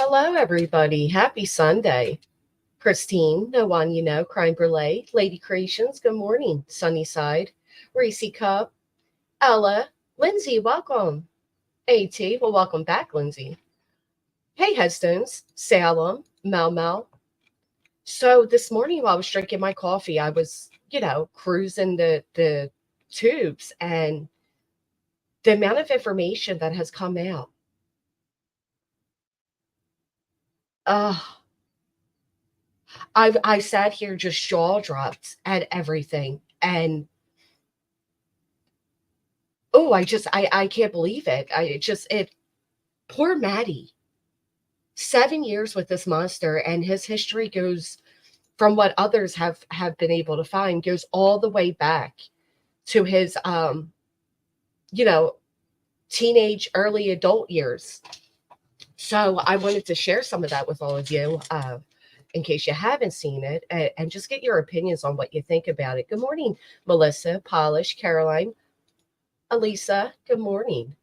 Hello, everybody. Happy Sunday. Christine, no one you know, Crime Brulee, Lady Creations, good morning. Sunnyside, Reese Cup, Ella, Lindsay, welcome. AT, well, welcome back, Lindsay. Hey, Headstones, Salem, Mel Mel. So this morning while I was drinking my coffee, I was, cruising the tubes and the amount of information that has come out. Uh, I sat here just jaw dropped at everything. And oh, I can't believe it. Poor Maddie. 7 years with this monster, and his history goes, from what others have been able to find, goes all the way back to his you know, teenage, early adult years. So I wanted to share some of that with all of you, in case you haven't seen it, and just get your opinions on what you think about it. Good morning, Melissa, Polish, Caroline, Elisa. Good morning.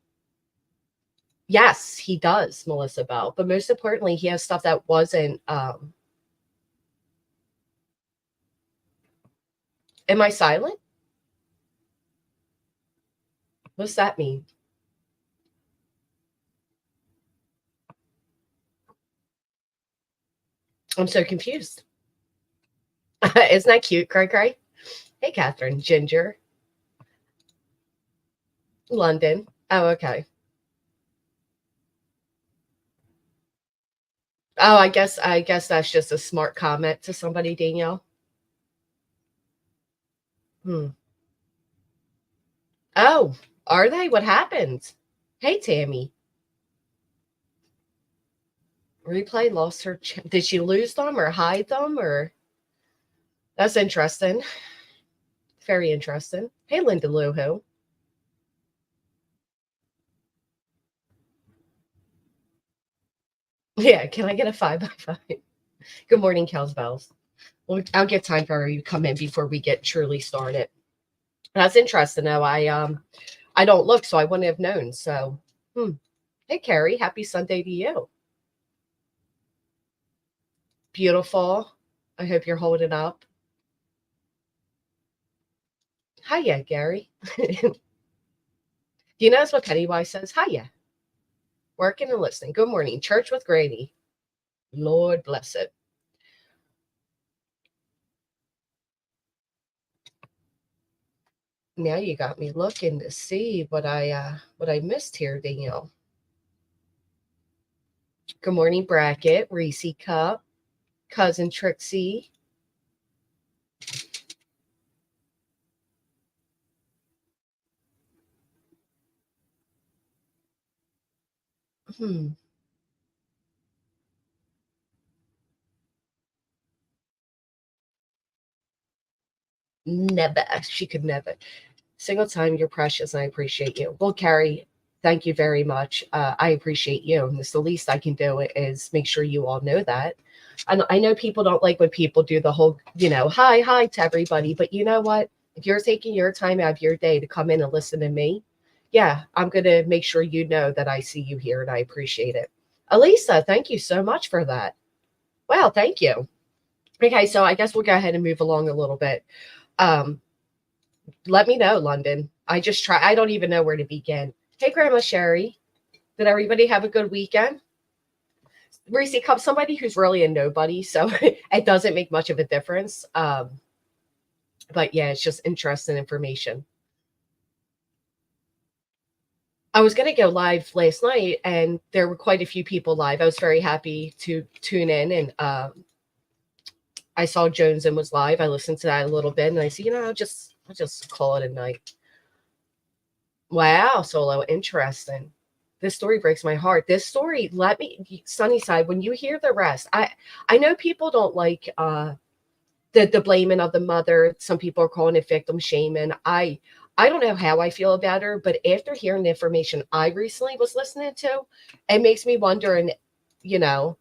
Yes, he does, Melissa Bell. But most importantly, he has stuff that wasn't. Am I silent? What's that mean? I'm so confused. Isn't that cute, Cray Cray? Hey, Catherine, Ginger, London. Oh, okay. Oh, I guess that's just a smart comment to somebody, Danielle. Hmm. Oh, are they? What happened? Hey, Tammy. Replay lost her. Did she lose them or hide them or? That's interesting. Very interesting. Hey, Linda Lou who? Yeah, can I get a 5 by 5? Good morning, Kels Bells. Well, I'll get time for you to come in before we get truly started. That's interesting though. I don't look, so I wouldn't have known. So hey Carrie, happy Sunday to you. Beautiful. I hope you're holding up. Hiya, Gary. Do you notice what Pennywise says? Hiya. Working and listening. Good morning. Church with Granny. Lord bless it. Now you got me looking to see what I missed here, Danielle. Good morning, Bracket, Reese Cup, cousin Trixie. Hmm. Never. She could never. Single time, you're precious, and I appreciate you. Well, Carrie, thank you very much. I appreciate you. And it's the least I can do is make sure you all know that. And I know people don't like when people do the whole, hi to everybody. But you know what? If you're taking your time out of your day to come in and listen to me, yeah, I'm going to make sure you know that I see you here and I appreciate it. Elisa, thank you so much for that. Wow, thank you. Okay, so I guess we'll go ahead and move along a little bit. Um, Let me know, London. I don't even know where to begin. Hey, Grandma Sherry. Did everybody have a good weekend? Reese, come somebody who's really a nobody, so it doesn't make much of a difference. But yeah, it's just interesting information. I was going to go live last night, and there were quite a few people live. I was very happy to tune in, and I saw Jones and was live. I listened to that a little bit, and I said, I'll just call it a night. Wow, Solo, interesting. This story breaks my heart. This story, let me Sunnyside, when you hear the rest, I know people don't like the blaming of the mother. Some people are calling it victim shaming. I don't know how I feel about her, but after hearing the information I recently was listening to, it makes me wonder, and you know,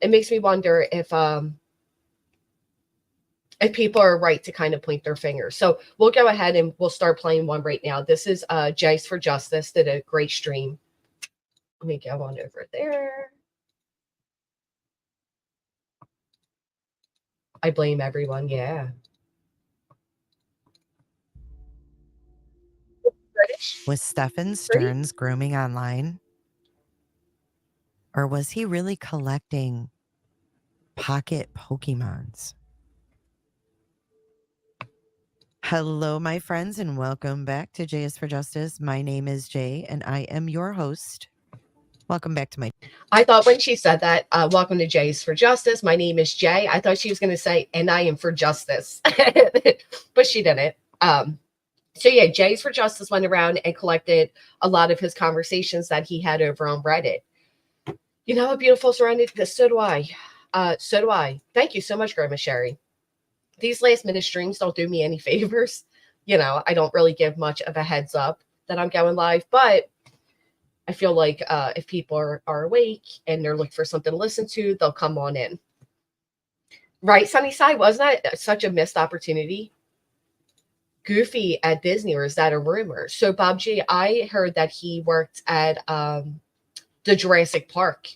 it makes me wonder if people are right to kind of point their fingers. So we'll go ahead and we'll start playing one right now. This is Jace for Justice, did a great stream. Let me go on over there. I blame everyone. Yeah. British. Was Stephan Great. Stearns grooming online? Or was he really collecting pocket Pokemons? Hello, my friends, and welcome back to J is for Justice. My name is Jay, and I am your host. Welcome back to my. I thought when she said that, welcome to Jay's for Justice. My name is Jay. I thought she was going to say, and I am for justice, but she didn't. So yeah, Jay's for Justice went around and collected a lot of his conversations that he had over on Reddit. You know how beautiful Serenity? So do I. So do I. Thank you so much, Grandma Sherry. These last minute streams don't do me any favors. You know, I don't really give much of a heads up that I'm going live, but I feel like if people are awake and they're looking for something to listen to, they'll come on in. Right, Sunnyside, wasn't that such a missed opportunity? Goofy at Disney, or is that a rumor? So, Bob G, I heard that he worked at the Jurassic Park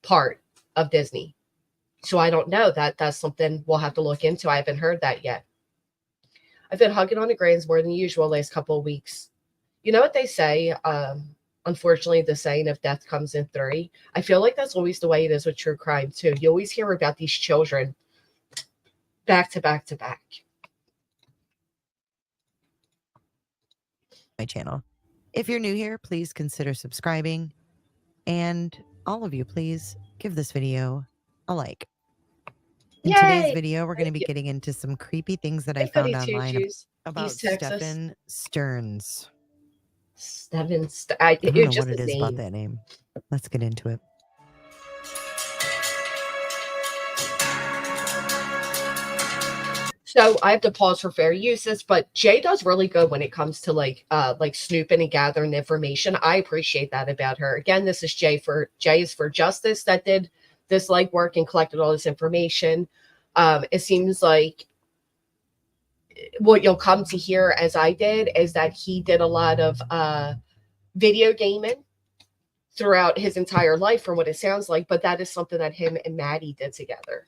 part of Disney. So I don't know. That's something we'll have to look into. I haven't heard that yet. I've been hugging on the grains more than usual last couple of weeks. You know what they say? Unfortunately, the saying of death comes in three. I feel like that's always the way it is with true crime too. You always hear about these children back to back to back. My channel. If you're new here, please consider subscribing. And all of you, please give this video a like. In Yay! today's video, we're going to be getting into some creepy things that I found online about Stephan Stearns. Stephans. I don't know what it is about that name. Let's get into it. So I have to pause for fair uses, but Jay does really good when it comes to like snooping and gathering information. I appreciate that about her. Again, this is Jay is for Justice that did this legwork and collected all this information. It seems like what you'll come to hear, as I did, is that he did a lot of video gaming throughout his entire life, from what it sounds like. But that is something that him and Maddie did together.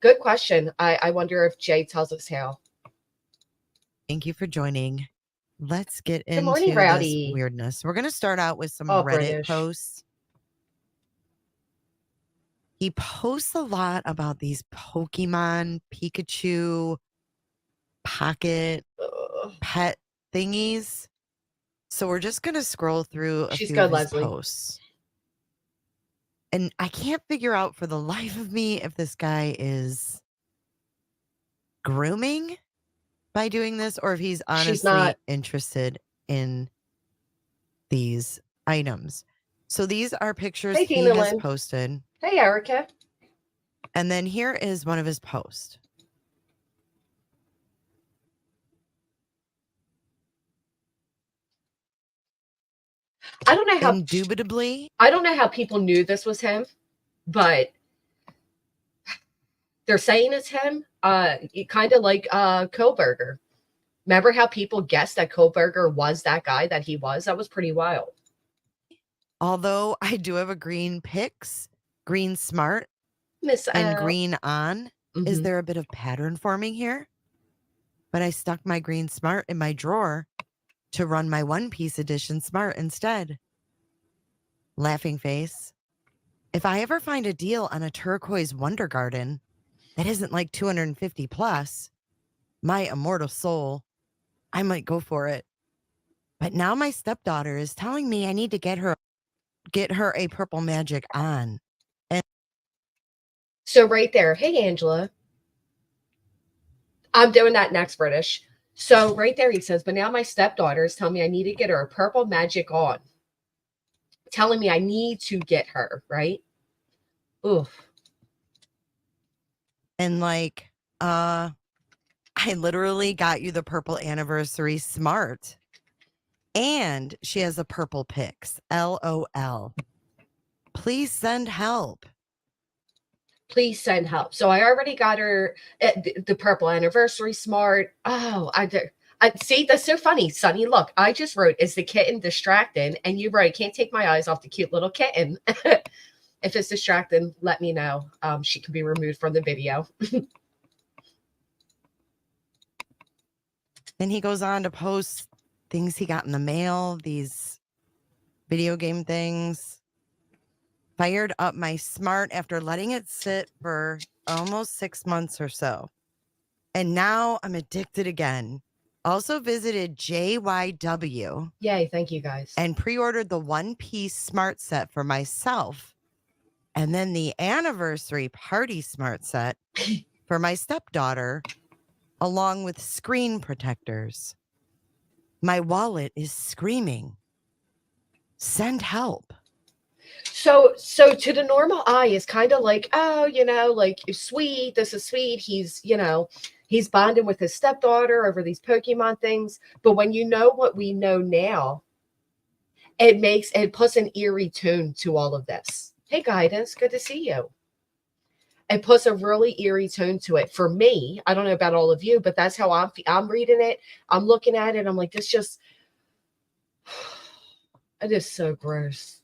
Good question. I wonder if Jay tells us how. Thank you for joining. Let's get into this weirdness. We're going to start out with some Reddit posts. He posts a lot about these Pokemon, Pikachu, pocket, pet thingies. So we're just going to scroll through a few of his posts. And I can't figure out for the life of me if this guy is grooming by doing this or if he's honestly interested in these items. So these are pictures he has posted. Hey, Erica. And then here is one of his posts. I don't know how indubitably. I don't know how people knew this was him, but they're saying it's him. Kind of like Kohlberger. Remember how people guessed that Kohlberger was that guy that he was? That was pretty wild. Although I do have a green Pix, green Smart, and green On. Mm-hmm. Is there a bit of pattern forming here? But I stuck my green Smart in my drawer to run my One Piece edition Smart instead. Laughing face. If I ever find a deal on a turquoise Wonder Garden that isn't like 250 plus, my immortal soul, I might go for it. But now my stepdaughter is telling me I need to get her a purple magic on. And so right there, hey Angela. I'm doing that next, British. So right there he says, but now my stepdaughter is telling me I need to get her a purple magic on. Telling me I need to get her, right? Oof. And like, I literally got you the purple anniversary Smart. And she has a purple Pix. LOL. Please send help. Please send help. So I already got her the purple anniversary Smart. Oh, I see, that's so funny, Sonny. Look, I just wrote, is the kitten distracted? And you wrote, can't take my eyes off the cute little kitten. If it's distracting, let me know. She can be removed from the video. Then he goes on to post things he got in the mail, these video game things. Fired up my smart after letting it sit for almost 6 months or so. And now I'm addicted again. Also visited JYW. Yay, thank you guys. And pre-ordered the one-piece smart set for myself. And then the anniversary party smart set for my stepdaughter, along with screen protectors. My wallet is screaming. Send help. So to the normal eye, it's kind of like, oh, like sweet. This is sweet. He's, he's bonding with his stepdaughter over these Pokemon things. But when you know what we know now, it puts an eerie tone to all of this. Hey, Guidance, good to see you. It puts a really eerie tone to it. For me, I don't know about all of you, but that's how I'm reading it. I'm looking at it. I'm like, it is so gross.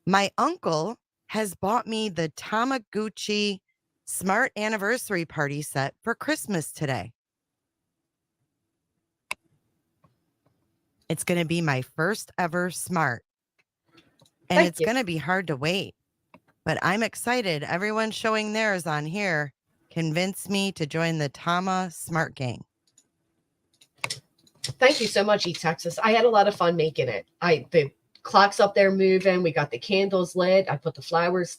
My uncle has bought me the Tamagotchi Smart Anniversary Party set for Christmas today. It's going to be my first ever smart. And it's going to be hard to wait. But I'm excited. Everyone showing theirs on here convinced me to join the Tama Smart Gang. Thank you so much, Texas. I had a lot of fun making it. The clock's up there moving. We got the candles lit. I put the flowers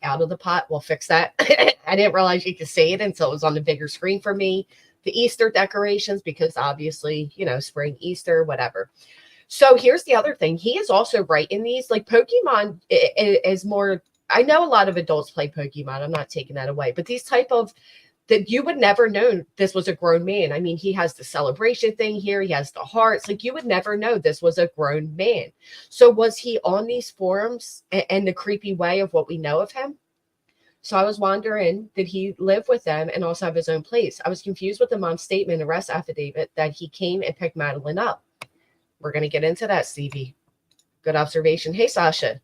out of the pot. We'll fix that. I didn't realize you could see it until it was on the bigger screen for me. The Easter decorations, because obviously, spring, Easter, whatever. So here's the other thing. He is also right in these, like Pokemon is more, I know a lot of adults play Pokemon. I'm not taking that away, but these type of, that you would never know this was a grown man. I mean, he has the celebration thing here. He has the hearts. Like you would never know this was a grown man. So was he on these forums and the creepy way of what we know of him? So I was wondering, did he live with them and also have his own place? I was confused with the mom's statement, arrest affidavit, that he came and picked Madeline up. We're going to get into that, Stevie. Good observation. Hey, Sasha.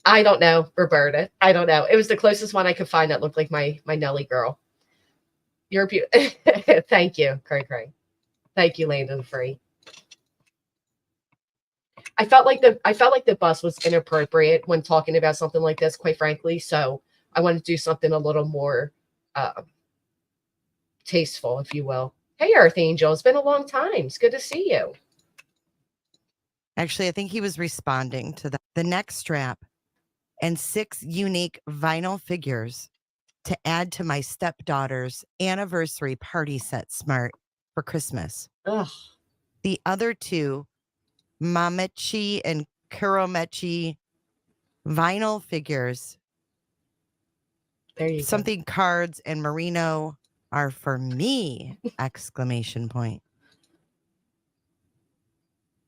I don't know, Roberta. I don't know. It was the closest one I could find that looked like my Nelly girl. You're beautiful. Thank you, Cray. Thank you, Landon Free. I felt like the bus was inappropriate when talking about something like this, quite frankly. So I wanted to do something a little more tasteful, if you will. Hey, Earth Angel. It's been a long time. It's good to see you. Actually, I think he was responding to the neck strap and 6 unique vinyl figures to add to my stepdaughter's anniversary party set smart for Christmas. Ugh. The other 2 Mamechi and Kuromechi vinyl figures. There you Something go. Cards and Merino are for me! Exclamation point.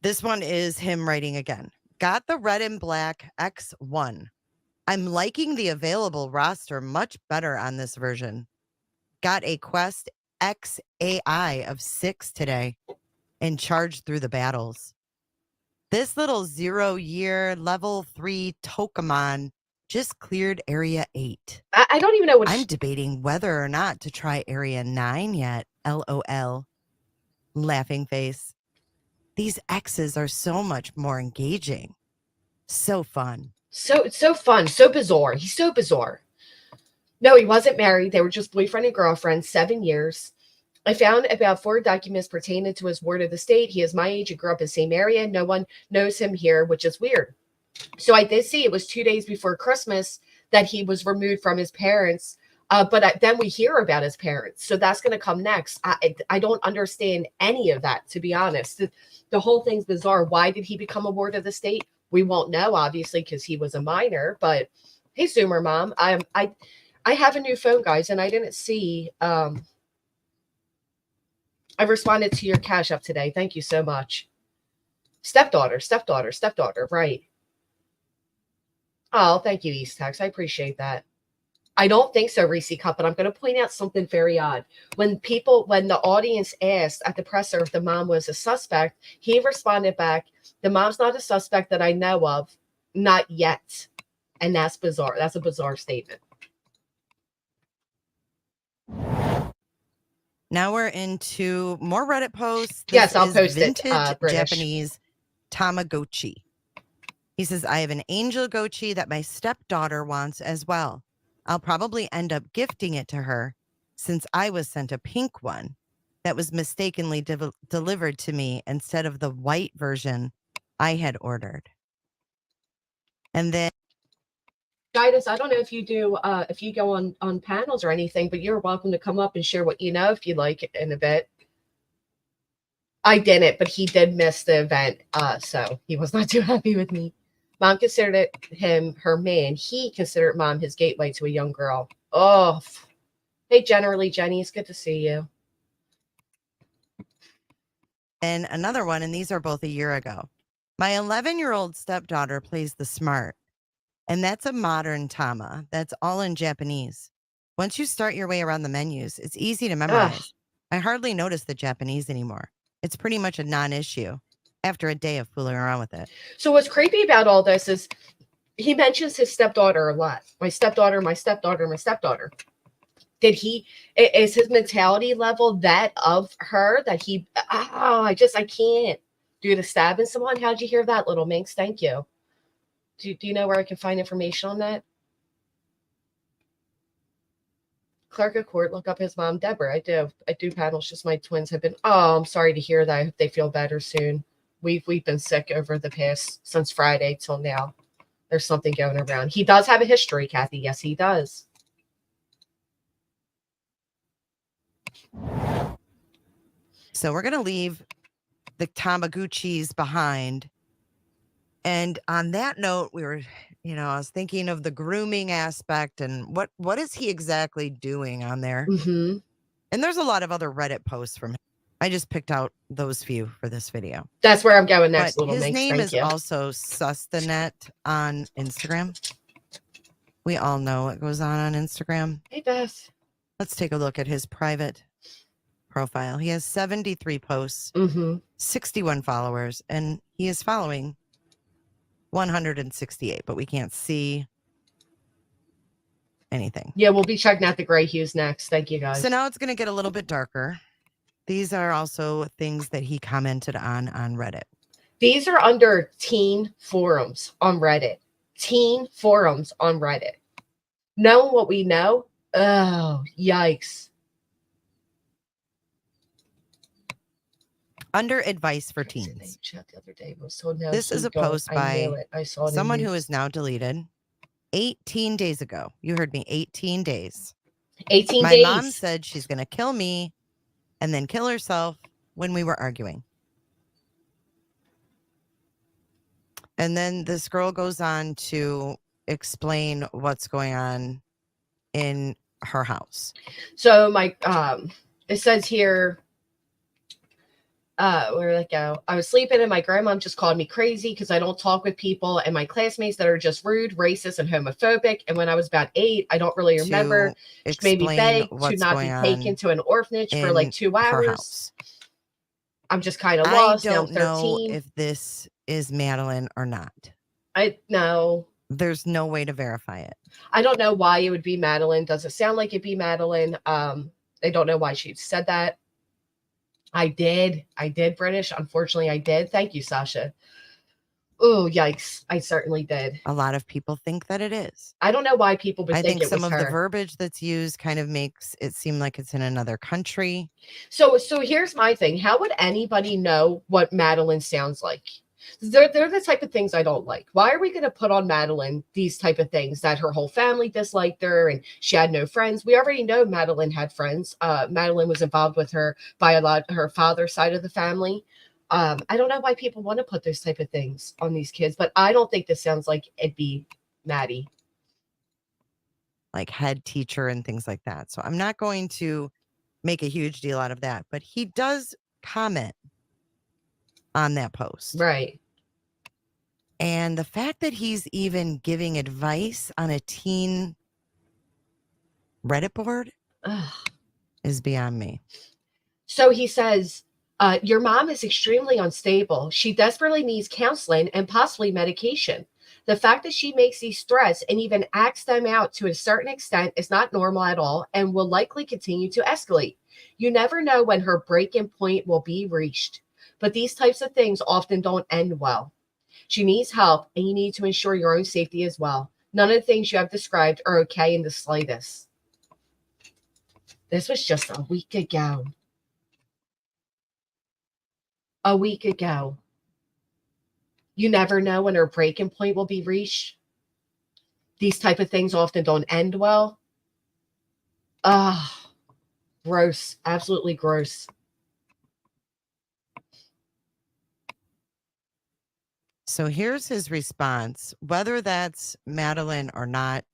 This one is him writing again. Got the red and black X1. I'm liking the available roster much better on this version. Got a Quest XAI of 6 today and charged through the battles. This little 0-year level 3 Tokamon just cleared area 8. I don't even know what I'm debating whether or not to try area 9 yet. LOL. Laughing face. These X's are so much more engaging. So fun. So fun. So bizarre. He's so bizarre. No, he wasn't married. They were just boyfriend and girlfriend, 7 years. I found about 4 documents pertaining to his ward of the state. He is my age and grew up in the same area. No one knows him here, which is weird. So I did see it was 2 days before Christmas that he was removed from his parents. But then we hear about his parents. So that's going to come next. I don't understand any of that, to be honest. The whole thing's bizarre. Why did he become a ward of the state? We won't know, obviously, because he was a minor. But hey, Zoomer Mom, I have a new phone, guys, and I didn't see. I responded to your Cash App today. Thank you so much. Stepdaughter. Right. Oh, thank you, East Tex. I appreciate that. I don't think so, Reese Cup, but I'm going to point out something very odd. When the audience asked at the presser if the mom was a suspect, he responded back, the mom's not a suspect that I know of, not yet. And that's bizarre. That's a bizarre statement. Now we're into more Reddit posts. Yes, I'll post vintage it. British. Japanese Tamagotchi. He says, I have an angel gochi that my stepdaughter wants as well. I'll probably end up gifting it to her since I was sent a pink one that was mistakenly delivered to me instead of the white version I had ordered. And then guidance, I don't know if you do if you go on panels or anything, but you're welcome to come up and share what you know if you like in a bit. I didn't, but he did miss the event, so he was not too happy with me. Mom considered him her man. He considered mom his gateway to a young girl. Oh, hey, generally, Jenny, it's good to see you. And another one, and these are both a year ago. My 11-year-old stepdaughter plays the smart, and that's a modern Tama. That's all in Japanese. Once you start your way around the menus, it's easy to memorize. I hardly notice the Japanese anymore. It's pretty much a non-issue after a day of fooling around with it. So what's creepy about all this is he mentions his stepdaughter a lot. My stepdaughter, my stepdaughter, my stepdaughter. Is his mentality level that of her that I can't. Due to stabbing someone? How'd you hear that, little minx? Thank you. Do you know where I can find information on that? Clerk of court, look up his mom, Deborah. I do panels. Just my twins have been. Oh, I'm sorry to hear that. I hope they feel better soon. We've been sick over the past since Friday till now. There's something going around. He does have a history, Kathy. Yes, he does. So we're gonna leave the Tamagotchis behind. And on that note, we were, I was thinking of the grooming aspect and what is he exactly doing on there? Mm-hmm. And there's a lot of other Reddit posts from him. I just picked out those few for this video. That's where I'm going next, but little his minx. name Thank is you. also Sustanet on Instagram. We all know what goes on Instagram. Hey, Beth. Let's take a look at his private profile. He has 73 posts, 61 followers, and he is following 168, but we can't see anything. Yeah, we'll be checking out the gray hues next. Thank you, guys. So now it's going to get a little bit darker. These are also things that he commented on Reddit. These are under teen forums on Reddit. Teen forums on Reddit. Knowing what we know, oh, yikes. Under advice for teens. This is a post by someone who is now deleted. 18 days ago. You heard me, 18 days. 18 days. My mom said she's going to kill me and then kill herself when we were arguing. And then this girl goes on to explain what's going on in her house. So it says here, where did it go? I was sleeping and my grandmom just called me crazy because I don't talk with people and my classmates that are just rude, racist, and homophobic. And when I was about 8, I don't really remember. She made me beg to not be taken to an orphanage for like 2 hours. I'm just kind of lost. I don't know if this is Madeline or not. I know. There's no way to verify it. I don't know why it would be Madeline. Does it sound like it'd be Madeline? I don't know why she said that. I did, British. Unfortunately, I did. Thank you, Sasha. Oh, yikes. I certainly did. A lot of people think that it is. I don't know why people would think it was her. I think some of the verbiage that's used kind of makes it seem like it's in another country. So here's my thing. How would anybody know what Madeline sounds like? They're the type of things I don't like. Why are we going to put on Madeline these type of things that her whole family disliked her and she had no friends? We already know Madeline had friends. Madeline was involved with her her father's side of the family. I don't know why people want to put those type of things on these kids, but I don't think this sounds like it'd be Maddie. Like head teacher and things like that. So I'm not going to make a huge deal out of that, but he does comment on that post. Right. And the fact that he's even giving advice on a teen Reddit board Ugh. is beyond me. So he says, your mom is extremely unstable. She desperately needs counseling and possibly medication. The fact that she makes these threats and even acts them out to a certain extent is not normal at all and will likely continue to escalate. You never know when her breaking point will be reached, but these types of things often don't end well. She needs help, and you need to ensure your own safety as well. None of the things you have described are okay in the slightest. This was just a week ago. A week ago. You never know when her breaking point will be reached. These type of things often don't end well. Ah, gross. Absolutely gross. So here's his response, whether that's Madeline or not.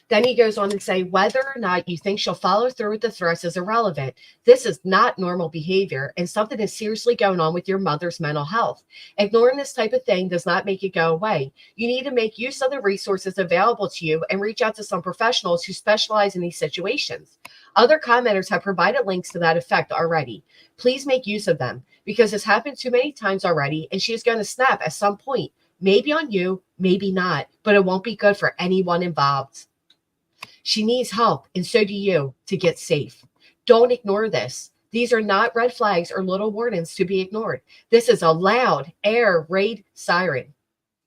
Then he goes on and say, whether or not you think she'll follow through with the threats is irrelevant. This is not normal behavior and something is seriously going on with your mother's mental health. Ignoring this type of thing does not make it go away. You need to make use of the resources available to you and reach out to some professionals who specialize in these situations. Other commenters have provided links to that effect already. Please make use of them because it's happened too many times already and she is going to snap at some point. Maybe on you, maybe not, but it won't be good for anyone involved. She needs help, and so do you, to get safe. Don't ignore this. These are not red flags or little warnings to be ignored. This is a loud air raid siren,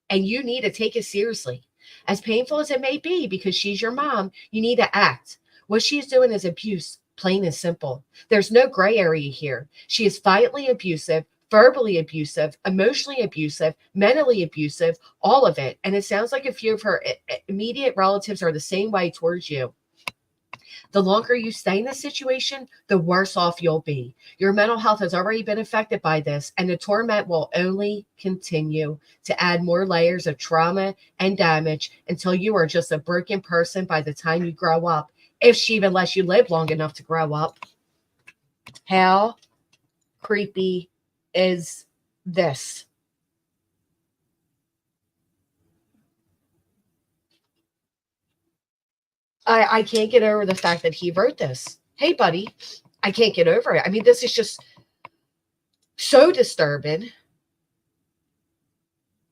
and you need to take it seriously. As painful as it may be, because she's your mom, you need to act. What she's doing is abuse, plain and simple. There's no gray area here. She is violently abusive, verbally abusive, emotionally abusive, mentally abusive, all of it. And it sounds like a few of her immediate relatives are the same way towards you. The longer you stay in this situation, the worse off you'll be. Your mental health has already been affected by this, and the torment will only continue to add more layers of trauma and damage until you are just a broken person by the time you grow up, if she even lets you live long enough to grow up. How creepy is this? I can't get over the fact that he wrote this. Hey, buddy, I can't get over it. I mean, this is just so disturbing.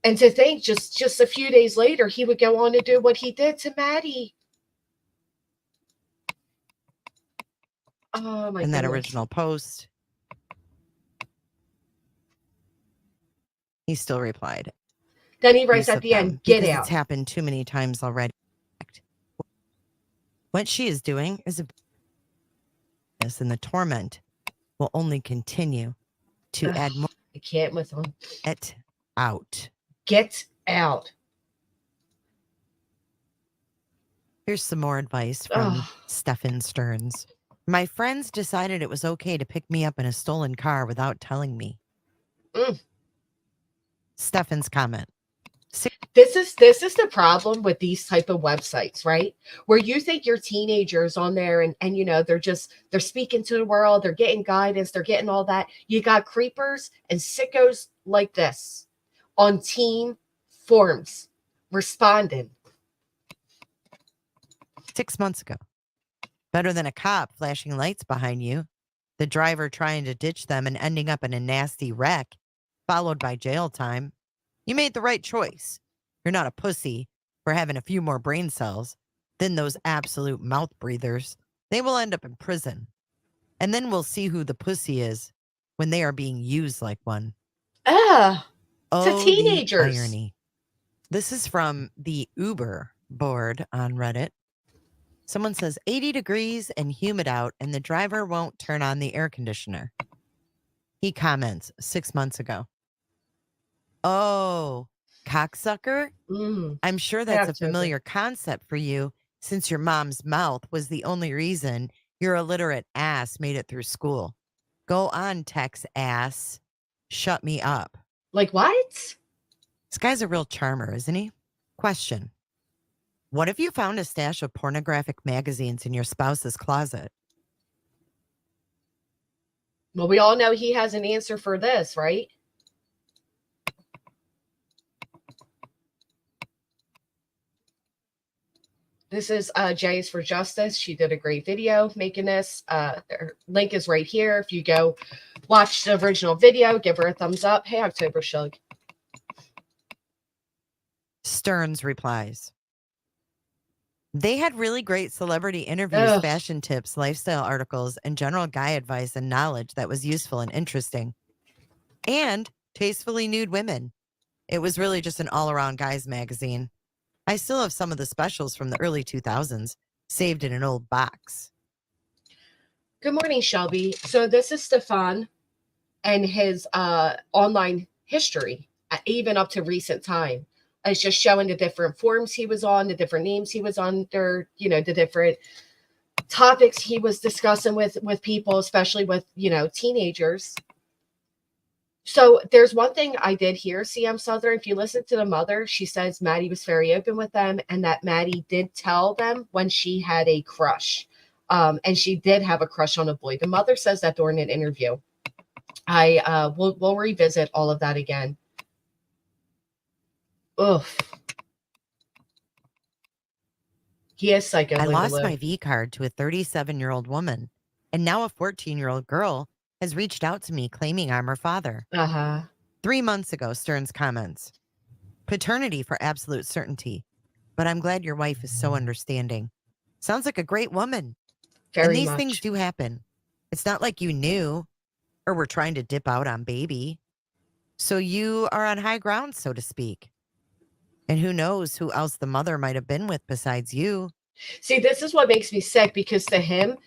And to think just a few days later, he would go on to do what he did to Maddie. Oh, my goodness. In that original post, he still replied. Then he writes at the end, get out. It's happened too many times already. What she is doing is and the torment will only continue to add more. I can't with him. Get out. Get out. Here's some more advice from Stephan Stearns. My friends decided it was okay to pick me up in a stolen car without telling me. Stephan's comment. This is the problem with these type of websites, right? Where you think your teenagers on there and you know, they're speaking to the world, they're getting guidance, they're getting all that. You got creepers and sickos like this on teen forums responding. 6 months ago. Better than a cop flashing lights behind you, the driver trying to ditch them and ending up in a nasty wreck, followed by jail time. You made the right choice. You're not a pussy for having a few more brain cells than those absolute mouth breathers. They will end up in prison. And then we'll see who the pussy is when they are being used like one. To teenagers. The irony. This is from the Uber board on Reddit. Someone says 80 degrees and humid out and the driver won't turn on the air conditioner. He comments 6 months ago. Oh, cocksucker? I'm sure that's a familiar concept for you since your mom's mouth was the only reason your illiterate ass made it through school. Go on, Tex ass. Shut me up. Like what? This guy's a real charmer, isn't he? Question. What if you found a stash of pornographic magazines in your spouse's closet? Well, we all know he has an answer for this, right? This is Jay's for Justice. She did a great video making this. Her link is right here. If you go watch the original video, give her a thumbs up. Hey, October Shug. Stearns replies. They had really great celebrity interviews, fashion tips, lifestyle articles, and general guy advice and knowledge that was useful and interesting. And tastefully nude women. It was really just an all-around guys magazine. I still have some of the specials from the early 2000s saved in an old box. Good morning, Shelby. So this is Stephan and his online history, even up to recent time. It's just showing the different forums he was on, the different names he was under, the different topics he was discussing with people, especially with, teenagers. So there's one thing I did hear, CM Southern. If you listen to the mother, she says Maddie was very open with them and that Maddie did tell them when she had a crush. And she did have a crush on a boy. The mother says that during an interview. We'll revisit all of that again. Oof. He is psycho. I lost my V card to a 37-year-old woman, and now a 14-year-old girl has reached out to me claiming I'm her father. 3 months ago, Stearns comments. Paternity for absolute certainty, but I'm glad your wife is so understanding. Sounds like a great woman. And these things do happen. It's not like you knew or were trying to dip out on baby. So you are on high ground, so to speak. And who knows who else the mother might have been with besides you. See, this is what makes me sick, because to him,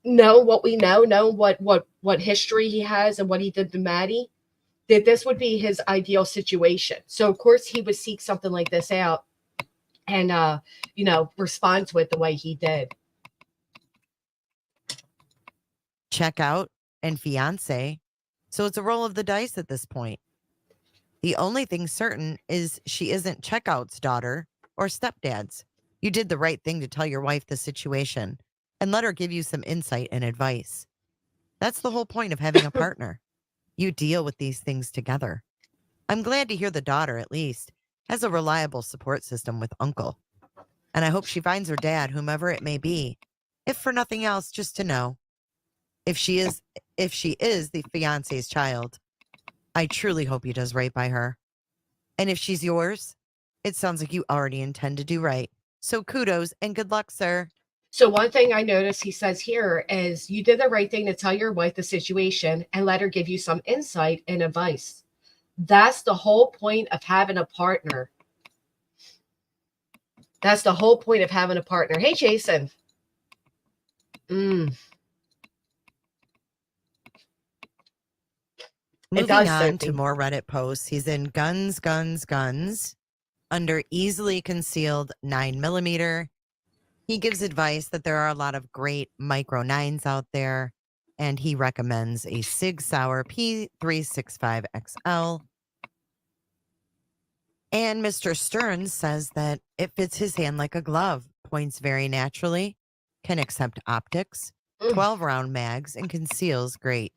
know what we know what history he has and what he did to Maddie, that this would be his ideal situation. So of course he would seek something like this out and respond to it the way he did. Check out and fiance. So it's a roll of the dice at this point. The only thing certain is she isn't Checkout's daughter or stepdad's. You did the right thing to tell your wife the situation and let her give you some insight and advice. That's the whole point of having a partner. You deal with these things together. I'm glad to hear the daughter, at least, has a reliable support system with uncle. And I hope she finds her dad, whomever it may be, if for nothing else, just to know. If she is the fiance's child, I truly hope he does right by her. And if she's yours, it sounds like you already intend to do right. So kudos and good luck, sir. So one thing I noticed he says here is you did the right thing to tell your wife the situation and let her give you some insight and advice. That's the whole point of having a partner. That's the whole point of having a partner. Hey, Jason. Moving on to more Reddit posts. He's in Guns, Guns, Guns under easily concealed 9mm. He gives advice that there are a lot of great micro 9s out there, and he recommends a Sig Sauer P365XL. And Mr. Stearns says that it fits his hand like a glove, points very naturally, can accept optics, 12-round mags, and conceals great.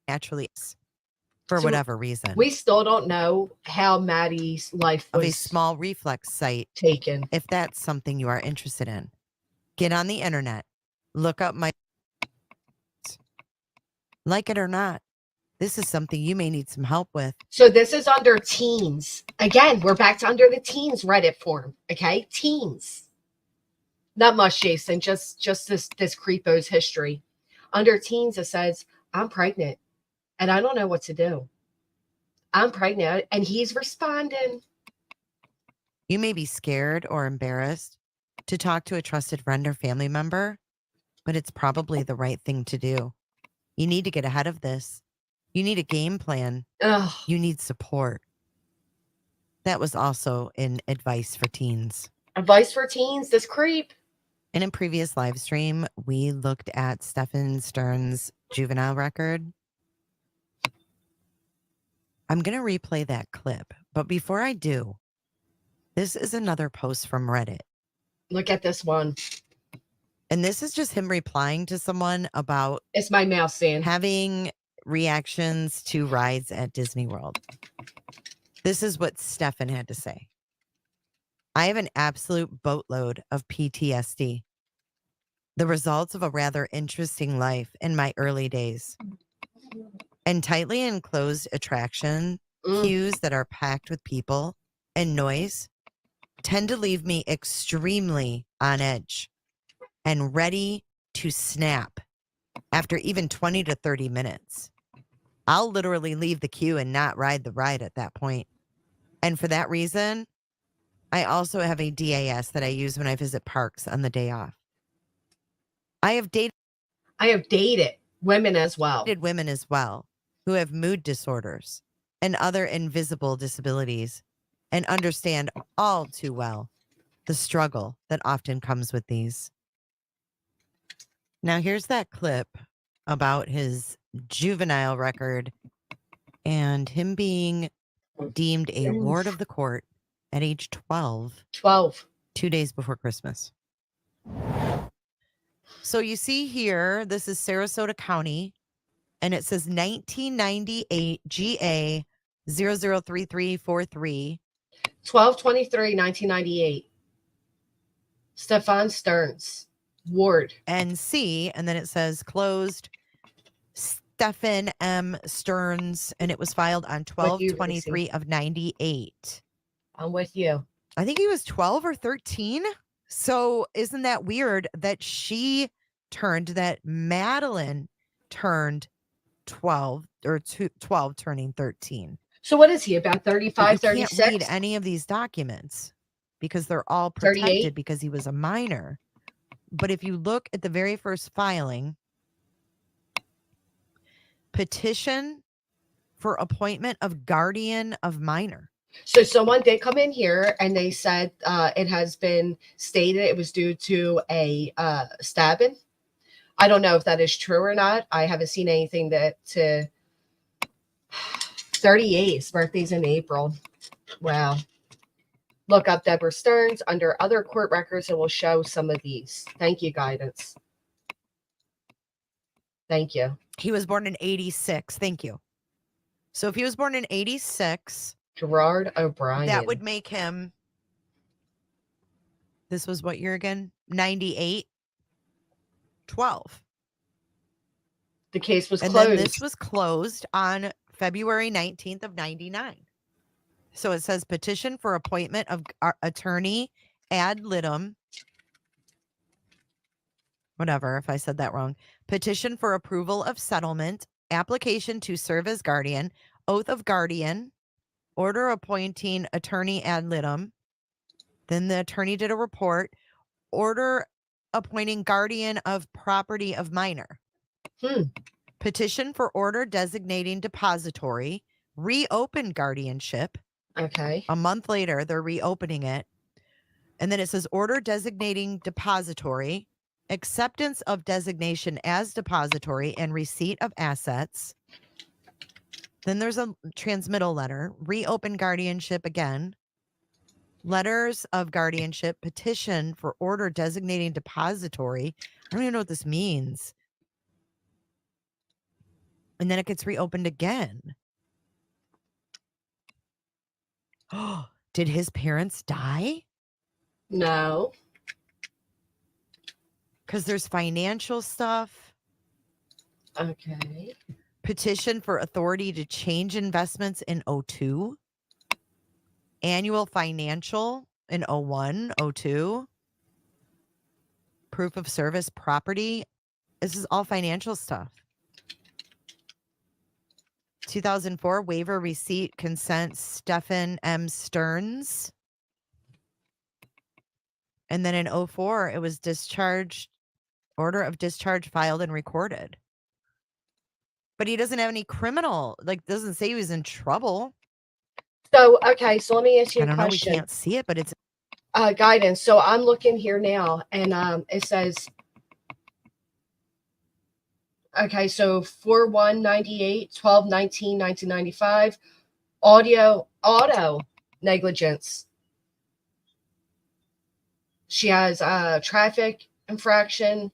Naturally, for whatever reason. We still don't know how Maddie's life was of a small reflex site taken. If that's something you are interested in, get on the internet, look up my. Like it or not, this is something you may need some help with. So this is under teens. Again, we're back to under the teens Reddit forum. Okay, teens. Not much, Jason. Just this creepo's history. Under teens, it says, "I'm pregnant. And I don't know what to do. I'm pregnant." And he's responding. You may be scared or embarrassed to talk to a trusted friend or family member, but it's probably the right thing to do. You need to get ahead of this. You need a game plan. You need support. That was also in Advice for Teens. Advice for Teens, this creep. In a previous live stream, we looked at Stephan Stearns' juvenile record. I'm going to replay that clip, but before I do, this is another post from Reddit. Look at this one. And this is just him replying to someone about it's my mouse saying having reactions to rides at Disney World. This is what Stephan had to say. I have an absolute boatload of PTSD. The results of a rather interesting life in my early days. And tightly enclosed attraction cues that are packed with people and noise tend to leave me extremely on edge and ready to snap after even 20 to 30 minutes. I'll literally leave the queue and not ride the ride at that point. And for that reason, I also have a DAS that I use when I visit parks on the day off. I have dated women as well. Women as well who have mood disorders and other invisible disabilities and understand all too well the struggle that often comes with these. Now, here's that clip about his juvenile record and him being deemed a ward of the court at age 12. 2 days before Christmas. So you see here, this is Sarasota County, and it says 1998 GA 003343. 12/23/1998. Stephan Stearns, ward. NC, and then it says closed Stephan M. Stearns, and it was filed on 12/23 of 98. I'm with you. I think he was 12 or 13. So isn't that weird that that Madeline turned 12 or 12 turning 13? So what is he, about 35, 36? You can't read any of these documents because they're all protected 38? Because he was a minor. But if you look at the very first filing, petition for appointment of guardian of minor. So someone did come in here and they said it has been stated it was due to a stabbing. I don't know if that is true or not. I haven't seen anything that to 38. His birthday's in April. Wow. Look up Deborah Stearns under other court records and we'll show some of these. Thank you, guidance. Thank you. He was born in 86. Thank you. So if he was born in 86, Gerard O'Brien. that would make him, this was what year again? 98, 12. The case was closed. And then this was closed on February 19th of 99. So it says petition for appointment of attorney ad litem. Whatever, if I said that wrong. Petition for approval of settlement, application to serve as guardian, oath of guardian, order appointing attorney ad litem. Then the attorney did a report, order appointing guardian of property of minor. Petition for order designating depository, reopen guardianship. Okay. A month later, they're reopening it. And then it says order designating depository, acceptance of designation as depository and receipt of assets. Then there's a transmittal letter, reopen guardianship again, letters of guardianship, petition for order designating depository. I don't even know what this means. And then it gets reopened again. Oh, did his parents die? No. Because there's financial stuff. Okay. Petition for authority to change investments in 02. Annual financial in 01, 02. Proof of service property. This is all financial stuff. 2004 waiver receipt consent Stephan M. Stearns. And then in 04, it was discharged, order of discharge filed and recorded. But he doesn't have any criminal, doesn't say he was in trouble. So, okay, so let me ask you a question. I don't know, we can't see it, but it's guidance. So I'm looking here now and it says, okay, so 4/1/98, 12/19, 1995, auto negligence. She has a traffic infraction.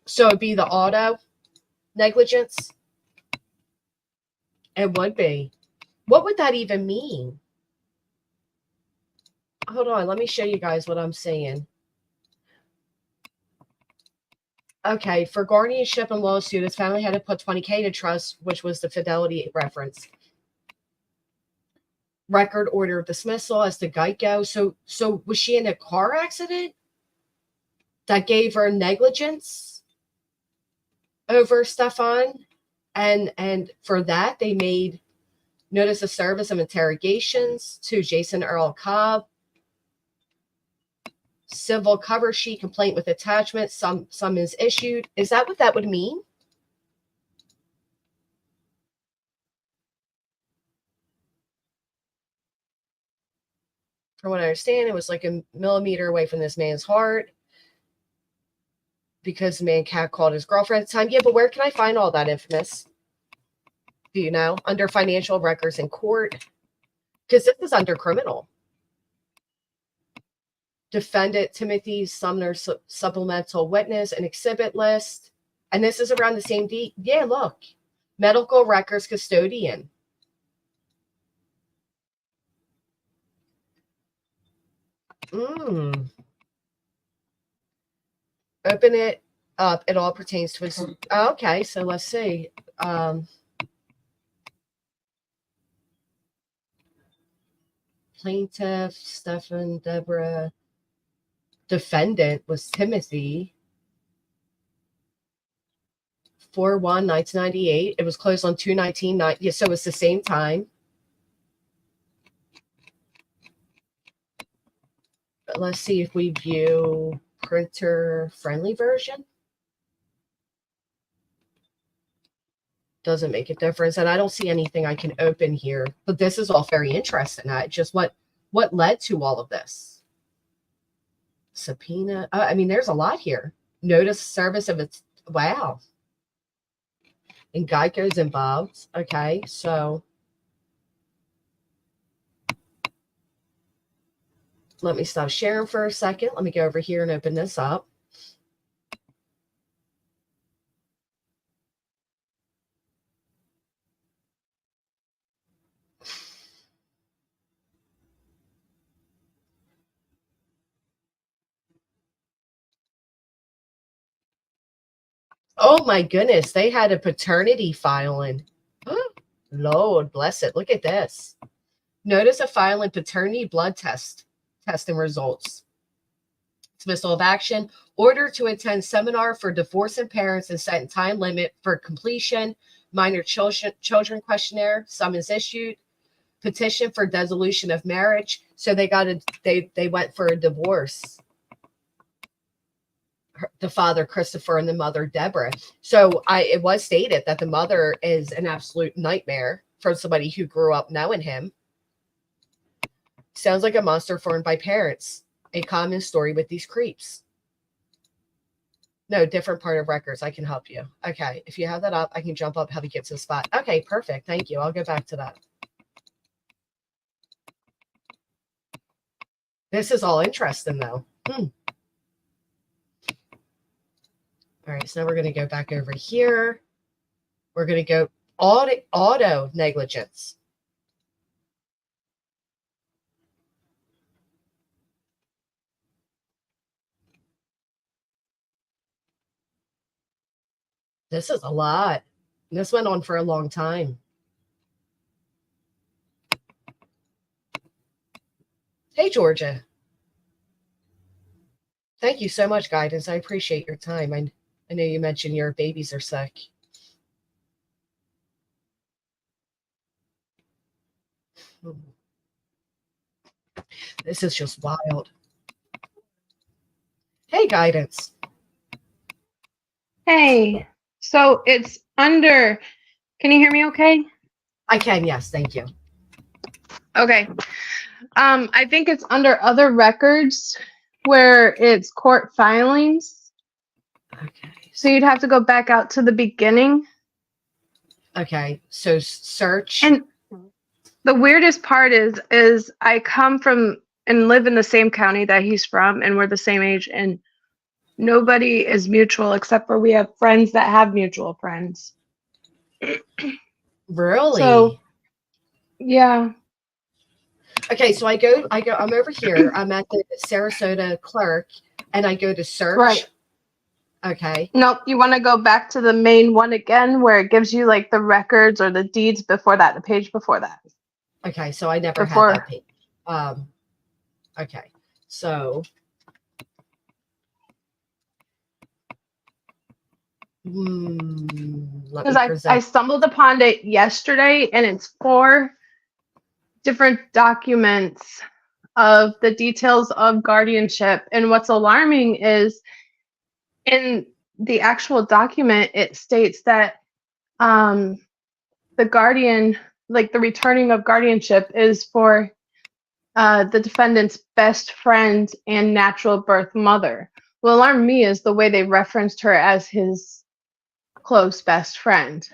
So it'd be the auto negligence. It would be. What would that even mean? Hold on, let me show you guys what I'm saying. Okay, for guardianship and lawsuit, his family had to put $20K to trust, which was the fidelity reference. Record order of dismissal as to Geico. So was she in a car accident that gave her negligence over Stephan? And for that, they made notice of service of interrogations to Jason Earl Cobb. Civil cover sheet, complaint with attachment, some is issued. Is that what that would mean? From what I understand, it was like a millimeter away from this man's heart because the man catcalled his girlfriend at the time. Yeah, but where can I find all that, Infamous? Do you know? Under financial records in court? Because this is under criminal. Defendant Timothy Sumner supplemental witness and exhibit list. And this is around the same date. Yeah, look. Medical records custodian. Open it up. It all pertains to his. Okay, so let's see. Plaintiff, Stephan, Deborah. Defendant was Timothy. 4/1/1998. It was closed on 2/19. Yeah, so it's the same time. But let's see if we view printer friendly version. Doesn't make a difference, and I don't see anything I can open here. But this is all very interesting. Just what led to all of this? Subpoena. I mean, there's a lot here. Notice service of its. Wow. And Geico's involved. Okay, so let me stop sharing for a second. Let me go over here and open this up. Oh my goodness, they had a paternity filing. Lord bless it. Look at this. Notice of filing paternity blood testing results. Dismissal of action. Order to attend seminar for divorcing parents and set time limit for completion. Minor children questionnaire. Summons issued. Petition for dissolution of marriage. So they went for a divorce. The father Christopher and the mother Deborah. So it was stated that the mother is an absolute nightmare for somebody who grew up knowing him. Sounds like a monster formed by parents. A common story with these creeps. No, different part of records. I can help you. Okay, if you have that up, I can jump up, help you get to the spot. Okay, perfect. Thank you. I'll go back to that. This is all interesting, though. All right, so now we're going to go back over here. We're going to go auto negligence. This is a lot. This went on for a long time. Hey, Georgia. Thank you so much, Guidance. I appreciate your time. I know you mentioned your babies are sick. This is just wild. Hey, Guidance. Hey, so it's under, can you hear me okay? I can, yes, thank you. Okay. I think it's under other records where it's court filings. Okay. So you'd have to go back out to the beginning. Okay, so search. And the weirdest part is I come from and live in the same county that he's from, and we're the same age, and nobody is mutual except for we have friends that have mutual friends. Really? So Yeah. Okay, so I'm over here. I'm at the Sarasota clerk, and I go to search. Right. Okay. Nope. You want to go back to the main one again, where it gives you like the records or the deeds before that, the page before that. Okay, so I never had that page. Okay, so because I stumbled upon it yesterday, and it's 4 different documents of the details of guardianship. And what's alarming is in the actual document, it states that the guardian, like the returning of guardianship, is for the defendant's best friend and natural birth mother. What alarmed me is the way they referenced her as his close best friend.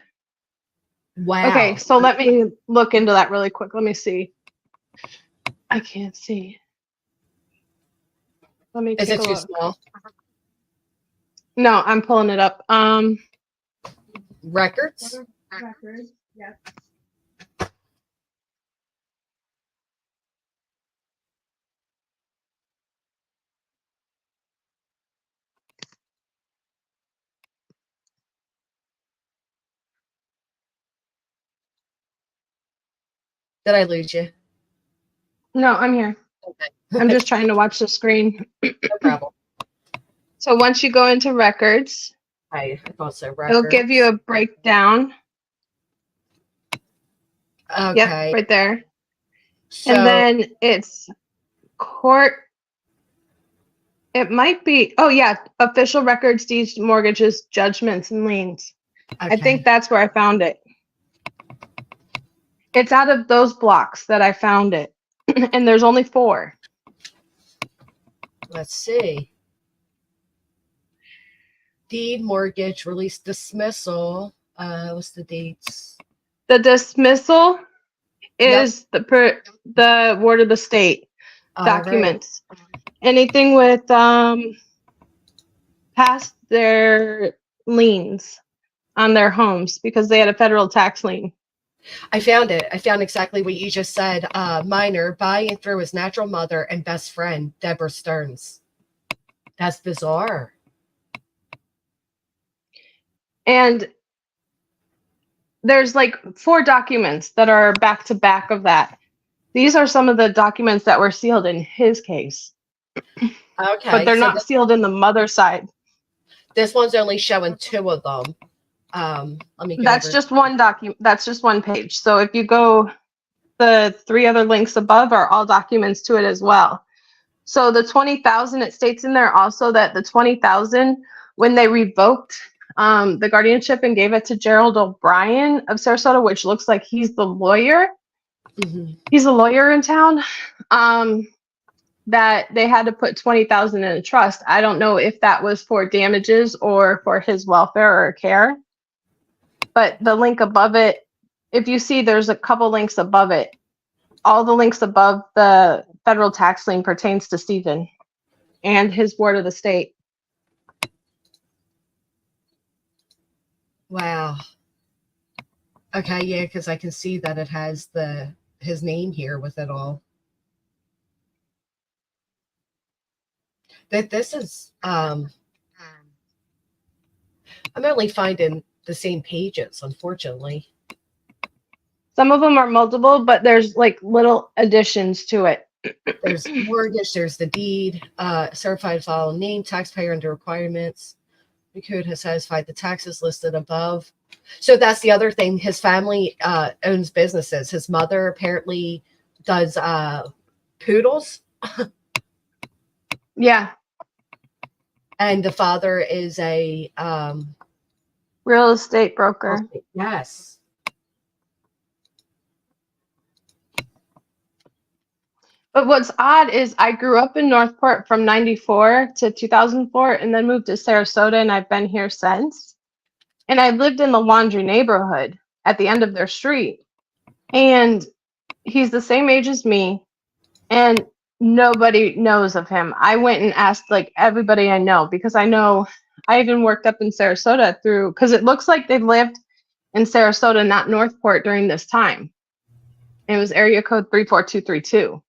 Wow. Okay, so let me look into that really quick. Let me see. I can't see. Let me. Is it too small? No, I'm pulling it up. Records. Records. Yes. Did I lose you? No, I'm here. Okay. I'm just trying to watch the screen. No problem. So once you go into records, I thought so. Records. it'll give you a breakdown. Okay. Yep, right there. So, and then it's court. It might be, oh yeah, official records, deeds, mortgages, judgments, and liens. okay. I think that's where I found it. It's out of those blocks that I found it. And there's only 4. Let's see. Deed, mortgage, release, dismissal. What's the dates? The dismissal is the ward of the state documents. Right. Anything with past their liens on their homes because they had a federal tax lien. I found it. I found exactly what you just said. Minor buying through his natural mother and best friend, Deborah Stearns. That's bizarre. And there's like 4 documents that are back to back of that. These are some of the documents that were sealed in his case. Okay. But they're not sealed in the mother side. This one's only showing 2 of them. Let me go That's just one document. That's just one page. So if you go, the 3 other links above are all documents to it as well. So the 20,000, it states in there also that the 20,000, when they revoked the guardianship and gave it to Gerald O'Brien of Sarasota, which looks like he's the lawyer. Mm-hmm. He's a lawyer in town. That they had to put 20,000 in a trust. I don't know if that was for damages or for his welfare or care. But the link above it, if you see, there's a couple links above it. All the links above the federal tax lien pertains to Stephan and his ward of the state. Wow. Okay, yeah, because I can see that it has his name here with it all. That this is I'm only finding the same pages, unfortunately. Some of them are multiple, but there's like little additions to it. There's mortgage, there's the deed, certified file name, taxpayer under requirements. The code has satisfied the taxes listed above. So that's the other thing. His family owns businesses. His mother apparently does poodles. Yeah. And the father is a real estate broker. Yes. But what's odd is I grew up in Northport from 94 to 2004 and then moved to Sarasota, and I've been here since. And I lived in the Laundry neighborhood at the end of their street. And he's the same age as me, and nobody knows of him. I went and asked like everybody I know, because I know I even worked up in Sarasota because it looks like they lived in Sarasota, not Northport during this time. It was area code 34232.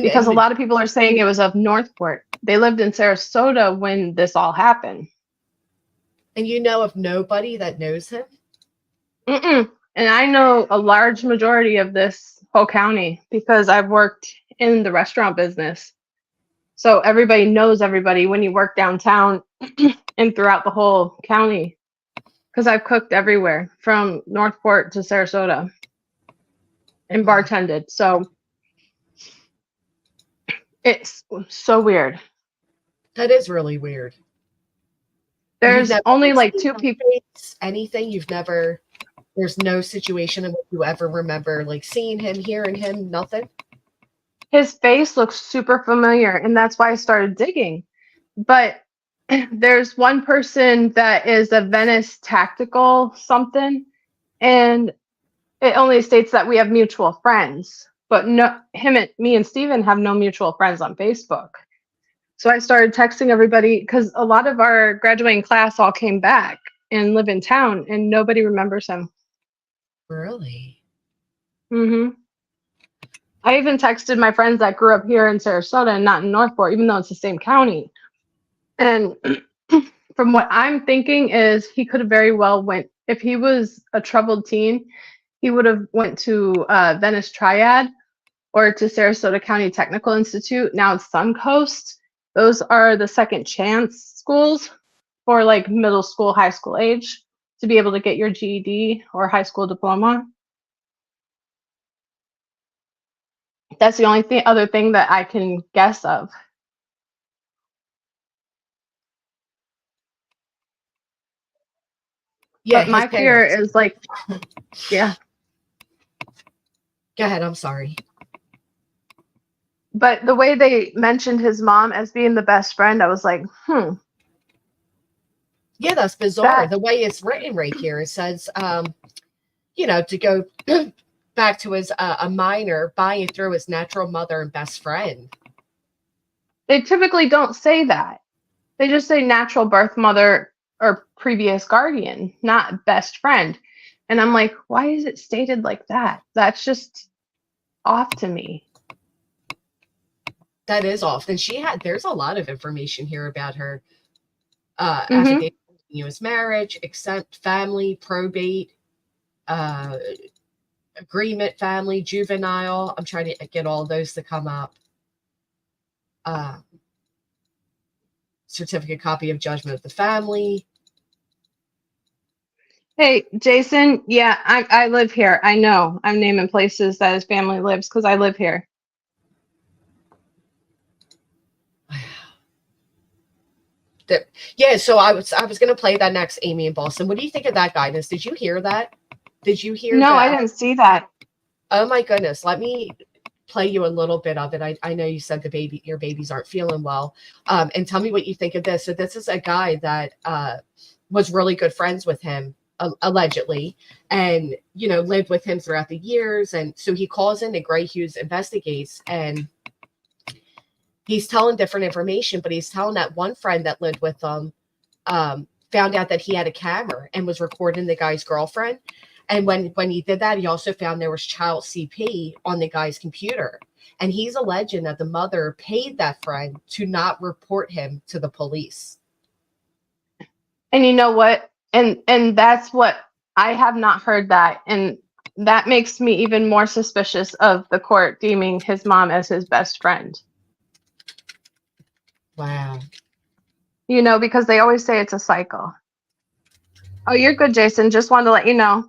Because a lot of people are saying it was of Northport. They lived in Sarasota when this all happened. And you know of nobody that knows him? And I know a large majority of this whole county because I've worked in the restaurant business. So everybody knows everybody when you work downtown and throughout the whole county. Because I've cooked everywhere from Northport to Sarasota and bartended. So it's so weird. That is really weird. There's only like 2 people. Anything there's no situation in which you ever remember like seeing him, hearing him, nothing? His face looks super familiar, and that's why I started digging. But there's one person that is a Venice tactical something, and it only states that we have mutual friends. But me and Stephan have no mutual friends on Facebook. So I started texting everybody because a lot of our graduating class all came back and live in town, and nobody remembers him. Really? Mm-hmm. I even texted my friends that grew up here in Sarasota and not in Northport, even though it's the same county. And from what I'm thinking is he could have very well went, if he was a troubled teen, he would have went to Venice Triad or to Sarasota County Technical Institute. Now it's Suncoast. Those are the second chance schools for like middle school, high school age to be able to get your GED or high school diploma. That's the only other thing that I can guess of. Yeah, but my fear is like, yeah. Go ahead, I'm sorry. But the way they mentioned his mom as being the best friend, I was like, Yeah, that's bizarre. The way it's written right here, it says, to go back to his a minor by and through his natural mother and best friend. They typically don't say that. They just say natural birth mother or previous guardian, not best friend. And I'm like, why is it stated like that? That's just off to me. That is off. And there's a lot of information here about her affidavit, continuous marriage, exempt family, probate, agreement family, juvenile. I'm trying to get all those to come up. Certificate copy of judgment of the family. Hey, Jason. Yeah, I live here. I know. I'm naming places that his family lives because I live here. Yeah, so I was going to play that next, Amy in Boston. What do you think of that guidance? Did you hear that? Did you hear? No, I didn't see that. Oh my goodness. Let me play you a little bit of it. I know you said your babies aren't feeling well. And tell me what you think of this. So this is a guy that was really good friends with him, allegedly, and, lived with him throughout the years. And so he calls in, the Gray Hughes investigates, and he's telling different information, but he's telling that one friend that lived with him found out that he had a camera and was recording the guy's girlfriend. And when he did that, he also found there was child CP on the guy's computer. And he's alleging that the mother paid that friend to not report him to the police. And you know what? And that's what I have not heard that. And that makes me even more suspicious of the court deeming his mom as his best friend. Wow. Because they always say it's a cycle. Oh, you're good, Jason. Just wanted to let you know.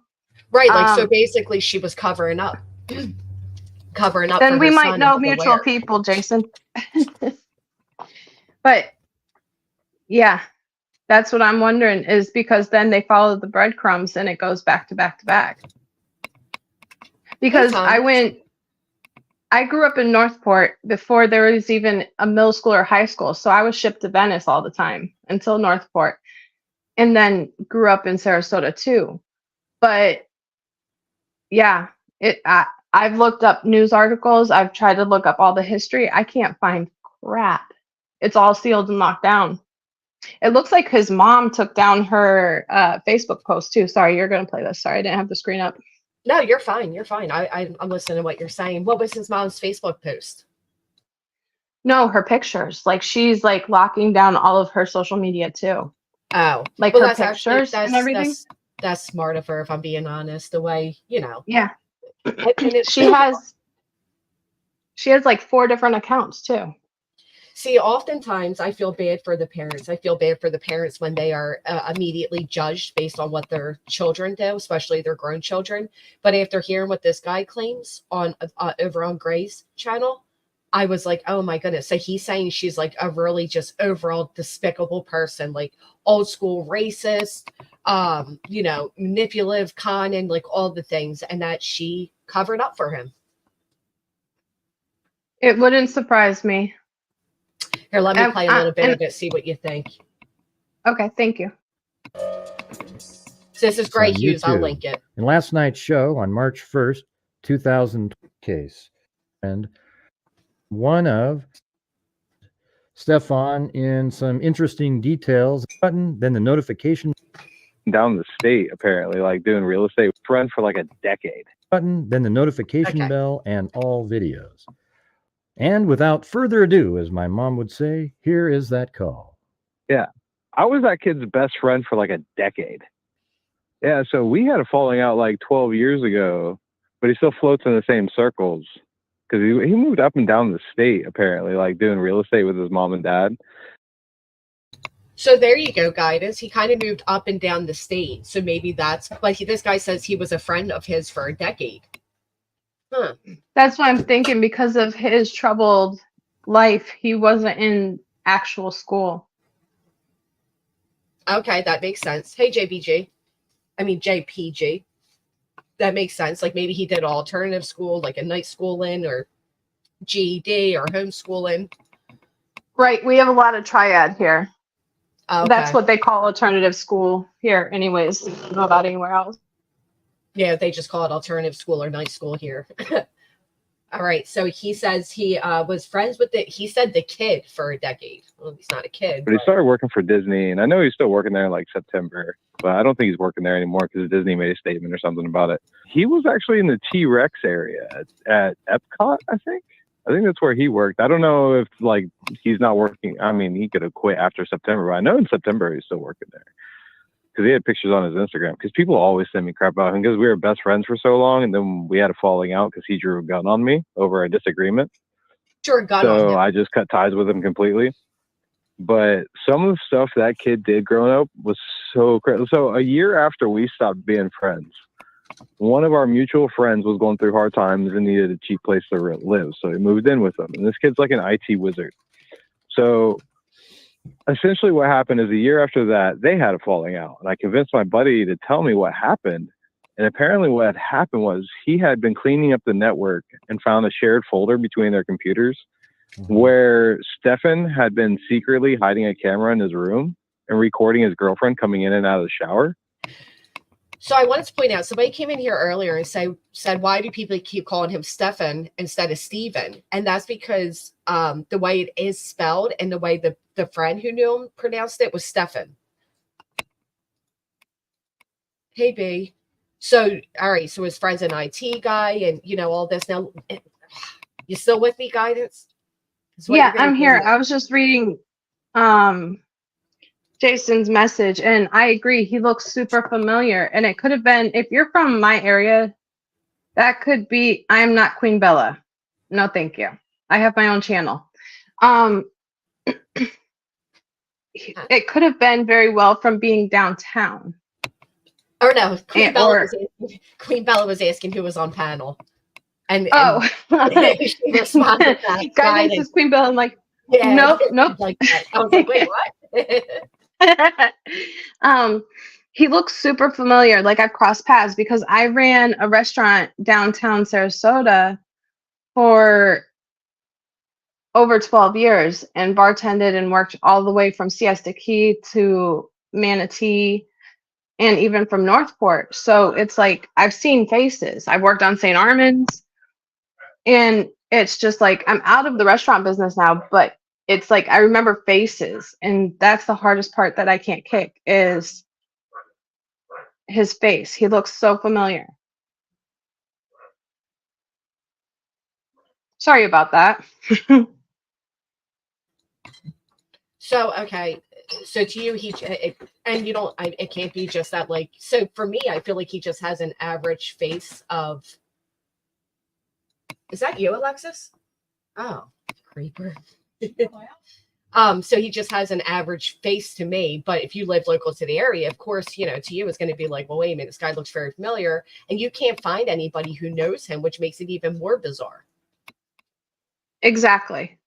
Right. So basically she was covering up. Then we might know mutual people, Jason. But yeah, that's what I'm wondering, is because then they follow the breadcrumbs and it goes back to back to back. Because I grew up in Northport before there was even a middle school or high school. So I was shipped to Venice all the time until Northport, and then grew up in Sarasota too. But yeah, I've looked up news articles. I've tried to look up all the history. I can't find crap. It's all sealed and locked down. It looks like his mom took down her Facebook post too. Sorry, you're going to play this. Sorry, I didn't have the screen up. No, you're fine. You're fine. I'm listening to what you're saying. What was his mom's Facebook post? No, her pictures. Like she's like locking down all of her social media too. Oh, like well, her that's actually pictures and everything. That's smart of her, if I'm being honest. The way, Yeah, and it's she has like 4 different accounts too. See, oftentimes I feel bad for the parents. I feel bad for the parents when they are immediately judged based on what their children do, especially their grown children. But after hearing what this guy claims on over on Gray's channel, I was like, oh my goodness. So he's saying she's like a really just overall despicable person, like old school racist, manipulative, con, and like all the things, and that she covered up for him. It wouldn't surprise me. Here, let me play a little bit of it, see what you think. Okay, thank you. So this is Gray Hughes. I'll link it. In last night's show on March 1st, 2000 case, and one of Stephan in some interesting details button, then the notification down the state, apparently, like doing real estate, friend for like a decade. Button, then the notification bell, and all videos. And without further ado, as my mom would say, here is that call. Yeah. I was that kid's best friend for like a decade. Yeah, so we had a falling out like 12 years ago, but he still floats in the same circles because he moved up and down the state, apparently, like doing real estate with his mom and dad. So there you go, guidance. He kind of moved up and down the state. So maybe that's, but this guy says he was a friend of his for a decade. Huh. That's what I'm thinking. Because of his troubled life, he wasn't in actual school. Okay, that makes sense. Hey, JPG. That makes sense. Like maybe he did alternative school, like a night schooling or GED or homeschooling. Right. We have a lot of triad here. Okay. That's what they call alternative school here anyways. I don't know about anywhere else. Yeah, they just call it alternative school or night school here. All right. So he says he was friends with he said the kid for a decade. Well, he's not a kid. But he started working for Disney, and I know he's still working there in like September, but I don't think he's working there anymore because Disney made a statement or something about it. He was actually in the T-Rex area at Epcot, I think. I think that's where he worked. I don't know if like he's not working. I mean, he could have quit after September, but I know in September he's still working there. Because he had pictures on his Instagram. Because people always send me crap about him because we were best friends for so long, and then we had a falling out because he drew a gun on me over a disagreement. Drew a gun on him. So I just cut ties with him completely. But some of the stuff that kid did growing up was so crazy. So a year after we stopped being friends, one of our mutual friends was going through hard times and needed a cheap place to live. So he moved in with him. And this kid's like an IT wizard. So essentially what happened is a year after that, they had a falling out. And I convinced my buddy to tell me what happened. And apparently what had happened was he had been cleaning up the network and found a shared folder between their computers where Stephan had been secretly hiding a camera in his room and recording his girlfriend coming in and out of the shower. So I wanted to point out, somebody came in here earlier and said, why do people keep calling him Stephan instead of Stephen? And that's because the way it is spelled and the way the friend who knew him pronounced it was Stephan. Hey, B. So, all right. So his friend's an IT guy and, all this. Now, you still with me, guidance? Yeah, I'm here. I was just reading Jason's message, and I agree. He looks super familiar, and it could have been, if you're from my area, that could be, I'm not Queen Bella. No, thank you. I have my own channel. It could have been very well from being downtown. Or no, Queen Bella was asking who was on panel. And she responded that. Guidance is Queen Bella. I'm like, yeah, nope. Like that. I was like, wait, what? He looks super familiar. Like I've crossed paths because I ran a restaurant downtown Sarasota for over 12 years and bartended and worked all the way from Siesta Key to Manatee and even from Northport. So it's like I've seen faces. I've worked on St. Armand's, and it's just like I'm out of the restaurant business now, but it's like I remember faces, and that's the hardest part that I can't kick is his face. He looks so familiar. Sorry about that. So, okay. So to you, and you don't, it can't be just that, like, so for me, I feel like he just has an average face of, is that you, Alexis? Oh, creeper. So he just has an average face to me, but if you live local to the area, of course, you know, to you, it's going to be like, well, wait a minute, this guy looks very familiar, and you can't find anybody who knows him, which makes it even more bizarre. Exactly.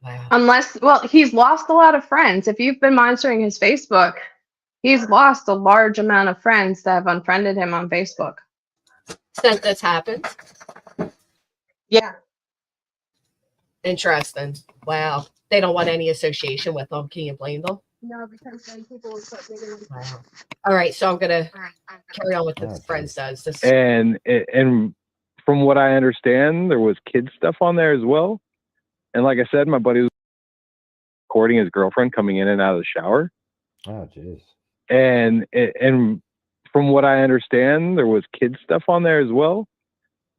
Wow. Unless, well, he's lost a lot of friends. If you've been monitoring his Facebook, he's lost a large amount of friends that have unfriended him on Facebook. Since this happened? Yeah. Interesting. Wow. They don't want any association with them. Can you blame them? No, because then people will start digging. Wow. All right, so I'm gonna carry on with the friends does. This and from what I understand, there was kid stuff on there as well. And like I said, my buddy was recording his girlfriend coming in and out of the shower. Oh, jeez. And from what I understand, there was kid stuff on there as well.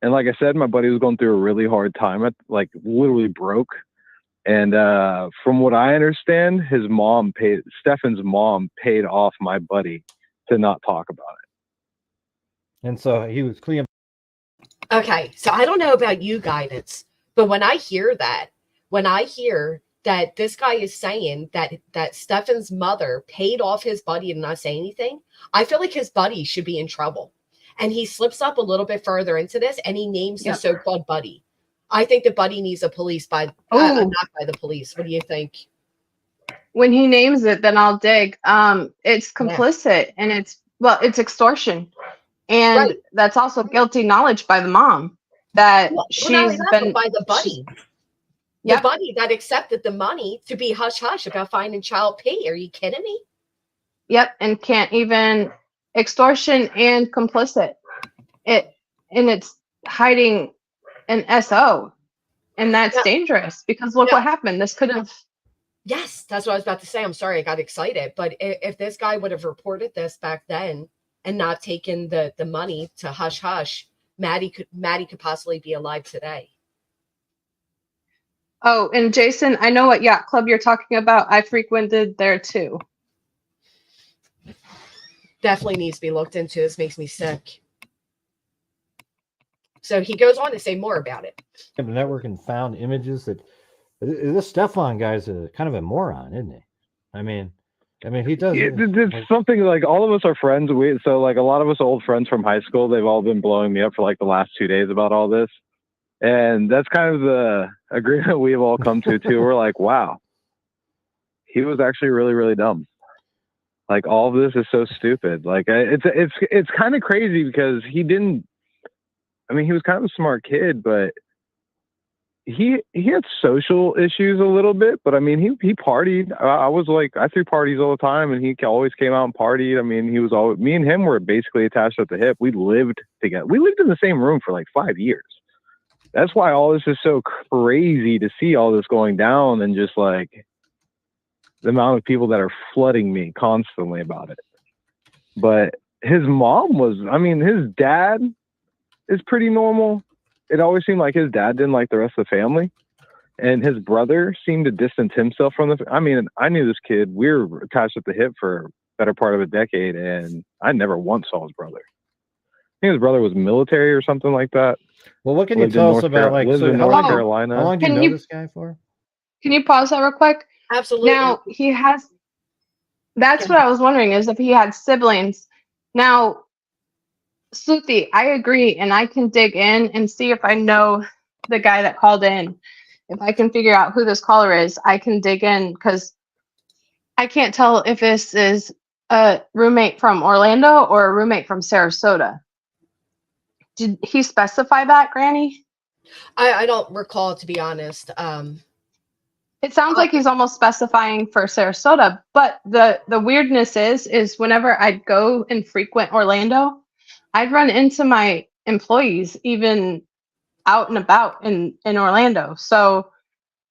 And like I said, my buddy was going through a really hard time, like literally broke. And from what I understand, Stephan's mom paid off my buddy to not talk about it. And so he was clean. Okay, so I don't know about you, guidance, but when I hear that this guy is saying that Stephan's mother paid off his buddy and not say anything, I feel like his buddy should be in trouble. And he slips up a little bit further into this, and he names the so-called buddy. I think the buddy needs a police not by the police. What do you think? When he names it, then I'll dig. It's complicit, and it's extortion, and that's also guilty knowledge by the mom that she's been by the buddy. The buddy that accepted the money to be hush hush about finding child pay. Are you kidding me? Yep, and can't even extortion and complicit. It's hiding an SO, and that's dangerous because look what happened. This could have. Yes, that's what I was about to say. I'm sorry, I got excited. But if this guy would have reported this back then and not taken the money to hush hush, Maddie could possibly be alive today. Oh, and Jason, I know what yacht club you're talking about. I frequented there too. Definitely needs to be looked into. This makes me sick. So he goes on to say more about it. The network and found images that this Stephan guy's kind of a moron, isn't he? I mean, he does. It's something like all of us are friends. So like a lot of us old friends from high school, they've all been blowing me up for like the last 2 days about all this. And that's kind of the agreement we've all come to too. We're like, wow, he was actually really, really dumb. Like all of this is so stupid. Like it's kind of crazy because he was kind of a smart kid, but he had social issues a little bit. But I mean, he partied. I threw parties all the time, and he always came out and partied. I mean, me and him were basically attached at the hip. We lived together. We lived in the same room for like 5 years. That's why all this is so crazy to see all this going down, and just like the amount of people that are flooding me constantly about it. But his mom his dad is pretty normal. It always seemed like his dad didn't like the rest of the family, and his brother seemed to distance himself from I knew this kid. We were attached at the hip for a better part of a decade, and I never once saw his brother. I think his brother was military or something like that. Well, what can you tell us about North Carolina? How long do you know this guy for? Can you pause that real quick? Absolutely. Now that's what I was wondering, is if he had siblings. Now, Sluthi, I agree, and I can dig in and see if I know the guy that called in. If I can figure out who this caller is, I can dig in, because I can't tell if this is a roommate from Orlando or a roommate from Sarasota. Did he specify that, Granny? I don't recall, to be honest. It sounds like he's almost specifying for Sarasota, but the weirdness is whenever I'd go and frequent Orlando, I'd run into my employees even out and about in Orlando. So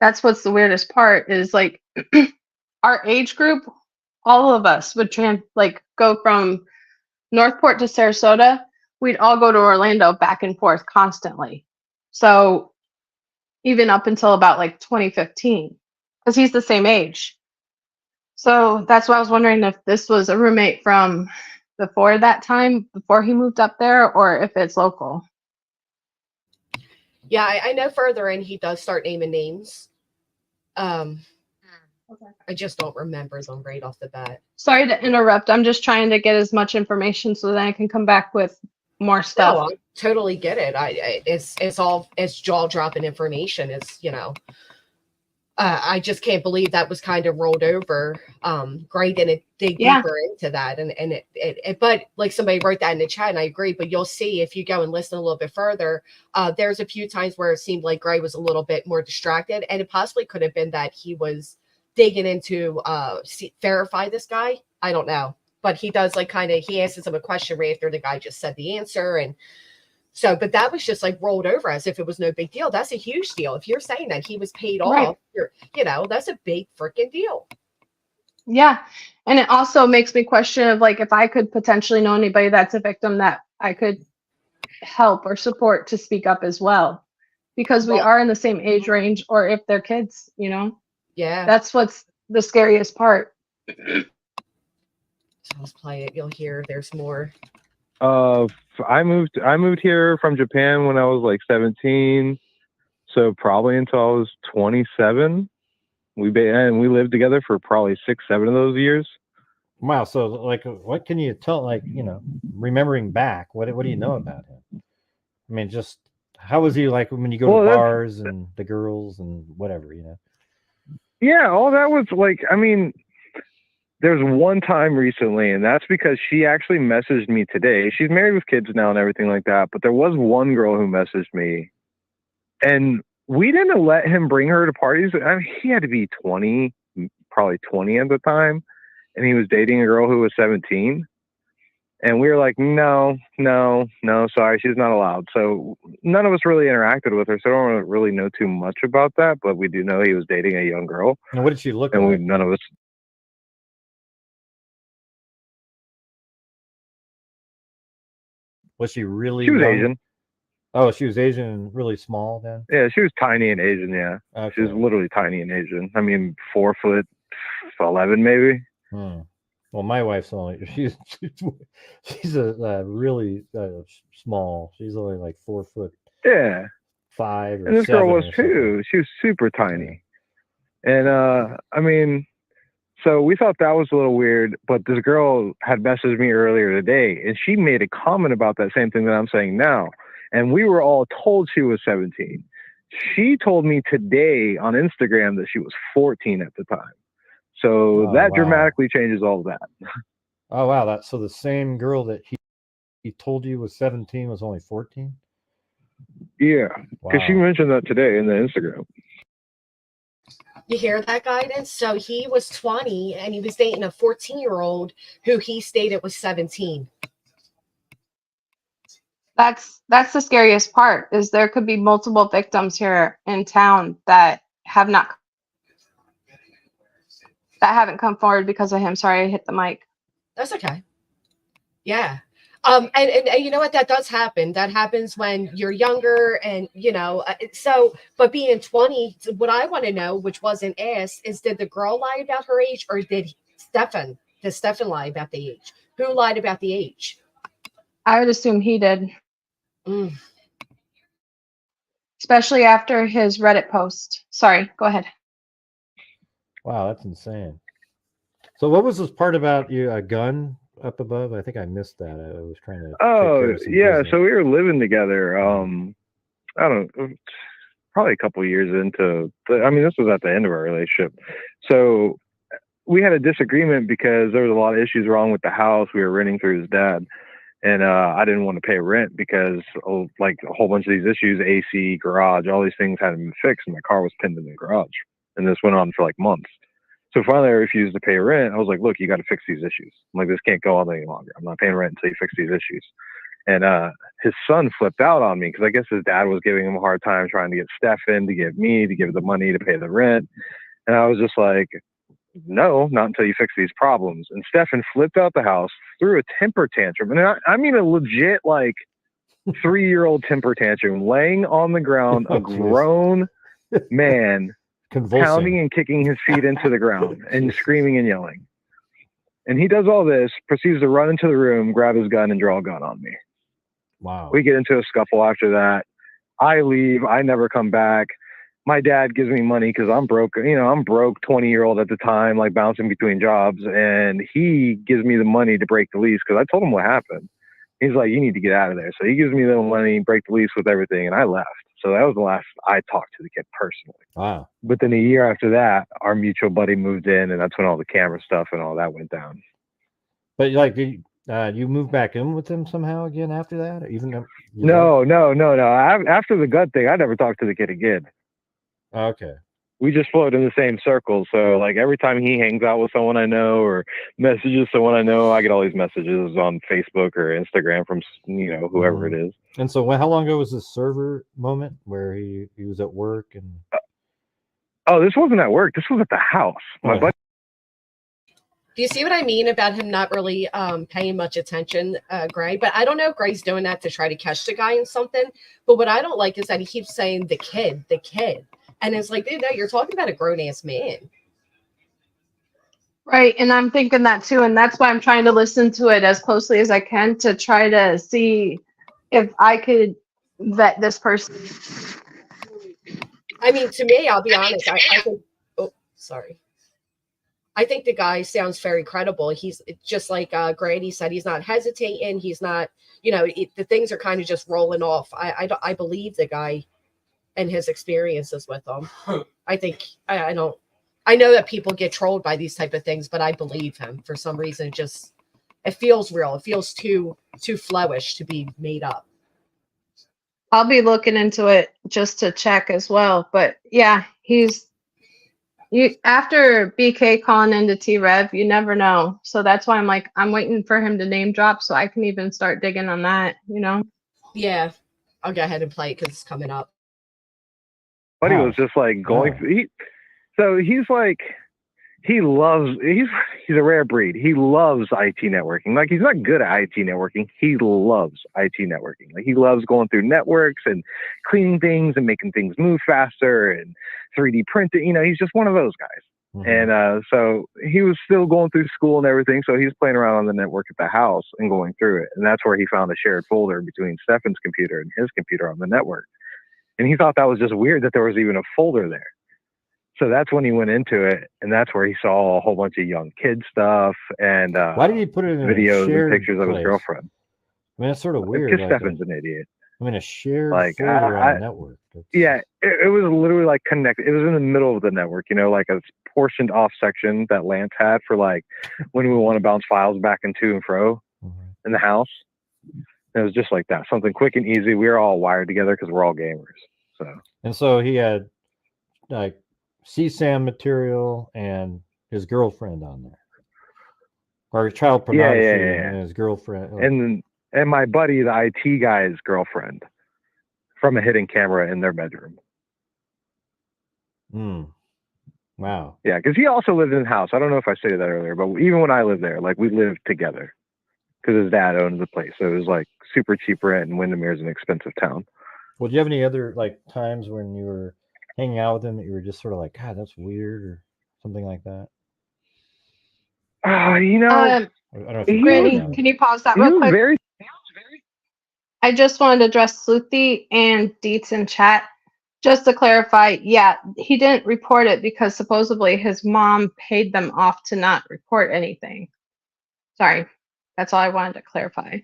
that's what's the weirdest part, is like our age group, all of us would go from Northport to Sarasota. We'd all go to Orlando back and forth constantly. So even up until about like 2015, because he's the same age. So that's why I was wondering if this was a roommate from before that time, before he moved up there, or if it's local. Yeah, I know further in he does start naming names. Okay. I just don't remember them right off the bat. Sorry to interrupt. I'm just trying to get as much information so that I can come back with more stuff. No, I totally get it. It's jaw dropping information. It's, you know, I just can't believe that was kind of rolled over. Gray didn't dig deeper into that, and it but like somebody wrote that in the chat, and I agree. But you'll see if you go and listen a little bit further. There's a few times where it seemed like Gray was a little bit more distracted, and it possibly could have been that he was digging into verify this guy. I don't know, but he does like kind of he answers him a question right after the guy just said the answer, and so, but that was just like rolled over as if it was no big deal. That's a huge deal. If you're saying that he was paid off, you know, that's a big freaking deal. Yeah. And it also makes me question of like, if I could potentially know anybody that's a victim that I could help or support to speak up as well, because we are in the same age range, or if they're kids, you know? Yeah. That's what's the scariest part. So let's play it. You'll hear there's more. I moved here from Japan when I was like 17, so probably until I was 27. We lived together for probably 6-7 of those years. Wow. So like, what can you tell? Like, you know, remembering back, what do you know about him? I mean, just how was he like when you go to bars and the girls and whatever, you know? Yeah, all that was like, I mean, there's one time recently, and that's because she actually messaged me today. She's married with kids now and everything like that, but there was one girl who messaged me, and we didn't let him bring her to parties. I mean, he had to be 20, probably 20 at the time, and he was dating a girl who was 17. And we were like, no, sorry, she's not allowed. So none of us really interacted with her, so I don't really know too much about that, but we do know he was dating a young girl. And what did she look like? And none of us... Was she really? She was Asian. Oh, she was Asian and really small then? Yeah, she was tiny and Asian, yeah. Okay. She was literally tiny and Asian. I mean, 4'11" maybe. Well, my wife's only, she's a really small. She's only like 4 foot. Yeah. 5 or 7. And this girl was too. She was super tiny. And I mean, so we thought that was a little weird, but this girl had messaged me earlier today, and she made a comment about that same thing that I'm saying now. And we were all told she was 17. She told me today on Instagram that she was 14 at the time. So that dramatically changes all of that. Oh, wow. So the same girl that he told you was 17 was only 14? Yeah, because she mentioned that today in the Instagram. You hear that, guidance? So he was 20 and he was dating a 14-year-old who he stated was 17. That's the scariest part, is there could be multiple victims here in town that haven't come forward because of him. Sorry, I hit the mic. That's okay. Yeah. And you know what? That does happen. That happens when you're younger, and you know. So, but being 20, what I want to know, which wasn't asked, is did the girl lie about her age, or did Stephan lie about the age? Who lied about the age? I would assume he did. Especially after his Reddit post. Sorry, go ahead. Wow, that's insane. So, what was this part about a gun up above? I think I missed that. I was trying to. Oh, yeah. Business. So we were living together. I don't know, probably a couple years into. I mean, this was at the end of our relationship. So we had a disagreement because there was a lot of issues wrong with the house. We were renting through his dad, and I didn't want to pay rent because like a whole bunch of these issues, AC, garage, all these things hadn't been fixed, and my car was pinned in the garage. And this went on for like months. So finally, I refused to pay rent. I was like, look, you got to fix these issues. I'm like, this can't go on any longer. I'm not paying rent until you fix these issues. And his son flipped out on me because I guess his dad was giving him a hard time trying to get Stephan to give me to give the money to pay the rent. And I was just like, no, not until you fix these problems. And Stephan flipped out the house, threw a temper tantrum. And I mean a legit like 3-year-old temper tantrum, laying on the ground, a grown man Convulsing. pounding and kicking his feet into the ground and screaming and yelling. And he does all this, proceeds to run into the room, grab his gun, and draw a gun on me. Wow. We get into a scuffle after that. I leave. I never come back. My dad gives me money because I'm broke. You know, I'm broke, 20-year-old at the time, like bouncing between jobs. And he gives me the money to break the lease because I told him what happened. He's like, you need to get out of there. So he gives me the money, break the lease with everything, and I left. So that was the last I talked to the kid personally. Wow. But then a year after that, our mutual buddy moved in, and that's when all the camera stuff and all that went down. But like, you moved back in with him somehow again after that? Or even though No. After the gut thing, I never talked to the kid again. Okay. We just float in the same circle. So like every time he hangs out with someone I know or messages someone I know, I get all these messages on Facebook or Instagram from, you know, whoever it is. And so how long ago was this server moment where he was at work and? Oh, this wasn't at work. This was at the house. My buddy. Do you see what I mean about him not really paying much attention, Gray? But I don't know if Gray's doing that to try to catch the guy in something. But what I don't like is that he keeps saying the kid. And it's like, dude, no, you're talking about a grown-ass man. Right. And I'm thinking that too. And that's why I'm trying to listen to it as closely as I can to try to see if I could vet this person. I mean, to me, I'll be honest. I think, I think the guy sounds very credible. He's just like Grady said, he's not hesitating. He's not, you know, the things are kind of just rolling off. I believe the guy and his experiences with them. I think, I know that people get trolled by these type of things, but I believe him for some reason. It feels real. It feels too flowish to be made up. I'll be looking into it just to check as well. But yeah, after BK calling into T-Rev, you never know. So that's why I'm waiting for him to name drop so I can even start digging on that, you know? Yeah. I'll go ahead and play it because it's coming up. But he was just like going through. He's like, he's a rare breed. He loves IT networking. Like, he's not good at IT networking. He loves IT networking. Like, he loves going through networks and cleaning things and making things move faster and 3D printing. You know, he's just one of those guys. Mm-hmm. And so he was still going through school and everything. So he was playing around on the network at the house and going through it. And that's where he found a shared folder between Stephan's computer and his computer on the network. And he thought that was just weird that there was even a folder there. So that's when he went into it, and that's where he saw a whole bunch of young kid stuff and why did he put it in videos and pictures of his girlfriend? I mean, that's sort of weird. Because Stephan's an idiot. I mean, a shared folder on a network. Yeah, it was literally like connected. It was in the middle of the network, you know, like a portioned off section that Lance had for like when we want to bounce files back and to and fro in the house. It was just like that, something quick and easy. We were all wired together because we're all gamers. So he had like CSAM material and his girlfriend on there, or child pornography and his girlfriend, and my buddy, the IT guy's girlfriend, from a hidden camera in their bedroom. Wow. Yeah, because he also lived in the house. I don't know if I stated that earlier, but even when I lived there, like, we lived together because his dad owned the place, so it was like super cheap rent, and Windermere is an expensive town. Well, do you have any other like times when you were hanging out with him that you were just sort of like, God, that's weird, or something like that? You know, I don't know if Granny, can you pause that real quick? I just wanted to address Sleuthie and Deets in chat. Just to clarify, yeah, he didn't report it because supposedly his mom paid them off to not report anything. Sorry, that's all I wanted to clarify.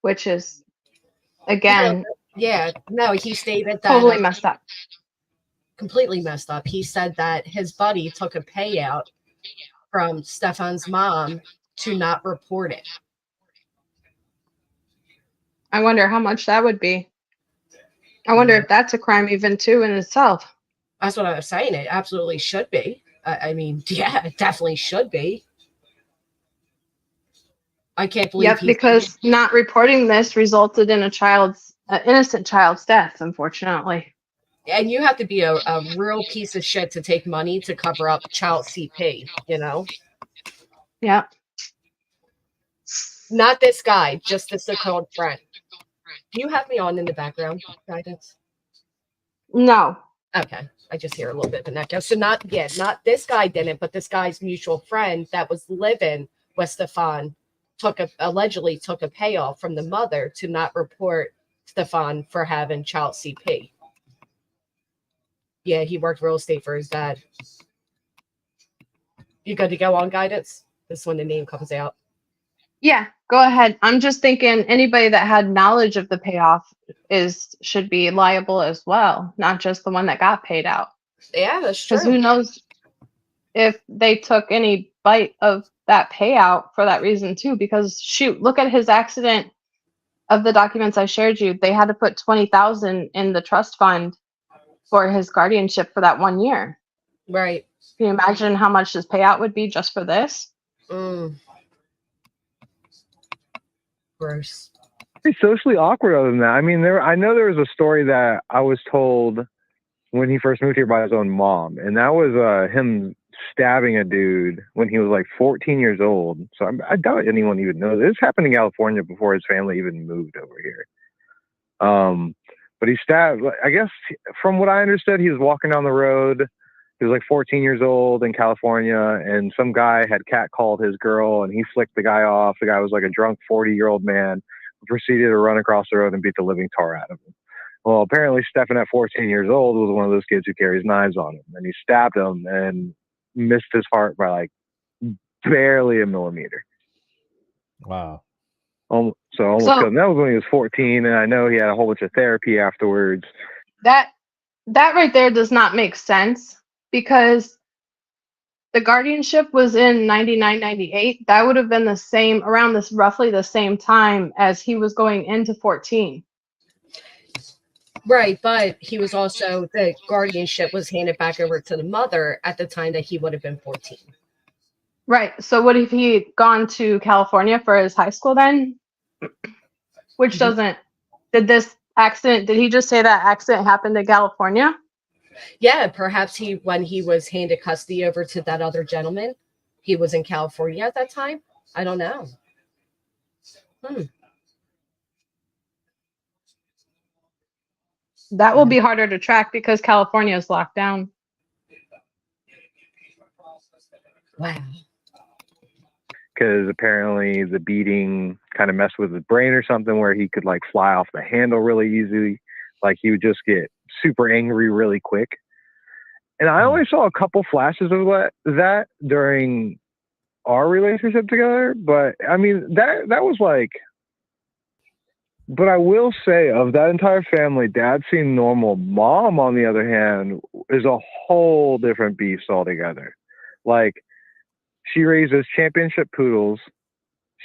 Which is, again, no, he stated that totally messed up. Completely messed up. He said that his buddy took a payout from Stephan's mom to not report it. I wonder how much that would be. I wonder if that's a crime even too in itself. That's what I was saying. It absolutely should be. I mean, yeah, it definitely should be. I can't believe. Yep, because not reporting this resulted in an innocent child's death, unfortunately. And you have to be a real piece of shit to take money to cover up child CP, you know? Yeah. Not this guy, just the so-called friend. Do you have me on in the background, guidance? No. Okay. I just hear a little bit of an echo. So not this guy didn't, but this guy's mutual friend that was living with Stephan allegedly took a payoff from the mother to not report Stephan for having child CP. Yeah, he worked real estate for his dad. You good to go on guidance? This is when the name comes out. Yeah, go ahead. I'm just thinking anybody that had knowledge of the payoff should be liable as well, not just the one that got paid out. Yeah, that's true. Because who knows if they took any bite of that payout for that reason too? Because shoot, look at his accident. Of the documents I shared you, they had to put 20,000 in the trust fund for his guardianship for that 1 year. Right. Can you imagine how much his payout would be just for this? Gross. It's socially awkward other than that. I mean, I know there was a story that I was told when he first moved here by his own mom, and that was him stabbing a dude when he was like 14 years old. So I doubt anyone even knows. This happened in California before his family even moved over here. But he stabbed, I guess from what I understood, he was walking down the road. He was like 14 years old in California, and some guy had catcalled his girl, and he flicked the guy off. The guy was like a drunk 40-year-old man who proceeded to run across the road and beat the living tar out of him. Well, apparently Stephan at 14 years old was one of those kids who carries knives on him, and he stabbed him and missed his heart by like barely a millimeter. Wow. So almost killed him. That was when he was 14, and I know he had a whole bunch of therapy afterwards. That right there does not make sense because the guardianship was in 99, 98. That would have been the same around this roughly the same time as he was going into 14. Right, but he was also, the guardianship was handed back over to the mother at the time that he would have been 14. Right. So what if he had gone to California for his high school then? Which doesn't, did he just say that accident happened in California? Yeah, perhaps when he was handed custody over to that other gentleman, he was in California at that time. I don't know. That will be harder to track because California is locked down. Wow. Because apparently the beating kind of messed with his brain or something where he could like fly off the handle really easily. Like he would just get super angry really quick. And I only saw a couple flashes of that during our relationship together. But I mean, that was like, but I will say of that entire family, Dad seemed normal. Mom, on the other hand, is a whole different beast altogether. Like, she raises championship poodles.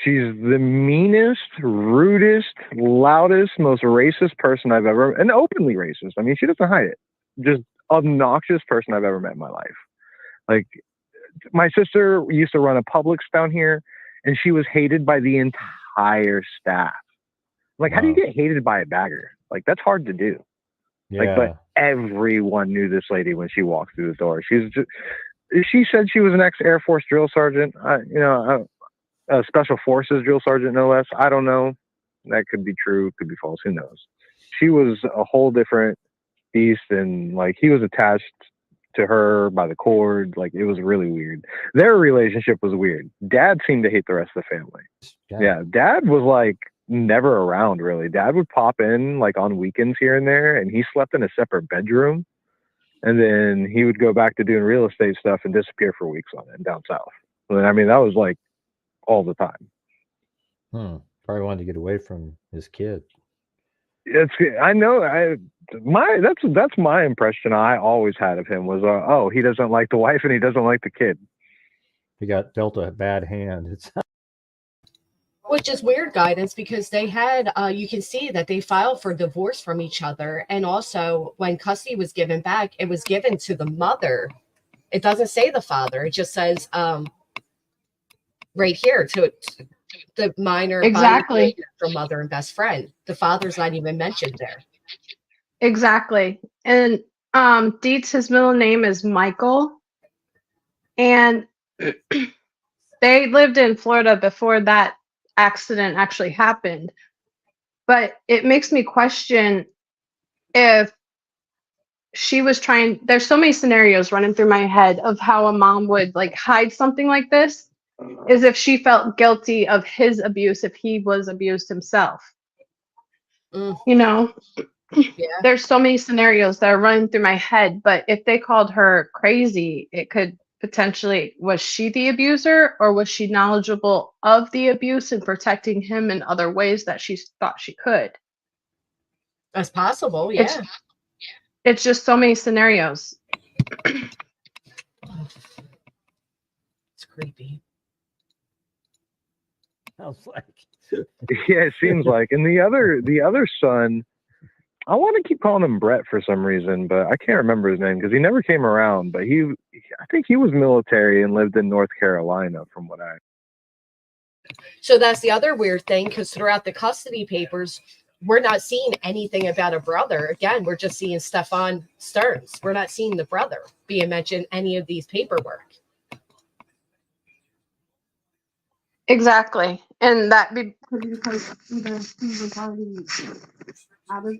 She's the meanest, rudest, loudest, most racist person I've ever, and openly racist. I mean, she doesn't hide it. Just obnoxious person I've ever met in my life. Like, my sister used to run a Publix down here, and she was hated by the entire staff. Like, wow. How do you get hated by a bagger? Like, that's hard to do. Yeah. Like, but everyone knew this lady when she walked through the door. She said she was an ex-Air Force drill sergeant, a Special Forces drill sergeant, no less. I don't know. That could be true, could be false. Who knows? She was a whole different beast, and like he was attached to her by the cord. Like it was really weird. Their relationship was weird. Dad seemed to hate the rest of the family. Yeah, Dad was like never around really. Dad would pop in like on weekends here and there, and he slept in a separate bedroom. And then he would go back to doing real estate stuff and disappear for weeks on it down south. I mean, that was like all the time. Probably wanted to get away from his kid. I know. That's my impression I always had of him was, he doesn't like the wife and he doesn't like the kid. He got dealt a bad hand. Which is weird, guidance, because they had, you can see that they filed for divorce from each other. And also when custody was given back, it was given to the mother. It doesn't say the father. It just says right here to the minor. Exactly. From mother and best friend. The father's not even mentioned there. Exactly. And Dietz, his middle name is Michael. And they lived in Florida before that accident actually happened, but it makes me question if she was trying, there's so many scenarios running through my head of how a mom would like hide something like this, is if she felt guilty of his abuse if he was abused himself. You know, there's so many scenarios that are running through my head, but if they called her crazy, it could potentially, was she the abuser, or was she knowledgeable of the abuse and protecting him in other ways that she thought she could? That's possible, yeah. It's just so many scenarios. It's creepy. Sounds like. Yeah, it seems like. And the other son, I want to keep calling him Brett for some reason, but I can't remember his name because he never came around. But I think he was military and lived in North Carolina, from what I. So that's the other weird thing, because throughout the custody papers, we're not seeing anything about a brother. Again, we're just seeing Stephan Stearns. We're not seeing the brother being mentioned in any of these paperwork. Exactly. And that because either he was already out of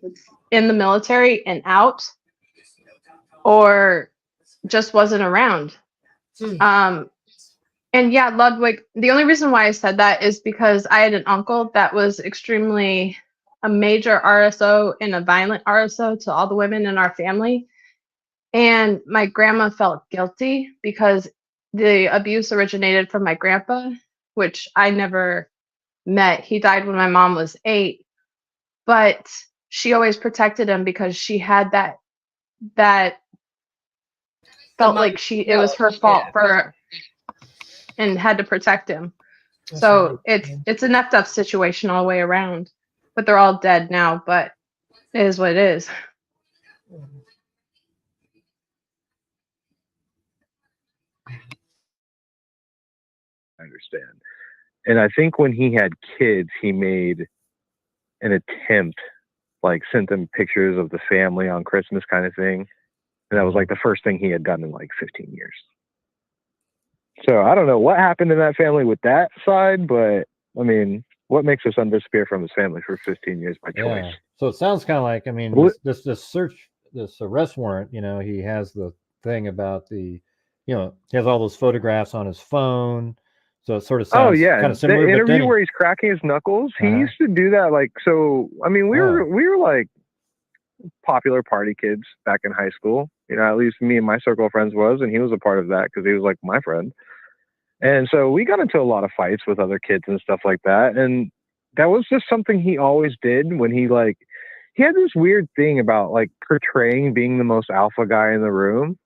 in the military and out, or just wasn't around. And yeah, Ludwig, the only reason why I said that is because I had an uncle that was extremely a major RSO and a violent RSO to all the women in our family. And my grandma felt guilty because the abuse originated from my grandpa, which I never met. He died when my mom was 8, but she always protected him because she had that felt like it was her fault for, and had to protect him. That's so right. It's an effed up situation all the way around, but they're all dead now, but it is what it is. I understand. And I think when he had kids, he made an attempt, like sent them pictures of the family on Christmas kind of thing. And that was like the first thing he had done in like 15 years. So I don't know what happened in that family with that side, but I mean, what makes his son disappear from his family for 15 years by choice? Yeah. So it sounds kind of like, I mean, this arrest warrant, you know, he has the thing about the, you know, he has all those photographs on his phone. So it sort of sounds kind of similar. The interview where he's cracking his knuckles, he used to do that. Like, so, I mean, we were like popular party kids back in high school. You know, at least me and my circle of friends was, and he was a part of that because he was like my friend. And so we got into a lot of fights with other kids and stuff like that. And that was just something he always did when he had this weird thing about like portraying being the most alpha guy in the room.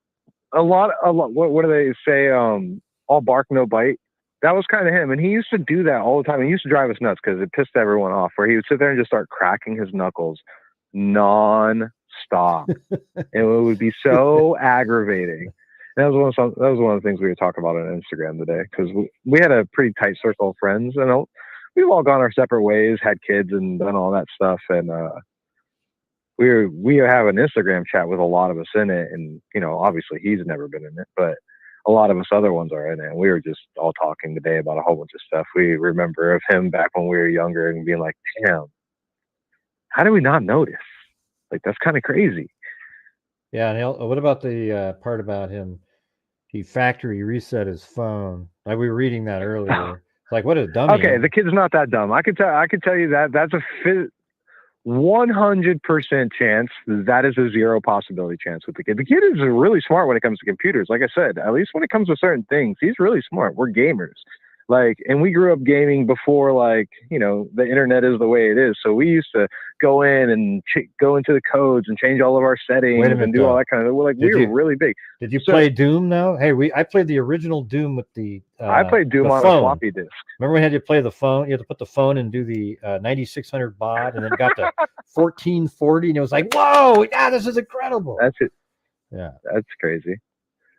A lot, what do they say? All bark, no bite. That was kind of him. And he used to do that all the time. He used to drive us nuts because it pissed everyone off, where he would sit there and just start cracking his knuckles non-stop. And it would be so aggravating. And that was one of the things we were talking about on Instagram today, because we had a pretty tight circle of friends, and we've all gone our separate ways, had kids, and done all that stuff. And we have an Instagram chat with a lot of us in it, and you know, obviously he's never been in it, but a lot of us other ones are in it. And we were just all talking today about a whole bunch of stuff. We remember of him back when we were younger and being like, damn, how do we not notice? Like, that's kind of crazy. Yeah. And what about the part about him? He factory reset his phone. Like, we were reading that earlier. It's like, what a dummy. Okay, the kid's not that dumb. I could tell you that. That's a 100% chance. That is a 0 possibility chance with the kid. The kid is really smart when it comes to computers. Like I said, at least when it comes to certain things, he's really smart. We're gamers. Like, and we grew up gaming before, like, you know, the internet is the way it is. So we used to go in and go into the codes and change all of our settings and do all that kind of. We were really big. Did you play Doom though? Hey, I played the original Doom with the. I played Doom on a floppy disk. Remember we had to play the phone? You had to put the phone and do the 9600 baud, and then got to 1440, and it was like, whoa, yeah, this is incredible. That's it. Yeah, that's crazy.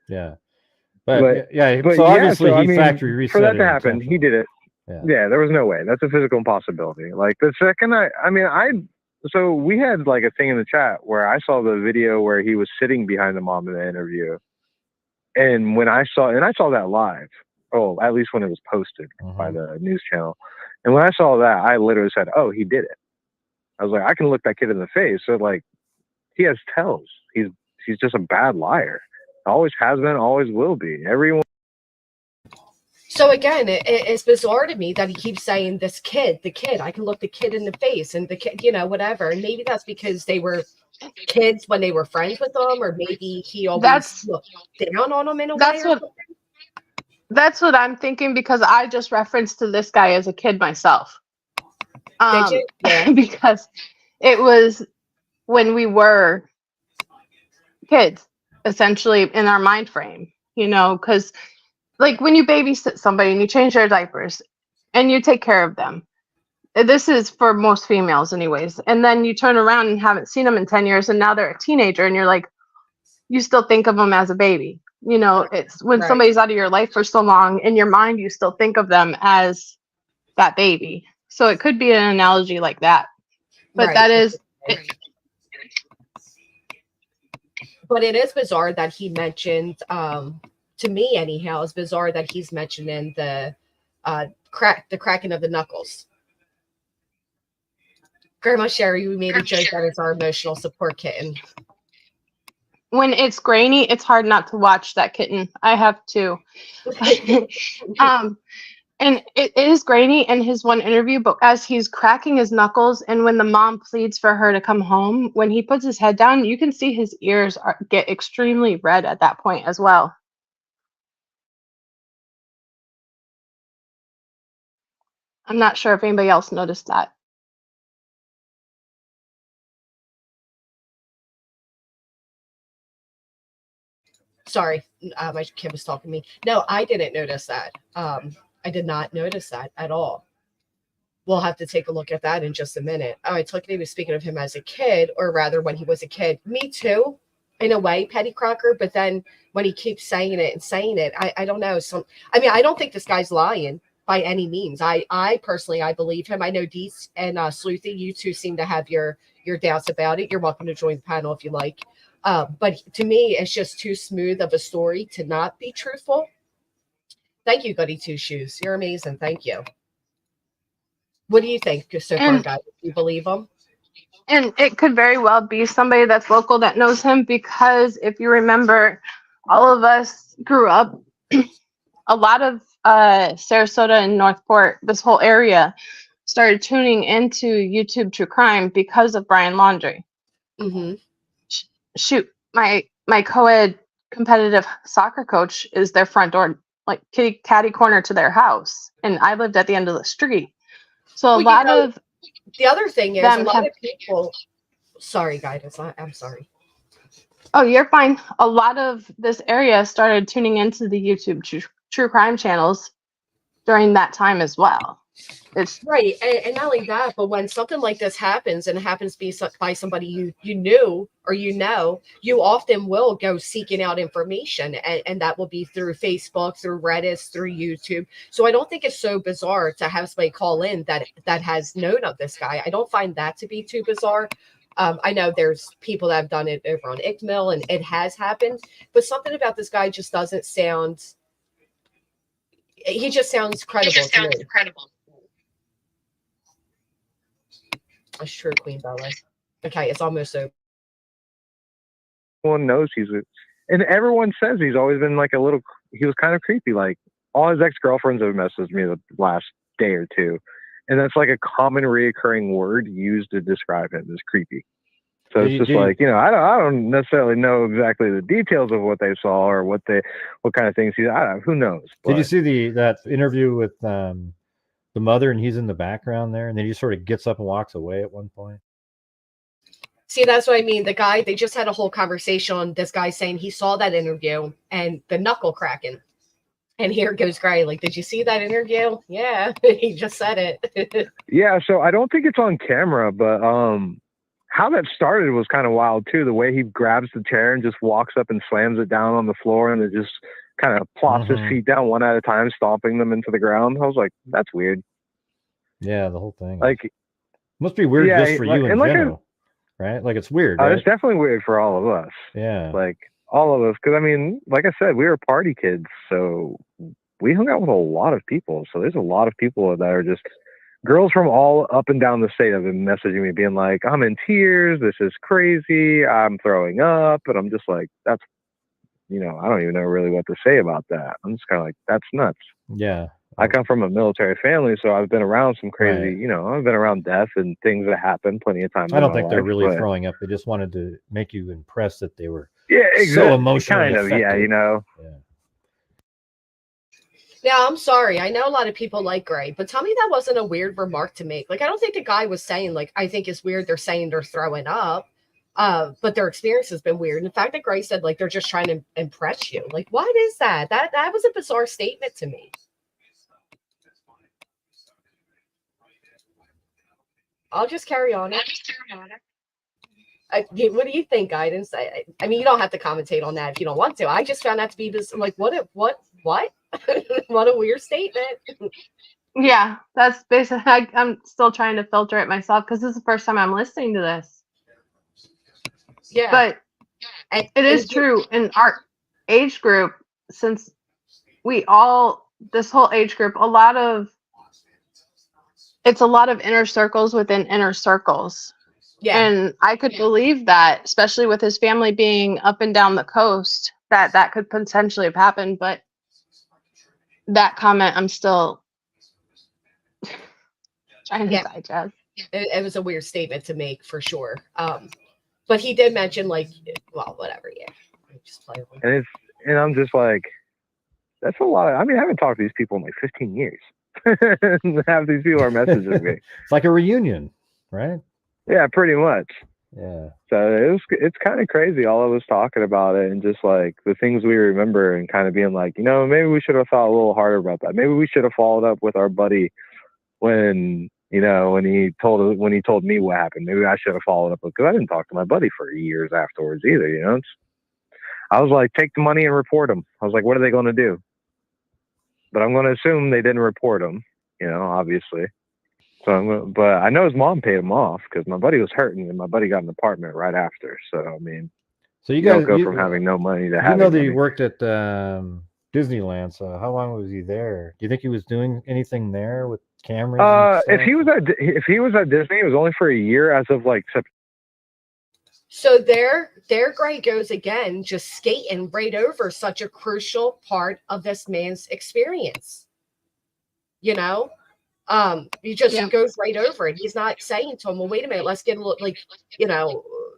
Yeah. But so obviously he factory reset. For that to happen, he did it. Yeah, there was no way. That's a physical impossibility. Like, the second so we had like a thing in the chat where I saw the video where he was sitting behind the mom in the interview. And when I saw that live, at least when it was posted by the news channel. And when I saw that, I literally said, oh, he did it. I was like, I can look that kid in the face. So like, he has tells. He's He's just a bad liar. Always has been, always will be. Everyone. So again, it's bizarre to me that he keeps saying the kid. I can look the kid in the face and the kid, whatever. And maybe that's because they were kids when they were friends with them, or maybe he always looked down on them in a way. That's what I'm thinking, because I just referenced to this guy as a kid myself. Did you? Yeah. Because it was when we were kids, essentially, in our mind frame, because like when you babysit somebody and you change their diapers and you take care of them, this is for most females anyways, and then you turn around and haven't seen them in 10 years and now they're a teenager and you're like, you still think of them as a baby. It's when somebody's out of your life for so long, in your mind you still think of them as that baby. So it could be an analogy like that, but that is but it is bizarre that he mentioned, to me anyhow, it's bizarre that he's mentioning the cracking of the knuckles. Grandma Sherry, we made a joke that it's our emotional support kitten. When it's grainy, it's hard not to watch that kitten. I have two. And it is grainy in his one interview, but as he's cracking his knuckles and when the mom pleads for her to come home, when he puts his head down, you can see his ears get extremely red at that point as well. I'm not sure if anybody else noticed that. Sorry, my kid was talking to me. No, I didn't notice that. I did not notice that at all. We'll have to take a look at that in just a minute. Oh, I took it he was speaking of him as a kid, or rather when he was a kid. Me too, in a way, Petty Crocker. But then when he keeps saying it, I don't know. I don't think this guy's lying by any means. I personally, I believe him. I know Deets and Sleuthy, you two seem to have your doubts about it. You're welcome to join the panel if you like. But to me, it's just too smooth of a story to not be truthful. Thank you, Goody Two Shoes. You're amazing. Thank you. What do you think so far, guys? Do you believe him? And it could very well be somebody that's local that knows him, because if you remember, all of us grew up, a lot of Sarasota and Northport, this whole area, started tuning into YouTube True Crime because of Brian Laundrie. Mm-hmm. Shoot, my co-ed competitive soccer coach is their front door, like catty corner to their house, and I lived at the end of the street. So a lot of the other thing is a lot of people. Sorry, guys, I'm sorry. Oh, you're fine. A lot of this area started tuning into the YouTube true crime channels during that time as well. It's right, and not only that, but when something like this happens, and it happens to be by somebody you knew or you often will go seeking out information, and that will be through Facebook, through Reddit, through YouTube. So I don't think it's so bizarre to have somebody call in that has known of this guy. I don't find that to be too bizarre. I know there's people that have done it over on ICMIL, and it has happened, but something about this guy just doesn't sound. He just sounds credible. That's true, Queen Bella. Okay, it's almost over. Everyone knows and everyone says he's always been like he was kind of creepy. Like all his ex-girlfriends have messaged me the last day or two. And that's like a common reoccurring word used to describe him as creepy. So it's just like, I don't necessarily know exactly the details of what they saw or what kind of things who knows. Did you see that interview with the mother, and he's in the background there, and then he sort of gets up and walks away at one point? See, that's what I mean. The guy, they just had a whole conversation on this guy saying he saw that interview and the knuckle cracking. And here goes Gray, like, did you see that interview? Yeah, he just said it. Yeah, so I don't think it's on camera, but how that started was kind of wild too. The way he grabs the chair and just walks up and slams it down on the floor, and it just kind of plops his feet down one at a time, stomping them into the ground. I was like, that's weird. Yeah, the whole thing. Like, must be weird just for you in general, right? Like, it's weird. Right? It's definitely weird for all of us. Yeah. Like, all of us. Because, I mean, like I said, we were party kids. So we hung out with a lot of people. So there's a lot of people that are just girls from all up and down the state have been messaging me being like, I'm in tears. This is crazy. I'm throwing up. And I'm just like, that's, I don't even know really what to say about that. I'm just kind of like, that's nuts. Yeah. I come from a military family, so I've been around some crazy, right. I've been around death and things that happen plenty of times. I don't think they're life, really throwing up. They just wanted to make you impressed that they were exactly. so emotionally kind of, affected. Yeah. Now, I'm sorry. I know a lot of people like Gray, but tell me that wasn't a weird remark to make. Like, I don't think the guy was saying, like, I think it's weird they're saying they're throwing up, but their experience has been weird. And the fact that Gray said, like, they're just trying to impress you. Like, what is that? That was a bizarre statement to me. I'll just carry on. What do you think, Guidance? I mean, you don't have to commentate on that if you don't want to. I just found that to be this. I'm like, what? What a weird statement. Yeah, that's basically. I'm still trying to filter it myself because this is the first time I'm listening to this. Yeah, but it is true in our age group, since this whole age group, it's a lot of inner circles within inner circles. Yeah. And I could believe that, especially with his family being up and down the coast, that could potentially have happened. But that comment, I'm still trying to digest. It was a weird statement to make for sure. But he did mention, like, well, whatever. Yeah. Just play and I'm just like, that's a lot. I haven't talked to these people in like 15 years. Half these people are messaging me. It's like a reunion, right? Yeah, pretty much. Yeah. So it's kind of crazy, all of us talking about it and just like the things we remember and kind of being like, maybe we should have thought a little harder about that. Maybe we should have followed up with our buddy when he told me what happened. Maybe I should have followed up because I didn't talk to my buddy for years afterwards either. I was like, take the money and report them. I was like, what are they going to do? But I'm going to assume they didn't report him, obviously. So, but I know his mom paid him off because my buddy was hurting and my buddy got an apartment right after. So, so you guys go from having no money to having that money. He worked at Disneyland. So how long was he there? Do you think he was doing anything there with cameras? If he was at Disney, it was only for a year as of like September. So there Gray goes again, just skating right over such a crucial part of this man's experience. He just goes right over it. He's not saying to him, well, wait a minute, let's get a look,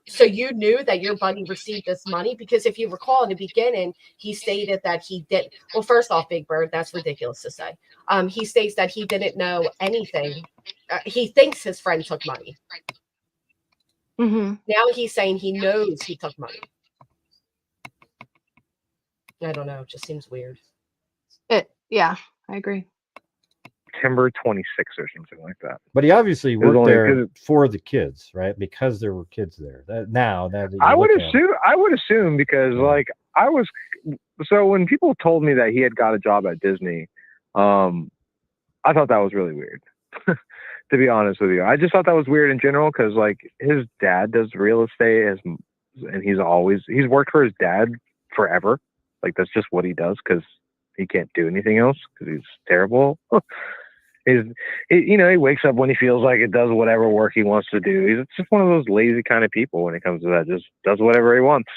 so you knew that your buddy received this money? Because if you recall in the beginning, he stated that he did. Well, first off, Big Bird, that's ridiculous to say. He states that he didn't know anything. He thinks his friend took money. Mm-hmm. Now he's saying he knows he took money. I don't know. It just seems weird. Yeah, I agree. September 26th or something like that. But he obviously worked there for the kids, right? Because there were kids there. I would assume because so when people told me that he had got a job at Disney, I thought that was really weird. To be honest with you, I just thought that was weird in general because like his dad does real estate and he's worked for his dad forever. Like that's just what he does because he can't do anything else because he's terrible. He wakes up when he feels like it, does whatever work he wants to do. He's just one of those lazy kind of people when it comes to that. Just does whatever he wants.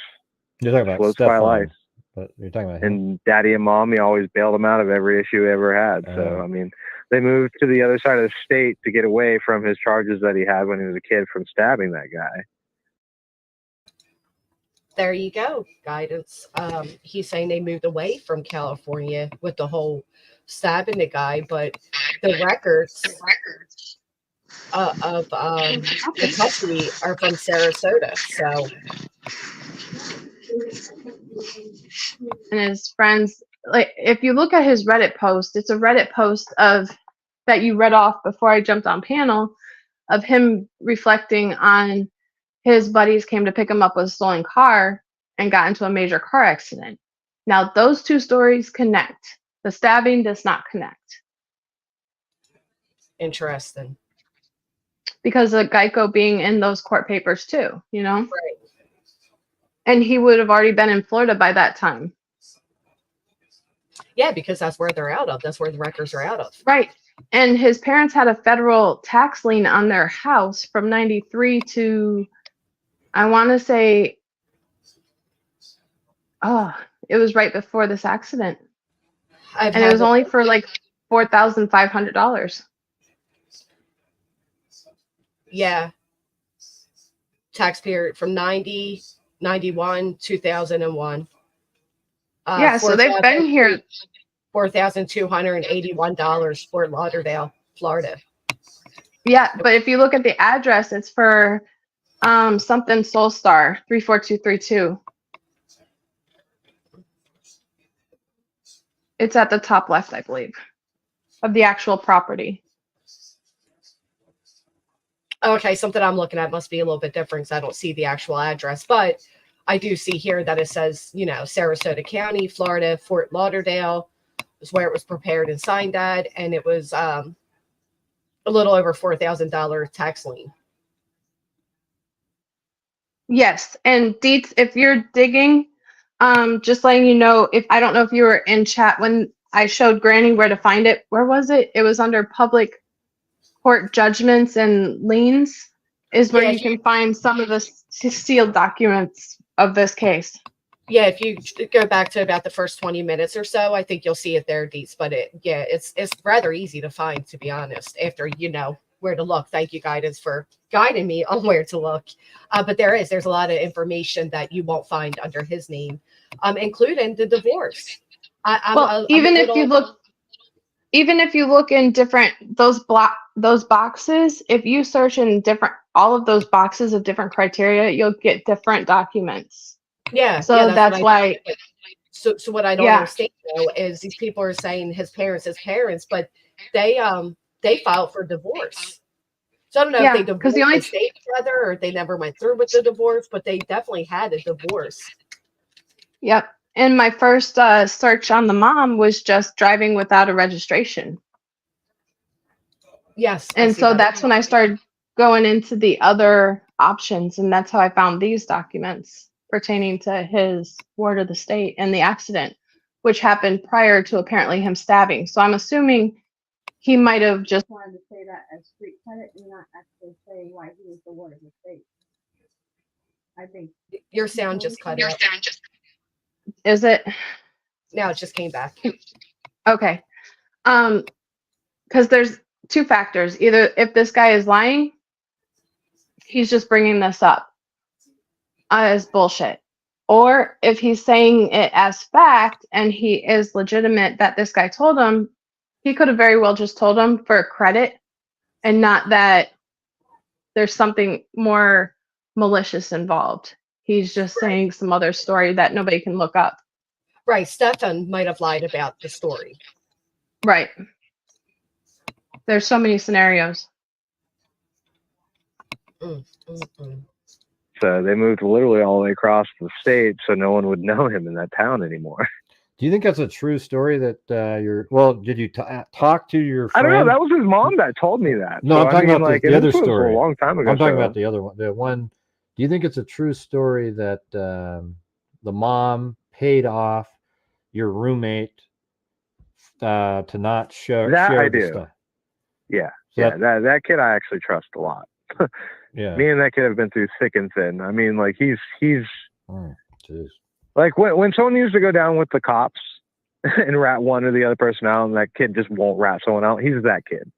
You're talking about floats Stephan, by life. But you're talking about and Daddy and Mommy always bailed him out of every issue he ever had. So they moved to the other side of the state to get away from his charges that he had when he was a kid from stabbing that guy. There you go, Guidance. He's saying they moved away from California with the whole stabbing the guy, but the records of the custody are from Sarasota. So, and his friends, like if you look at his Reddit post, it's a Reddit post that you read off before I jumped on panel of him reflecting on his buddies came to pick him up with a stolen car and got into a major car accident. Now those two stories connect. The stabbing does not connect. Interesting. Because of Geico being in those court papers too, Right. And he would have already been in Florida by that time. Yeah, because that's where they're out of. That's where the records are out of. Right. And his parents had a federal tax lien on their house from 93 to, I want to say, it was right before this accident. And it was only for like $4,500. Yeah. Tax period from 90, 91, 2001. Yeah, so they've been here. $4,281, Fort Lauderdale, Florida. Yeah, but if you look at the address, it's for something Soul Star 34232. It's at the top left, I believe, of the actual property. Okay, something I'm looking at must be a little bit different because I don't see the actual address, but I do see here that it says, Sarasota County, Florida, Fort Lauderdale is where it was prepared and signed at, and it was a little over $4,000 tax lien. Yes, and Deets, if you're digging, just letting you know, I don't know if you were in chat when I showed Granny where to find it. Where was it? It was under public court judgments and liens is where you can find some of the sealed documents of this case. Yeah, if you go back to about the first 20 minutes or so, I think you'll see it there, Deets. But it's rather easy to find, to be honest, after you know where to look. Thank you, Guidance, for guiding me on where to look. But there's a lot of information that you won't find under his name, including the divorce. Even if you look in different those boxes, if you search in all of those boxes of different criteria, you'll get different documents. Yeah. So that's why. So what I don't understand though is these people are saying his parents, but they filed for divorce. So I don't know if they divorced and stayed together or they never went through with the divorce, but they definitely had a divorce. Yep. And my first search on the mom was just driving without a registration. Yes. And so that's when I started going into the other options. And that's how I found these documents pertaining to his ward of the state and the accident, which happened prior to apparently him stabbing. So I'm assuming he might have just wanted to say that as street credit and not actually say why he was the ward of the state. I think your sound just cut out. Is it? Now it just came back. Okay. Because there's two factors. Either if this guy is lying, he's just bringing this up as bullshit. Or if he's saying it as fact and he is legitimate that this guy told him, he could have very well just told him for credit and not that there's something more malicious involved. He's just saying some other story that nobody can look up. Right. Stephan might have lied about the story. Right. There's so many scenarios. So they moved literally all the way across the state so no one would know him in that town anymore. Do you think that's a true story that did you talk to your friend? I don't know. That was his mom that told me that. No, I'm talking about the other story. A long time ago. I'm talking about the other one. The one, do you think it's a true story that the mom paid off your roommate to not share the stuff? Yeah. So that kid I actually trust a lot. Yeah. Me and that kid have been through thick and thin. I mean, like he's like when someone used to go down with the cops and rat one or the other person out, and that kid just won't rat someone out. He's that kid.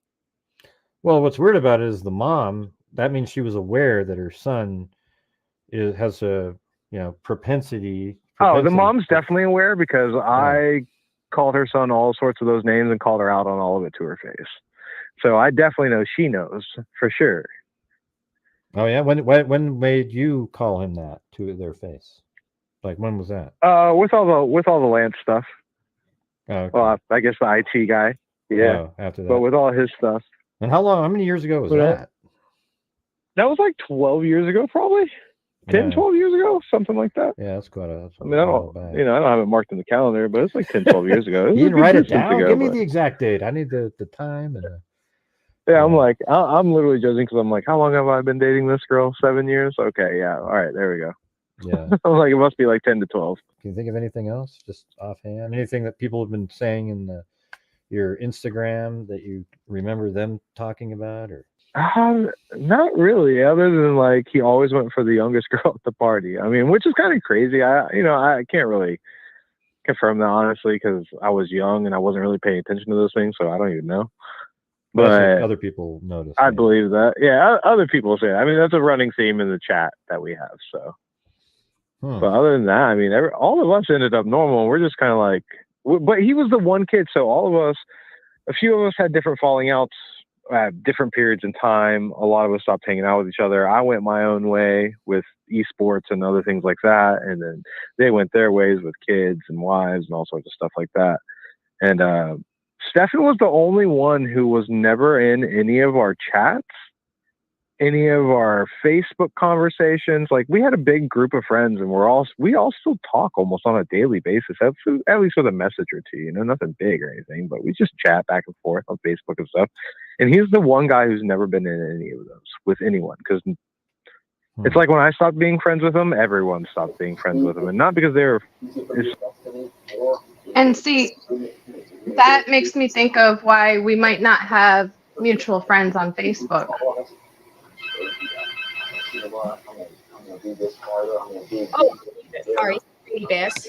Well, what's weird about it is the mom. That means she was aware that her son has a propensity. Oh, the mom's definitely aware because I called her son all sorts of those names and called her out on all of it to her face. So I definitely know she knows for sure. Oh yeah, when made you call him that to their face? Like when was that? With all the land stuff. Oh, okay. Well, I guess the IT guy. Yeah. Oh, after that. But with all his stuff. And how many years ago was that? That was like 12 years ago, probably. 10, 12 years ago, something like that. Yeah, that's quite a. I mean, I don't have it marked in the calendar, but it's like 10, 12 years ago. You didn't write it down? Give me the exact date. I need the time and. Yeah, I'm like, I'm literally judging because I'm like, how long have I been dating this girl? 7 years? Okay, yeah. All right, there we go. Yeah. I'm like, it must be like 10 to 12. Can you think of anything else, just offhand? Anything that people have been saying in your Instagram that you remember them talking about, or? Not really. Other than like he always went for the youngest girl at the party. I mean, which is kind of crazy. I can't really confirm that honestly because I was young and I wasn't really paying attention to those things, so I don't even know. But other people notice. I believe that. Yeah, other people say. I mean, that's a running theme in the chat that we have. So, but other than that, I mean, all of us ended up normal. We're just kind of like, but he was the one kid, so all of us, a few of us had different falling outs at different periods in time. A lot of us stopped hanging out with each other. I went my own way with esports and other things like that, and then they went their ways with kids and wives and all sorts of stuff like that. And Stephan was the only one who was never in any of our chats, any of our Facebook conversations. Like we had a big group of friends, and we all still talk almost on a daily basis, at least with a message or two. Nothing big or anything, but we just chat back and forth on Facebook and stuff. And he's the one guy who's never been in any of those with anyone, because it's like when I stopped being friends with him, everyone stopped being friends with him, and not because they were. And see, that makes me think of why we might not have mutual friends on Facebook. Oh, sorry, Bass.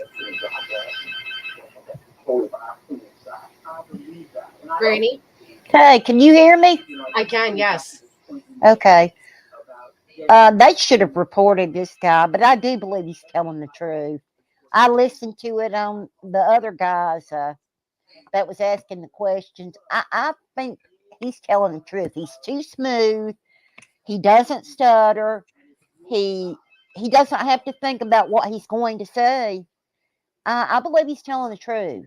Granny? Okay, can you hear me? I can, yes. Okay. They should have reported this guy, but I do believe he's telling the truth. I listened to it on the other guys that was asking the questions. I think he's telling the truth. He's too smooth. He doesn't stutter. He doesn't have to think about what he's going to say. I believe he's telling the truth.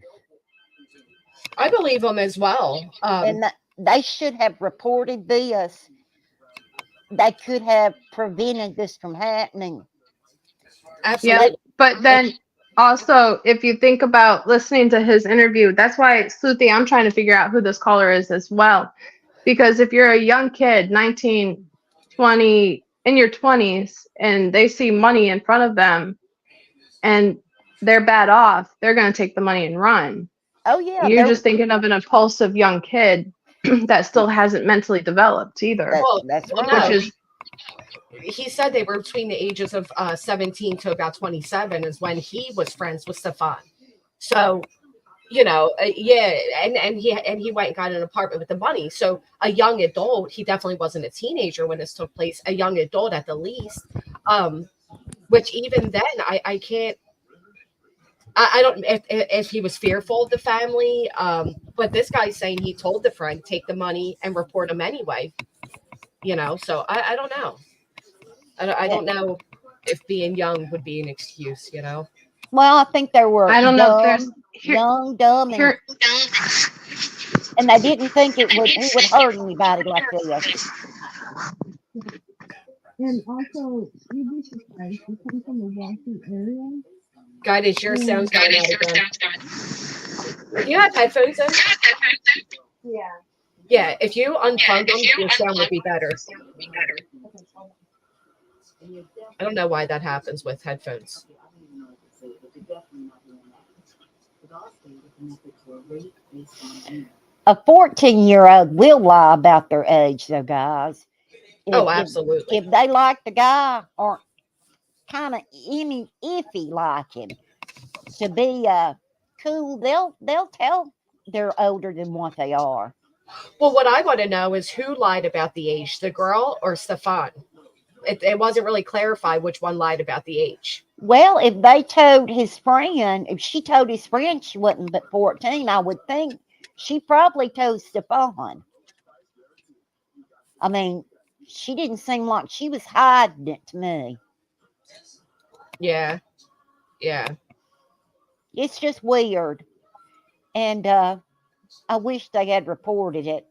I believe him as well. And they should have reported this. They could have prevented this from happening. Absolutely. Yeah, but then also, if you think about listening to his interview, that's why, Sluthi, I'm trying to figure out who this caller is as well. Because if you're a young kid, 19, 20, in your 20s, and they see money in front of them and they're bad off, they're going to take the money and run. Oh, yeah. You're just thinking of an impulsive young kid that still hasn't mentally developed either. That's right. No. Which is, he said they were between the ages of 17 to about 27 is when he was friends with Stephan. So, yeah, and he went and got an apartment with the money. So a young adult, he definitely wasn't a teenager when this took place, a young adult at the least. Which even then, I can't. I don't if he was fearful of the family, but this guy's saying he told the friend take the money and report him anyway. So I don't know. I don't know if being young would be an excuse. Well, I think there were. I don't know if there's young, dumb, and they didn't think it would hurt anybody like this. And also, you'd be surprised. You come from a wealthy area. Guidance, your sound's going out again. Do you have headphones in? Yeah. Yeah, if you unplug them, your sound would be better. I don't know why that happens with headphones. A 14-year-old will lie about their age, though, guys. Absolutely. If they like the guy or kind of iffy like him, to be cool, they'll tell they're older than what they are. Well, what I want to know is who lied about the age, the girl or Stephan? It wasn't really clarified which one lied about the age. Well, if they told his friend, if she told his friend she wasn't but 14, I would think she probably told Stephan. I mean, she didn't seem like she was hiding it to me. Yeah. It's just weird. And I wish they had reported it.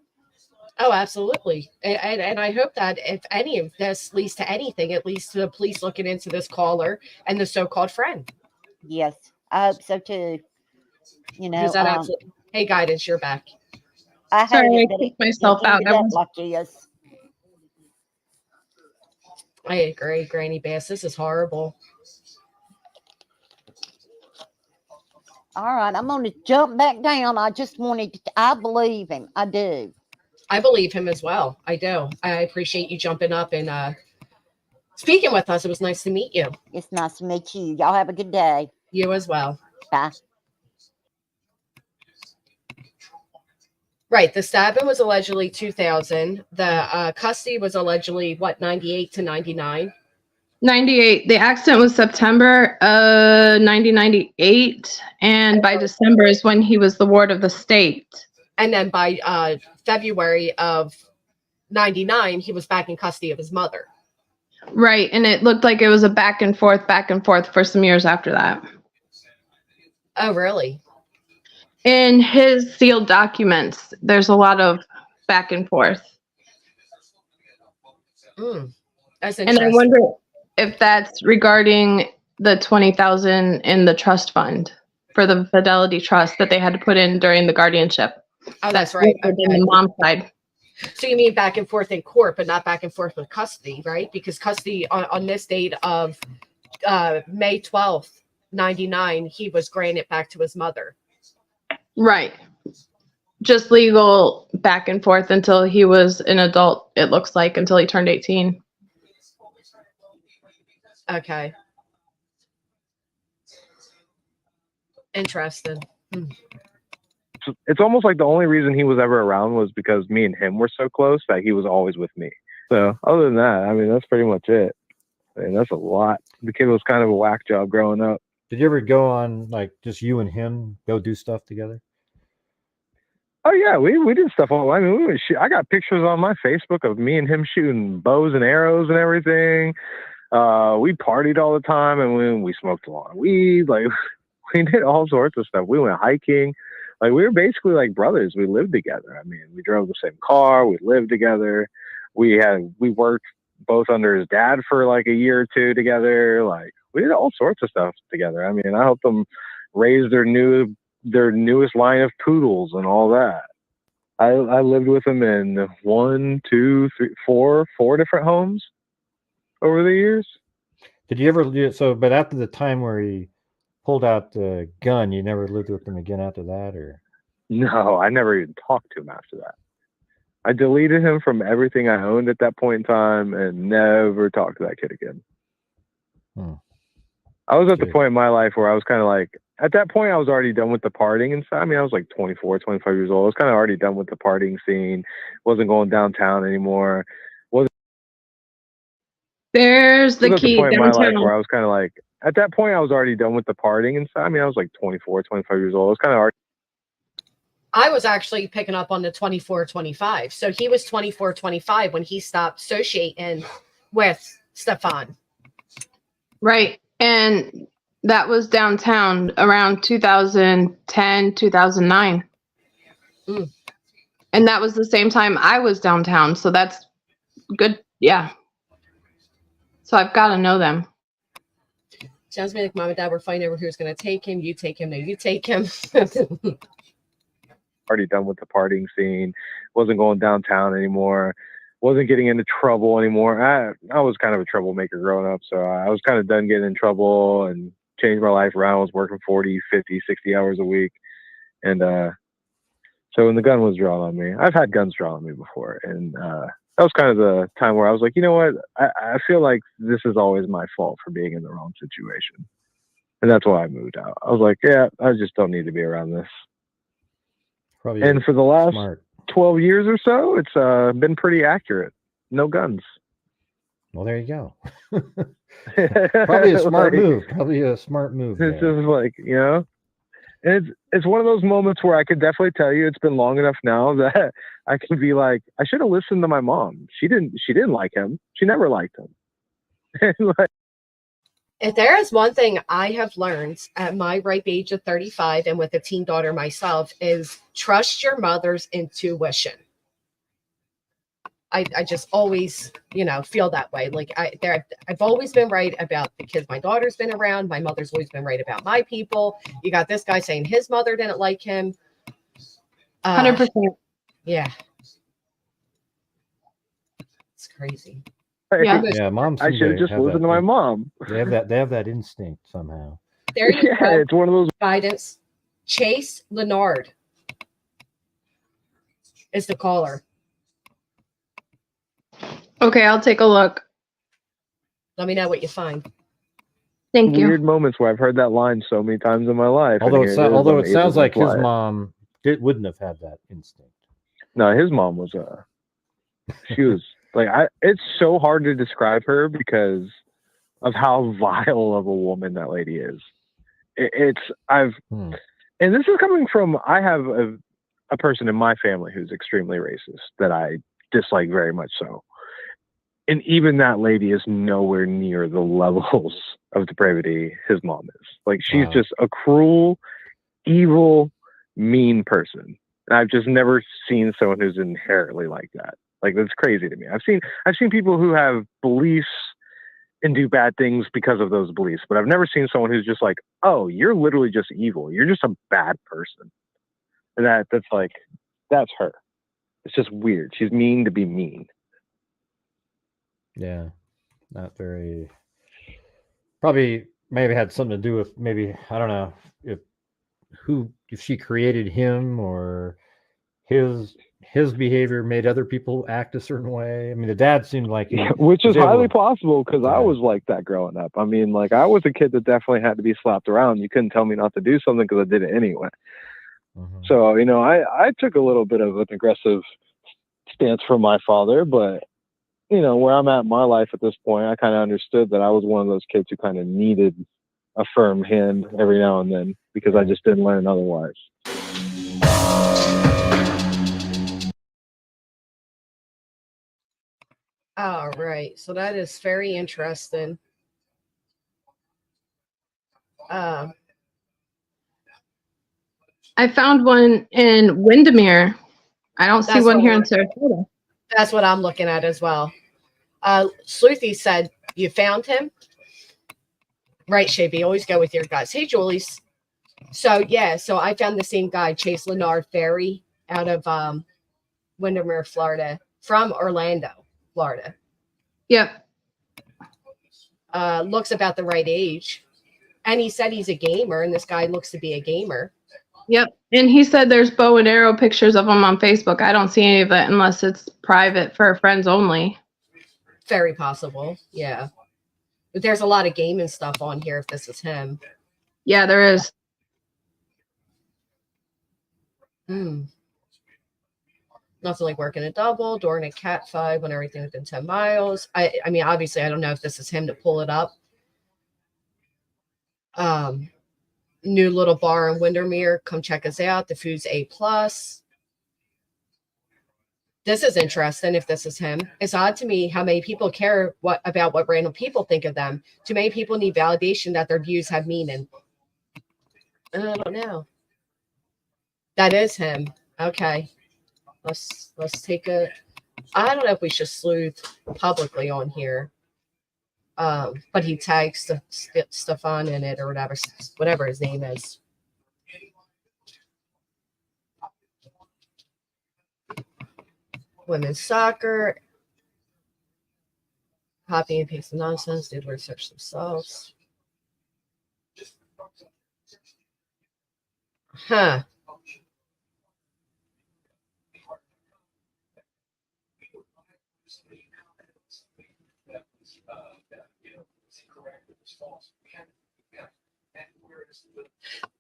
Oh, absolutely. And I hope that if any of this leads to anything, it leads to the police looking into this caller and the so-called friend. Yes, I hope so too. Hey, Guidance, you're back. I kicked myself out. Like this. I agree, Granny Bass. This is horrible. All right, I'm going to jump back down. I just wanted to, I believe him. I do. I believe him as well. I do. I appreciate you jumping up and speaking with us. It was nice to meet you. It's nice to meet you. Y'all have a good day. You as well. Bye. Right. The stabbing was allegedly 2000. The custody was allegedly, 98 to 99? 98. The accident was September 1998, and by December is when he was the ward of the state. And then by February of 99, he was back in custody of his mother. Right, and it looked like it was a back and forth for some years after that. Oh, really? In his sealed documents, there's a lot of back and forth. That's interesting. And I wonder if that's regarding the $20,000 in the trust fund for the Fidelity Trust that they had to put in during the guardianship. Oh, that's right. Okay. On the mom's side. So you mean back and forth in court, but not back and forth with custody, right? Because custody on this date of May 12th, 99, he was granted back to his mother. Right. Just legal back and forth until he was an adult, it looks like, until he turned 18. Okay. Interesting. It's almost like the only reason he was ever around was because me and him were so close that he was always with me. So other than that, I mean, that's pretty much it. I mean, that's a lot. The kid was kind of a whack job growing up. Did you ever go on, like, just you and him go do stuff together? Oh yeah, we did stuff all. I mean, we would shoot. I got pictures on my Facebook of me and him shooting bows and arrows and everything. We partied all the time, and we smoked a lot of weed. Like, we did all sorts of stuff. We went hiking. Like, we were basically like brothers. We lived together. I mean, we drove the same car. We lived together. We worked both under his dad for like a year or two together. Like, we did all sorts of stuff together. I mean, I helped them raise their newest line of poodles and all that. I lived with him in 1, 2, 3, 4 different homes over the years. Did you ever do it? So, but after the time where he pulled out the gun, you never lived with him again after that, or? No, I never even talked to him after that. I deleted him from everything I owned at that point in time and never talked to that kid again. I was at the point in my life where I was kind of like, at that point, I was already done with the partying and stuff. I mean, I was like 24, 25 years old. I was kind of already done with the partying scene. Wasn't going downtown anymore. There's the key. Point in my life where I was kind of like, at that point, I was already done with the partying and stuff. I mean, I was like 24, 25 years old. I was kind of already. I was actually picking up on the 24, 25. So he was 24, 25 when he stopped associating with Stephan. Right. And that was downtown around 2010, 2009. And that was the same time I was downtown. So that's good. Yeah. So I've got to know them. Sounds to me like mom and dad were fighting over who's going to take him. You take him. No, you take him. Already done with the partying scene. Wasn't going downtown anymore. Wasn't getting into trouble anymore. I was kind of a troublemaker growing up. So I was kind of done getting in trouble and changed my life around. I was working 40, 50, 60 hours a week. And so when the gun was drawn on me, I've had guns drawn on me before. And that was kind of the time where I was like, you know what? I feel like this is always my fault for being in the wrong situation. And that's why I moved out. I was like, yeah, I just don't need to be around this. Probably. And for the last 12 years or so, it's been pretty accurate. No guns. Well, there you go. Probably a smart move. Probably a smart move. It's just like, you know, and it's one of those moments where I could definitely tell you it's been long enough now that I can be like, I should have listened to my mom. She didn't like him. She never liked him. Like, if there is one thing I have learned at my ripe age of 35 and with a teen daughter myself is trust your mother's intuition. I just always, feel that way. Like I've always been right about the kids my daughter's been around. My mother's always been right about my people. You got this guy saying his mother didn't like him. 100%. Yeah. It's crazy. Yeah, moms. I should have just listened to my mom. They have that instinct somehow. There you go. It's one of those guidance. Chase Leonard is the caller. Okay, I'll take a look. Let me know what you find. Thank you. Weird moments where I've heard that line so many times in my life. Although although it sounds like his mom mom wouldn't have had that instinct. No, his mom was she was like it's so hard to describe her because of how vile of a woman that lady is. And this is coming from, I have a person in my family who's extremely racist that I dislike very much so. And even that lady is nowhere near the levels of depravity his mom is. Like, she's just a cruel, evil, mean person. And I've just never seen someone who's inherently like that. Like, that's crazy to me. I've seen people who have beliefs and do bad things because of those beliefs, but I've never seen someone who's just like, oh, you're literally just evil. You're just a bad person. And that's her. It's just weird. She's mean to be mean. Yeah. Not very, probably maybe had something to do with maybe, I don't know if she created him or his behavior made other people act a certain way. I mean, the dad seemed like which is highly possible because I was like that growing up. I mean, like, I was a kid that definitely had to be slapped around. You couldn't tell me not to do something because I did it anyway. Mm-hmm. So, I took a little bit of an aggressive stance from my father, but where I'm at in my life at this point, I kind of understood that I was one of those kids who kind of needed a firm hand every now and then because I just didn't learn otherwise. All right. So that is very interesting. I found one in Windermere. I don't see one here in Sarasota. That's what I'm looking at as well. Sleuthy said, you found him? Right, Shavy. Always go with your guys. Hey, Julie's. So I found the same guy, Chase Leonard Ferry, out of Windermere, Florida, from Orlando, Florida. Yep. Looks about the right age. And he said he's a gamer, and this guy looks to be a gamer. Yep. And he said there's bow and arrow pictures of him on Facebook. I don't see any of it unless it's private for friends only. Very possible. Yeah. But there's a lot of gaming stuff on here if this is him. Yeah, there is. Nothing like working a double, during a cat 5 when everything within 10 miles. I mean, obviously, I don't know if this is him to pull it up. New little bar in Windermere. Come check us out. The food's A+. This is interesting if this is him. It's odd to me how many people care about what random people think of them. Too many people need validation that their views have meaning. I don't know. That is him. Okay. Let's take a. I don't know if we should sleuth publicly on here. But he tags Stephan in it or whatever his name is. Women's soccer. Copy and paste the nonsense. Did research themselves. Huh.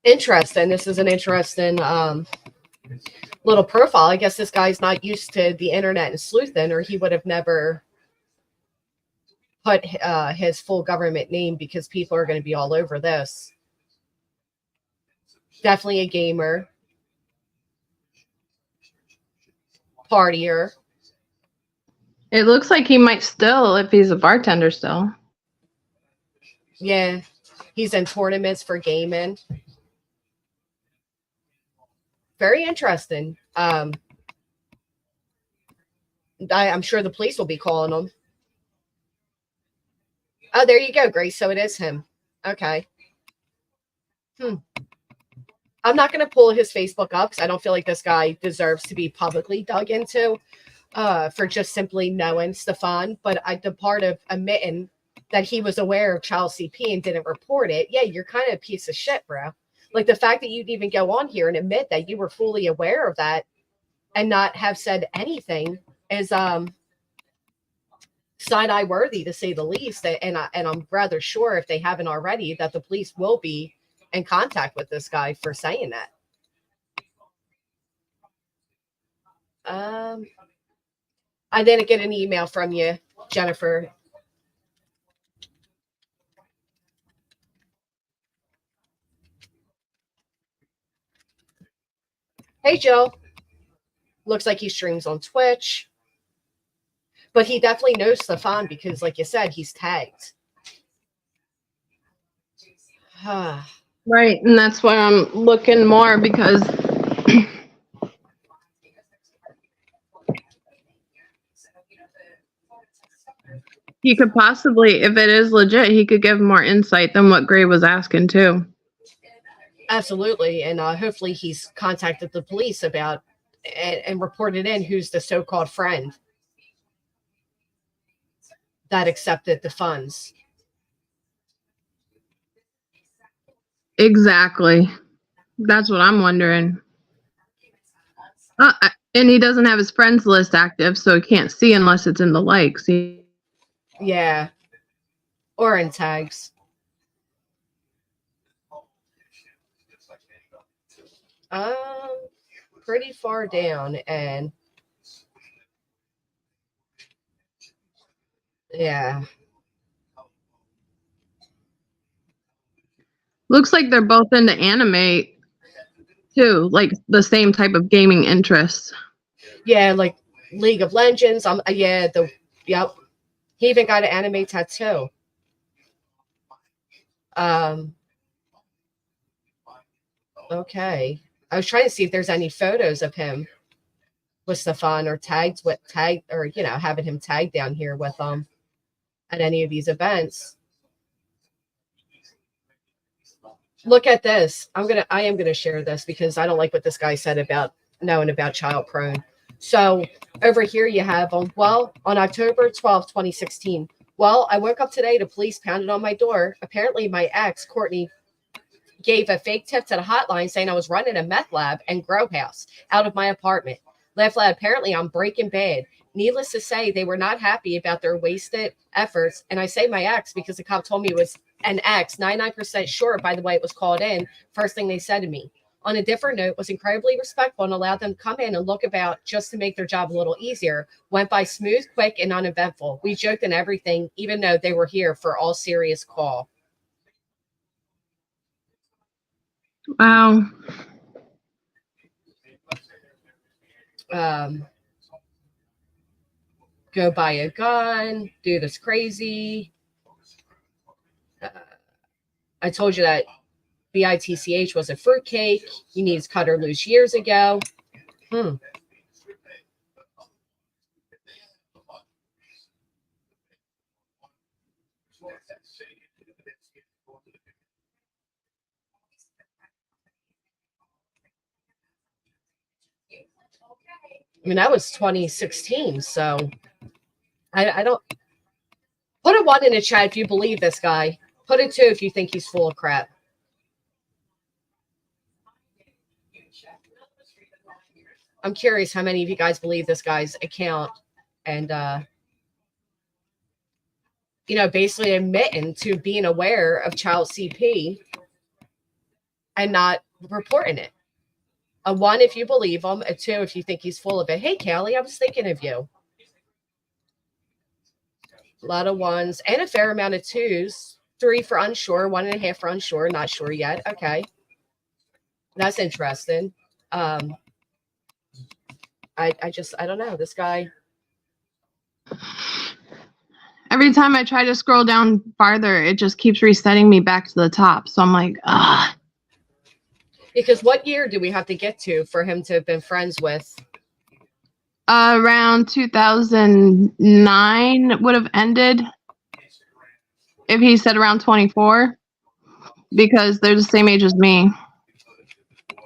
Interesting. This is an interesting little profile. I guess this guy's not used to the internet and sleuthing, or he would have never put his full government name because people are going to be all over this. Definitely a gamer. Partier. It looks like he might still, if he's a bartender still. Yeah. He's in tournaments for gaming. Very interesting. I'm sure the police will be calling him. Oh, there you go, Grace. So it is him. Okay. I'm not going to pull his Facebook up because I don't feel like this guy deserves to be publicly dug into for just simply knowing Stephan. But the part of admitting that he was aware of child CP and didn't report it, yeah, you're kind of a piece of shit, bro. Like the fact that you'd even go on here and admit that you were fully aware of that and not have said anything is side-eye worthy, to say the least. And I'm rather sure, if they haven't already, that the police will be in contact with this guy for saying that. I didn't get an email from you, Jennifer. Hey, Joe. Looks like he streams on Twitch. But he definitely knows Stephan because, like you said, he's tagged. Right, and that's why I'm looking more, because he could possibly, if it is legit, he could give more insight than what Gray was asking too. Absolutely, and hopefully he's contacted the police about and reported in who's the so-called friend that accepted the funds. Exactly. That's what I'm wondering. And he doesn't have his friends list active, so he can't see unless it's in the likes. Yeah. Or in tags. Pretty far down, and yeah. Looks like they're both into anime too, like the same type of gaming interests. Yeah, like League of Legends. Yep. He even got an anime tattoo. Okay. I was trying to see if there's any photos of him with Stephan or having him tagged down here with at any of these events. Look at this. I am gonna share this because I don't like what this guy said about knowing about child prone. So over here you have on October 12th, 2016. Well, I woke up today to police pounded on my door. Apparently my ex, Courtney, gave a fake tip to the hotline saying I was running a meth lab and grow house out of my apartment. Laugh loud. Apparently I'm breaking bad. Needless to say, they were not happy about their wasted efforts. And I say my ex because the cop told me it was an ex, 99% sure by the way it was called in. First thing they said to me. On a different note, was incredibly respectful and allowed them to come in and look about just to make their job a little easier. Went by smooth, quick, and uneventful. We joked and everything, even though they were here for all serious call. Wow. Go buy a gun, do this crazy. I told you that BITCH was a fruitcake. He needs cut or loose years ago. I mean, that was 2016, so I don't... Put a 1 in the chat if you believe this guy. Put a 2 if you think he's full of crap. I'm curious how many of you guys believe this guy's account and, basically admitting to being aware of child CP and not reporting it. A 1 if you believe him, a 2 if you think he's full of it. Hey, Callie, I was thinking of you. A lot of 1s and a fair amount of 2s. 3 for unsure, 1.5 for unsure, not sure yet. Okay. That's interesting. I don't know. This guy. Every time I try to scroll down farther, it just keeps resetting me back to the top. So I'm like, ah. Because what year do we have to get to for him to have been friends with? Around 2009 would have ended. If he said around 24, because they're the same age as me.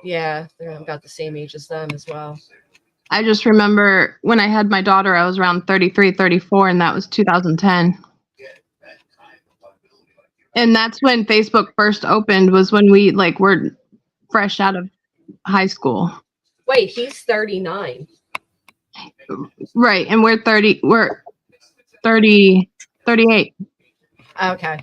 Yeah, they're about the same age as them as well. I just remember when I had my daughter, I was around 33, 34, and that was 2010. And that's when Facebook first opened, was when we were fresh out of high school. Wait, he's 39. Right, and we're 38. Okay.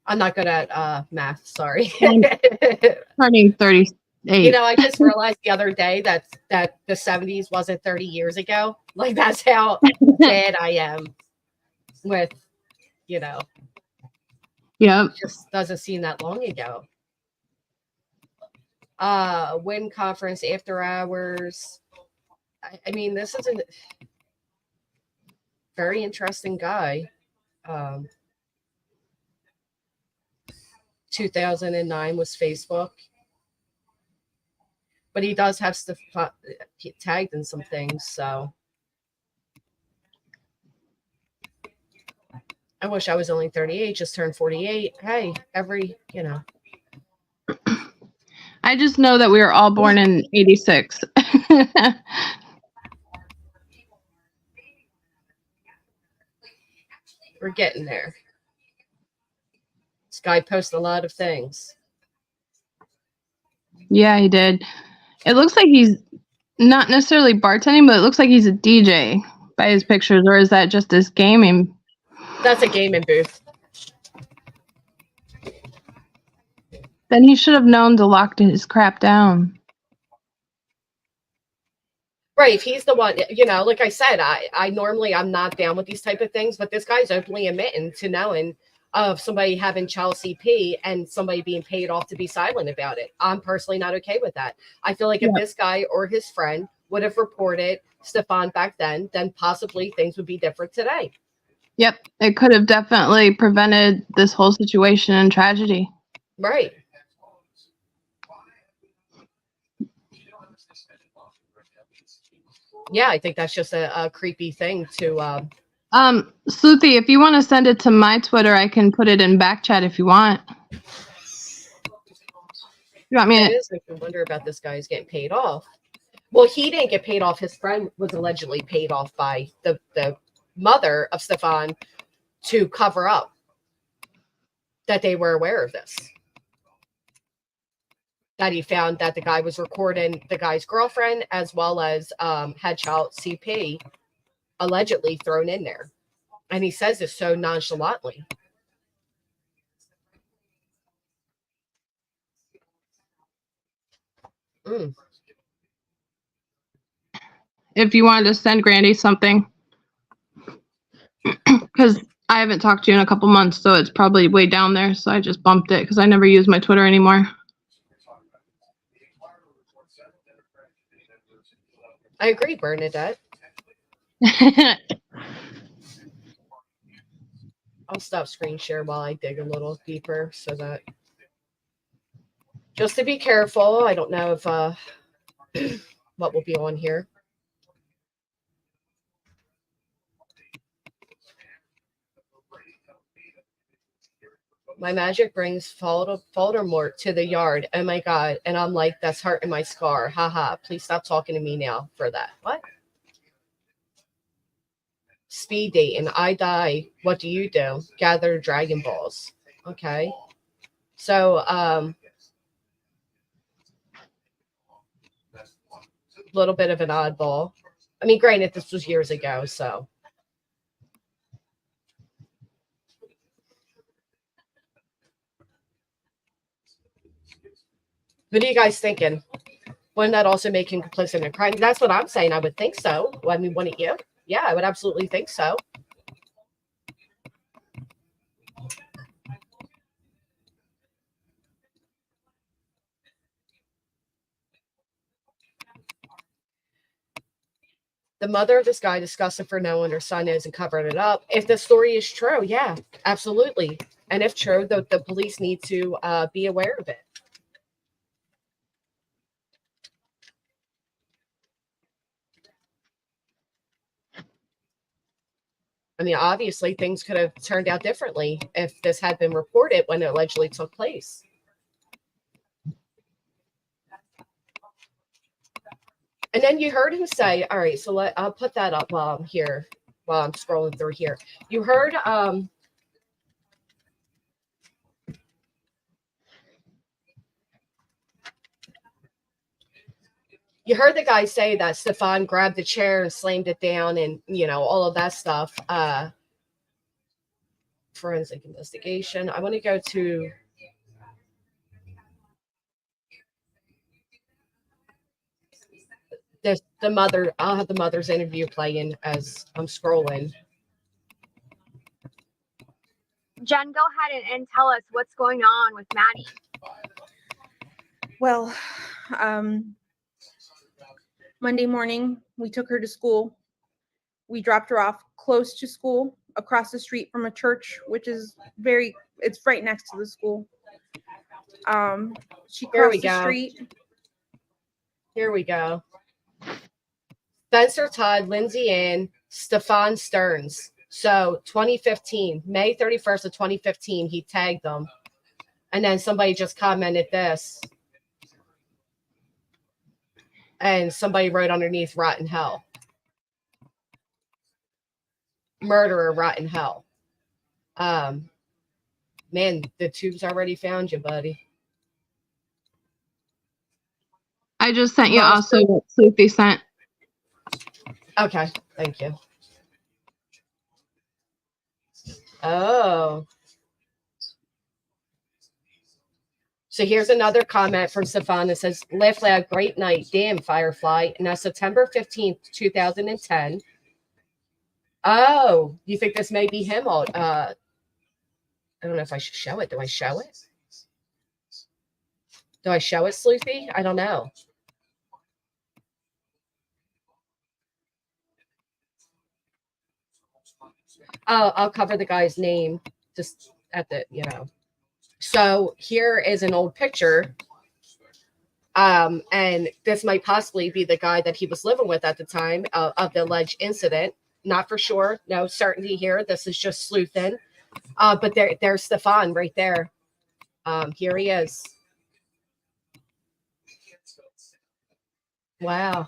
I'm not good at math, sorry. Turning 38. You know, I just realized the other day that the 70s wasn't 30 years ago. Like, that's how bad I am with, you know. Yep. Just doesn't seem that long ago. WIN conference after hours. I mean, this is a very interesting guy. 2009 was Facebook. But he does have stuff tagged in some things, so. I wish I was only 38, just turned 48. Hey, you know. I just know that we were all born in 86. We're getting there. This guy posts a lot of things. Yeah, he did. It looks like he's not necessarily bartending, but it looks like he's a DJ by his pictures, or is that just his gaming? That's a gaming booth. Then he should have known to lock his crap down. Right, if he's the one, you know, like I said, I normally I'm not down with these type of things, but this guy's openly admitting to knowing of somebody having child CP and somebody being paid off to be silent about it. I'm personally not okay with that. I feel like if this guy or his friend would have reported Stephan back then possibly things would be different today. Yep, it could have definitely prevented this whole situation and tragedy. Right. Yeah, I think that's just a creepy thing to Sleuthie, if you want to send it to my Twitter, I can put it in back chat if you want. You want me to? It is making me wonder about this guy's getting paid off. Well, he didn't get paid off. His friend was allegedly paid off by the mother of Stephan to cover up that they were aware of this. That he found that the guy was recording the guy's girlfriend as well as had child CP allegedly thrown in there. And he says this so nonchalantly. If you wanted to send Grandy something, because I haven't talked to you in a couple months, so it's probably way down there. So I just bumped it because I never use my Twitter anymore. I agree, Bernadette. I'll stop screen share while I dig a little deeper so that just to be careful. I don't know if what will be on here. My magic brings Voldemort to the yard. Oh my God. And I'm like, that's hurting my scar. Haha. Please stop talking to me now for that. What? Speed dating. I die. What do you do? Gather Dragon Balls. Okay. So, little bit of an oddball. I mean, granted, this was years ago, so. What are you guys thinking? Wouldn't that also make him complicit in crime? That's what I'm saying. I would think so. Well, I mean, wouldn't you? Yeah, I would absolutely think so. The mother of this guy discussed it for no one. Her son is and covered it up. If the story is true, yeah, absolutely. And if true, the police need to be aware of it. I mean, obviously, things could have turned out differently if this had been reported when it allegedly took place. And then you heard him say, all right, so I'll put that up while I'm here, while I'm scrolling through here. You heard you heard the guy say that Stephan grabbed the chair and slammed it down and, you know, all of that stuff. Forensic investigation. I want to go to the mother. I'll have the mother's interview playing as I'm scrolling. Jen, go ahead and tell us what's going on with Maddie. Well, Monday morning, we took her to school. We dropped her off close to school, across the street from a church, which is it's right next to the school. She crossed the street. Here we go. Spencer Todd, Lindsay Ann, Stephan Stearns. So 2015, May 31st of 2015, he tagged them. And then somebody just commented this. And somebody wrote underneath, rotten hell. Murderer, rotten hell. Man, the tube's already found you, buddy. I just sent you also what Sophie sent. Okay, thank you. Oh. So here's another comment from Stephan that says, Lift Lab, great night. Damn, Firefly. And that's September 15th, 2010. Oh, you think this may be him? I don't know if I should show it. Do I show it? Do I show it, Sleuthy? I don't know. I'll cover the guy's name just at the, you know. So here is an old picture. And this might possibly be the guy that he was living with at the time of the alleged incident. Not for sure. No certainty here. This is just sleuthing. But there's Stephan right there. Here he is. Wow.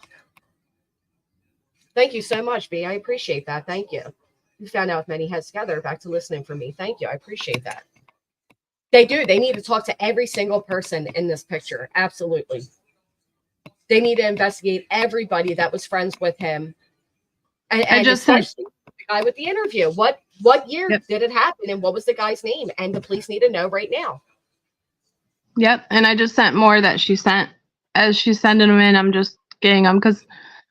Thank you so much, B. I appreciate that. Thank you. You found out many heads together. Back to listening for me. Thank you. I appreciate that. They do. They need to talk to every single person in this picture. Absolutely. They need to investigate everybody that was friends with him. And I just especially the guy with the interview. What year did it happen and what was the guy's name? And the police need to know right now. Yep. And I just sent more that she sent. As she's sending them in, I'm just getting them because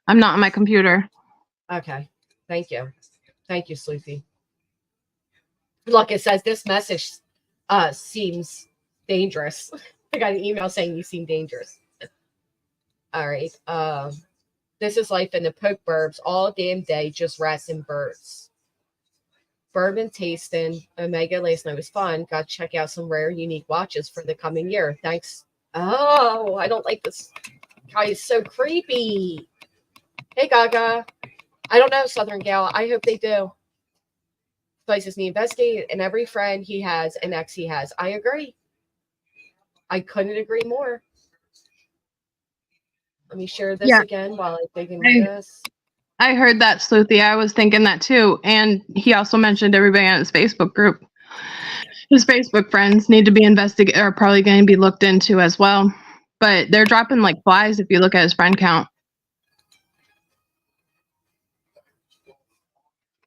I'm not on my computer. Okay. Thank you. Thank you, Sleuthy. Look, it says this message seems dangerous. I got an email saying you seem dangerous. All right. This is life in the Poke Burbs all damn day, just rats and birds. Bourbon tasting. Omega last night was fun. Got to check out some rare, unique watches for the coming year. Thanks. Oh, I don't like this guy. Is so creepy. Hey, Gaga. I don't know, Southern Gal. I hope they do. Places need investigate, and every friend he has, an ex he has. I agree. I couldn't agree more. Let me share this again while I dig into this. I heard that, Sleuthy. I was thinking that too. And he also mentioned everybody on his Facebook group. His Facebook friends need to be investigated, are probably going to be looked into as well. But they're dropping like flies if you look at his friend count.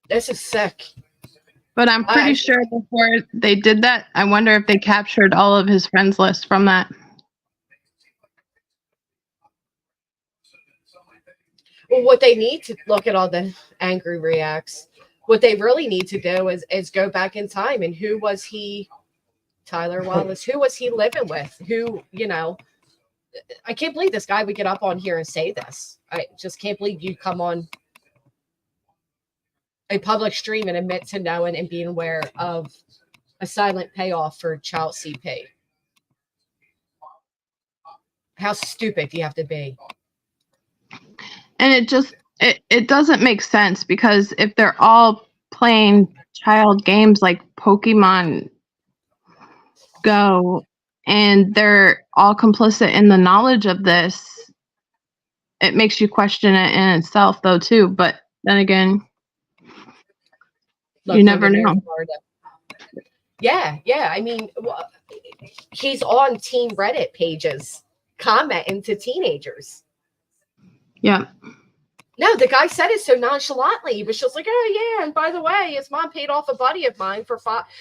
This is sick. But I'm pretty sure before they did that, I wonder if they captured all of his friends list from that. Well, what they need to look at all the angry reacts. What they really need to do is go back in time and who was he, Tyler Wallace, who was he living with? Who, you know, I can't believe this guy would get up on here and say this. I just can't believe you come on a public stream and admit to knowing and being aware of a silent payoff for child CP. How stupid do you have to be? And it doesn't make sense because if they're all playing child games like Pokemon Go and they're all complicit in the knowledge of this, it makes you question it in itself though too. But then again, you never know. Yeah. I mean, he's on teen Reddit pages commenting to teenagers. Yeah. No, the guy said it so nonchalantly. He was just like, oh, yeah, and by the way, his mom paid off a buddy of mine for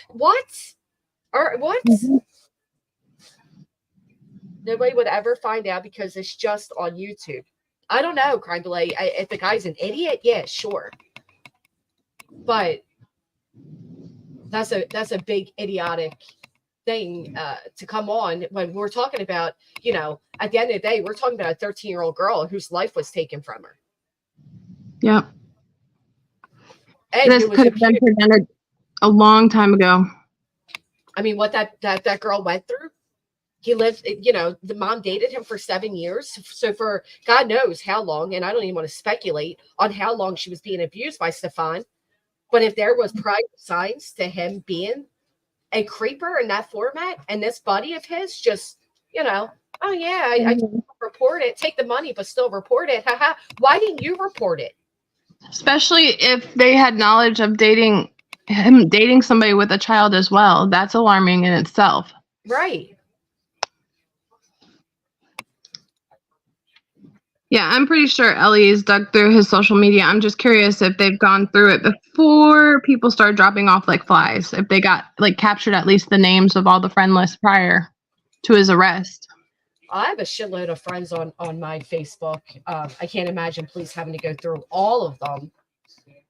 What? Or what? Mm-hmm. Nobody would ever find out because it's just on YouTube. I don't know, Crime Delay. If the guy's an idiot, yeah, sure. But that's a big idiotic thing to come on when we're talking about, at the end of the day, we're talking about a 13-year-old girl whose life was taken from her. Yeah. And this could have been prevented a long time ago. I mean, what that girl went through. He lived, the mom dated him for 7 years. So for God knows how long, and I don't even want to speculate on how long she was being abused by Stephan. But if there was prior signs to him being a creeper in that format, and this buddy of his just, oh yeah, I report it, take the money, but still report it. Haha. Why didn't you report it? Especially if they had knowledge of dating somebody with a child as well. That's alarming in itself. Right. Yeah, I'm pretty sure Ellie's dug through his social media. I'm just curious if they've gone through it before people start dropping off like flies. If they got captured at least the names of all the friend lists prior to his arrest. I have a shitload of friends on my Facebook. I can't imagine police having to go through all of them,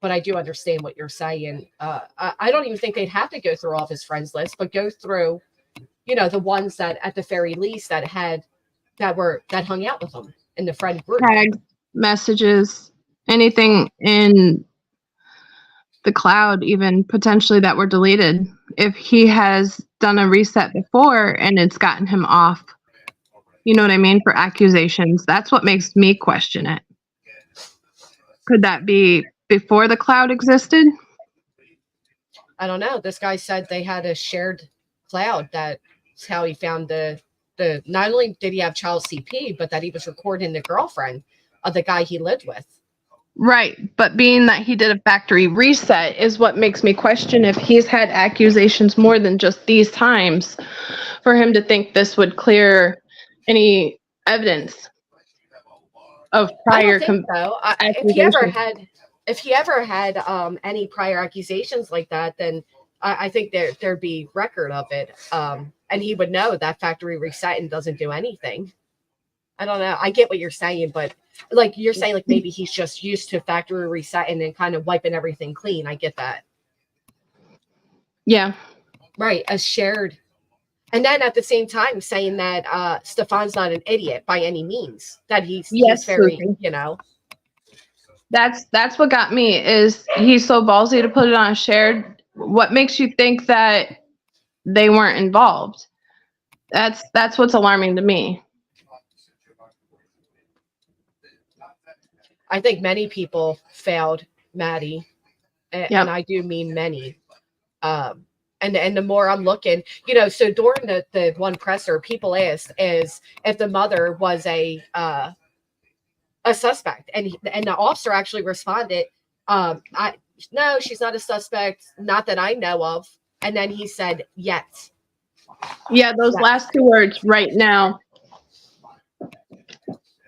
but I do understand what you're saying. I don't even think they'd have to go through all of his friends list, but go through, the ones that at the very least that hung out with him in the friend group. Tags, messages, anything in the cloud, even potentially that were deleted. If he has done a reset before and it's gotten him off, you know what I mean, for accusations, that's what makes me question it. Could that be before the cloud existed? I don't know. This guy said they had a shared cloud. That's how he found the not only did he have child CP, but that he was recording the girlfriend of the guy he lived with. Right. But being that he did a factory reset is what makes me question if he's had accusations more than just these times for him to think this would clear any evidence of prior. I don't think so. If he ever had any prior accusations like that, then I think there'd be record of it. And he would know that factory resetting doesn't do anything. I don't know. I get what you're saying, but you're saying maybe he's just used to factory resetting and kind of wiping everything clean. I get that. Yeah. Right. A shared. And then at the same time saying that Stephan's not an idiot by any means, that he's very, That's what got me is he's so ballsy to put it on shared. What makes you think that they weren't involved? That's what's alarming to me. I think many people failed Maddie, and I do mean many. And the more I'm looking, so during the one presser, people asked is if the mother was a suspect, and the officer actually responded, no, she's not a suspect, not that I know of. And then he said, yet. Yeah, those last two words, right now.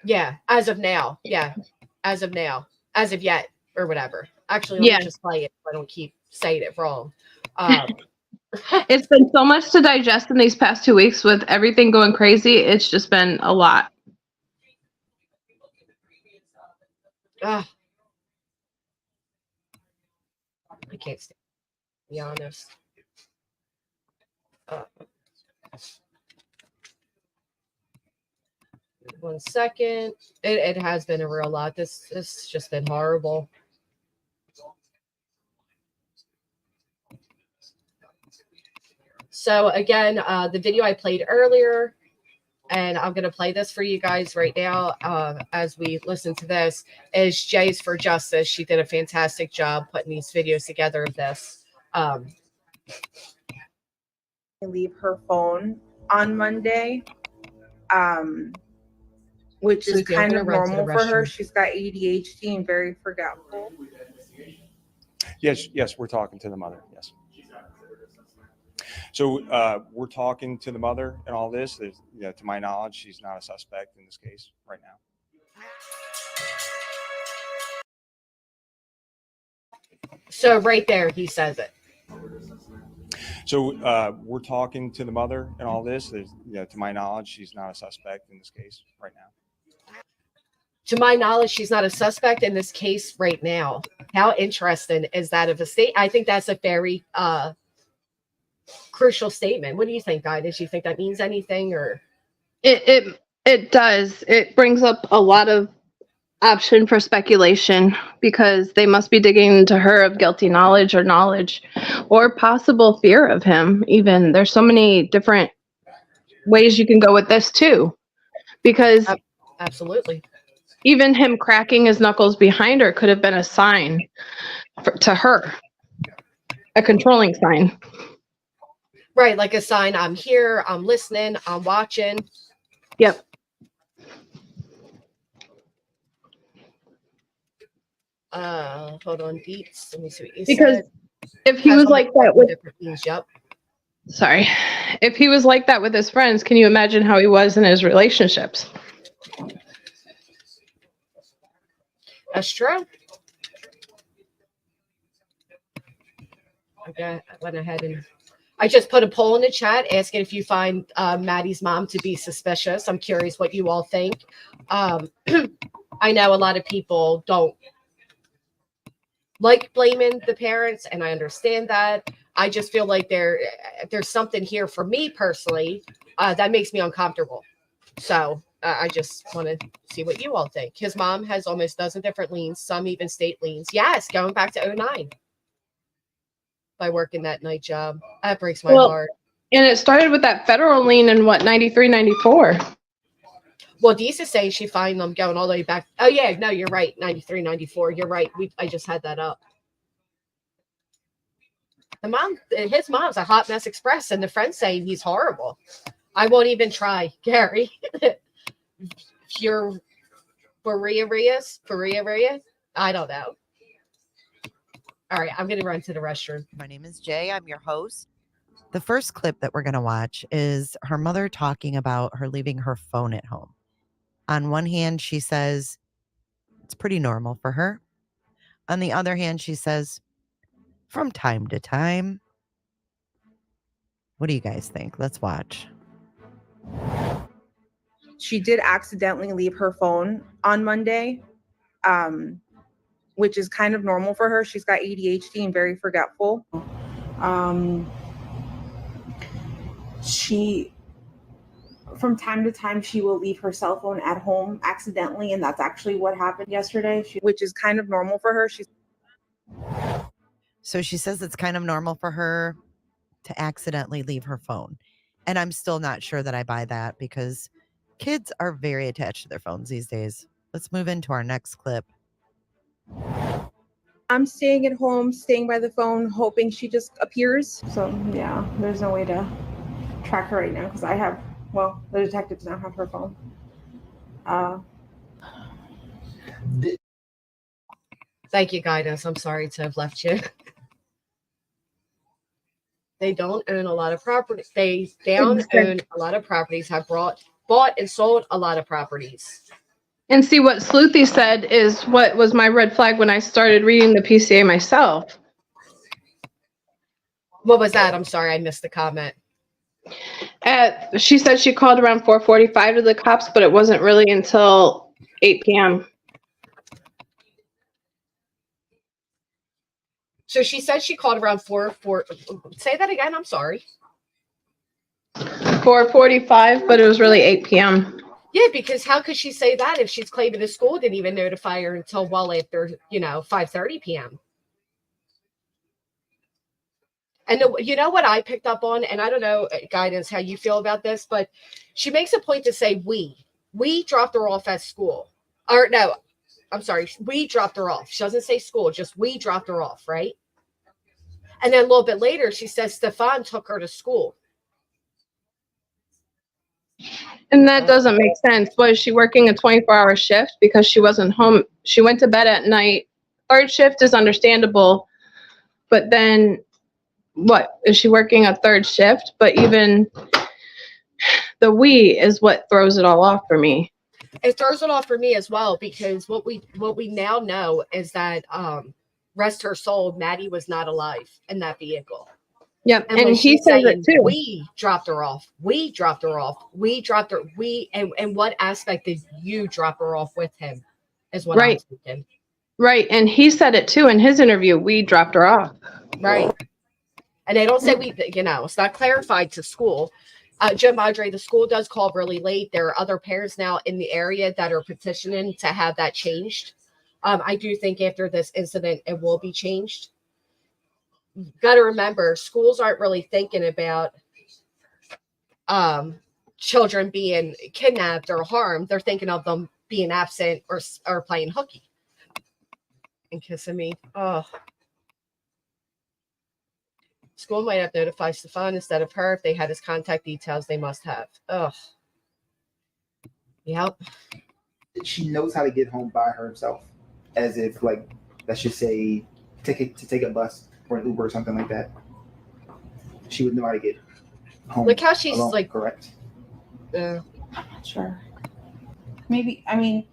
Yeah, as of now. Yeah, as of now, as of yet, or whatever. Actually, let me just play it so I don't keep saying it wrong. It's been so much to digest in these past 2 weeks with everything going crazy. It's just been a lot. I can't stand, to be honest. 1 second. It has been a real lot. This has just been horrible. So again, the video I played earlier, and I'm going to play this for you guys right now as we listen to this, is Jay's for Justice. She did a fantastic job putting these videos together of this. Leave her phone on Monday, which is kind of normal for her. She's got ADHD and very forgetful. Yes, we're talking to the mother. Yes. So we're talking to the mother and all this. To my knowledge, she's not a suspect in this case right now. So right there, he says it. So we're talking to the mother and all this. There's, to my knowledge, she's not a suspect in this case right now. To my knowledge, she's not a suspect in this case right now. How interesting is that of a state? I think that's a very crucial statement. What do you think, Guy? Does you think that means anything, or It does. It brings up a lot of option for speculation because they must be digging into her of guilty knowledge or possible fear of him. Even there's so many different ways you can go with this too, because absolutely, even him cracking his knuckles behind her could have been a sign to her, a controlling sign. Right, like a sign, I'm here, I'm listening, I'm watching. Yep. Hold on, Deets. Let me see what you because said. If he was like that with yep. Sorry. If he was like that with his friends, can you imagine how he was in his relationships? That's true. Okay, I went ahead and I just put a poll in the chat asking if you find Maddie's mom to be suspicious. I'm curious what you all think. I know a lot of people don't like blaming the parents, and I understand that. I just feel like there's something here for me personally that makes me uncomfortable. So I just want to see what you all think. His mom has almost a dozen different liens, some even state liens. Yes, going back to 2009 by working that night job. That breaks my heart. And it started with that federal lien in what, 93, 94? Well, Dees is saying she fined them going all the way back. Oh, yeah. No, you're right. 93, 94. You're right. I just had that up. His mom's a hot mess express, and the friend's saying he's horrible. I won't even try, Gary. You're Faria? I don't know. All right, I'm going to run to the restroom. My name is Jay. I'm your host. The first clip that we're going to watch is her mother talking about her leaving her phone at home. On one hand, she says it's pretty normal for her. On the other hand, she says from time to time. What do you guys think? Let's watch. She did accidentally leave her phone on Monday, which is kind of normal for her. She's got ADHD and very forgetful. From time to time, she will leave her cell phone at home accidentally, and that's actually what happened yesterday, which is kind of normal for her. So she says it's kind of normal for her to accidentally leave her phone. And I'm still not sure that I buy that because kids are very attached to their phones these days. Let's move into our next clip. I'm staying at home, staying by the phone, hoping she just appears. So, yeah, there's no way to track her right now because the detectives now have her phone. Thank you, guidance. I'm sorry to have left you. They don't own a lot of property. They don't own a lot of properties, have bought and sold a lot of properties. And see, what Sleuthy said is what was my red flag when I started reading the PCA myself. What was that? I'm sorry, I missed the comment. She said she called around 4:45 to the cops, but it wasn't really until 8 p.m. So she said she called around 4. Say that again. I'm sorry. 4:45, but it was really 8 p.m. Yeah, because how could she say that if she's claiming the school didn't even notify her until well after, 5:30 p.m. And you know what I picked up on, and I don't know, guidance, how you feel about this, but she makes a point to say we dropped her off at school. Or no, I'm sorry, we dropped her off. She doesn't say school, just we dropped her off, right? And then a little bit later, she says Stephan took her to school. And that doesn't make sense. Was she working a 24-hour shift because she wasn't home? She went to bed at night. Third shift is understandable, but then what? Is she working a third shift? But even the we is what throws it all off for me. It throws it off for me as well, because what we now know is that rest her soul, Maddie was not alive in that vehicle. Yep. And when And he she's says saying, it too. we dropped her off, and what aspect did you drop her off with him is what I'm thinking. Right. And he said it too in his interview. We dropped her off. Right. And they don't say it's not clarified to school. Jim Madre, the school does call really late. There are other parents now in the area that are petitioning to have that changed. I do think after this incident, it will be changed. Got to remember, schools aren't really thinking about children being kidnapped or harmed. They're thinking of them being absent or playing hooky and kissing me. Oh. School might have notified Stephan instead of her. If they had his contact details, they must have. Ugh. Yep. She knows how to get home by herself, as if, like, let's just say, take a bus or an Uber or something like that. She would know how to get home. Look how she's alone, like, correct? I'm not sure. Maybe, I mean,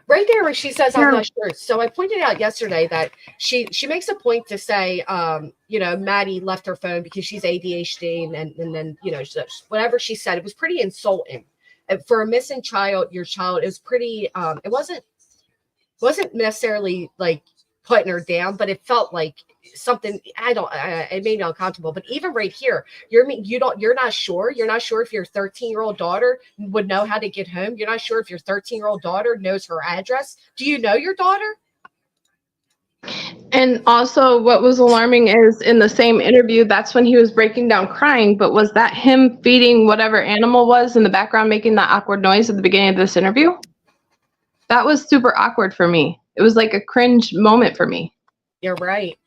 right there where she says, I'm not sure. So I pointed out yesterday that she makes a point to say, Maddie left her phone because she's ADHD and then, whatever she said, it was pretty insulting. And for a missing child, your child is pretty, it wasn't necessarily like putting her down, but it felt like something, it made me uncomfortable. But even right here, you're not sure if your 13-year-old daughter would know how to get home. You're not sure if your 13-year-old daughter knows her address. Do you know your daughter? And also what was alarming is in the same interview, that's when he was breaking down crying, but was that him feeding whatever animal was in the background making that awkward noise at the beginning of this interview? That was super awkward for me. It was like a cringe moment for me. You're right.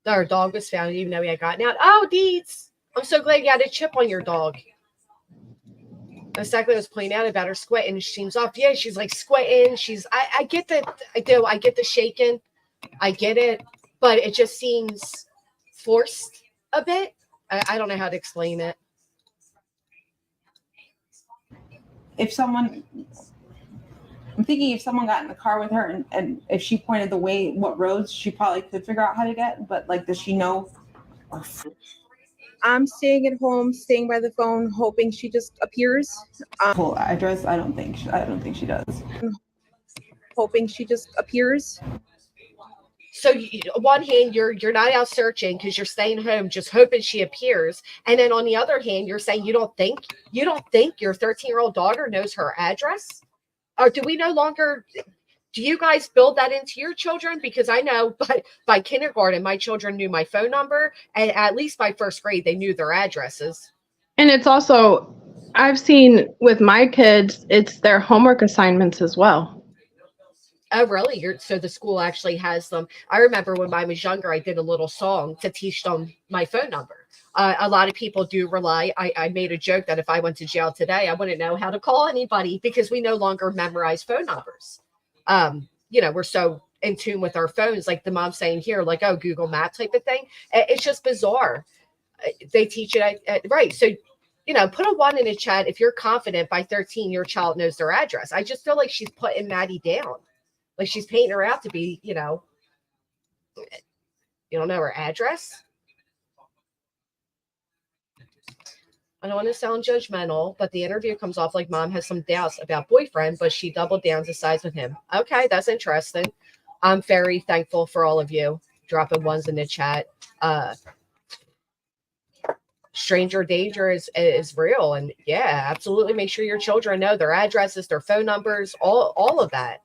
Our dog was found even though he had gotten out. Oh, Deeds, I'm so glad you had a chip on your dog. Exactly, I was pointing out about her squinting. She seems off. Yeah, she's like squinting. I get that. I do. I get the shaking. I get it. But it just seems forced a bit. I don't know how to explain it. if someone got in the car with her and if she pointed the way, what roads, she probably could figure out how to get, but like, does she know? I'm staying at home, staying by the phone, hoping she just appears. Full address? I don't think she does. Hoping she just appears. So on one hand, you're not out searching because you're staying home, just hoping she appears. And then on the other hand, you're saying you don't think your 13-year-old daughter knows her address? Or do we no longer? Do you guys build that into your children? Because I know by kindergarten, my children knew my phone number, and at least by first grade, they knew their addresses. And it's also, I've seen with my kids, it's their homework assignments as well. Oh, really? So the school actually has them. I remember when I was younger, I did a little song to teach them my phone number. A lot of people do rely. I made a joke that if I went to jail today, I wouldn't know how to call anybody because we no longer memorize phone numbers. We're so in tune with our phones, like the mom saying here, like, oh, Google Map type of thing. It's just bizarre. They teach it right. So, put a 1 in the chat if you're confident by 13 your child knows their address. I just feel like she's putting Maddie down. Like she's painting her out to be, you don't know her address. I don't want to sound judgmental, but the interview comes off like mom has some doubts about boyfriend, but she doubled down to sides with him. Okay, that's interesting. I'm very thankful for all of you dropping ones in the chat. Stranger danger is real. And yeah, absolutely. Make sure your children know their addresses, their phone numbers, all of that.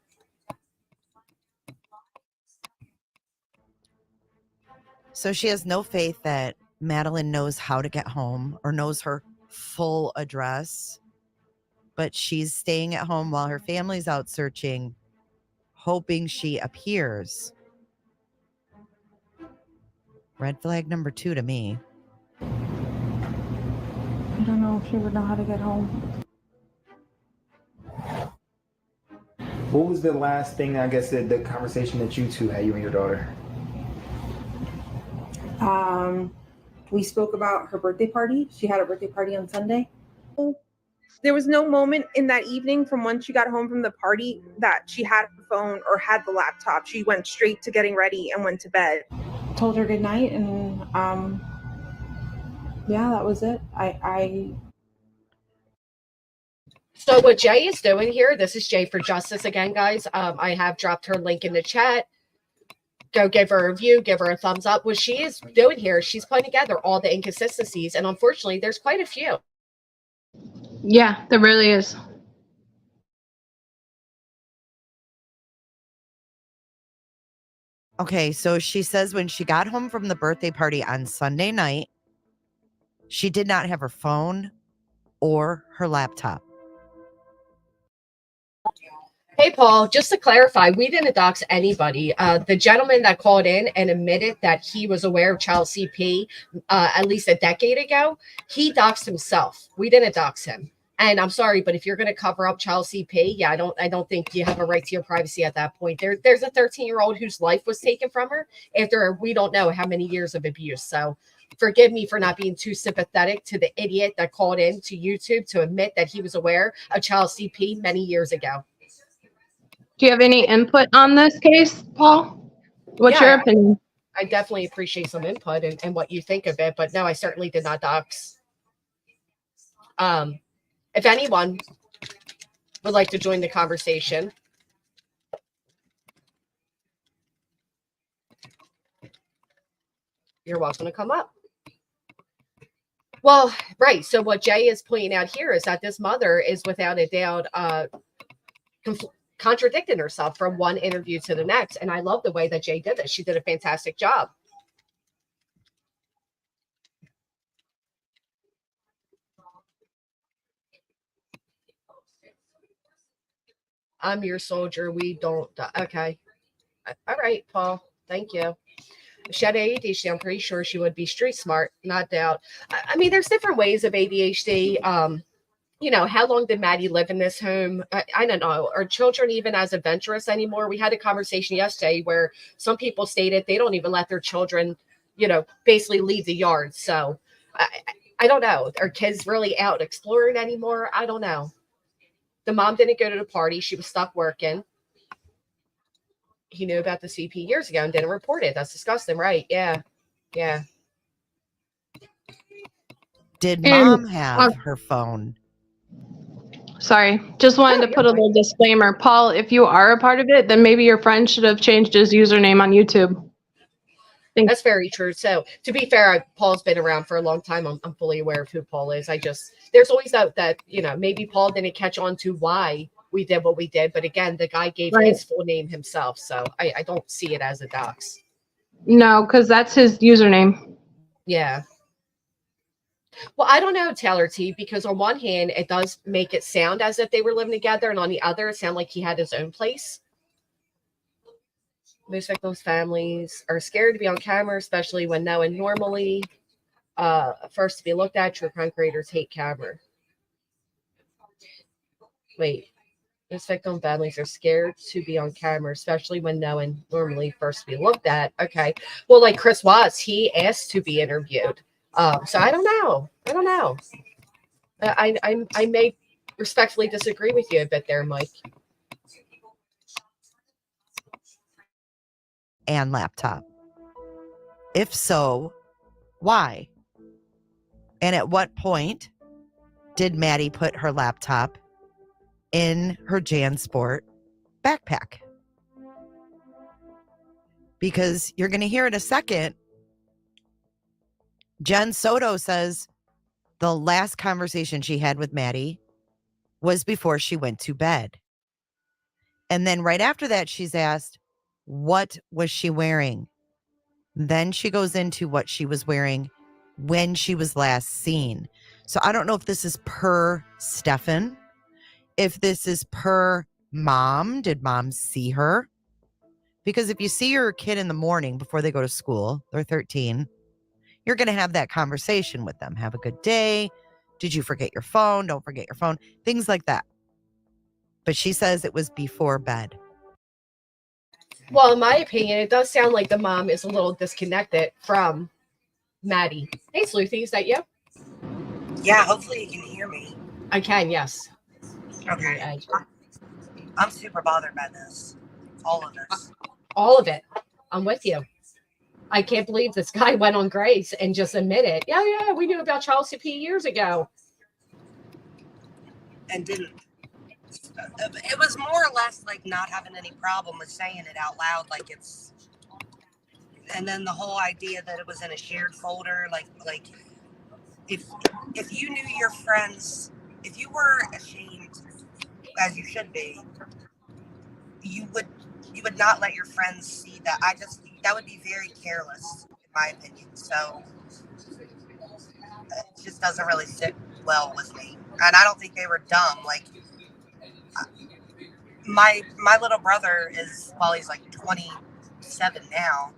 So she has no faith that Madeline knows how to get home or knows her full address, but she's staying at home while her family's out searching, hoping she appears. Red flag number 2 to me. I don't know if she would know how to get home. What was the last thing, I guess, the conversation that you two had, you and your daughter? We spoke about her birthday party. She had a birthday party on Sunday. There was no moment in that evening from when she got home from the party that she had her phone or had the laptop. She went straight to getting ready and went to bed. Told her good night, and yeah, that was it. So what Jay is doing here, this is Jay for Justice again, guys. I have dropped her link in the chat. Go give her a review, give her a thumbs up. What she is doing here, she's putting together all the inconsistencies, and unfortunately, there's quite a few. Yeah, there really is. Okay, so she says when she got home from the birthday party on Sunday night, she did not have her phone or her laptop. Hey, Paul, just to clarify, we didn't dox anybody. The gentleman that called in and admitted that he was aware of child CP at least a decade ago, he doxed himself. We didn't dox him. And I'm sorry, but if you're going to cover up child CP, yeah, I don't think you have a right to your privacy at that point. There's a 13-year-old whose life was taken from her after we don't know how many years of abuse. So forgive me for not being too sympathetic to the idiot that called in to YouTube to admit that he was aware of child CP many years ago. Do you have any input on this case, Paul? What's your opinion? I definitely appreciate some input and what you think of it, but no, I certainly did not dox. If anyone would like to join the conversation, you're welcome to come up. Well, right. So what Jay is pointing out here is that this mother is without a doubt contradicting herself from one interview to the next. And I love the way that Jay did this. She did a fantastic job. I'm your soldier. We don't. Okay. All right, Paul. Thank you. She had ADHD. I'm pretty sure she would be street smart, not doubt. I mean, there's different ways of ADHD. How long did Maddie live in this home? I don't know. Are children even as adventurous anymore? We had a conversation yesterday where some people stated they don't even let their children, basically leave the yard. So I don't know. Are kids really out exploring anymore? I don't know. The mom didn't go to the party. She was stuck working. He knew about the CP years ago and didn't report it. That's disgusting, right? Yeah. Yeah. Did mom have her phone? Sorry, just wanted to put a little disclaimer. Paul, if you are a part of it, then maybe your friend should have changed his username on YouTube. That's very true. So to be fair, Paul's been around for a long time. I'm fully aware of who Paul is. There's always that maybe Paul didn't catch on to why we did what we did. But again, the guy gave his full name himself. So I don't see it as a dox. No, because that's his username. Yeah. Well, I don't know, Taylor T, because on one hand, it does make it sound as if they were living together. And on the other, it sounded like he had his own place. Most victims' families are scared to be on camera, especially when knowing normally first to be looked at. True crime creators hate camera. Wait. Most victim families are scared to be on camera, especially when knowing normally first to be looked at. Okay. Well, like Chris Watts, he asked to be interviewed. So I don't know. I may respectfully disagree with you a bit there, Mike. And laptop. If so, why? And at what point did Maddie put her laptop in her JanSport backpack? Because you're going to hear in a second, Jen Soto says the last conversation she had with Maddie was before she went to bed. And then right after that, she's asked, what was she wearing? Then she goes into what she was wearing when she was last seen. So I don't know if this is per Stephan, if this is per mom. Did mom see her? Because if you see your kid in the morning before they go to school, they're 13, you're going to have that conversation with them. Have a good day. Did you forget your phone? Don't forget your phone. Things like that. But she says it was before bed. Well, in my opinion, it does sound like the mom is a little disconnected from Maddie. Hey, Sleuthy, is that you? Yeah, hopefully you can hear me. I can, yes. Okay. I'm super bothered by this. All of this. All of it. I'm with you. I can't believe this guy went on Grace and just admitted, yeah, we knew about child CP years ago. And didn't. It was more or less like not having any problem with saying it out loud, like it's. And then the whole idea that it was in a shared folder, like if you knew your friends, if you were ashamed, as you should be, you would not let your friends see that. That would be very careless, in my opinion. So it just doesn't really sit well with me. And I don't think they were dumb. Like my little brother is, well, he's like 27 now.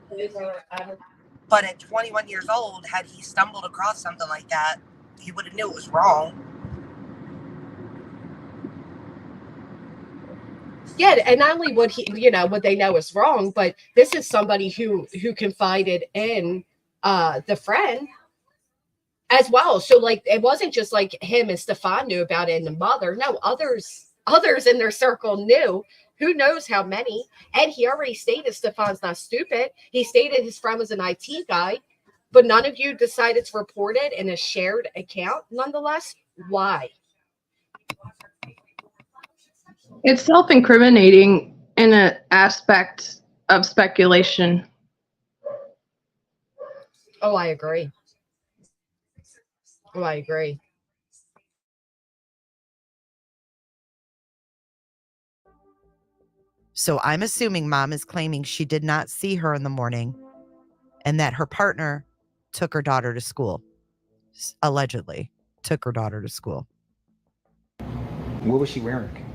But at 21 years old, had he stumbled across something like that, he would have knew it was wrong. Yeah, and not only would he, what they know is wrong, but this is somebody who confided in the friend as well. So like, it wasn't just like him and Stephan knew about it and the mother. No, others in their circle knew. Who knows how many? And he already stated Stephan's not stupid. He stated his friend was an IT guy, but none of you decided to report it in a shared account nonetheless. Why? It's self-incriminating in an aspect of speculation. Oh, I agree. Oh, I agree. So I'm assuming mom is claiming she did not see her in the morning and that her partner took her daughter to school. Allegedly took her daughter to school. What was she wearing?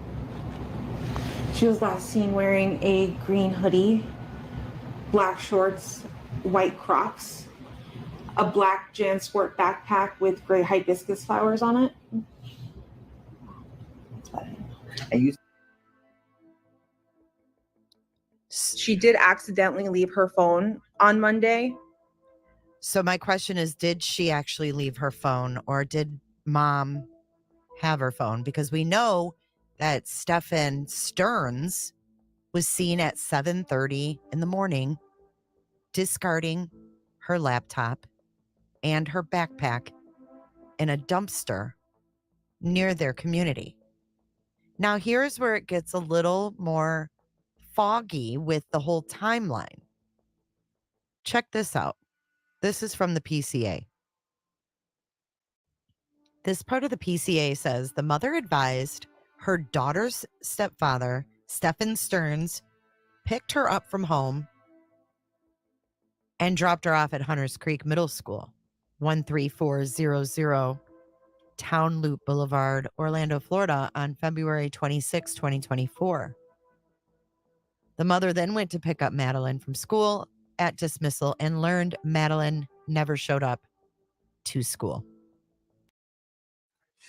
She was last seen wearing a green hoodie, black shorts, white Crocs, a black JanSport backpack with gray hibiscus flowers on it. And you. She did accidentally leave her phone on Monday. So my question is, did she actually leave her phone or did mom have her phone? Because we know that Stephan Stearns was seen at 7:30 in the morning discarding her laptop and her backpack in a dumpster near their community. Now, here's where it gets a little more foggy with the whole timeline. Check this out. This is from the PCA. This part of the PCA says the mother advised her daughter's stepfather, Stephan Stearns, picked her up from home and dropped her off at Hunters Creek Middle School, 13400 Town Loop Boulevard, Orlando, Florida, on February 26, 2024. The mother then went to pick up Madeline from school at dismissal and learned Madeline never showed up to school.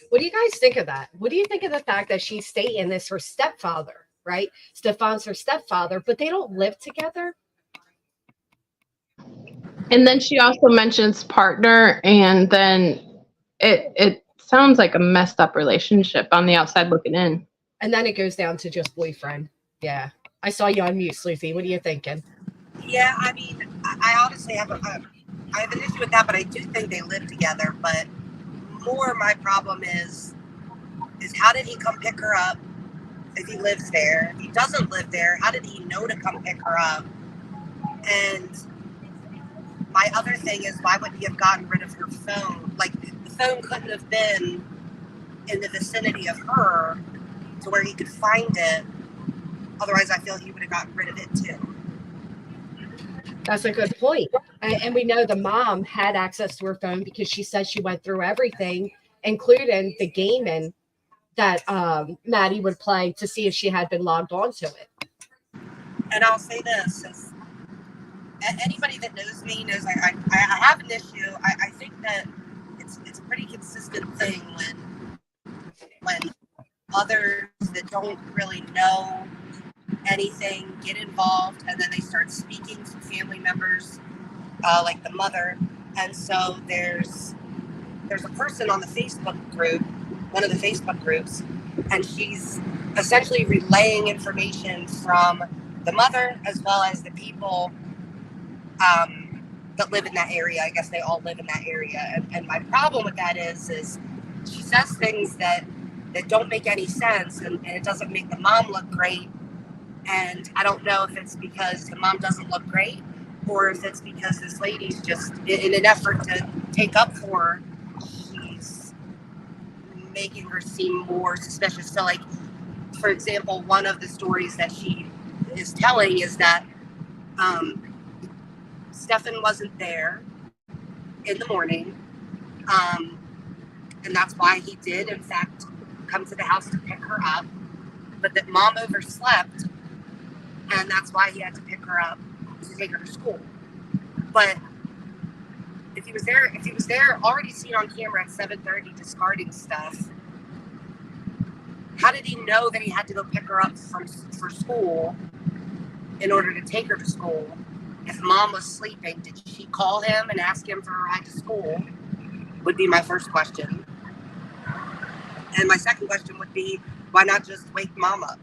What do you guys think of that? What do you think of the fact that she's stating this her stepfather, right? Stephan's her stepfather, but they don't live together? And then she also mentions partner, and then it sounds like a messed up relationship on the outside looking in. And then it goes down to just boyfriend. Yeah. I saw you on mute, Sleuthy. What are you thinking? Yeah, I mean, I honestly have I have an issue with that, but I do think they live together. But more my problem is how did he come pick her up if he lives there? If he doesn't live there, how did he know to come pick her up? And my other thing is, why would he have gotten rid of her phone? Like, the phone couldn't have been in the vicinity of her to where he could find it. Otherwise, I feel he would have gotten rid of it too. That's a good point. And we know the mom had access to her phone because she said she went through everything, including the gaming that Maddie would play to see if she had been logged onto it. And I'll say this, as anybody that knows me knows I have an issue. I think that it's a pretty consistent thing when others that don't really know anything get involved, and then they start speaking to family members, like the mother. And so there's a person on the Facebook group one of the Facebook groups, and she's essentially relaying information from the mother as well as the people that live in that area. I guess they all live in that area. And my problem with that is she says things that don't make any sense, and it doesn't make the mom look great. And I don't know if it's because the mom doesn't look great or if it's because this lady's just, in an effort to take up for her, she's making her seem more suspicious. So, like, for example, one of the stories that she is telling is that Stephan wasn't there in the morning, and that's why he did, in fact, come to the house to pick her up, but that mom overslept, and that's why he had to pick her up to take her to school. But if he was there already seen on camera at 7:30 discarding stuff, how did he know that he had to go pick her up for school in order to take her to school? If mom was sleeping, did she call him and ask him for a ride to school? Would be my first question. And my second question would be, why not just wake mom up?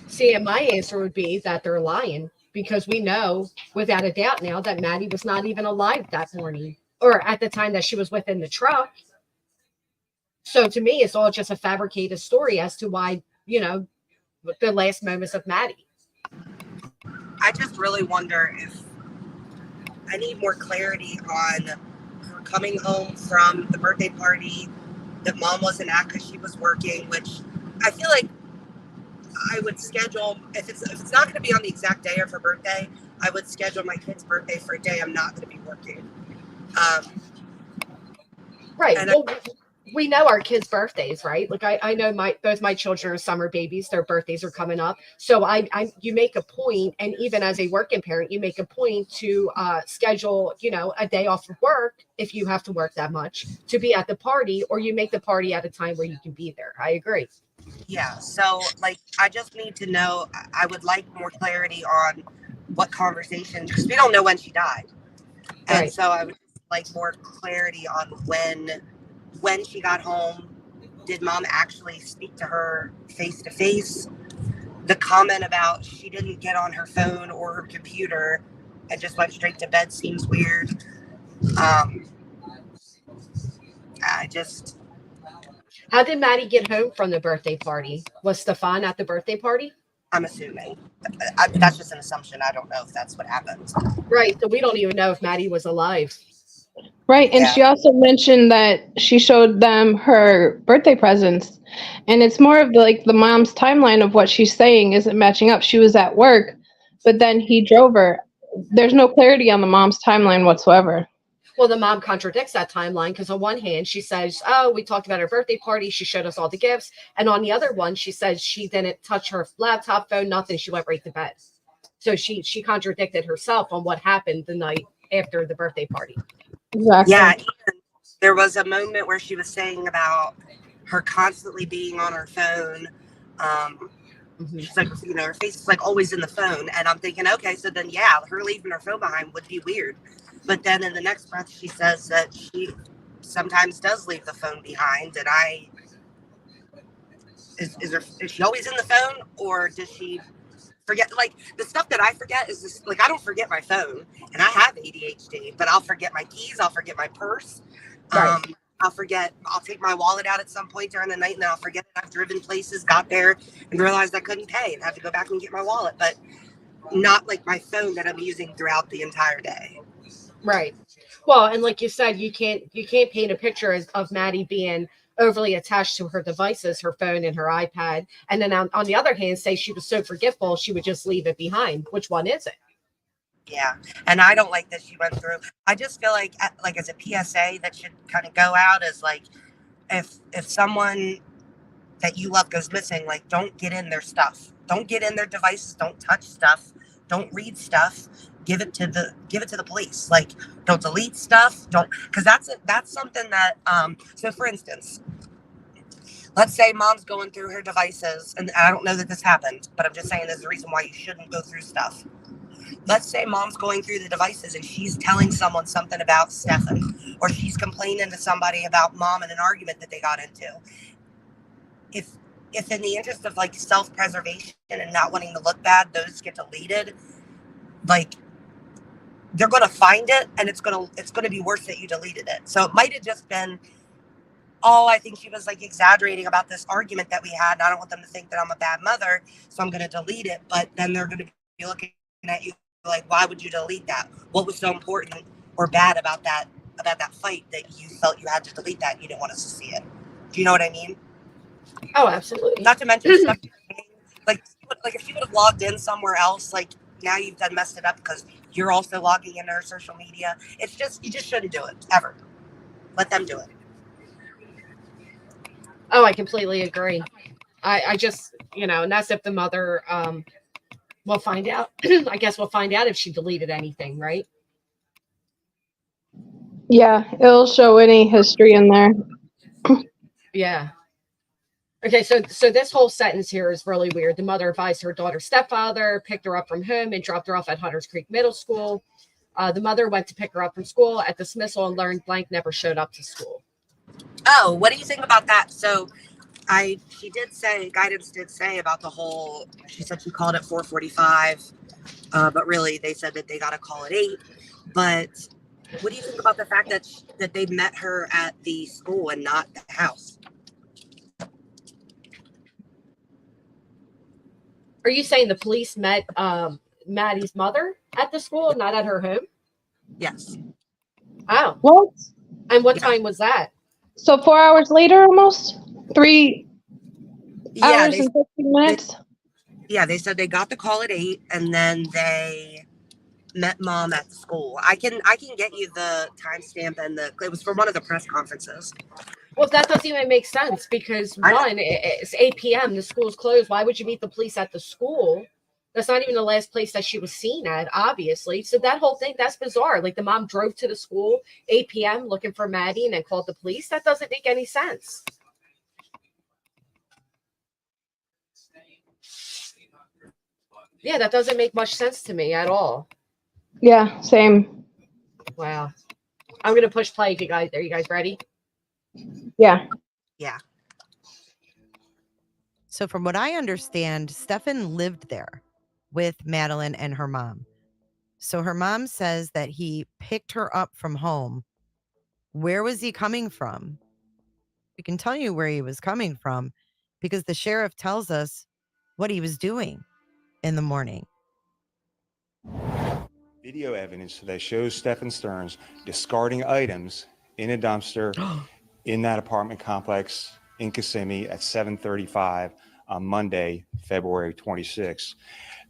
See, and my answer would be that they're lying, because we know without a doubt now that Maddie was not even alive that morning or at the time that she was within the truck. So to me, it's all just a fabricated story as to why, the last moments of Maddie. I just really wonder if I need more clarity on her coming home from the birthday party that mom wasn't at because she was working, which I feel like I would schedule, if it's not going to be on the exact day of her birthday, I would schedule my kid's birthday for a day I'm not going to be working. Right. Well, we know our kids' birthdays, right? Like I know both my children are summer babies. Their birthdays are coming up. So you make a point, and even as a working parent, you make a point to schedule, a day off of work if you have to work that much to be at the party, or you make the party at a time where you can be there. I agree. Yeah. So I just need to know, I would like more clarity on what conversation, because we don't know when she died. And right. So I would like more clarity on when she got home. Did mom actually speak to her face to face? The comment about she didn't get on her phone or her computer and just went straight to bed seems weird. How did Maddie get home from the birthday party? Was Stephan at the birthday party? I'm assuming. That's just an assumption. I don't know if that's what happened. Right. So we don't even know if Maddie was alive. Right. And she also mentioned that she showed them her birthday presents. And it's more of the mom's timeline of what she's saying isn't matching up. She was at work, but then he drove her. There's no clarity on the mom's timeline whatsoever. Well, the mom contradicts that timeline, because on one hand, she says, oh, we talked about her birthday party. She showed us all the gifts. And on the other one, she says she didn't touch her laptop, phone, nothing. She went right to bed. So she contradicted herself on what happened the night after the birthday party. Exactly. Yeah. There was a moment where she was saying about her constantly being on her phone. She's like, her face is always in the phone. And I'm thinking, okay, so then, her leaving her phone behind would be weird. But then in the next breath, she says that she sometimes does leave the phone behind. And is she always in the phone, or does she forget? The stuff that I forget is this, I don't forget my phone, and I have ADHD, but I'll forget my keys. I'll forget my purse. Right. I'll take my wallet out at some point during the night, and then I'll forget that I've driven places, got there, and realized I couldn't pay and have to go back and get my wallet. But not my phone that I'm using throughout the entire day. Right. Well, and like you said, you can't paint a picture of Maddie being overly attached to her devices, her phone and her iPad, and then on the other hand, say she was so forgetful she would just leave it behind. Which one is it? Yeah, and I don't like that she went through. I just feel like as a PSA that should kind of go out as if someone that you love goes missing, don't get in their stuff, don't get in their devices, don't touch stuff, don't read stuff. Give it to the police. Don't delete stuff. Because that's something that. So for instance, let's say mom's going through her devices, and I don't know that this happened, but I'm just saying there's a reason why you shouldn't go through stuff. let's say mom's going through the devices and she's telling someone something about Stephan, or she's complaining to somebody about mom in an argument that they got into. If in the interest of like self-preservation and not wanting to look bad, those get deleted, like they're going to find it, and it's going to be worse that you deleted it. So it might have just been, oh, I think she was like exaggerating about this argument that we had, and I don't want them to think that I'm a bad mother, so I'm going to delete it. But then they're going to be looking at you like, why would you delete that? What was so important or bad about that fight that you felt you had to delete that? You didn't want us to see it. Do you know what I mean? Oh, absolutely. Not to mention stuff like if she would have logged in somewhere else, like now you've done messed it up because you're also logging into her social media. It's just, you just shouldn't do it ever. Let them do it. Oh, I completely agree. I just, and that's if the mother, we'll find out. I guess we'll find out if she deleted anything, right? Yeah, it'll show any history in there. Yeah. Okay, so this whole sentence here is really weird. The mother advised her daughter's stepfather, picked her up from home, and dropped her off at Hunters Creek Middle School. The mother went to pick her up from school at dismissal and learned blank never showed up to school. Oh, what do you think about that? So she did say, guidance did say about the whole, she said she called at 4:45, but really they said that they got a call at 8. But what do you think about the fact that they met her at the school and not the house? Are you saying the police met Maddie's mother at the school, not at her home? Yes. Oh. What? And what time was that? So 4 hours later, almost 3 hours and 15 minutes. They said they got the call at 8, and then they met mom at the school. I can get you the timestamp, and it was for one of the press conferences. Well, that doesn't even make sense because one, it's 8 p.m. The school's closed. Why would you meet the police at the school? That's not even the last place that she was seen at, obviously. So that whole thing, that's bizarre. Like the mom drove to the school 8 p.m. looking for Maddie and then called the police. That doesn't make any sense. Yeah, that doesn't make much sense to me at all. Yeah, same. Wow. I'm going to push play if you guys, are you guys ready? Yeah. Yeah. So from what I understand, Stephan lived there with Madeline and her mom. So her mom says that he picked her up from home. Where was he coming from? We can tell you where he was coming from because the sheriff tells us what he was doing in the morning. Video evidence that shows Stephan Stearns discarding items in a dumpster in that apartment complex in Kissimmee at 7:35 on Monday, February 26.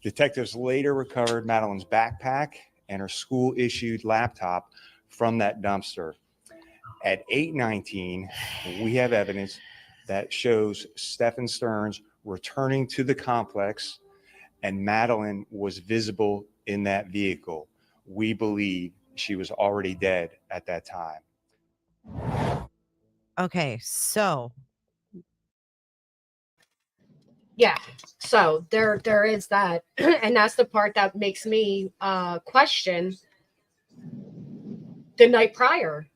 Detectives later recovered Madeline's backpack and her school-issued laptop from that dumpster. At 8:19, we have evidence that shows Stephan Stearns returning to the complex, and Madeline was visible in that vehicle. We believe she was already dead at that time. Okay, so yeah, so there is that, and that's the part that makes me question the night prior.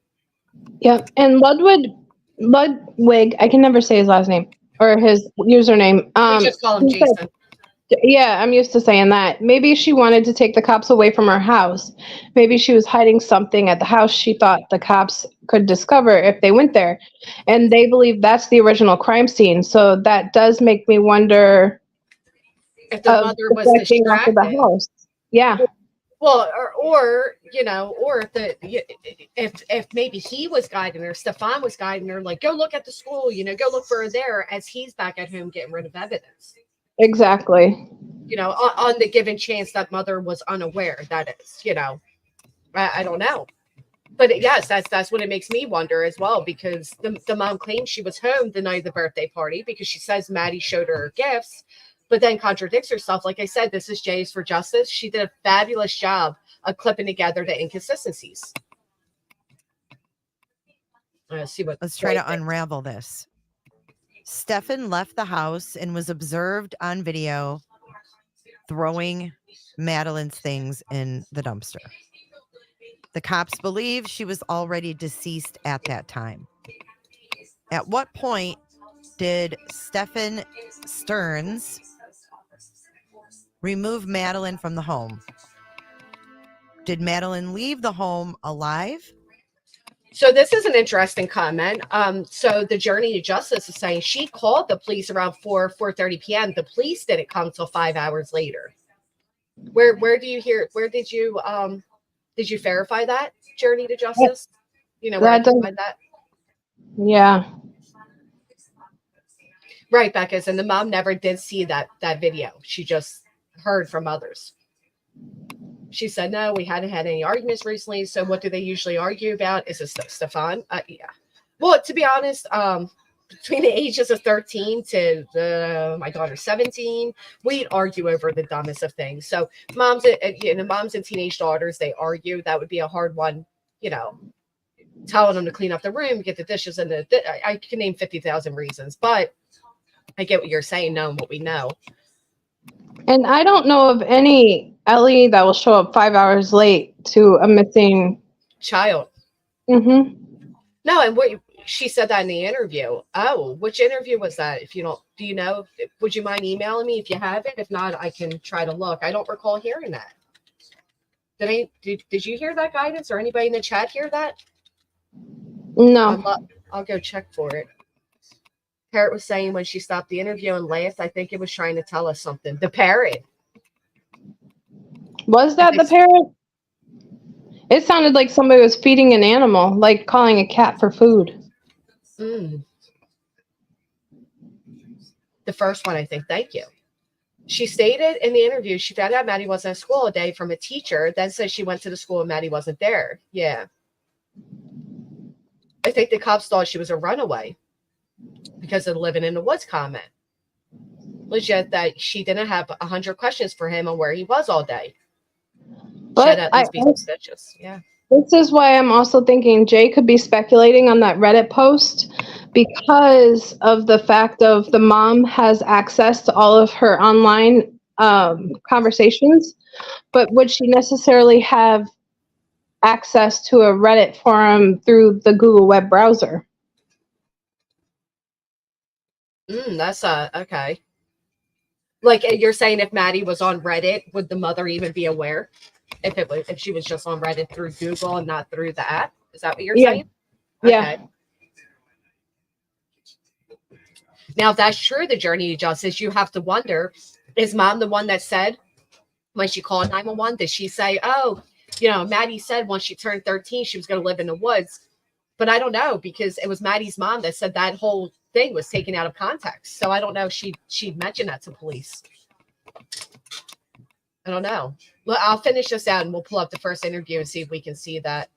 Yep, and Ludwig, I can never say his last name or his username. We just call him Jason. Yeah, I'm used to saying that. Maybe she wanted to take the cops away from her house. Maybe she was hiding something at the house she thought the cops could discover if they went there. And they believe that's the original crime scene. So that does make me wonder if the mother was distracted. The house. Yeah. Well, or if maybe he was guiding her, Stephan was guiding her, like, go look at the school, go look for her there, as he's back at home getting rid of evidence. Exactly. On the given chance that mother was unaware, that is, I don't know. But yes, that's what it makes me wonder as well, because the mom claims she was home the night of the birthday party because she says Maddie showed her gifts, but then contradicts herself. Like I said, this is J's for Justice. She did a fabulous job of clipping together the inconsistencies. Let's try to unravel this. Stephan left the house and was observed on video throwing Madeline's things in the dumpster. The cops believe she was already deceased at that time. At what point did Stephan Stearns remove Madeline from the home? Did Madeline leave the home alive? So this is an interesting comment. So the Journey to Justice is saying she called the police around 4:30 p.m. The police didn't come till 5 hours later. Where do you hear? Where did you verify that, Journey to Justice? You know where I can find that? Yeah. Right, Becca. And the mom never did see that video. She just heard from others. She said, no, we hadn't had any arguments recently. So what do they usually argue about? Is it Stephan? Yeah. Well, to be honest, between the ages of 13 to my daughter's 17, we'd argue over the dumbest of things. So moms and teenage daughters, they argue. That would be a hard one, telling them to clean up the room, get the dishes, and I can name 50,000 reasons. But I get what you're saying, knowing what we know. And I don't know of any Ellie that will show up 5 hours late to a missing child. Mm-hmm. No, and what she said that in the interview. Oh, which interview was that? If you don't, do you know? Would you mind emailing me if you have it? If not, I can try to look. I don't recall hearing that. Did you hear that, Guidance, or anybody in the chat hear that? No. I'll go check for it. Parrot was saying when she stopped the interview and laughed, I think it was trying to tell us something. The parrot. Was that the parrot? It sounded like somebody was feeding an animal, like calling a cat for food. The first one, I think. Thank you. She stated in the interview she found out Maddie wasn't at school all day from a teacher, then said she went to the school and Maddie wasn't there. Yeah. I think the cops thought she was a runaway because of the living in the woods comment. Legit that she didn't have 100 questions for him on where he was all day. But at least be suspicious. Yeah. This is why I'm also thinking Jay could be speculating on that Reddit post because of the fact of the mom has access to all of her online conversations, but would she necessarily have access to a Reddit forum through the Google web browser? That's okay. Like you're saying, if Maddie was on Reddit, would the mother even be aware? If she was just on Reddit through Google and not through the app? Is that what you're saying? Yeah. Okay. Now, if that's true, the Journey to Justice, you have to wonder, is mom the one that said when she called 911, did she say, oh, Maddie said once she turned 13, she was going to live in the woods? But I don't know, because it was Maddie's mom that said that whole thing was taken out of context. So I don't know if she mentioned that to police. I don't know. Well, I'll finish this out and we'll pull up the first interview and see if we can see that.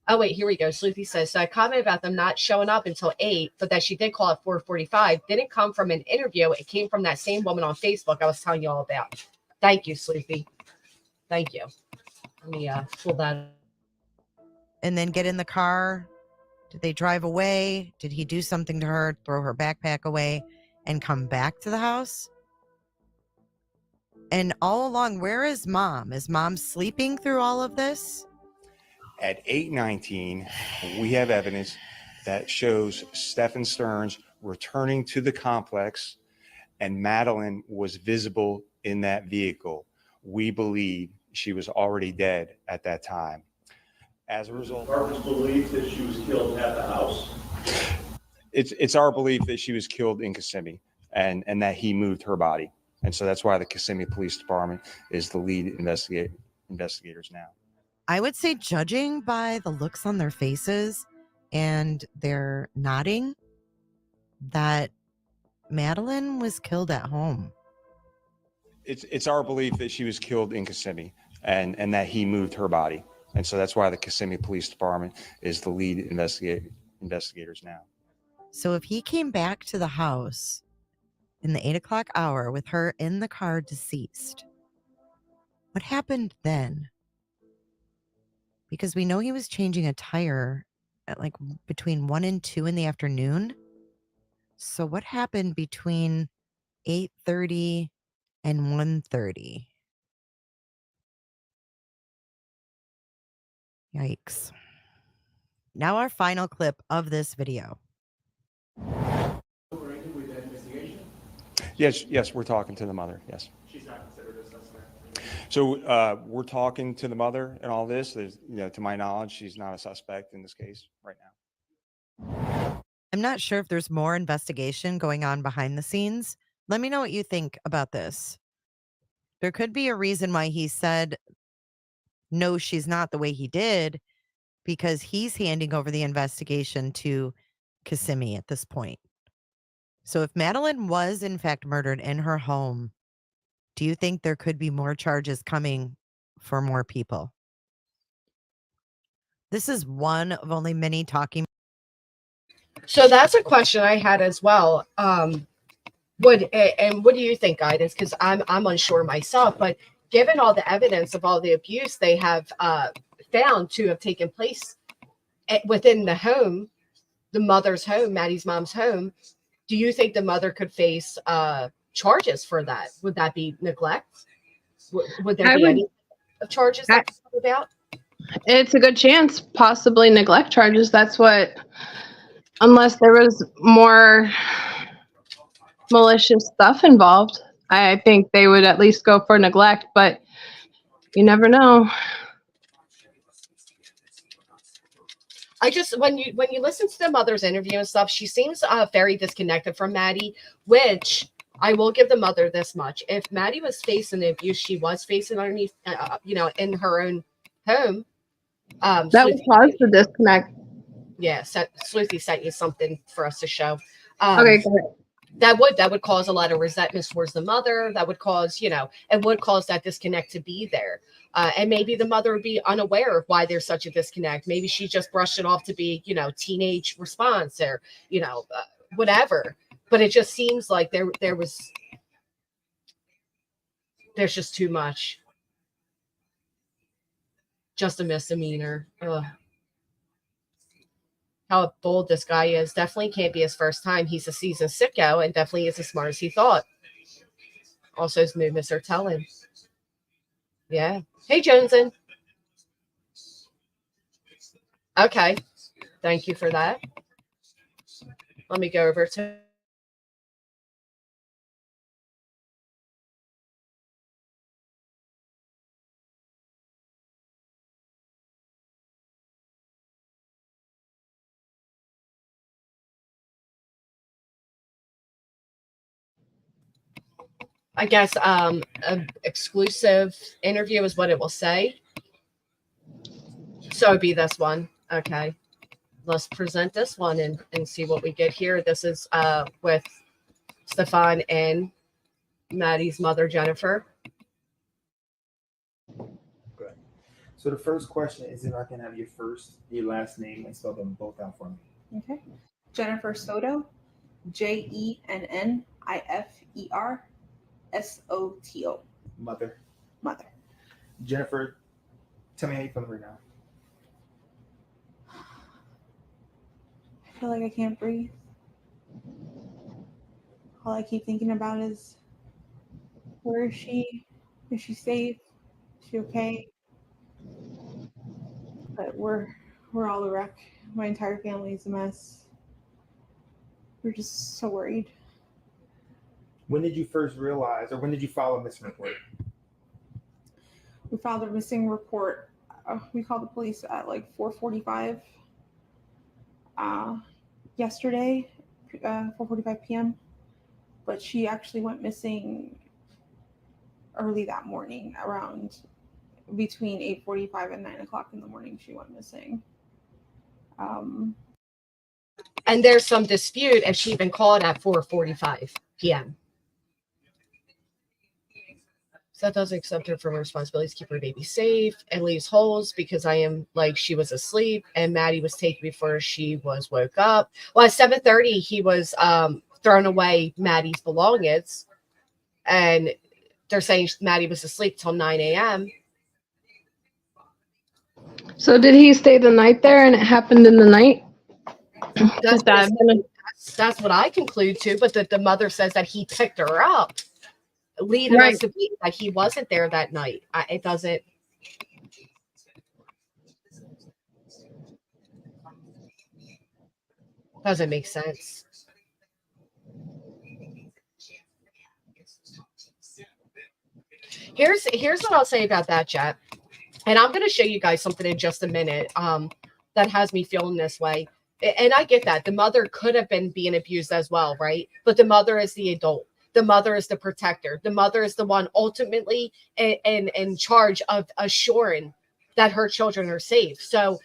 Oh, wait, here we go. Sleuthy says, so I commented about them not showing up until 8, but that she did call at 4:45. Didn't come from an interview. It came from that same woman on Facebook I was telling you all about. Thank you, Sleuthy. Thank you. Let me pull that. And then get in the car. Did they drive away? Did he do something to her, throw her backpack away, and come back to the house? And all along, where is mom? Is mom sleeping through all of this? At 8:19, we have evidence that shows Stephan Stearns returning to the complex, and Madeline was visible in that vehicle. We believe she was already dead at that time. As a result, Marcus believes that she was killed at the house. It's our belief that she was killed in Kissimmee and that he moved her body. And so that's why the Kissimmee Police Department is the lead investigators now. I would say, judging by the looks on their faces and their nodding, that Madeline was killed at home. It's our belief that she was killed in Kissimmee and that he moved her body. And so that's why the Kissimmee Police Department is the lead investigators now. So if he came back to the house in the 8 o'clock hour with her in the car deceased, what happened then? Because we know he was changing a tire at like between 1 and 2 in the afternoon. So what happened between 8:30 and 1:30. Yikes. Now our final clip of this video. Yes, we're talking to the mother. Yes. She's not considered a suspect. So we're talking to the mother and all this. There's, to my knowledge, she's not a suspect in this case right now. I'm not sure if there's more investigation going on behind the scenes. Let me know what you think about this. There could be a reason why he said, no, she's not, the way he did, because he's handing over the investigation to Kissimmee at this point. So if Madeline was in fact murdered in her home, do you think there could be more charges coming for more people? This is one of only many talking. So that's a question I had as well. What do you think, guidance? Because I'm unsure myself, but given all the evidence of all the abuse they have found to have taken place within the home, the mother's home, Maddie's mom's home, do you think the mother could face charges for that? Would that be neglect? Would there be any charges that come about? It's a good chance, possibly neglect charges. That's what, unless there was more malicious stuff involved, I think they would at least go for neglect, but you never know. I just, when you listen to the mother's interview and stuff, she seems very disconnected from Maddie, which I will give the mother this much. If Maddie was facing the abuse she was facing underneath, in her own home, that would cause the disconnect. Yeah, Sleuthie sent you something for us to show. Okay, go ahead. That would cause a lot of resentment towards the mother. That would cause, it would cause that disconnect to be there. And maybe the mother would be unaware of why there's such a disconnect. Maybe she just brushed it off to be, teenage response or, whatever. But it just seems like there's just too much. Just a misdemeanor. Ugh. How bold this guy is. Definitely can't be his first time. He's a seasoned sicko and definitely is as smart as he thought. Also, his movements are telling. Yeah. Hey, Joneson. Okay. Thank you for that. Let me go over to... I guess an exclusive interview is what it will say. So it'd be this one. Okay. Let's present this one and see what we get here. This is with Stephan and Maddie's mother, Jennifer. Good. So the first question is if I can have your last name and spell them both out for me. Okay. Jennifer Soto, JENNIFER SOTO. Mother. Jennifer, tell me how you feeling right now. I feel like I can't breathe. All I keep thinking about is, where is she? Is she safe? Is she okay? But we're all a wreck. My entire family is a mess. We're just so worried. When did you first realize, or when did you file a missing report? We filed a missing report. We called the police at like 4:45 yesterday, 4:45 p.m. But she actually went missing early that morning, around between 8:45 and 9 o'clock in the morning. She went missing. And there's some dispute if she even called at 4:45 p.m. So that doesn't accept her from her responsibilities to keep her baby safe and leaves holes because she was asleep and Maddie was taken before she was woke up. Well, at 7:30, he was throwing away Maddie's belongings, and they're saying Maddie was asleep till 9 a.m. So did he stay the night there and it happened in the night? That's what I conclude too, but the mother says that he picked her up leading Right. us to believe that he wasn't there that night. It doesn't make sense. Here's what I'll say about that, Jet. And I'm going to show you guys something in just a minute that has me feeling this way. And I get that. The mother could have been being abused as well, right? But the mother is the adult. The mother is the protector. The mother is the one ultimately in charge of assuring that her children are safe. So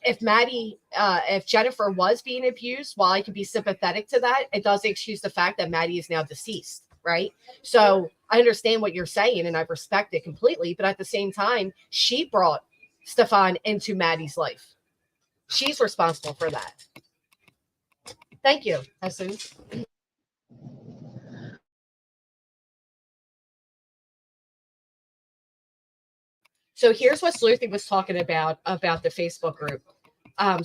if Jennifer was being abused, while I can be sympathetic to that, it doesn't excuse the fact that Maddie is now deceased, right? So I understand what you're saying and I respect it completely. But at the same time, she brought Stephan into Maddie's life. She's responsible for that. Thank you, Jesus. So here's what Sleuthie was talking about the Facebook group.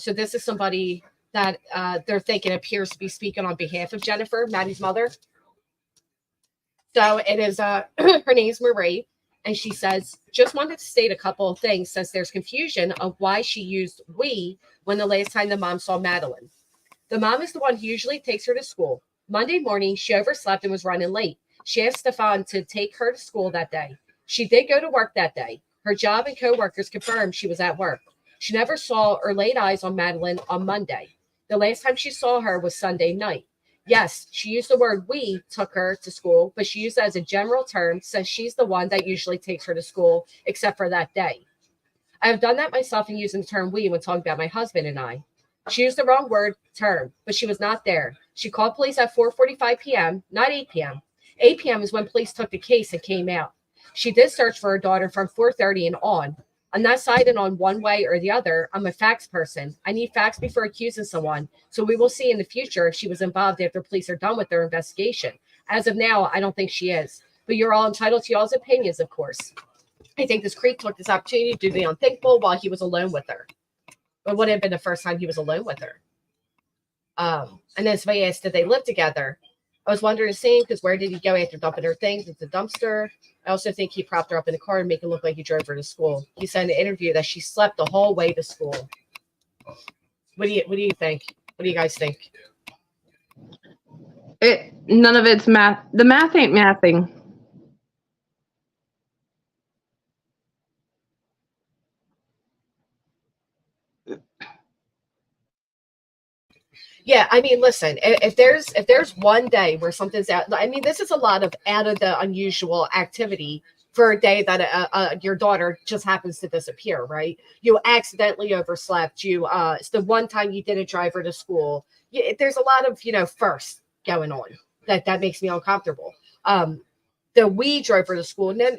So this is somebody that they're thinking appears to be speaking on behalf of Jennifer, Maddie's mother. So it is her name's Marie, and she says, just wanted to state a couple of things since there's confusion of why she used we when the last time the mom saw Madeline. The mom is the one who usually takes her to school. Monday morning, she overslept and was running late. She asked Stephan to take her to school that day. She did go to work that day. Her job and co-workers confirmed she was at work. She never saw or laid eyes on Madeline on Monday. The last time she saw her was Sunday night. Yes, she used the word we took her to school, but she used it as a general term since she's the one that usually takes her to school, except for that day. I have done that myself in using the term we when talking about my husband and I. She used the wrong word term, but she was not there. She called police at 4:45 p.m., not 8 p.m. 8 p.m. is when police took the case and came out. She did search for her daughter from 4:30 and on. I'm not siding on one way or the other. I'm a facts person. I need facts before accusing someone. So we will see in the future if she was involved after police are done with their investigation. As of now, I don't think she is. But you're all entitled to y'all's opinions, of course. I think this creep took this opportunity to do the unthinkable while he was alone with her. It would have been the first time he was alone with her. And then somebody asked, did they live together? I was wondering the same because where did he go after dumping her things into the dumpster? I also think he propped her up in the car and make it look like he drove her to school. He said in an interview that she slept the whole way to school. What do you think? What do you guys think? None of it's math. The math ain't mathing. Yeah, I mean, listen, if there's one day where something's out, I mean, this is a lot of out of the unusual activity for a day that your daughter just happens to disappear, right? You accidentally overslept. It's the one time you didn't drive her to school. There's a lot of, first going on that makes me uncomfortable. We drove her to school. And then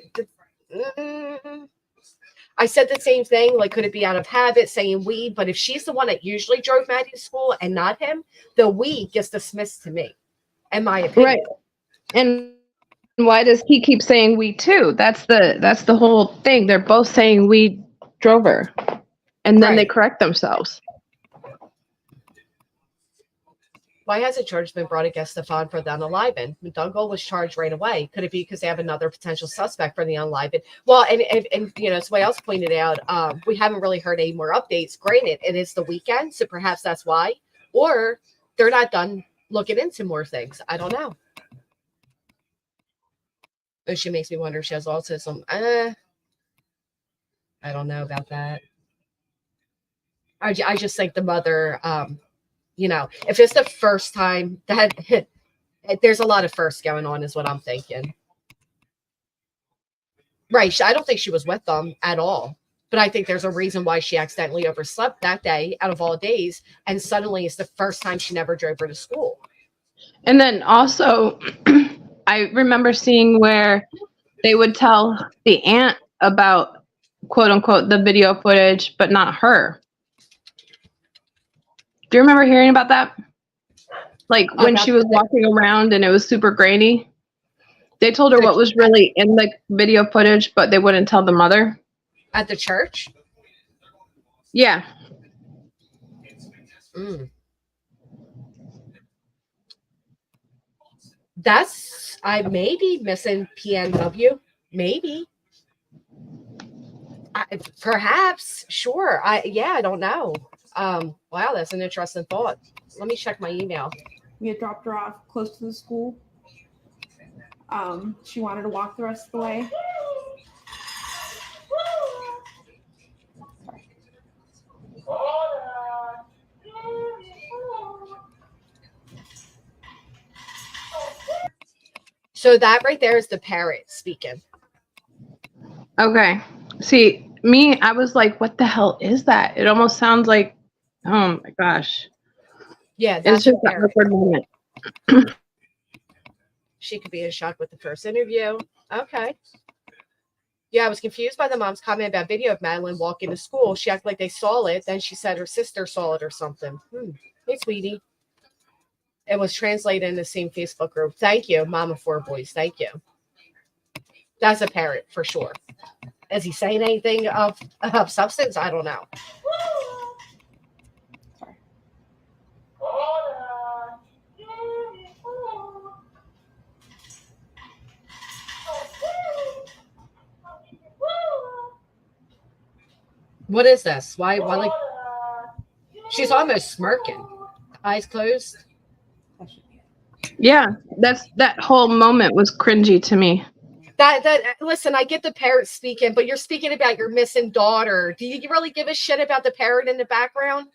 I said the same thing. Like, could it be out of habit saying we? But if she's the one that usually drove Maddie to school and not him, the we gets dismissed to me, in my opinion. Right. And why does he keep saying we too? That's the whole thing. They're both saying we drove her, and then they correct themselves. Why hasn't charge been brought against Stephan for the unaliving? McDougall was charged right away. Could it be because they have another potential suspect for the unaliving? Well, and somebody else pointed out, we haven't really heard any more updates. Granted, it is the weekend, so perhaps that's why. Or they're not done looking into more things. I don't know. She makes me wonder if she has autism. I don't know about that. I just think the mother, if it's the first time that there's a lot of firsts going on is what I'm thinking. Right. I don't think she was with them at all. But I think there's a reason why she accidentally overslept that day out of all days. And suddenly it's the first time she never drove her to school. And then also, I remember seeing where they would tell the aunt about, quote unquote, the video footage, but not her. Do you remember hearing about that? Like when she was walking around and it was super grainy. They told her what was really in the video footage, but they wouldn't tell the mother. At the church? Yeah. That's I may be missing PNW. Maybe. Perhaps. Sure. I don't know. Wow, that's an interesting thought. Let me check my email. We had dropped her off close to the school. She wanted to walk the rest of the way. So that right there is the parrot speaking. Okay. See, me, I was like, what the hell is that? It almost sounds like, oh my gosh. Yeah, it's that's a just an parrot. awkward moment. She could be in shock with the first interview. Okay. Yeah, I was confused by the mom's comment about video of Madeline walking to school. She acted like they saw it. Then she said her sister saw it or something. Hey, sweetie. It was translated in the same Facebook group. Thank you, Mama Four Boys. Thank you. That's a parrot for sure. Is he saying anything of substance? I don't know. What is this? Why like she's almost smirking. Eyes closed. Yeah, that whole moment was cringy to me. That listen, I get the parrot speaking, but you're speaking about your missing daughter. Do you really give a shit about the parrot in the background?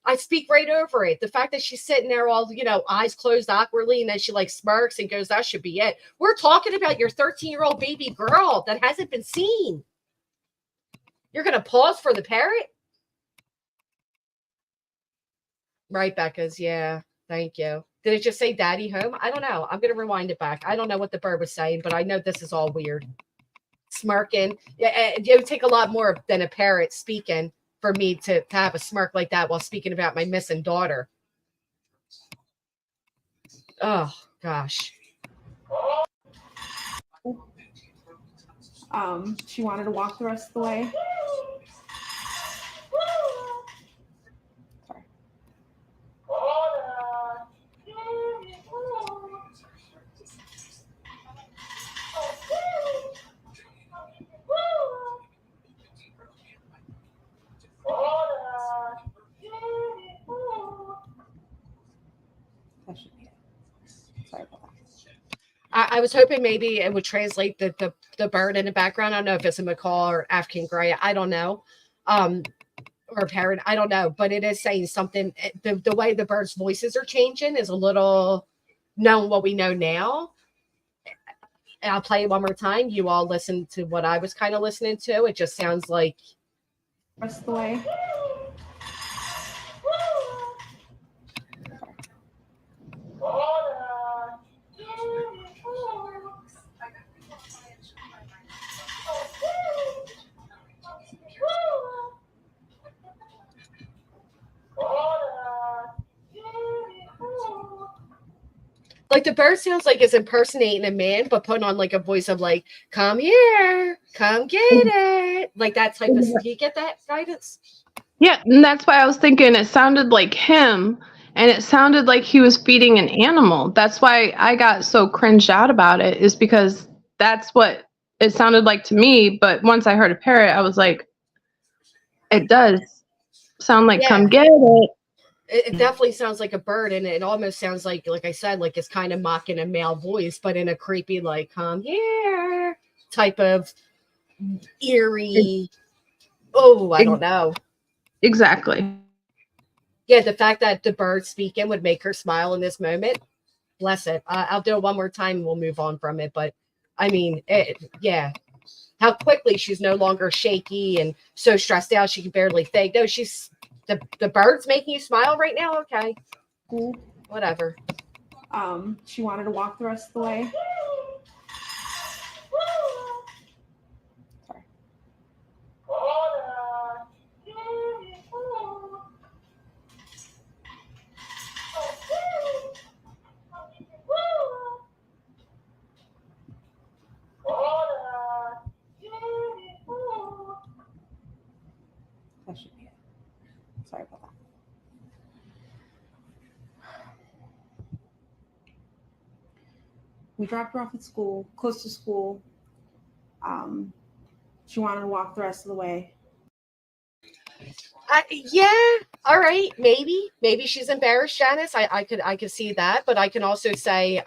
I speak right over it. The fact that she's sitting there all, eyes closed awkwardly, and then she like smirks and goes, that should be it. We're talking about your 13-year-old baby girl that hasn't been seen. You're going to pause for the parrot? Right, Becca's. Yeah. Thank you. Did it just say daddy home? I don't know. I'm going to rewind it back. I don't know what the bird was saying, but I know this is all weird. Smirking. Yeah, it would take a lot more than a parrot speaking for me to have a smirk like that while speaking about my missing daughter. Oh, gosh. She wanted to walk the rest of the way. That should be it. Sorry about that. I was hoping maybe it would translate the bird in the background. I don't know if it's a macaw or African gray. I don't know. Or a parrot. I don't know. But it is saying something. The way the birds' voices are changing is a little knowing what we know now. And I'll play it one more time. You all listen to what I was kind of listening to. It just sounds like Rest of the way. like the bird sounds like it's impersonating a man, but putting on like a voice of like, come here, come get it. Like that type of, do you get that guidance? Yeah, and that's why I was thinking it sounded like him, and it sounded like he was feeding an animal. That's why I got so cringed out about it, is because that's what it sounded like to me. But once I heard a parrot, I was like, it does sound like come get it. It definitely sounds like a bird, and it almost sounds like I said, like it's kind of mocking a male voice, but in a creepy, like, come here type of eerie. Oh, I don't know. Exactly. Yeah, the fact that the bird speaking would make her smile in this moment. Bless it. I'll do it one more time and we'll move on from it. But I mean, yeah. How quickly she's no longer shaky and so stressed out she can barely think. No, she's the bird's making you smile right now. Okay. Cool. Whatever. She wanted to walk the rest of the way. Sorry. That should be it. Sorry about that. We dropped her off at school, close to school. She wanted to walk the rest of the way. Yeah, all right, maybe she's embarrassed, Janice. I could see that, but I can also say,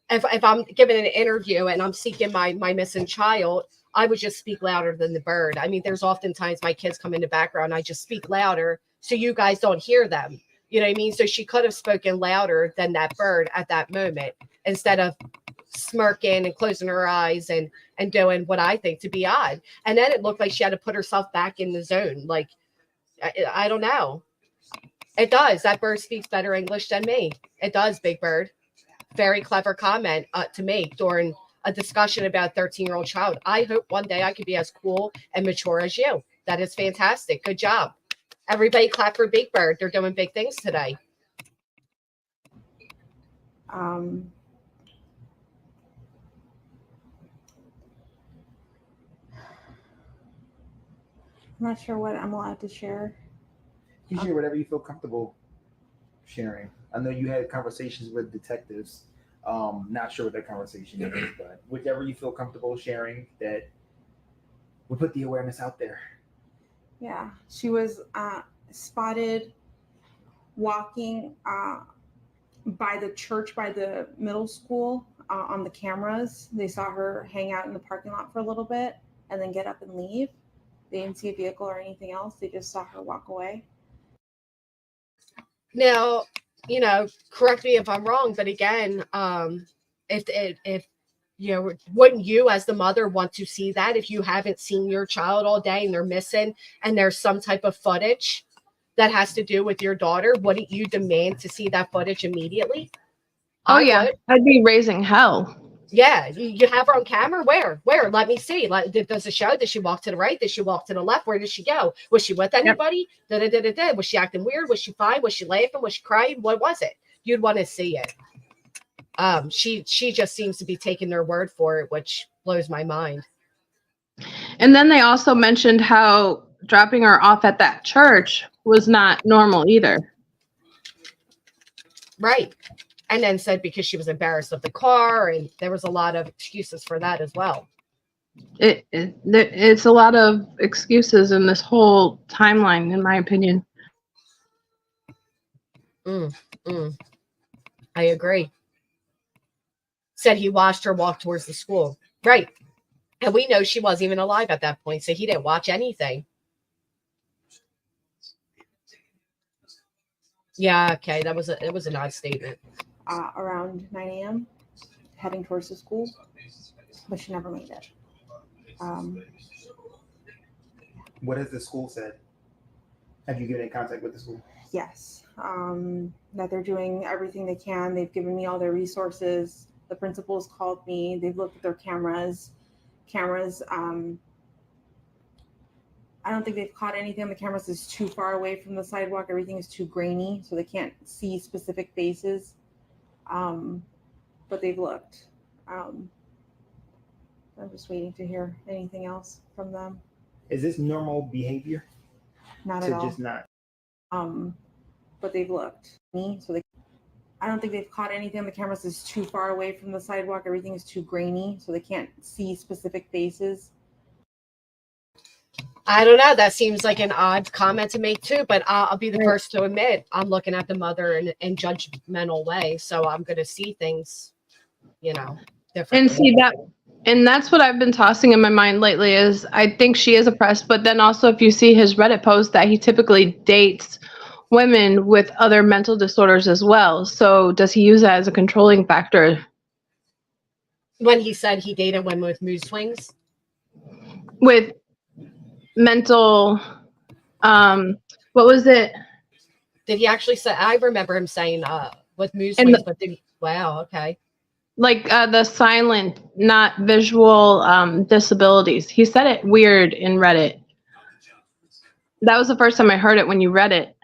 if I'm giving an interview and I'm seeking my missing child, I would just speak louder than the bird. I mean, there's oftentimes my kids come in the background, I just speak louder so you guys don't hear them. You know what I mean? So she could have spoken louder than that bird at that moment instead of smirking and closing her eyes and doing what I think to be odd. And then it looked like she had to put herself back in the zone. Like, I don't know. It does. That bird speaks better English than me. It does, Big Bird. Very clever comment to make during a discussion about a 13-year-old child. I hope one day I could be as cool and mature as you. That is fantastic. Good job. Everybody clap for Big Bird. They're doing big things today. I'm not sure what I'm allowed to share. You share whatever you feel comfortable sharing. I know you had conversations with detectives. Not sure what that conversation is, but whichever you feel comfortable sharing, that we'll put the awareness out there. Yeah, she was spotted walking by the church, by the middle school on the cameras. They saw her hang out in the parking lot for a little bit and then get up and leave. They didn't see a vehicle or anything else. They just saw her walk away. Now, correct me if I'm wrong, but again, if wouldn't you as the mother want to see that if you haven't seen your child all day and they're missing and there's some type of footage that has to do with your daughter? Wouldn't you demand to see that footage immediately? Oh, yeah. I'd be raising hell. Yeah, you have her on camera. Where? Let me see. Does it show? Did she walk to the right? Did she walk to the left? Where did she go? Was she with anybody? Yep. Was she acting weird? Was she fine? Was she laughing? Was she crying? What was it? You'd want to see it. She just seems to be taking their word for it, which blows my mind. And then they also mentioned how dropping her off at that church was not normal either. Right. And then said because she was embarrassed of the car, and there was a lot of excuses for that as well. It's a lot of excuses in this whole timeline, in my opinion. I agree. Said he watched her walk towards the school. Right. And we know she wasn't even alive at that point, so he didn't watch anything. Yeah, okay. It was an odd statement. Around 9 a.m., heading towards the school, but she never made it. What has the school said? Have you been in contact with the school? Yes, that they're doing everything they can. They've given me all their resources. The principals called me. They've looked at their cameras. I don't think they've caught anything on the cameras is too far away from the sidewalk. Everything is too grainy, so they can't see specific faces. But they've looked. I'm just waiting to hear anything else from them. Is this normal behavior? Not at all. Just not. But they've looked. I don't think they've caught anything on the cameras is too far away from the sidewalk. Everything is too grainy, so they can't see specific faces. I don't know. That seems like an odd comment to make too, but I'll be the first to admit I'm looking at the mother in judgmental way. So I'm going to see things, differently. And that's what I've been tossing in my mind lately is I think she is oppressed, but then also if you see his Reddit post that he typically dates women with other mental disorders as well. So does he use that as a controlling factor? When he said he dated women with mood swings? With mental, what was it? Did he actually say, I remember him saying with mood swings, wow, okay. Like the silent, not visual disabilities. He said it weird in Reddit. That was the first time I heard it when you read it.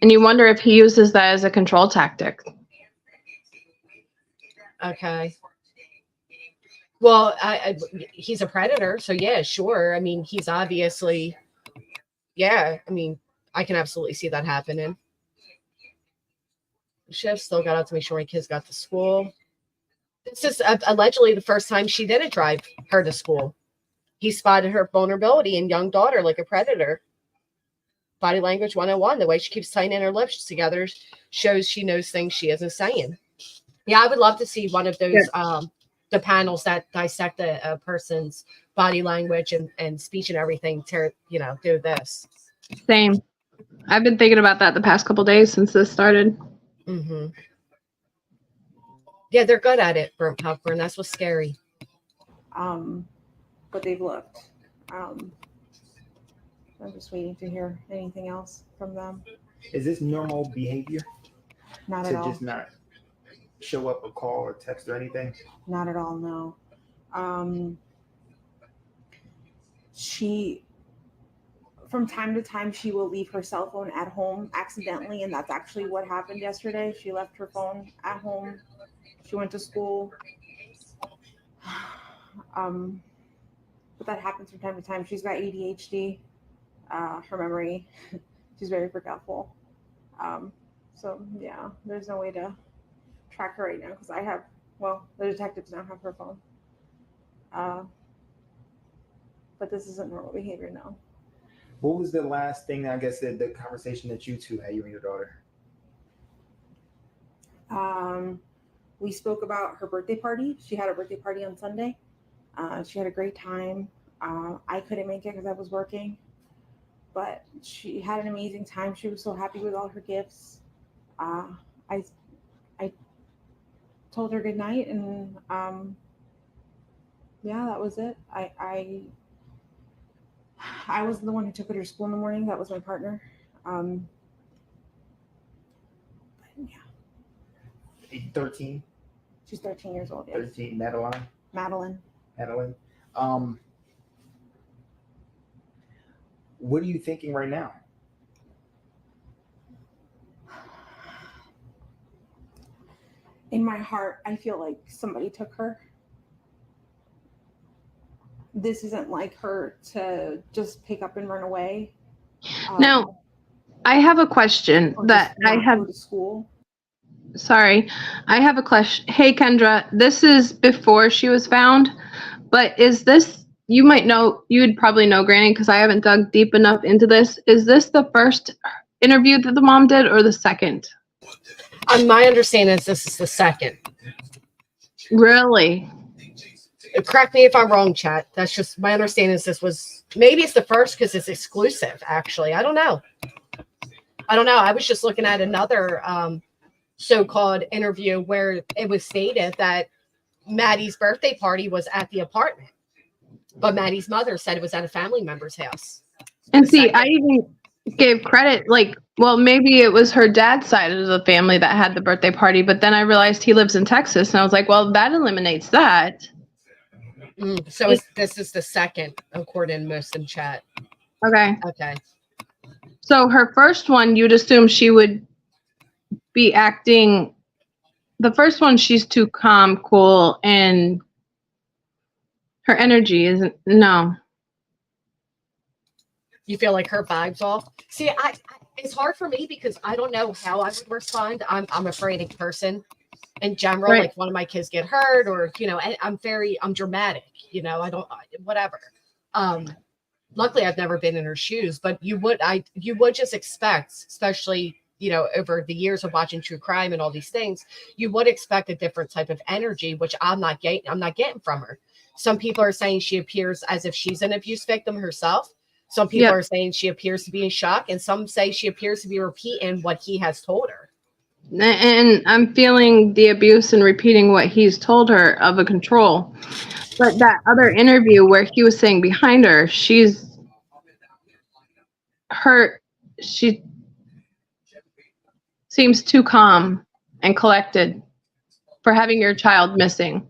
And you wonder if he uses that as a control tactic. Okay. Well, he's a predator, so yeah, sure. I mean, he's obviously, yeah. I mean, I can absolutely see that happening. shift. Still got out to make sure my kids got to school. This is allegedly the first time she didn't drive her to school. He spotted her vulnerability in young daughter like a predator. Body language 101. The way she keeps tightening her lips together shows she knows things she isn't saying. Yeah, I would love to see one of those, the panels that dissect a person's body language and speech and everything to, do this. Same. I've been thinking about that the past couple days since this started. Mm-hmm. Yeah, they're good at it, burnt popcorn. That's what's scary. But they've looked. I'm just waiting to hear anything else from them. Is this normal behavior? Not at all. To just not show up or call or text or anything? Not at all, no. She, from time to time, she will leave her cell phone at home accidentally, and that's actually what happened yesterday. She left her phone at home. She went to school. But that happens from time to time. She's got ADHD, her memory. She's very forgetful. So yeah, there's no way to track her right now because the detectives now have her phone. But this isn't normal behavior now. What was the last thing, I guess, the conversation that you two had, you and your daughter? We spoke about her birthday party. She had a birthday party on Sunday. She had a great time. I couldn't make it because I was working, but she had an amazing time. She was so happy with all her gifts. I told her good night, and yeah, that was it. I wasn't the one who took her to school in the morning. That was my partner. Yeah. 13? She's 13 years old. Yes. 13. Madeline. What are you thinking right now? In my heart, I feel like somebody took her. This isn't like her to just pick up and run away. Now, I have a question that I have. Go to school. Sorry, I have a question. Hey, Kendra, this is before she was found, but is this, you might know, you would probably know, Granny, because I haven't dug deep enough into this. Is this the first interview that the mom did or the second? My understanding is this is the second. Really? Correct me if I'm wrong, chat. That's just my understanding is this was, maybe it's the first because it's exclusive, actually. I don't know. I was just looking at another so-called interview where it was stated that Maddie's birthday party was at the apartment, but Maddie's mother said it was at a family member's house. And see, I even gave credit, maybe it was her dad's side of the family that had the birthday party, but then I realized he lives in Texas, and I was like, well, that eliminates that. So this is the second, according to most in chat. Okay. So her first one, you'd assume she would be acting. The first one, she's too calm, cool, and her energy isn't. No. You feel like her vibe's off? See, it's hard for me because I don't know how I would respond. I'm a frantic person in general. Right. Like one of my kids get hurt, or I'm dramatic. Whatever. Luckily, I've never been in her shoes, but you would just expect, especially over the years of watching true crime and all these things, you would expect a different type of energy, which I'm not getting from her. Some people are saying she appears as if she's an abuse victim herself. Some people are saying she appears to be in shock, and some say she appears to be repeating what he has told her. And I'm feeling the abuse and repeating what he's told her of a control. But that other interview where he was saying behind her, she seems too calm and collected for having your child missing.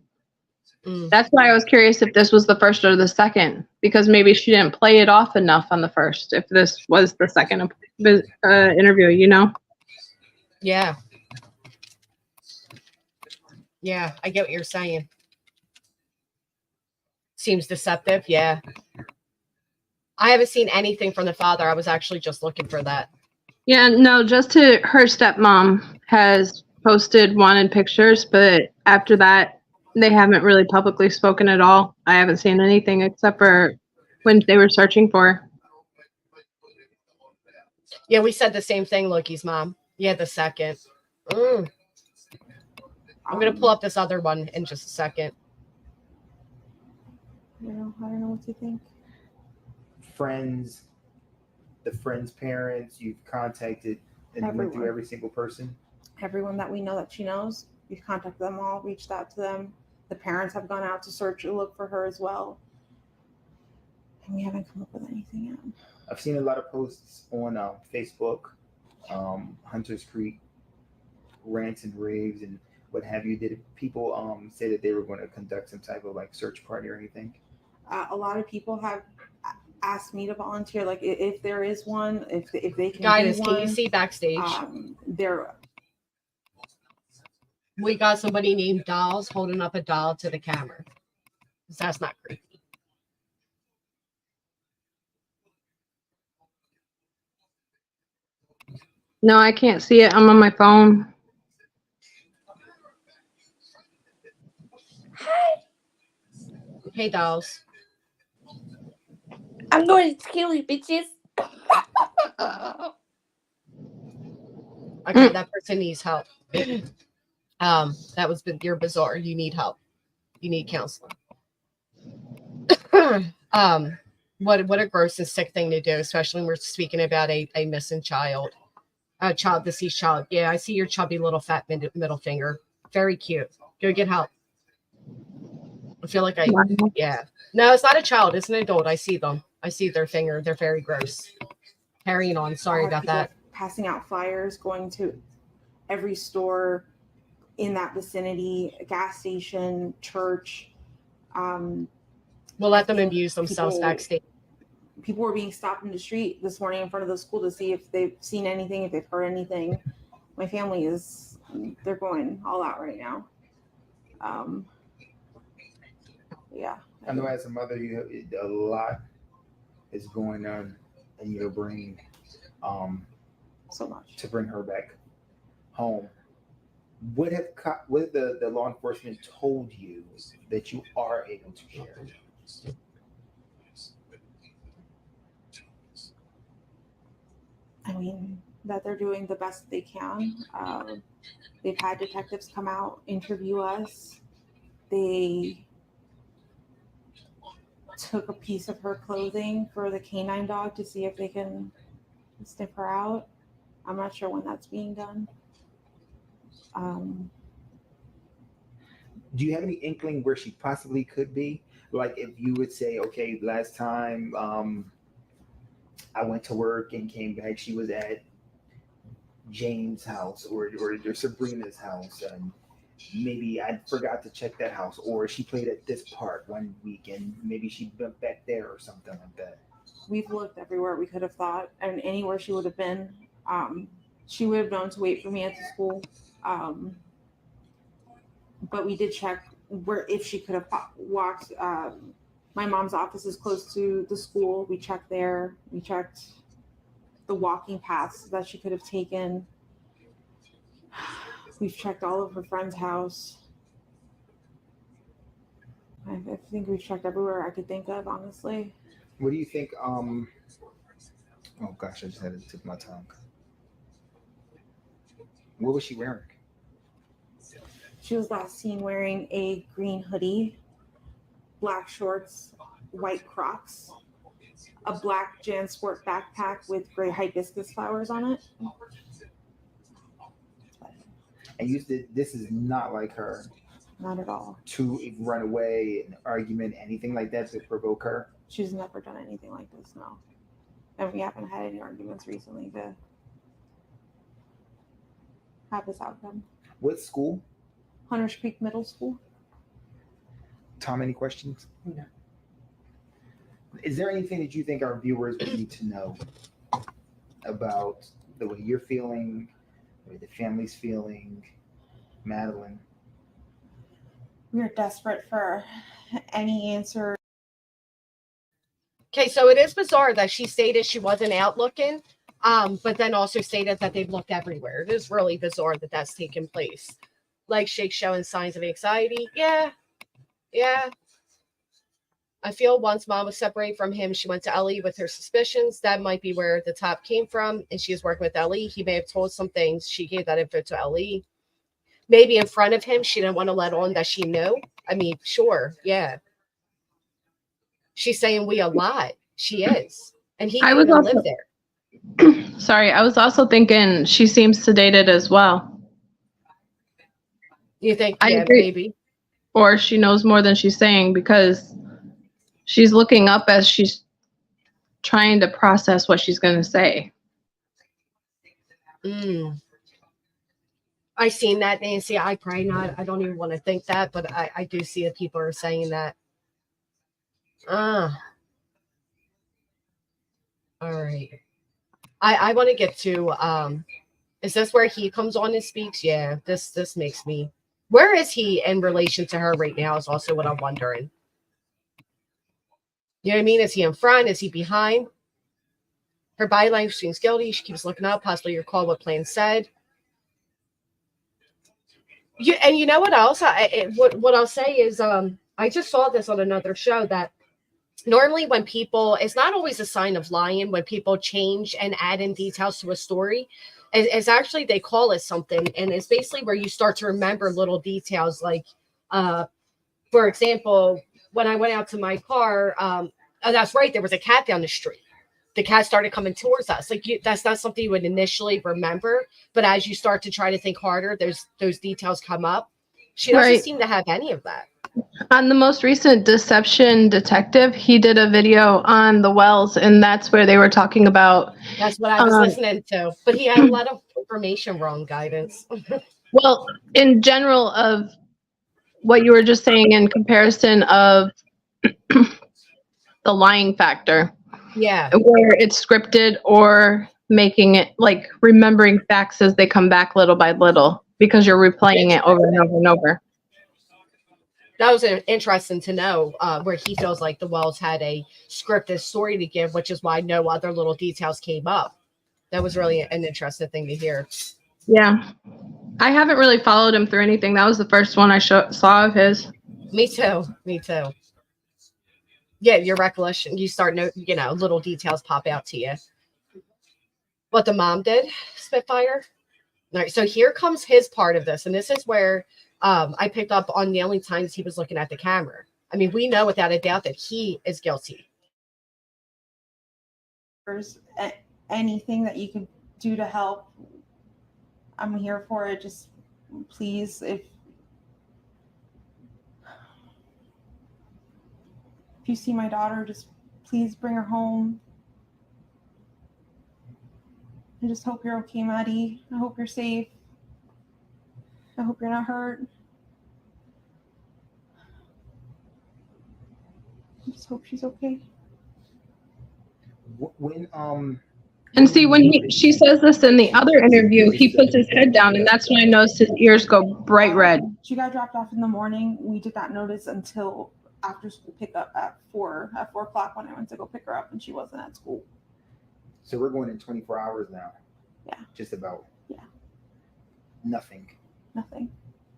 That's why I was curious if this was the first or the second, because maybe she didn't play it off enough on the first, if this was the second interview, Yeah. Yeah, I get what you're saying. Seems deceptive, yeah. I haven't seen anything from the father. I was actually just looking for that. Yeah, no, just her stepmom has posted wanted pictures, but after that, they haven't really publicly spoken at all. I haven't seen anything except for when they were searching for. Yeah, we said the same thing, Loki's mom. Yeah, the second. I'm going to pull up this other one in just a second. I don't know what to think. Friends, the friends' parents, you've contacted and went through Everyone. every single person. Everyone that we know that she knows, we've contacted them all, reached out to them. The parents have gone out to search and look for her as well. And we haven't come up with anything yet. I've seen a lot of posts on Facebook, Hunters Creek, rants and raves and what have you. Did people say that they were going to conduct some type of like search party or anything? A lot of people have asked me to volunteer, like if there is one, if they can Guys, do can one. you see backstage? There. We got somebody named Dolls holding up a doll to the camera. That's not creepy. No, I can't see it. I'm on my phone. Hey, Dolls. I'm going to kill you, bitches. Okay, that person needs help. That was you're bizarre. You need help. You need counseling. What a gross and sick thing to do, especially when we're speaking about a missing child, a child, deceased child. Yeah, I see your chubby little fat middle finger. Very cute. Go get help. I feel like yeah. No, it's not a child. It's an adult. I see them. I see their finger. They're very gross. Carrying on. Sorry about that. Passing out flyers, going to every store in that vicinity, a gas station, church. We'll let them abuse themselves backstage. People were being stopped in the street this morning in front of the school to see if they've seen anything, if they've heard anything. My family they're going all out right now. Yeah. I know as a mother, a lot is going on in your brain. So much to bring her back home. What have the law enforcement told you that you are able to share? I mean, that they're doing the best they can. They've had detectives come out, interview us. They took a piece of her clothing for the canine dog to see if they can sniff her out. I'm not sure when that's being done. Do you have any inkling where she possibly could be? Like if you would say, okay, last time I went to work and came back, she was at James' house or Sabrina's house, and maybe I forgot to check that house, or she played at this park one weekend, maybe she went back there or something like that. We've looked everywhere we could have thought, and anywhere she would have been. She would have known to wait for me at the school. But we did check if she could have walked. My mom's office is close to the school. We checked there. We checked the walking paths that she could have taken. We've checked all of her friend's house. I think we've checked everywhere I could think of, honestly. What do you think? Oh gosh, I just had to tip my tongue. What was she wearing? She was last seen wearing a green hoodie, black shorts, white Crocs, a black JanSport backpack with gray hibiscus flowers on it. And you said this is not like her. Not at all. To run away, an argument, anything like that to provoke her? She's never done anything like this, no. And we haven't had any arguments recently to have this outcome. What school? Hunters Creek Middle School. Tom, any questions? No. Is there anything that you think our viewers would need to know about the way you're feeling, the way the family's feeling, Madeline? We're desperate for any answer. Okay, so it is bizarre that she stated she wasn't out looking, But then also stated that they've looked everywhere. It is really bizarre that that's taken place. Like shake showing signs of anxiety. Yeah. I feel once mom was separated from him, she went to Ellie with her suspicions. That might be where the top came from. And she was working with Ellie. He may have told some things. She gave that info to Ellie. Maybe in front of him, she didn't want to let on that she knew. I mean, sure. Yeah. She's saying we a lot. She is. And he didn't even live there. Sorry, I was also thinking she seems sedated as well. You think? I Yeah, agree. maybe. Or she knows more than she's saying because she's looking up as she's trying to process what she's going to say. I seen that, Nancy. I probably not. I don't even want to think that, but I do see that people are saying that. All right. I want to get to is this where he comes on and speaks? Yeah, this makes me. Where is he in relation to her right now is also what I'm wondering. You know what I mean? Is he in front? Is he behind? Her body language seems guilty. She keeps looking up, possibly recall what Plan said. And you know what else? What I'll say is I just saw this on another show that normally when people, it's not always a sign of lying when people change and add in details to a story. It's actually, they call it something, and it's basically where you start to remember little details. Like, for example, when I went out to my car, oh, that's right, there was a cat down the street. The cat started coming towards us. Like, that's not something you would initially remember, but as you start to try to think harder, those details come up. She doesn't seem to have any of that. On the most recent Deception Detective, he did a video on the wells, and that's where they were talking about. That's what I was listening to. But he had a lot of information wrong, guidance. Well, in general of what you were just saying in comparison of the lying factor. Yeah. Where it's scripted or making it like remembering facts as they come back little by little because you're replaying it over and over and over. That was interesting to know where he feels like the Wells had a scripted story to give, which is why no other little details came up. That was really an interesting thing to hear. Yeah. I haven't really followed him through anything. That was the first one I saw of his. Me too. Yeah, your recollection, you start little details pop out to you. What the mom did, Spitfire. All right, so here comes his part of this, and this is where I picked up on the only times he was looking at the camera. I mean, we know without a doubt that he is guilty. There's anything that you can do to help, I'm here for it. Just please, if you see my daughter, just please bring her home. I just hope you're okay, Maddie. I hope you're safe. I hope you're not hurt. I just hope she's okay. And see, when she says this in the other interview, he puts his head down, and that's when I noticed his ears go bright red. She got dropped off in the morning. We did not notice until after school pickup at 4 o'clock when I went to go pick her up, and she wasn't at school. So we're going in 24 hours now. Yeah. Just about. Yeah. Nothing.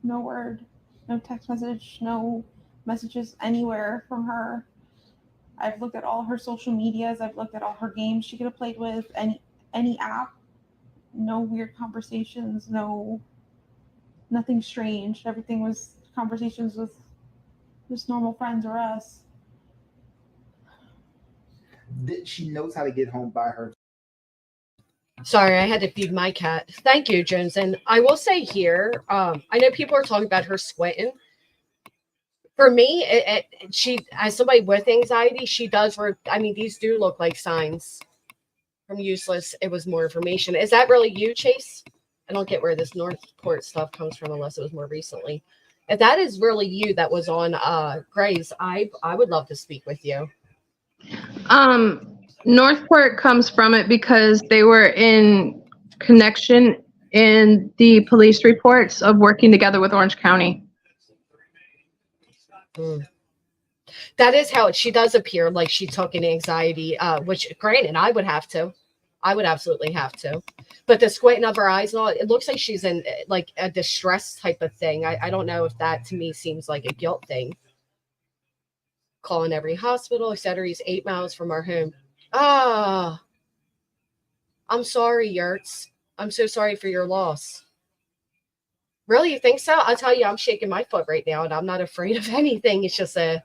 No word. No text message. No messages anywhere from her. I've looked at all her social medias. I've looked at all her games she could have played with. Any app. No weird conversations. Nothing strange. Everything was conversations with just normal friends or us. She knows how to get home by her. Sorry, I had to feed my cat. Thank you, Jones. And I will say here, I know people are talking about her squinting. For me, she, as somebody with anxiety, she does work. I mean, these do look like signs from useless. It was more information. Is that really you, Chase? I don't get where this Northport stuff comes from unless it was more recently. If that is really you that was on Gray's, I would love to speak with you. Northport comes from it because they were in connection in the police reports of working together with Orange County. That is how she does appear like she took an anxiety, which granted I would have to. I would absolutely have to. But the squinting of her eyes and all, it looks like she's in like a distress type of thing. I don't know if that to me seems like a guilt thing. Calling every hospital, etc. He's 8 miles from our home. Ah, I'm sorry, Yurts. I'm so sorry for your loss. Really, you think so? I'll tell you, I'm shaking my foot right now, and I'm not afraid of anything. It's just I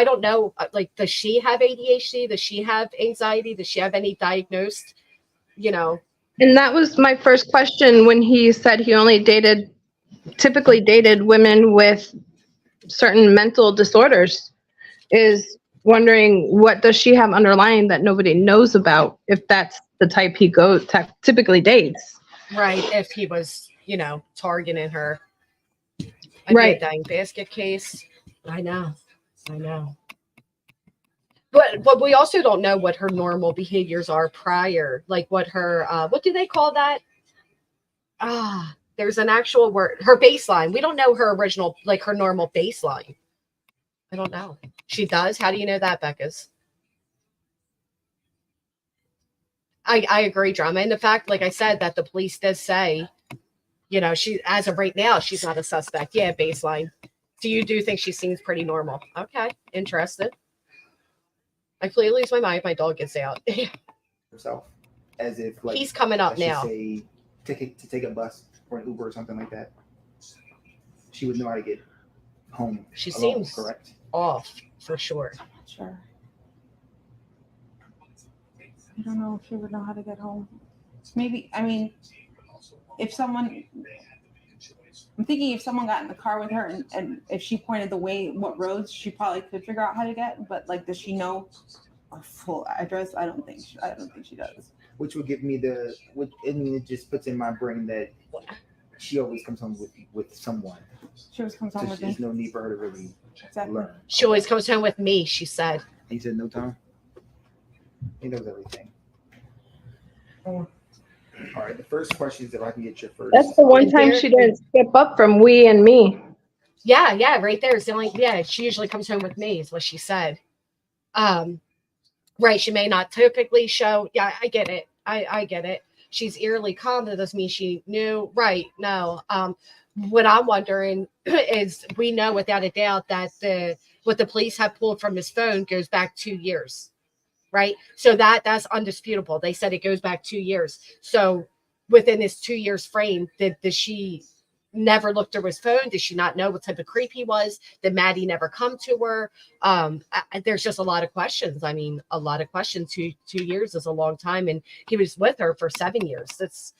don't know. Like, does she have ADHD? Does she have anxiety? Does she have any diagnosed? You know. And that was my first question when he said he only typically dated women with certain mental disorders, is wondering what does she have underlying that nobody knows about, if that's the type he typically dates. Right. If he was, targeting her. Right. A dang basket case. I know. But we also don't know what her normal behaviors are prior, like what her what do they call that? There's an actual word. Her baseline. We don't know her original, like her normal baseline. I don't know. She does. How do you know that, Becca's? I agree, Drama. And the fact, like I said, that the police does say, she, as of right now, she's not a suspect. Yeah, baseline. Do you think she seems pretty normal? Okay, interested. I completely lose my mind if my dog gets out. Herself, as if like he's coming up now. Say, to take a bus or an Uber or something like that. She would know how to get home. She alone, seems correct. Off for sure. Sure. I don't know if she would know how to get home. Maybe, I mean, I'm thinking if someone got in the car with her and if she pointed the way, what roads, she probably could figure out how to get. But like, does she know her full address? I don't think she does. Which would give me it just puts in my brain that she always comes home with someone. She always comes home with me. There's no need for her to really learn. She always comes home with me, she said. He said no time. He knows everything. All right, the first question is if I can get your first. That's the one time she didn't skip up from we and me. Yeah, right there is the only. Yeah, she usually comes home with me, is what she said. Right, she may not typically show. Yeah, I get it. I get it. She's eerily calm. That doesn't mean she knew. Right? No. What I'm wondering is, we know without a doubt that what the police have pulled from his phone goes back 2 years. Right. So that's undisputable. They said it goes back 2 years. So within this 2 years frame, did she never look through his phone? Did she not know what type of creep he was? Did Maddie never come to her? There's just a lot of questions. I mean, a lot of questions. 2 years is a long time. And he was with her for 7 years. That's,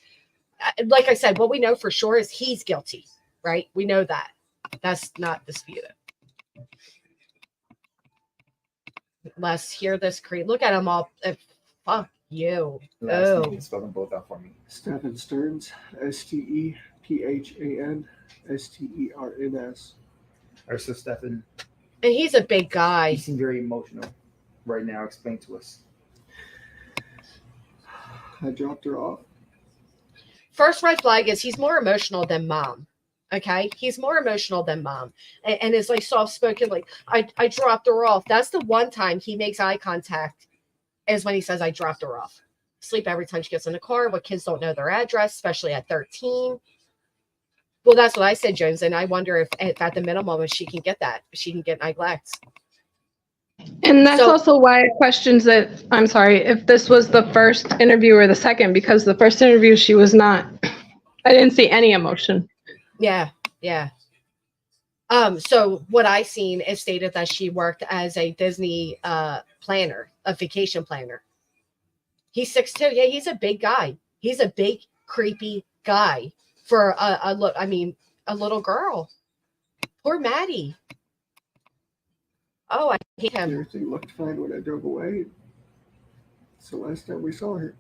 like I said, what we know for sure is he's guilty. Right. We know that. That's not disputed. Let's hear this creep. Look at them all. Fuck you. Last name, spell them both out for me. Stephan Stearns, Stephan Stearns. So Stephan. And he's a big guy. He seems very emotional right now. Explain to us. I dropped her off. First red flag is he's more emotional than mom. Okay, he's more emotional than mom, and is like soft spoken. Like I dropped her off. That's the one time he makes eye contact, is when he says I dropped her off. Sleep every time she gets in the car. What kids don't know their address, especially at 13. Well, that's what I said, Jones, and I wonder if at the minimum, if she can get that, she can get neglect. And that's also why I questioned that. I'm sorry if this was the first interview or the second, because the first interview she was not. I didn't see any emotion. Yeah. So what I seen is stated that she worked as a Disney planner, a vacation planner. He's 6'2". Yeah, he's a big guy. He's a big, creepy guy for a little girl. Poor Maddie. Oh, I hate him. Everything looked fine when I drove away. It's the last time we saw her.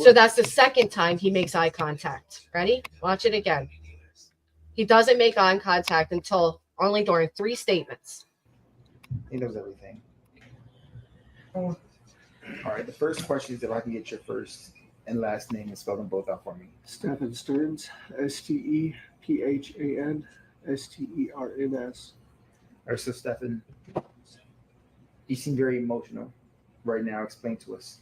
So that's the second time he makes eye contact. Ready? Watch it again. He doesn't make eye contact until only during 3 statements. He knows everything. All right. The first question is if I can get your first and last name and spell them both out for me. Stephan Stearns, Stephan Stearns. So Stephan, you seem very emotional right now? Explain to us.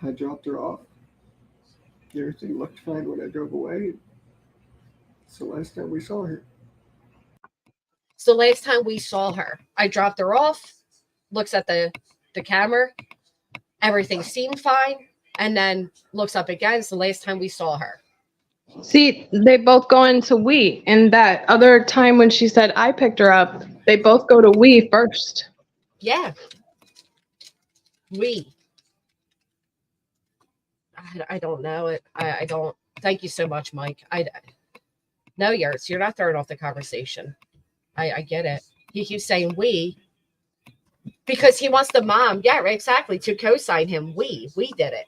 I dropped her off. Everything looked fine when I drove away. It's the last time we saw her. So last time we saw her, I dropped her off, looks at the camera, everything seemed fine, and then looks up again. It's the last time we saw her. See, they both go into we. And that other time when she said I picked her up, they both go to we first. Yeah. I don't know it. I don't. Thank you so much, Mike. No, you're not throwing off the conversation. I get it. He keeps saying we because he wants the mom. Yeah, right, exactly. To co-sign him. We did it.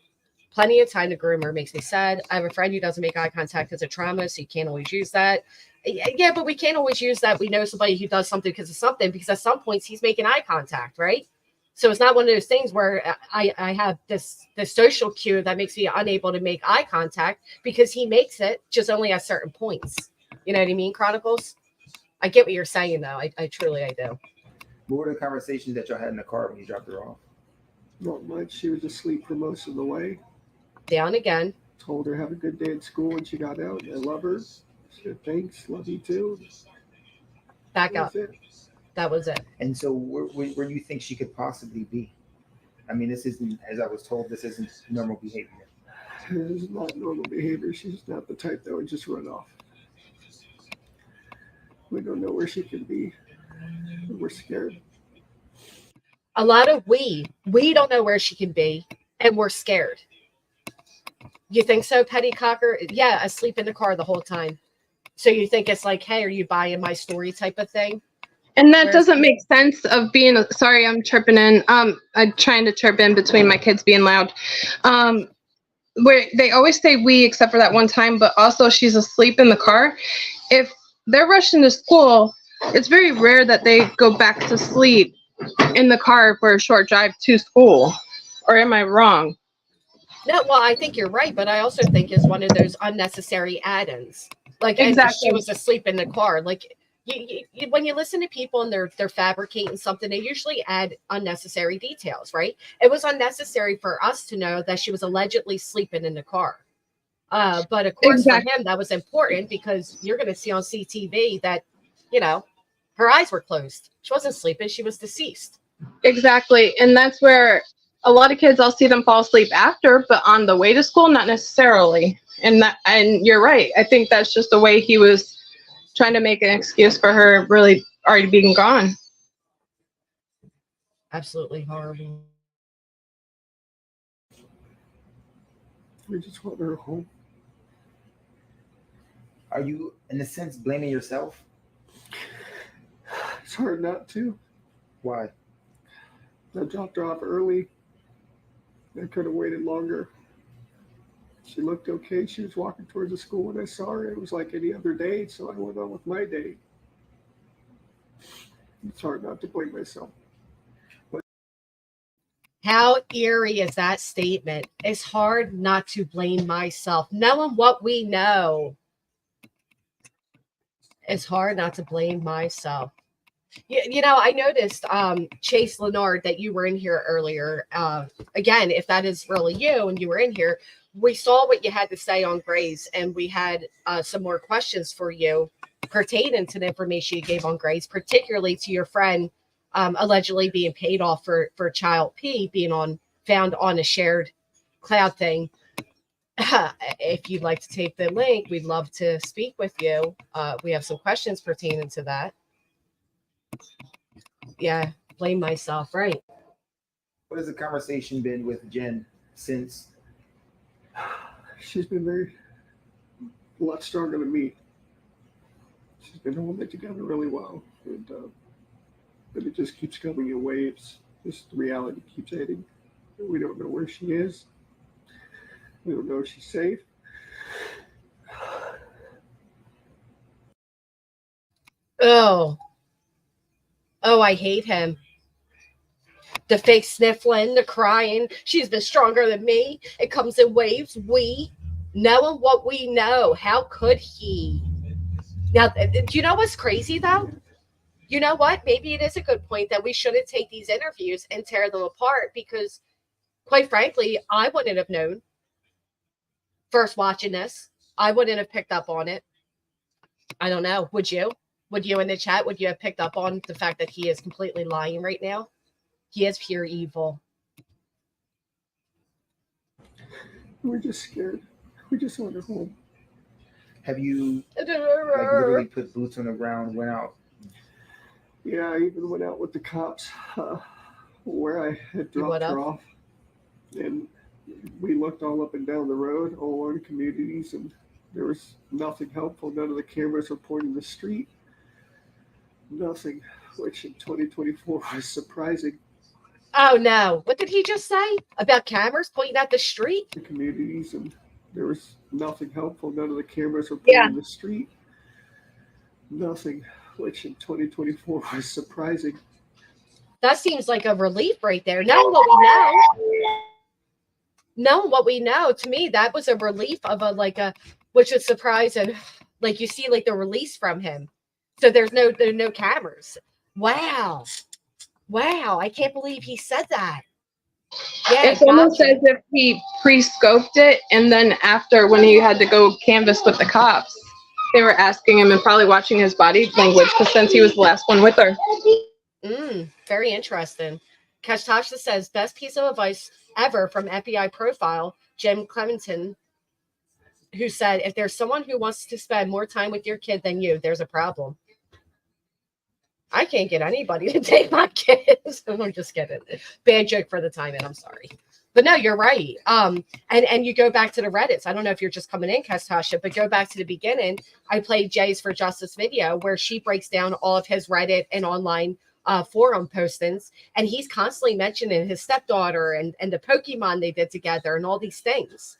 Plenty of time to groom her makes me sad. I have a friend who doesn't make eye contact because of trauma, so you can't always use that. Yeah, but we can't always use that. We know somebody who does something because of something, because at some points he's making eye contact, right? So it's not one of those things where I have this social cue that makes me unable to make eye contact because he makes it just only at certain points. You know what I mean, Chronicles? I get what you're saying, though. I truly do. What were the conversations that y'all had in the car when you dropped her off? Not much. She was asleep for most of the way. Down again. Told her have a good day at school when she got out. I love her. She said thanks. Love you too. Back up. That was it. And so where do you think she could possibly be? I mean, this isn't, as I was told, this isn't normal behavior. This is not normal behavior. She's not the type that would just run off. We don't know where she could be. We're scared. A lot of we don't know where she can be, and we're scared. You think so, Petty Cocker? Yeah, asleep in the car the whole time. So you think it's like, hey, are you buying my story type of thing? And that doesn't make sense of being, sorry, I'm chirping in. I'm trying to chirp in between my kids being loud. Where they always say we, except for that one time, but also she's asleep in the car. If they're rushing to school, it's very rare that they go back to sleep in the car for a short drive to school. Or am I wrong? No, well, I think you're right, but I also think it's one of those unnecessary add-ins. Like, Exactly. and she was asleep in the car. Like, you, when you listen to people and they're fabricating something, they usually add unnecessary details, right? It was unnecessary for us to know that she was allegedly sleeping in the car. But of course, for him, that was important because you're going to see on CTV that, you know, her eyes were closed. She wasn't sleeping. She was deceased. Exactly. And that's where a lot of kids, I'll see them fall asleep after, but on the way to school, not necessarily. And you're right. I think that's just the way he was trying to make an excuse for her really already being gone. Absolutely horrible. We just want her home. Are you, in a sense, blaming yourself? It's hard not to. Why? I dropped her off early. I could have waited longer. She looked okay. She was walking towards the school when I saw her. It was like any other day, so I went on with my day. It's hard not to blame myself. But how eerie is that statement? It's hard not to blame myself. Knowing what we know, it's hard not to blame myself. You know, I noticed, Chase Leonard, that you were in here earlier. Again, if that is really you and you were in here, we saw what you had to say on Grace, and we had some more questions for you pertaining to the information you gave on Grace, particularly to your friend allegedly being paid off for child P being found on a shared cloud thing. If you'd like to take the link, we'd love to speak with you. We have some questions pertaining to that. Yeah, blame myself, right? What has the conversation been with Jen since? She's been a lot stronger than me. She's been holding it together really well. And, but it just keeps coming in waves. Just the reality keeps hitting. We don't know where she is. We don't know if she's safe. Oh, I hate him. The fake sniffling, the crying. She's been stronger than me. It comes in waves. We, knowing what we know, how could he? Now, do you know what's crazy, though? you know what? Maybe it is a good point that we shouldn't take these interviews and tear them apart, because quite frankly, I wouldn't have known first watching this. I wouldn't have picked up on it. I don't know. Would you? Would you in the chat? Would you have picked up on the fact that he is completely lying right now? He is pure evil. We're just scared. We just want to go home. Have you like literally put boots on the ground, went out? Yeah, I even went out with the cops where I had dropped her off. And we looked all up and down the road, all along communities, and there was nothing helpful. None of the cameras were pointing the street. Nothing, which in 2024 was surprising. Oh no. What did he just say about cameras pointing at the street? The communities, and there was nothing helpful. None of the cameras were pointing the street. Nothing, which in 2024 was surprising. That seems like a relief right there. Knowing what we know. Knowing what we know, to me, that was a relief of which is surprising. Like you see like the release from him. So there are no cameras. Wow. I can't believe he said that. Yeah, it's almost as if he pre-scoped it, and then after, when he had to go canvas with the cops, they were asking him and probably watching his body language, because since he was the last one with her. Very interesting. Kashtasha says, best piece of advice ever from FBI profile, Jim Clementon, who said, if there's someone who wants to spend more time with your kid than you, there's a problem. I can't get anybody to take my kids. I'm just kidding. Bad joke for the time, and I'm sorry. But no, you're right. And you go back to the Reddits. I don't know if you're just coming in, Kastasha, but go back to the beginning. I played Jay's for Justice video where she breaks down all of his Reddit and online forum postings, and he's constantly mentioning his stepdaughter and the Pokemon they did together and all these things.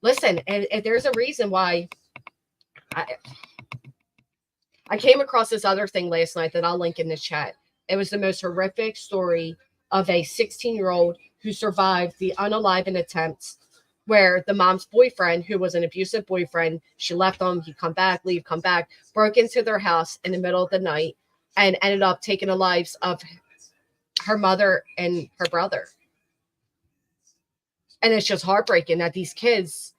Listen, and there's a reason why I came across this other thing last night that I'll link in the chat. It was the most horrific story of a 16-year-old who survived the unaliving attempts, where the mom's boyfriend, who was an abusive boyfriend, she left him, he'd come back, leave, come back, broke into their house in the middle of the night and ended up taking the lives of her mother and her brother. And it's just heartbreaking that these kids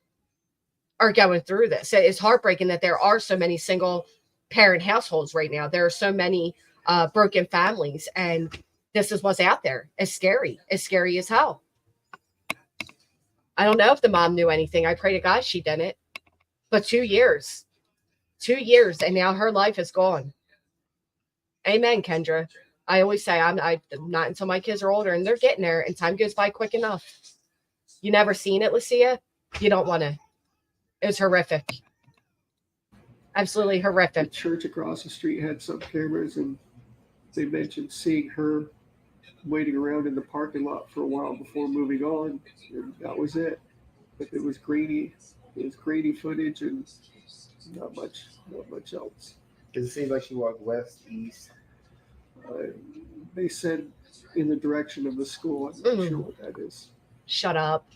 are going through this. It's heartbreaking that there are so many single parent households right now. There are so many broken families, and this is what's out there. It's scary as hell. I don't know if the mom knew anything. I pray to God she didn't. But 2 years, and now her life is gone. Amen, Kendra. I always say I'm not until my kids are older, and they're getting there, and time goes by quick enough. You never seen it, Lucia? You don't want to. It was horrific. Absolutely horrific. The church across the street had some cameras, and they mentioned seeing her waiting around in the parking lot for a while before moving on, and that was it. But it was grainy. It was grainy footage, and not much else. Does it seem like she walked west, east? They said in the direction of the school. I'm not sure what that is. Shut up.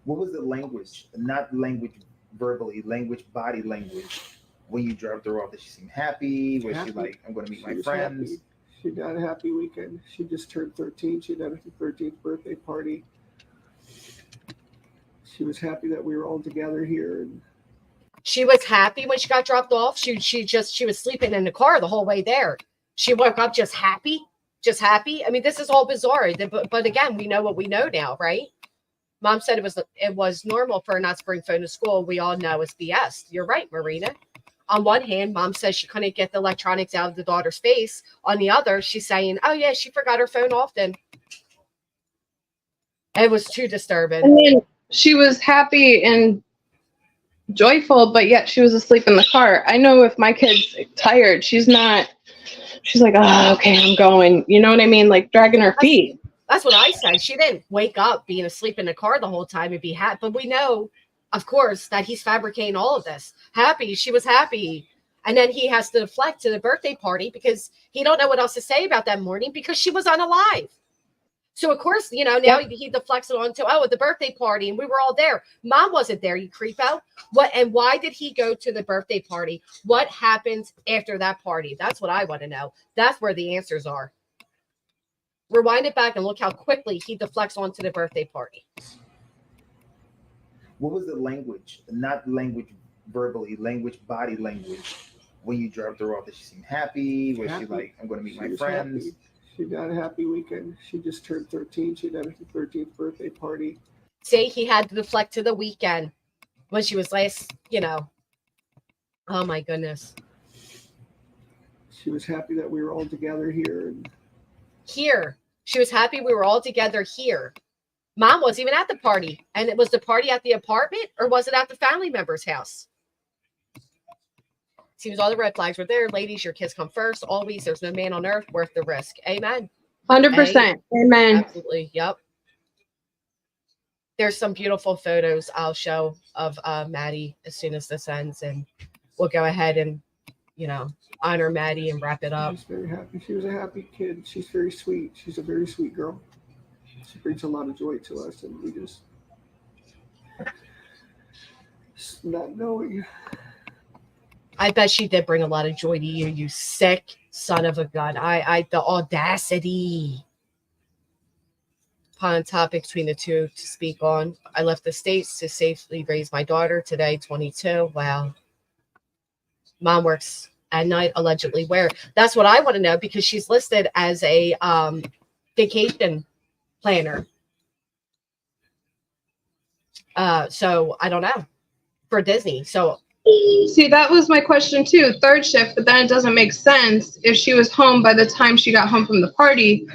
What was the language? Not language verbally, language, body language. When you dropped her off, did she seem happy? Was she like, I'm going to meet my friends? Happy. She had a happy weekend. She just turned 13. She had a 13th birthday party. She was happy that we were all together here. And she was happy when she got dropped off. She was sleeping in the car the whole way there. She woke up just happy. I mean, this is all bizarre. But again, we know what we know now, right? Mom said it was normal for her not to bring phone to school. We all know it's BS. You're right, Marina. On one hand, mom says she couldn't get the electronics out of the daughter's face. On the other, she's saying, oh, yeah, she forgot her phone often. It was too disturbing. I mean, she was happy and joyful, but yet she was asleep in the car. I know if my kid's tired, she's like, oh, okay, I'm going. You know what I mean? Like dragging her feet. That's what I said. She didn't wake up being asleep in the car the whole time and be happy. But we know, of course, that he's fabricating all of this. Happy. She was happy. And then he has to deflect to the birthday party because he don't know what else to say about that morning because she was unalive. So of course, you know, now he deflects it onto, at the birthday party, and we were all there. Mom wasn't there, you creepo. What and why did he go to the birthday party? What happened after that party? That's what I want to know. That's where the answers are. Rewind it back and look how quickly he deflects onto the birthday party. What was the language? Not language verbally, language, body language. When you dropped her off, did she seem happy? Was she like, I'm going to meet my friends? Happy. She had a happy weekend. She just turned 13. She had her 13th birthday party. See, he had to deflect to the weekend when she was last, you know. Oh, my goodness. She was happy that we were all together here. Here. She was happy we were all together here. Mom wasn't even at the party. And it was the party at the apartment, or was it at the family member's house? Seems all the red flags were there. Ladies, your kids come first. Always. There's no man on earth worth the risk. Amen. 100%. Amen. Absolutely. Yep. There's some beautiful photos I'll show of Maddie as soon as this ends, and we'll go ahead and, you know, honor Maddie and wrap it up. She's very happy. She was a happy kid. She's very sweet. She's a very sweet girl. She brings a lot of joy to us, and we just not knowing. I bet she did bring a lot of joy to you, you sick son of a gun. The audacity. Upon a topic between the two to speak on. I left the States to safely raise my daughter today, 22. Wow. Mom works at night, allegedly where? That's what I want to know, because she's listed as a vacation planner. So I don't know. For Disney. So see, that was my question too. Third shift, but then it doesn't make sense if she was home by the time she got home from the party.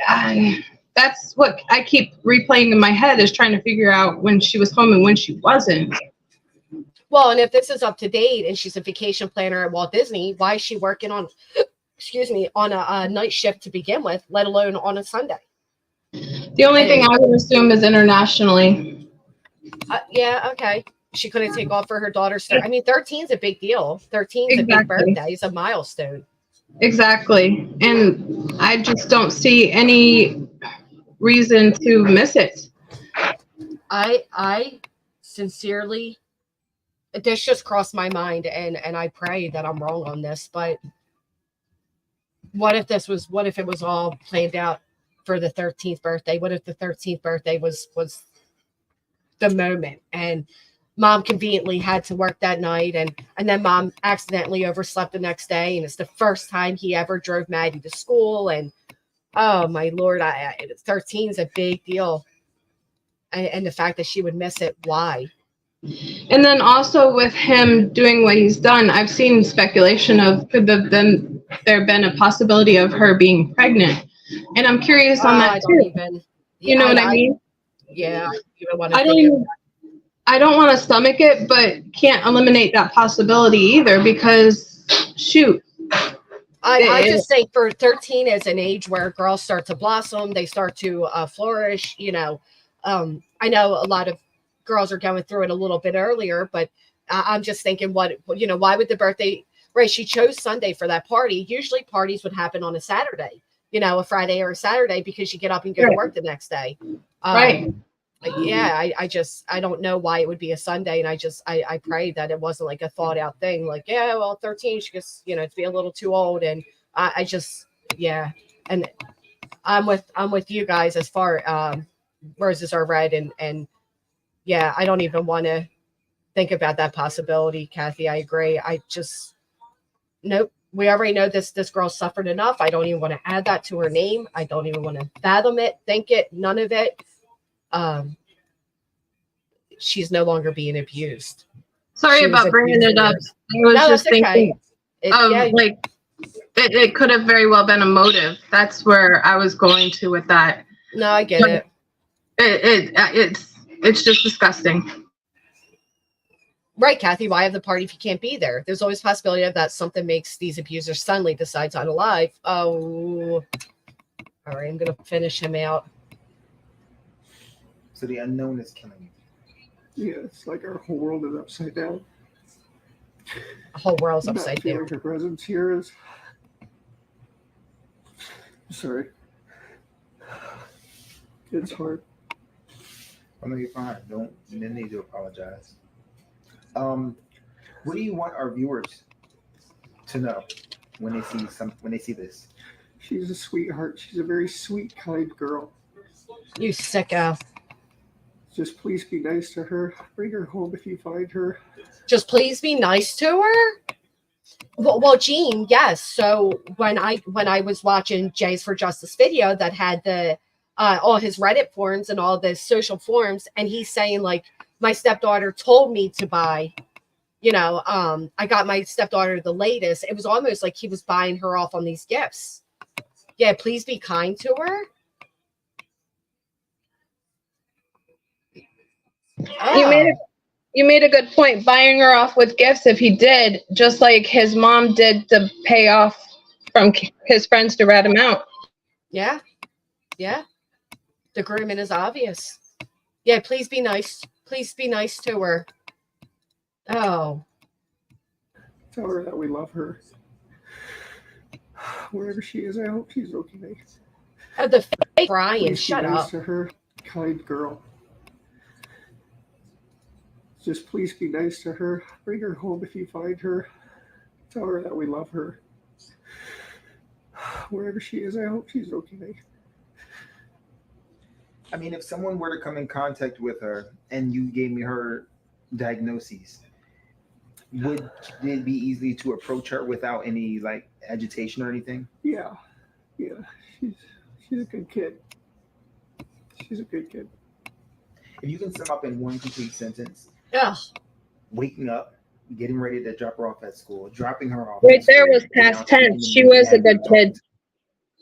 And that's what I keep replaying in my head, is trying to figure out when she was home and when she wasn't. Well, and if this is up to date and she's a vacation planner at Walt Disney, why is she working on, on a night shift to begin with, let alone on a Sunday? The only thing I would assume is internationally. Yeah, okay. She couldn't take off for her daughter's. I mean, 13 is a big deal. 13 is a big birthday. It's a milestone. Exactly. And I just don't see any reason to miss it. I sincerely, this just crossed my mind, and I pray that I'm wrong on this, but what if it was all planned out for the 13th birthday? What if the 13th birthday was the moment, and Mom conveniently had to work that night, and then Mom accidentally overslept the next day, and it's the first time he ever drove Maddie to school, and oh my Lord, 13 is a big deal, and the fact that she would miss it, why? And then also with him doing what he's done, I've seen speculation of could there been a possibility of her being pregnant, and I'm curious on that too. You know what I mean? Yeah, I don't want to stomach it, but can't eliminate that possibility either, because shoot. I just think for 13 is an age where girls start to blossom, they start to flourish. You know, I know a lot of girls are going through it a little bit earlier, but I'm just thinking, why would the birthday, right? She chose Sunday for that party. Usually parties would happen on a Saturday, a Friday or a Saturday, because you get up and go to work the next day. Right. Yeah, I don't know why it would be a Sunday, and I pray that it wasn't like a thought out thing, like, yeah, well, 13, she gets, to be a little too old, and and I'm with you guys as far roses are red, and yeah, I don't even want to think about that possibility, Kathy. I agree. Nope. We already know this girl suffered enough. I don't even want to add that to her name. I don't even want to fathom it, think it, none of it. She's no longer being abused. Sorry about bringing it up. I was just thinking it could have very well been a motive. That's where I was going to with that. No, I get it. It's just disgusting. Right, Kathy. Why have the party if you can't be there? There's always a possibility of that something makes these abusers suddenly decide to unalive. Oh, all right. I'm gonna finish him out. So the unknown is killing you. Yeah, it's like our whole world is upside down. The whole world's upside down. Like her presence here is. Sorry. It's hard. I know you're fine. Don't need to apologize. What do you want our viewers to know when they see this? She's a sweetheart. She's a very sweet, kind girl. You sicko. Just please be nice to her. Bring her home if you find her. Just please be nice to her. Well, Gene, yes. So when I was watching Jay's for Justice video that had the all his Reddit forums and all the social forums, and he's saying like, my stepdaughter told me to buy, I got my stepdaughter the latest. It was almost like he was buying her off on these gifts. Yeah, please be kind to her. Oh. You made a good point. Buying her off with gifts, if he did, just like his mom did to pay off from his friends to rat him out. Yeah. Yeah. The agreement is obvious. Yeah, please be nice. Please be nice to her. Oh. Tell her that we love her. Wherever she is, I hope she's okay. Oh, the fake Brian, Please shut be nice up. to her, kind girl. Just please be nice to her. Bring her home if you find her. Tell her that we love her. Wherever she is, I hope she's okay. I mean, if someone were to come in contact with her and you gave me her diagnoses, would it be easy to approach her without any like agitation or anything? Yeah. She's a good kid. She's a good kid. If you can sum up in one complete sentence, waking up, getting ready to drop her off at school, dropping her off. Right there was past tense. She was a good kid.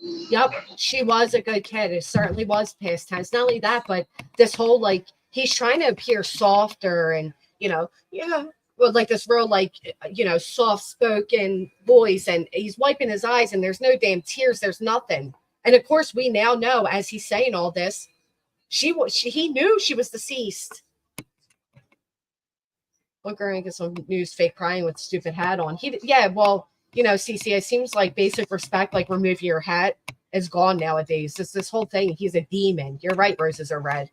Yep, she was a good kid. It certainly was past tense. Not only that, but this whole like he's trying to appear softer and well, like this real like soft spoken voice, and he's wiping his eyes, and there's no damn tears. There's nothing. And of course, we now know as he's saying all this, he knew she was deceased. Look, her and get some news fake crying with stupid hat on. CC, it seems like basic respect, like removing your hat, is gone nowadays. This whole thing, he's a demon. You're right, roses are red.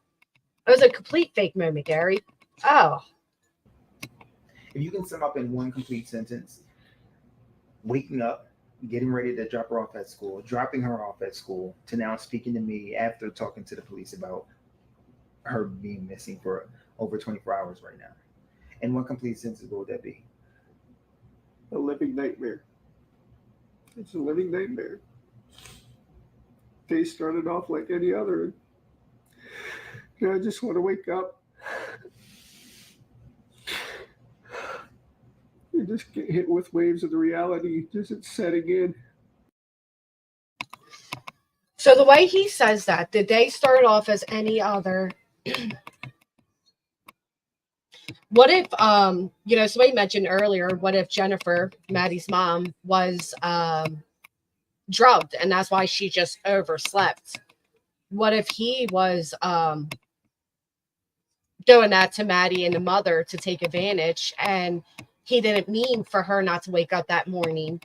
It was a complete fake moment, Gary. Oh. If you can sum up in one complete sentence, waking up, getting ready to drop her off at school, dropping her off at school, to now speaking to me after talking to the police about her being missing for over 24 hours right now. In one complete sentence, what would that be? A living nightmare. It's a living nightmare. Day started off like any other. I just want to wake up. You just get hit with waves of the reality, just it's setting in. So the way he says that, the day started off as any other. What if, somebody mentioned earlier, what if Jennifer, Maddie's mom, was drugged and that's why she just overslept? What if he was doing that to Maddie and the mother to take advantage, and he didn't mean for her not to wake up that morning?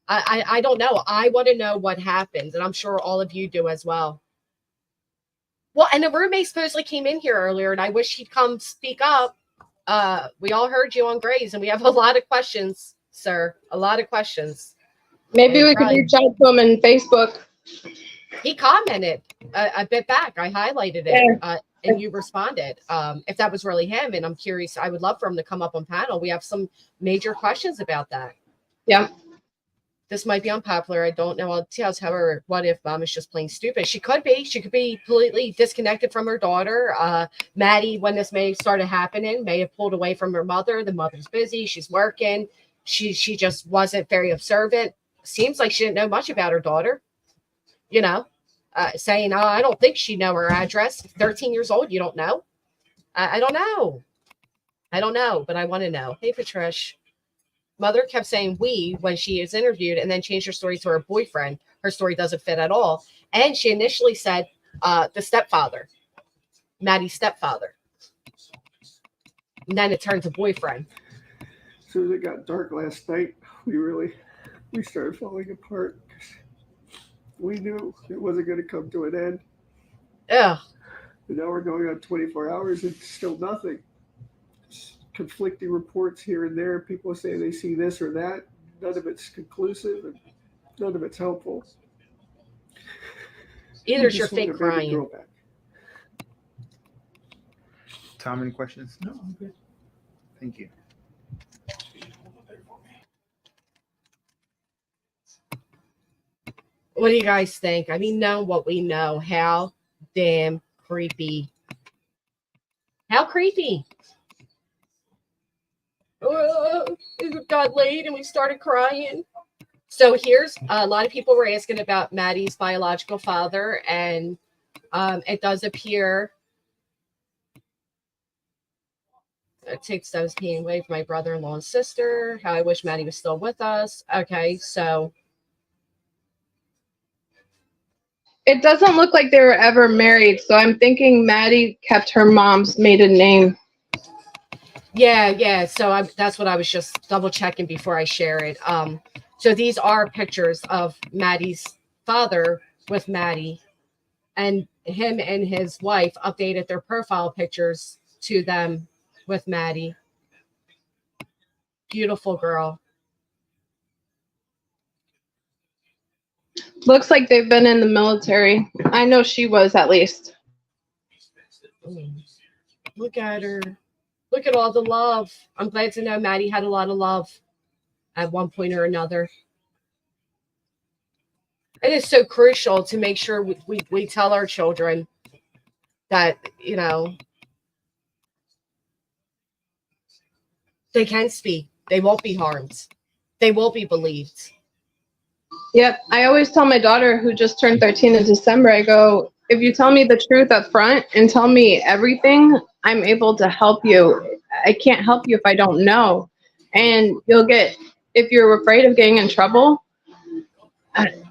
I don't know. I want to know what happened, and I'm sure all of you do as well. Well, and the roommate supposedly came in here earlier, and I wish he'd come speak up. We all heard you on Grays, and we have a lot of questions, sir. A lot of questions. Maybe we could reach out to him on Facebook. He commented a bit back. I highlighted it, and you responded. If that was really him, and I'm curious, I would love for him to come up on panel. We have some major questions about that. Yeah. This might be unpopular. I don't know. I'll tell us, however, what if mom is just plain stupid? She could be. She could be completely disconnected from her daughter. Maddie, when this may started happening, may have pulled away from her mother. The mother's busy. She's working. She just wasn't very observant. Seems like she didn't know much about her daughter. Saying, "Oh, I don't think she know her address." 13 years old, you don't know. I don't know. I don't know, but I want to know. Hey, Patricia. Mother kept saying we when she is interviewed, and then changed her story to her boyfriend. Her story doesn't fit at all. And she initially said the stepfather, Maddie's stepfather. And then it turned to boyfriend. As soon as it got dark last night, we started falling apart. We knew it wasn't going to come to an end. Yeah. And now we're going on 24 hours and still nothing. It's conflicting reports here and there. People say they see this or that. None of it's conclusive and none of it's helpful. Either it's your fake crying. Tom, any questions? No, I'm good. Thank you. What do you guys think? I mean, know what we know. How damn creepy. How creepy. It got late and we started crying. So here's a lot of people were asking about Maddie's biological father, and it does appear it takes those pain away from my brother-in-law and sister. How I wish Maddie was still with us. Okay, so it doesn't look like they were ever married, so I'm thinking Maddie kept her mom's maiden name. Yeah. So that's what I was just double checking before I share it. So these are pictures of Maddie's father with Maddie, and him and his wife updated their profile pictures to them with Maddie. Beautiful girl. Looks like they've been in the military. I know she was, at least. Look at her. Look at all the love. I'm glad to know Maddie had a lot of love at one point or another. It is so crucial to make sure we tell our children that, you know, they can speak. They won't be harmed. They won't be believed. Yep. I always tell my daughter, who just turned 13 in December, I go, if you tell me the truth up front and tell me everything, I'm able to help you. I can't help you if I don't know. And you'll get, if you're afraid of getting in trouble,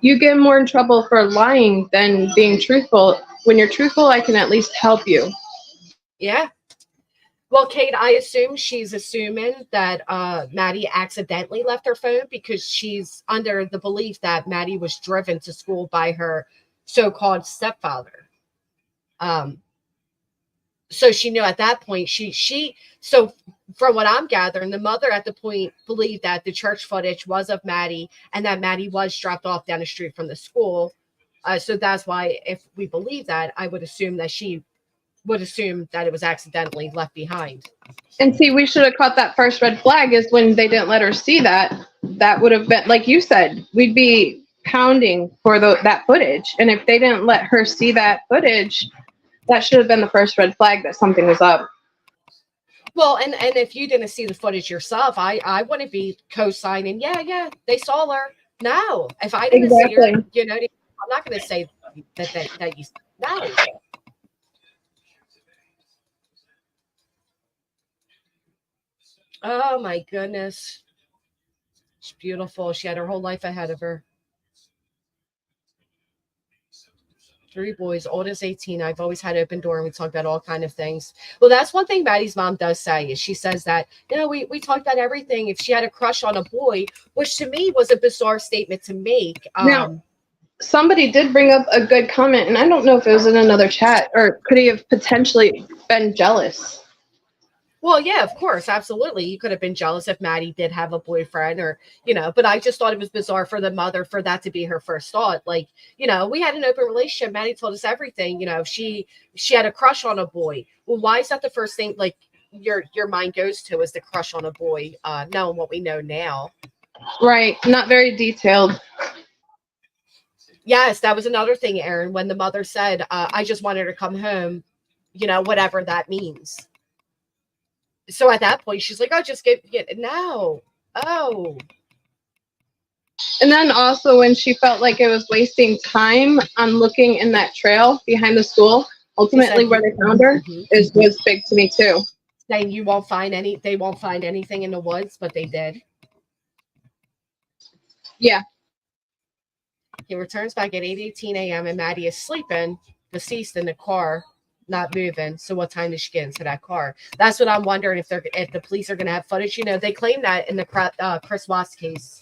you get more in trouble for lying than being truthful. When you're truthful, I can at least help you. Yeah. Well, Kate, I assume she's assuming that Maddie accidentally left her phone because she's under the belief that Maddie was driven to school by her so-called stepfather. So she knew at that point, so from what I'm gathering, the mother at the point believed that the church footage was of Maddie and that Maddie was dropped off down the street from the school. So that's why, if we believe that, I would assume that she would assume that it was accidentally left behind. And see, we should have caught that first red flag is when they didn't let her see that. That would have been, like you said, we'd be pounding for that footage. And if they didn't let her see that footage, that should have been the first red flag that something was up. Well, and if you didn't see the footage yourself, I wouldn't be co-signing. Yeah, they saw her. No, if I didn't see her, you know, I'm not going to say that you no. Oh my goodness, she's beautiful. She had her whole life ahead of her. 3 boys, oldest 18. I've always had open door, and we talk about all kind of things. Well, that's one thing Maddie's mom does say is she says that, you know, we talk about everything. If she had a crush on a boy, which to me was a bizarre statement to make. Now, somebody did bring up a good comment, and I don't know if it was in another chat, or could he have potentially been jealous? Well, yeah, of course, absolutely. You could have been jealous if Maddie did have a boyfriend, or, you know, but I just thought it was bizarre for the mother for that to be her first thought. Like, you know, we had an open relationship. Maddie told us everything. You know, she had a crush on a boy. Well, why is that the first thing like your mind goes to, is the crush on a boy, knowing what we know now? Right. Not very detailed. Yes, that was another thing, Aaron, when the mother said, I just wanted her to come home, you know, whatever that means. So at that point, she's like, oh, just get no. Oh. And then also when she felt like it was wasting time on looking in that trail behind the school, ultimately where they found her was big to me too. Saying they won't find anything in the woods, but they did. Yeah. He returns back at 8:18 a.m. and Maddie is sleeping, deceased in the car, not moving. So what time did she get into that car? That's what I'm wondering, if the police are going to have footage. You know, they claim that in the Chris Watts case,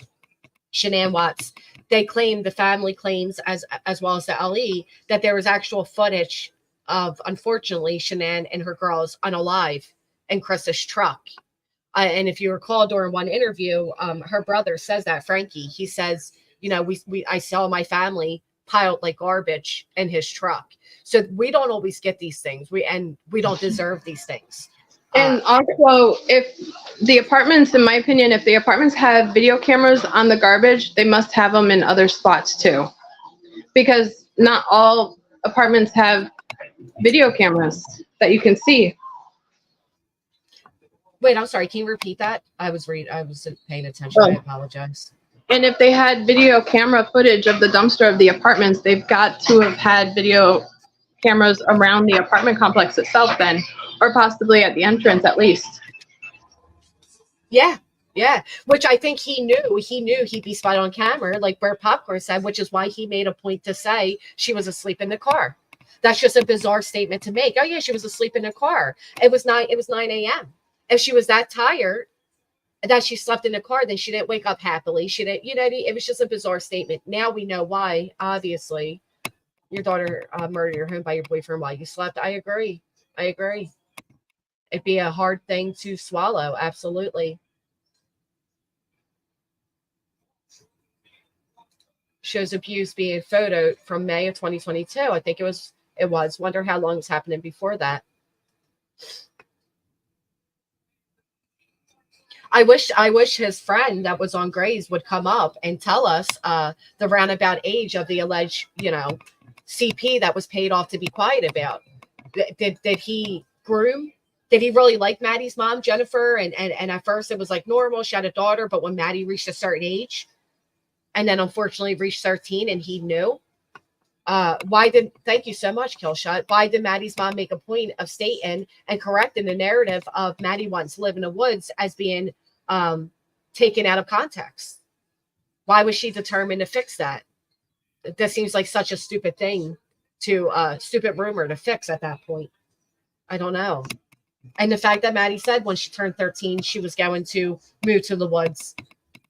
Shanann Watts, they claim, the family claims as well as the LE, that there was actual footage of, unfortunately, Shanann and her girls unalive in Chris's truck. And if you recall during one interview, her brother says that, Frankie, he says, you know, I saw my family piled like garbage in his truck. So we don't always get these things. We don't deserve these things. And also, if the apartments, in my opinion, if the apartments have video cameras on the garbage, they must have them in other spots too. Because not all apartments have video cameras that you can see. Wait, I'm sorry. Can you repeat that? I wasn't paying attention. I apologize. And if they had video camera footage of the dumpster of the apartments, they've got to have had video cameras around the apartment complex itself then, or possibly at the entrance at least. Yeah, which I think he knew he'd be spotted on camera, like Bert Popcorn said, which is why he made a point to say she was asleep in the car. That's just a bizarre statement to make. Oh yeah, she was asleep in the car. It was 9 a.m. If she was that tired that she slept in the car, then she didn't wake up happily. She didn't, it was just a bizarre statement. Now we know why, obviously. Your daughter murdered your home by your boyfriend while you slept. I agree. It'd be a hard thing to swallow. Absolutely. Shows abuse being photoed from May of 2022. I think it was. Wonder how long was happening before that. I wish his friend that was on Grey's would come up and tell us the roundabout age of the alleged, CP that was paid off to be quiet about. Did he groom? Did he really like Maddie's mom, Jennifer? And at first it was like normal. She had a daughter, but when Maddie reached a certain age, and then unfortunately reached 13, and he knew. Thank you so much, Killshot. Why did Maddie's mom make a point of stating and correcting the narrative of Maddie wants to live in the woods as being taken out of context? Why was she determined to fix that? That seems like such a stupid thing stupid rumor to fix at that point. I don't know. And the fact that Maddie said when she turned 13, she was going to move to the woods,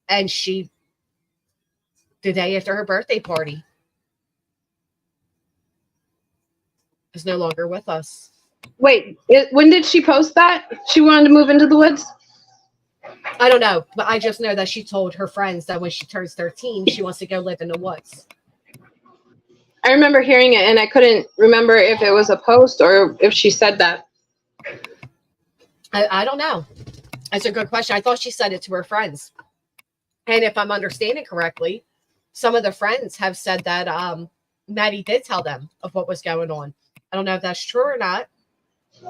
and she, the day after her birthday party, is no longer with us. Wait, when did she post that? She wanted to move into the woods? I don't know, but I just know that she told her friends that when she turns 13, she wants to go live in the woods. I remember hearing it, and I couldn't remember if it was a post or if she said that. I don't know. That's a good question. I thought she said it to her friends. And if I'm understanding correctly, some of the friends have said that Maddie did tell them of what was going on. I don't know if that's true or not.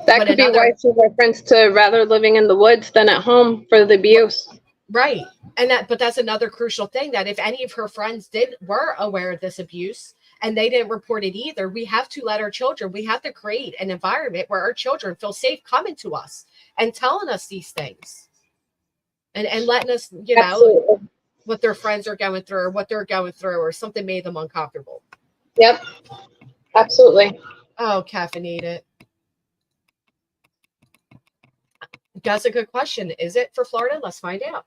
That could be why she referenced to rather living in the woods than at home for the abuse. Right. But that's another crucial thing, that if any of her friends were aware of this abuse and they didn't report it either, we have to let our children, we have to create an environment where our children feel safe coming to us and telling us these things and letting us, Absolutely. what their friends are going through or what they're going through or something made them uncomfortable. Yep. Absolutely. Oh, caffeinated. That's a good question. Is it for Florida? Let's find out.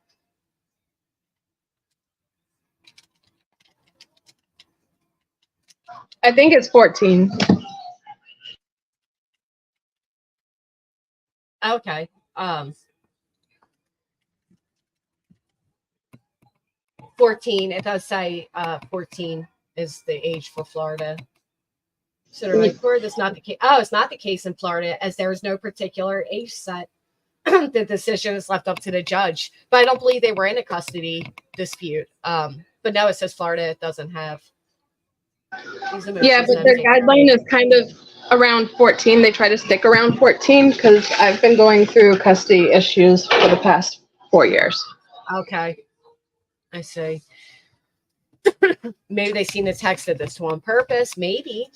I think it's 14. Okay. 14. It does say 14 is the age for Florida. So that's not the case. Oh, it's not the case in Florida, as there is no particular age set. The decision is left up to the judge. But I don't believe they were in a custody dispute. But no, it says Florida doesn't have. Yeah, but their guideline is kind of around 14. They try to stick around 14 because I've been going through custody issues for the past 4 years. Okay. I see. Maybe they seen the text of this on purpose. Maybe.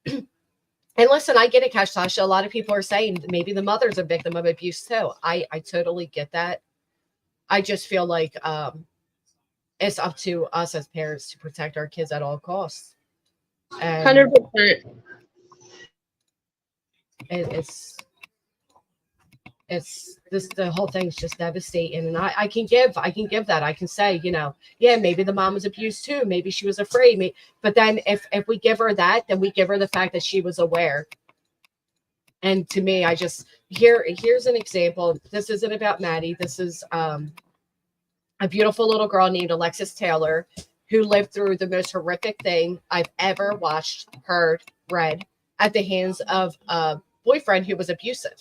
And listen, I get it, Cash Tasha. A lot of people are saying maybe the mother's a victim of abuse too. I totally get that. I just feel like it's up to us as parents to protect our kids at all costs. 100%. It's this, the whole thing's just devastating. And I can give that. I can say, yeah, maybe the mom was abused too. Maybe she was afraid. But then if we give her that, then we give her the fact that she was aware And to me, I just here's an example. This isn't about Maddie. This is a beautiful little girl named Alexis Taylor, who lived through the most horrific thing I've ever watched, heard, read at the hands of a boyfriend who was abusive.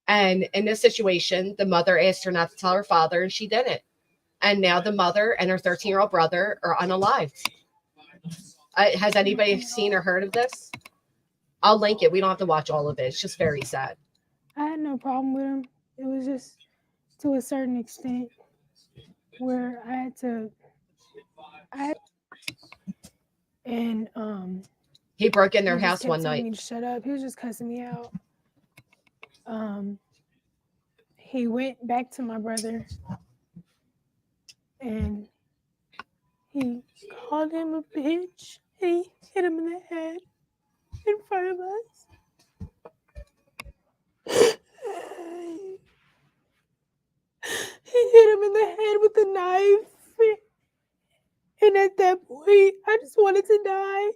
And in this situation, the mother asked her not to tell her father, and she didn't. And now the mother and her 13-year-old brother are unalived. Has anybody seen or heard of this? I'll link it. We don't have to watch all of it. It's just very sad. I had no problem with him. It was just to a certain extent where he broke in their he just house kept one telling night. me to shut up. He was just cussing me out. He went back to my brother and he called him a bitch and he hit him in the head in front of us. He hit him in the head with a knife. And at that point, I just wanted to die.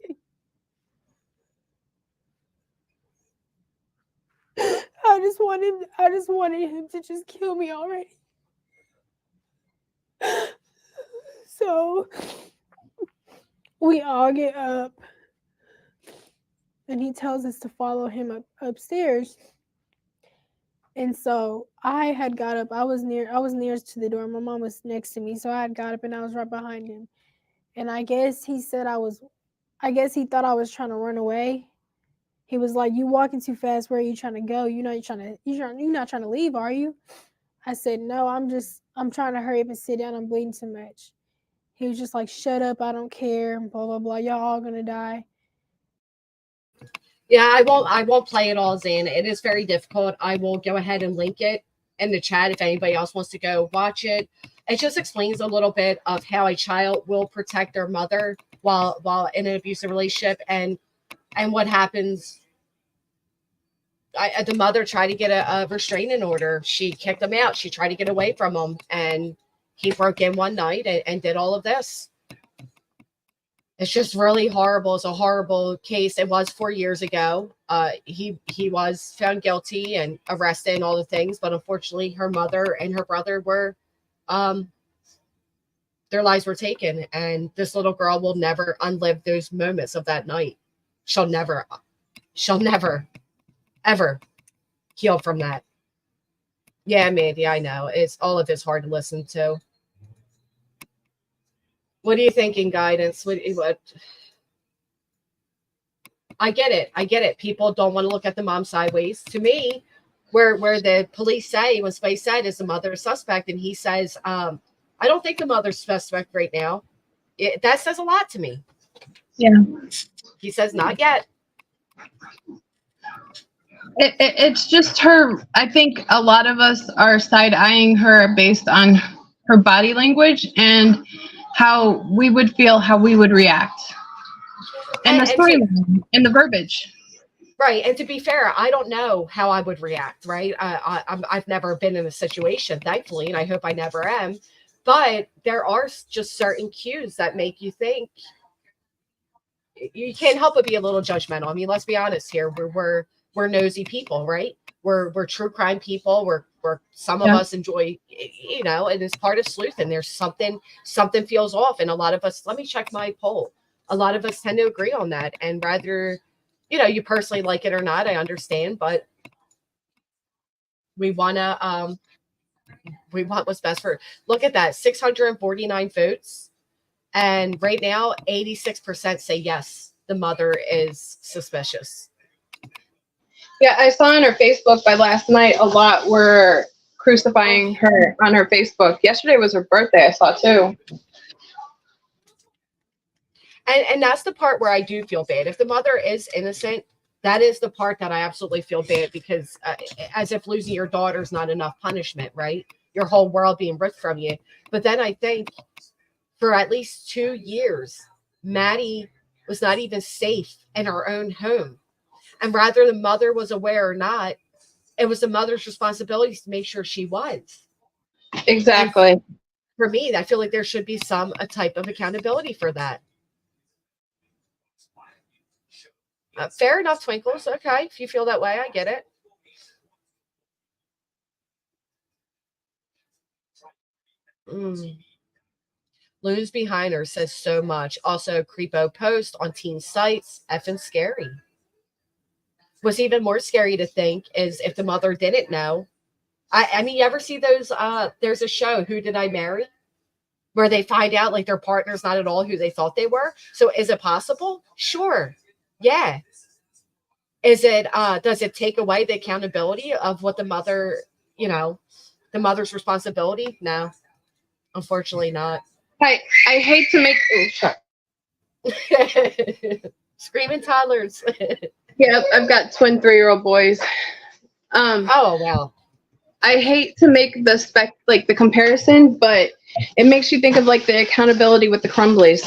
I just wanted him to just kill me already. So we all get up and he tells us to follow him upstairs. And so I had got up. I was nearest to the door. My mom was next to me. So I had got up and I was right behind him. And I guess he thought I was trying to run away. He was like, "You walking too fast. Where are you trying to go? You're not trying to leave, are you?" I said, "No, I'm trying to hurry up and sit down. I'm bleeding too much." He was just like, "Shut up. I don't care. Blah, blah, blah. Y'all all gonna die." Yeah, I won't play it all, Zan. It is very difficult. I will go ahead and link it in the chat if anybody else wants to go watch it. It just explains a little bit of how a child will protect their mother while in an abusive relationship and what happens. The mother tried to get a restraining order. She kicked him out. She tried to get away from him, and he broke in one night and did all of this. It's just really horrible. It's a horrible case. It was 4 years ago. He was found guilty and arrested and all the things, but unfortunately, her mother and her brother were, their lives were taken, and this little girl will never unlive those moments of that night. She'll never, ever heal from that. Yeah, Mandy, I know. All of it's hard to listen to. What are you thinking, Guidance? What? I get it. People don't want to look at the mom sideways. To me, where the police say, when Spice said, is the mother a suspect? And he says, I don't think the mother's suspect right now. That says a lot to me. Yeah. He says, not yet. It's just her. I think a lot of us are side-eyeing her based on her body language and how we would feel, how we would react, and the storyline and the verbiage. Right. And to be fair, I don't know how I would react, right? I've never been in a situation, thankfully, and I hope I never am. But there are just certain cues that make you think. You can't help but be a little judgmental. I mean, let's be honest here. We're nosy people, right? We're true crime people. We're some of us enjoy, and it's part of sleuth. And there's something feels off. And a lot of us, let me check my poll. A lot of us tend to agree on that. And rather, you personally like it or not, I understand, but we want what's best for. Look at that, 649 votes. And right now, 86% say yes, the mother is suspicious. Yeah, I saw on her Facebook by last night a lot were crucifying her on her Facebook. Yesterday was her birthday, I saw too. And that's the part where I do feel bad. If the mother is innocent, that is the part that I absolutely feel bad, because as if losing your daughter is not enough punishment, right? Your whole world being ripped from you. But then I think for at least 2 years, Maddie was not even safe in her own home. And rather the mother was aware or not, it was the mother's responsibility to make sure she was. Exactly. And for me, I feel like there should be a type of accountability for that. Fair enough, Twinkles. Okay, if you feel that way, I get it. Lose Behind Her says so much. Also, creepo post on teen sites. Effing scary. What's even more scary to think is if the mother didn't know. I mean, you ever see those? There's a show, Who Did I Marry? Where they find out like their partner's not at all who they thought they were. So is it possible? Sure. Yeah. Is it, does it take away the accountability of what the mother, the mother's responsibility? No, unfortunately not. I hate to make Screaming toddlers. Yeah, I've got twin 3-year-old boys. Oh wow. I hate to make the comparison, but it makes you think of like the accountability with the Crumblies.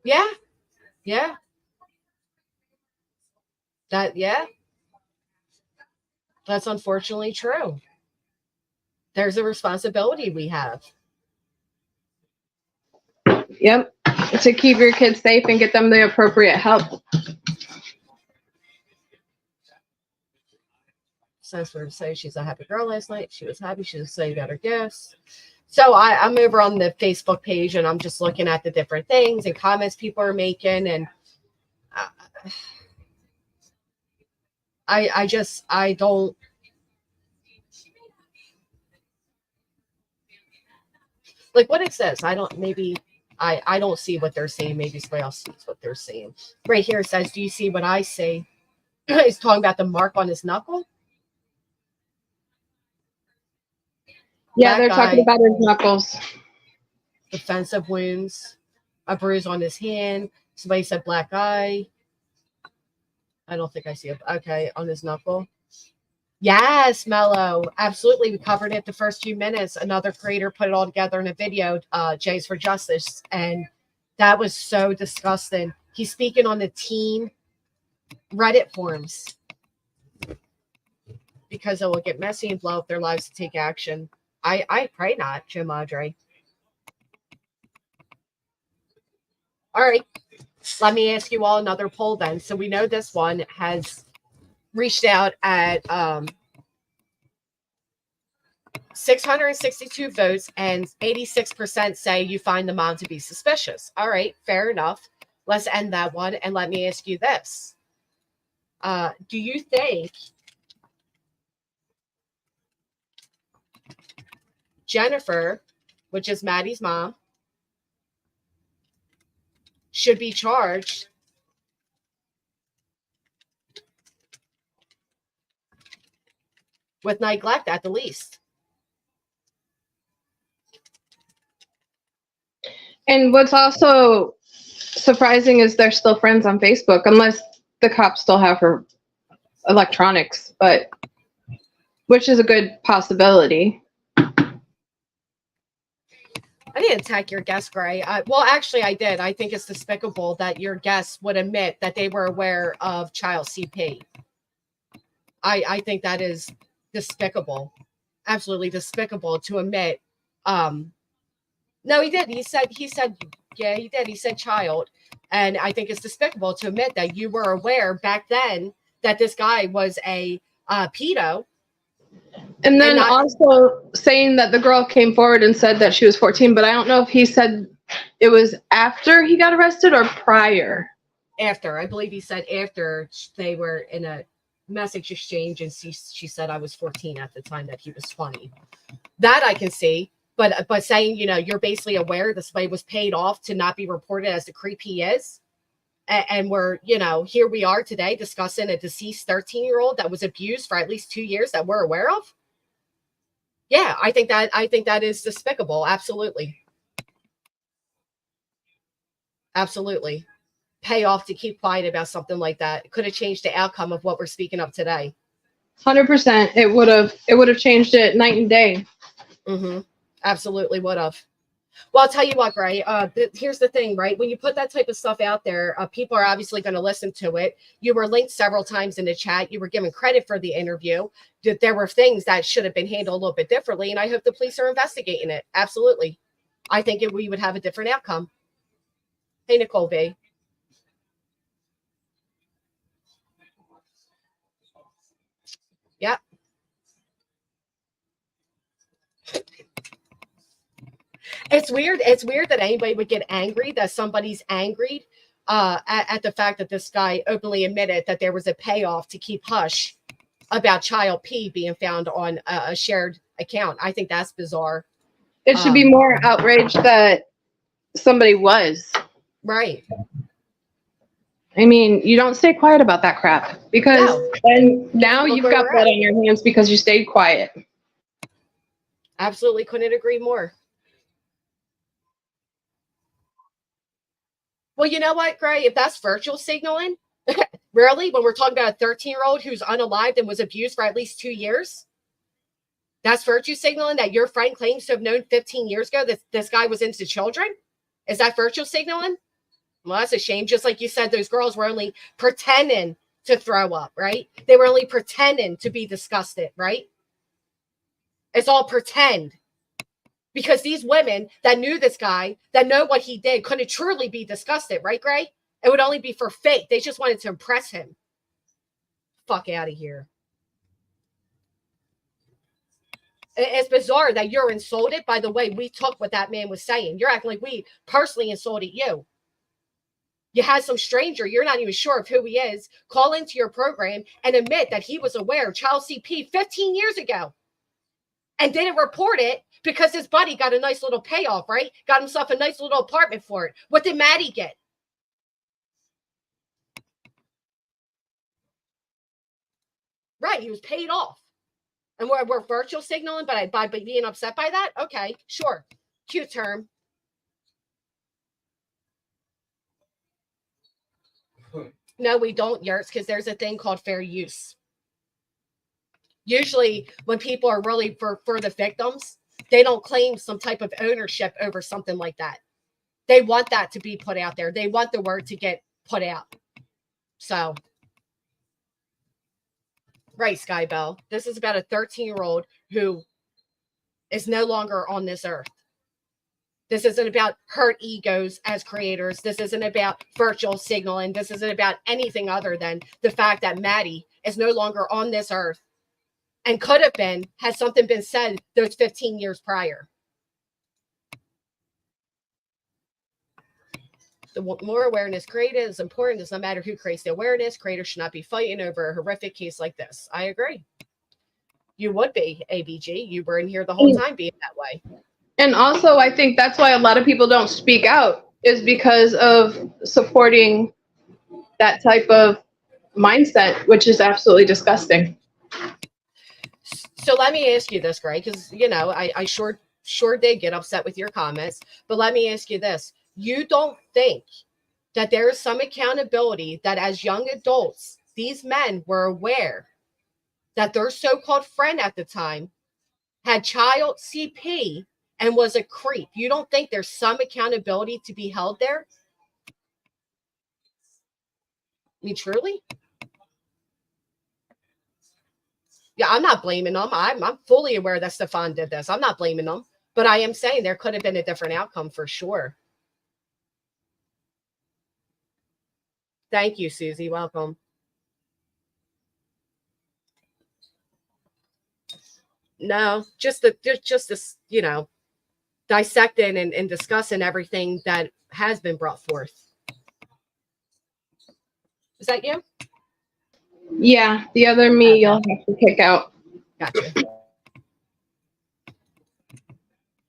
Yeah. Yeah. That's unfortunately true. There's a responsibility we have. Yep. To keep your kids safe and get them the appropriate help. Sense for her to say she's a happy girl last night. She was happy. She was saying about her gifts. So I'm over on the Facebook page and I'm just looking at the different things and comments people are making. And I don't. Like what it says. I don't see what they're saying. Maybe somebody else sees what they're saying. Right here it says, do you see what I see? He's talking about the mark on his knuckle. Yeah, they're talking about his knuckles. Defensive wounds, a bruise on his hand. Somebody said black eye. I don't think I see it. Okay, on his knuckle. Yes, Mello. Absolutely. We covered it the first few minutes. Another creator put it all together in a video, Jays for Justice. And that was so disgusting. He's speaking on the teen Reddit forums because it will get messy and blow up their lives to take action. I pray not, Jim Audrey. All right. Let me ask you all another poll then. So we know this one has reached out at 662 votes and 86% say you find the mom to be suspicious. All right, fair enough. Let's end that one. And let me ask you this. Do you think Jennifer, which is Maddie's mom, should be charged with neglect at the least? And what's also surprising is they're still friends on Facebook, unless the cops still have her electronics, but which is a good possibility. I didn't attack your guest, Gray. Well, actually, I did. I think it's despicable that your guests would admit that they were aware of child CP. I think that is despicable. Absolutely despicable to admit. No, he did. He said, yeah, he did. He said child. And I think it's despicable to admit that you were aware back then that this guy was a pedo. And then also saying that the girl came forward and said that she was 14, but I don't know if he said it was after he got arrested or prior. After. I believe he said after they were in a message exchange and she said I was 14 at the time that he was 20. That I can see. But saying, you're basically aware that somebody was paid off to not be reported as the creep he is. And we're, here we are today discussing a deceased 13-year-old that was abused for at least 2 years that we're aware of. Yeah, I think that is despicable. Absolutely. Absolutely. Pay off to keep quiet about something like that. It could have changed the outcome of what we're speaking of today. 100%. It would have changed it night and day. Mm-hmm. Absolutely would have. Well, I'll tell you what, Gray, here's the thing, right? When you put that type of stuff out there, people are obviously going to listen to it. You were linked several times in the chat. You were given credit for the interview. There were things that should have been handled a little bit differently, and I hope the police are investigating it. Absolutely. I think we would have a different outcome. Hey, Nicole B. It's weird. It's weird that anybody would get angry, that somebody's angry at the fact that this guy openly admitted that there was a payoff to keep hush about child P being found on a shared account. I think that's bizarre. It should be more outraged that somebody was. Right. I mean, you don't stay quiet about that crap because then now you've got blood on your hands because you stayed quiet. Absolutely couldn't agree more. Well, you know what, Gray? If that's virtual signaling, really, when we're talking about a 13-year-old who's unalived and was abused for at least 2 years, that's virtue signaling that your friend claims to have known 15 years ago that this guy was into children? Is that virtual signaling? Well, that's a shame. Just like you said, those girls were only pretending to throw up, right? They were only pretending to be disgusted, right? It's all pretend. Because these women that knew this guy, that know what he did, couldn't truly be disgusted, right, Gray? It would only be for fake. They just wanted to impress him. Fuck out of here. It's bizarre that you're insulted by the way we took what that man was saying. You're acting like we personally insulted you. You had some stranger, you're not even sure of who he is, call into your program and admit that he was aware of child CP 15 years ago and didn't report it because his buddy got a nice little payoff, right? Got himself a nice little apartment for it. What did Maddie get? Right, he was paid off. And we're virtual signaling by being upset by that? Okay, sure. Cute term. No, we don't, Yurts, because there's a thing called fair use. Usually when people are really for the victims, they don't claim some type of ownership over something like that. They want that to be put out there. They want the word to get put out. So, right, Skybell. This is about a 13-year-old who is no longer on this earth. This isn't about hurt egos as creators. This isn't about virtual signaling. This isn't about anything other than the fact that Maddie is no longer on this earth and could have been had something been said those 15 years prior. The more awareness created is important. It doesn't matter who creates the awareness. Creators should not be fighting over a horrific case like this. I agree. You would be, ABG. You were in here the whole time being that way. And also, I think that's why a lot of people don't speak out is because of supporting that type of mindset, which is absolutely disgusting. So let me ask you this, Greg, because, you know, I sure did get upset with your comments. But let me ask you this. You don't think that there is some accountability that as young adults, these men were aware that their so-called friend at the time had child CP and was a creep? You don't think there's some accountability to be held there? I mean, truly? Yeah, I'm not blaming them. I'm fully aware that Stephan did this. I'm not blaming them. But I am saying there could have been a different outcome for sure. Thank you, Susie. Welcome. No, just this, you know, dissecting and discussing everything that has been brought forth. Is that you? Yeah, the other me you'll have to kick out. Gotcha.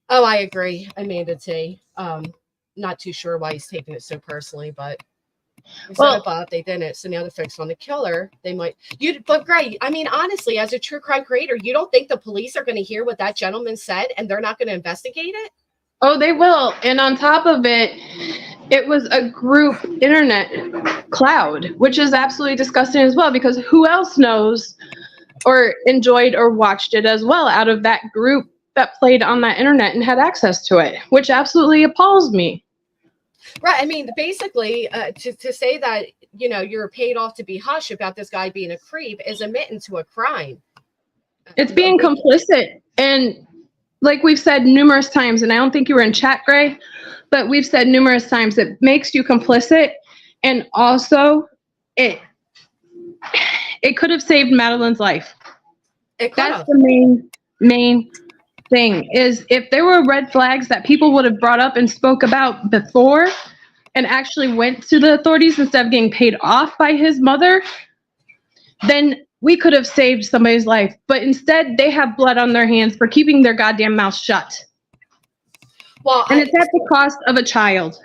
Oh, I agree. Amanda T. Not too sure why he's taking it so personally, but instead of they didn't. So now the fix on the killer, they might. But Gray, I mean, honestly, as a true crime creator, you don't think the police are going to hear what that gentleman said and they're not going to investigate it? Oh, they will. And on top of it, it was a group internet cloud, which is absolutely disgusting as well, because who else knows or enjoyed or watched it as well out of that group that played on that internet and had access to it, which absolutely appalls me. Right. I mean, basically, to say that, you know, you're paid off to be hush about this guy being a creep is admitting to a crime. It's being complicit. And like we've said numerous times, and I don't think you were in chat, Gray, but we've said numerous times, it makes you complicit. And also, it could have saved Madeline's life. It could That's have. the main thing is if there were red flags that people would have brought up and spoke about before and actually went to the authorities instead of getting paid off by his mother, then we could have saved somebody's life. But instead, they have blood on their hands for keeping their goddamn mouth shut. Well, and it's at the cost of a child.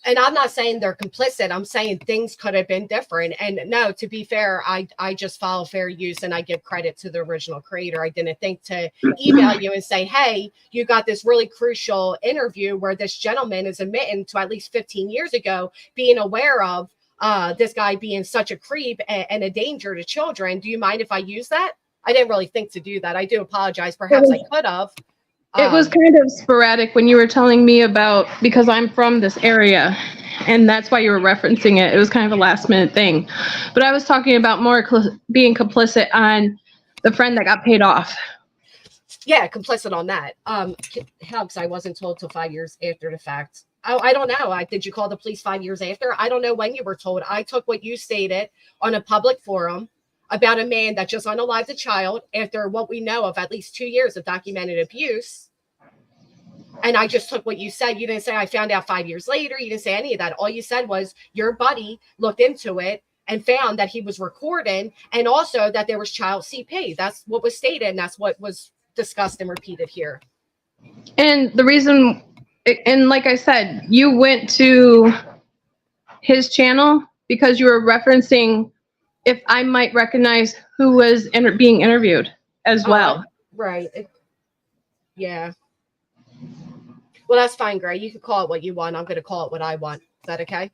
And I'm not saying they're complicit. I'm saying things could have been different. And no, to be fair, I just follow fair use and I give credit to the original creator. I didn't think to email you and say, hey, you got this really crucial interview where this gentleman is admitting to at least 15 years ago being aware of this guy being such a creep and a danger to children. Do you mind if I use that? I didn't really think to do that. I do apologize. Perhaps I could have. It was kind of sporadic when you were telling me about, because I'm from this area, and that's why you were referencing it. It was kind of a last minute thing. But I was talking about more being complicit on the friend that got paid off. Yeah, complicit on that. Helps. I wasn't told till 5 years after the fact. I don't know. Did you call the police 5 years after? I don't know when you were told. I took what you stated on a public forum about a man that just unalived a child after what we know of at least 2 years of documented abuse. And I just took what you said. You didn't say I found out 5 years later. You didn't say any of that. All you said was your buddy looked into it and found that he was recording and also that there was child CP. That's what was stated. And that's what was discussed and repeated here. And the reason, and like I said, you went to his channel because you were referencing if I might recognize who was being interviewed as well. Right. Yeah. Well, that's fine, Gray. You can call it what you want. I'm going to call it what I want. Is that okay?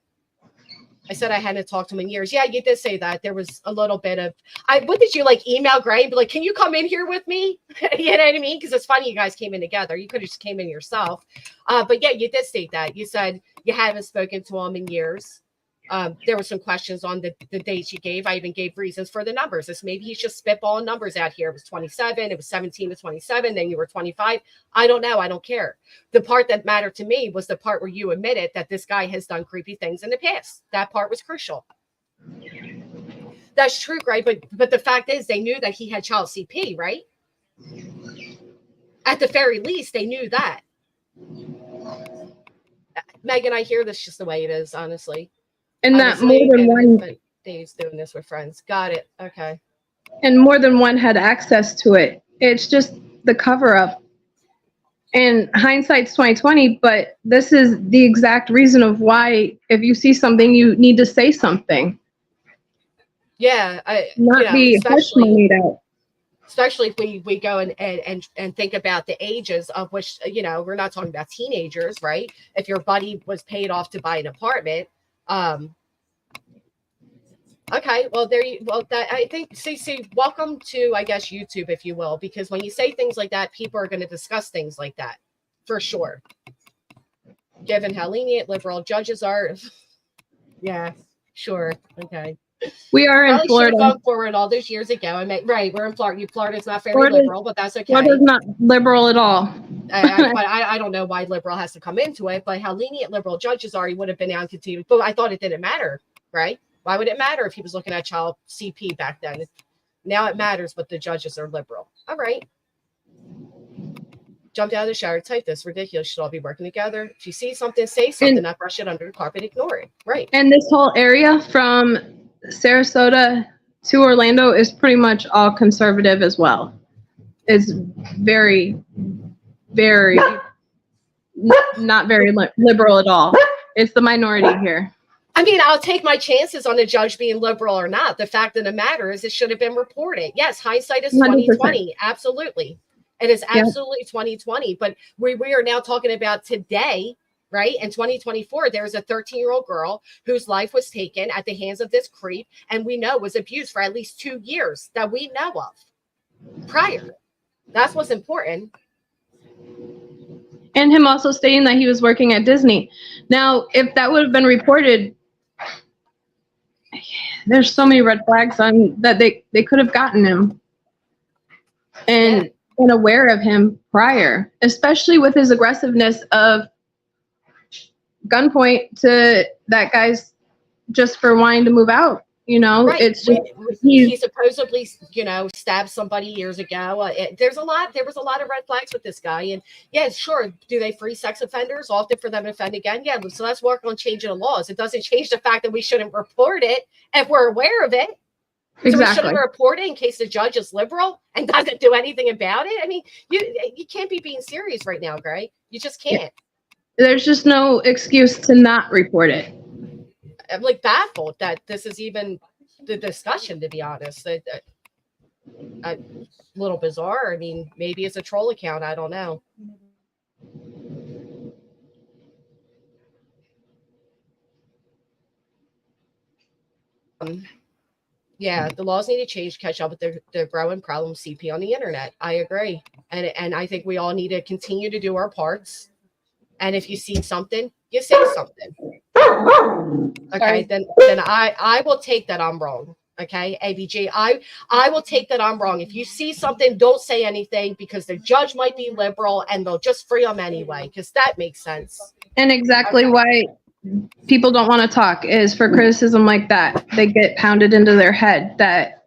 I said I hadn't talked to him in years. Yeah, you did say that. There was a little bit of, what did you like email Gray and be like, can you come in here with me? You know what I mean? Because it's funny you guys came in together. You could have just came in yourself. But yeah, you did state that. You said you haven't spoken to him in years. There were some questions on the dates you gave. I even gave reasons for the numbers. This maybe he's just spitballing numbers out here. It was 27, it was 17 to 27, then you were 25. I don't know. I don't care. The part that mattered to me was the part where you admitted that this guy has done creepy things in the past. That part was crucial. That's true, Greg. But the fact is they knew that he had child CP, right? At the very least, they knew that. Megan, I hear this just the way it is, honestly. And that more than one days doing this with friends. Got it. Okay. And more than one had access to it. It's just the cover up. And hindsight's 2020, but this is the exact reason of why if you see something, you need to say something. Yeah. Not be hush-moneyed out. Especially if we go and think about the ages of which, we're not talking about teenagers, right? If your buddy was paid off to buy an apartment, okay, well I think CC, welcome to, I guess, YouTube, if you will, because when you say things like that, people are going to discuss things like that for sure. Given how lenient liberal judges are. Yeah, sure. Okay. We are in Florida. Gone forward all those years ago. Right, we're in Florida. Florida's not very liberal, but that's okay. Florida's not liberal at all. I don't know why liberal has to come into it, but how lenient liberal judges are, he would have been out continued. But I thought it didn't matter, right? Why would it matter if he was looking at child CP back then? Now it matters, but the judges are liberal. All right. Jumped out of the shower, type this. Ridiculous. Should all be working together. If you see something, say something, not brush it under the carpet, ignore it. Right. And this whole area from Sarasota to Orlando is pretty much all conservative as well. It's very, very not very liberal at all. It's the minority here. I mean, I'll take my chances on the judge being liberal or not. The fact of the matter is it should have been reported. Yes, hindsight is 2020. Absolutely. It is absolutely 2020. But we are now talking about today. Right? In 2024, there's a 13-year-old girl whose life was taken at the hands of this creep, and we know was abused for at least 2 years that we know of prior. That's what's important. And him also stating that he was working at Disney. Now, if that would have been reported, there's so many red flags on that they could have gotten him and been aware of him prior, especially with his aggressiveness of gunpoint to that guy's just for wanting to move out. You know, Right. it's just He supposedly, stabbed somebody years ago. There was a lot of red flags with this guy. And yeah, sure. Do they free sex offenders often for them to offend again? Yeah. So let's work on changing the laws. It doesn't change the fact that we shouldn't report it if we're aware of it. So we shouldn't report it in case the judge is liberal and doesn't do anything about it. I mean, you can't be being serious right now, Gray. You just can't. There's just no excuse to not report it. I'm like baffled that this is even the discussion, to be honest. A little bizarre. I mean, maybe it's a troll account. I don't know. Yeah, the laws need to change to catch up with the growing problem CP on the internet. I agree. And I think we all need to continue to do our parts. And if you see something, you say something. Okay, then I will take that I'm wrong. Okay, ABG, I will take that I'm wrong. If you see something, don't say anything because the judge might be liberal and they'll just free them anyway, because that makes sense. And exactly why people don't want to talk is for criticism like that. They get pounded into their head that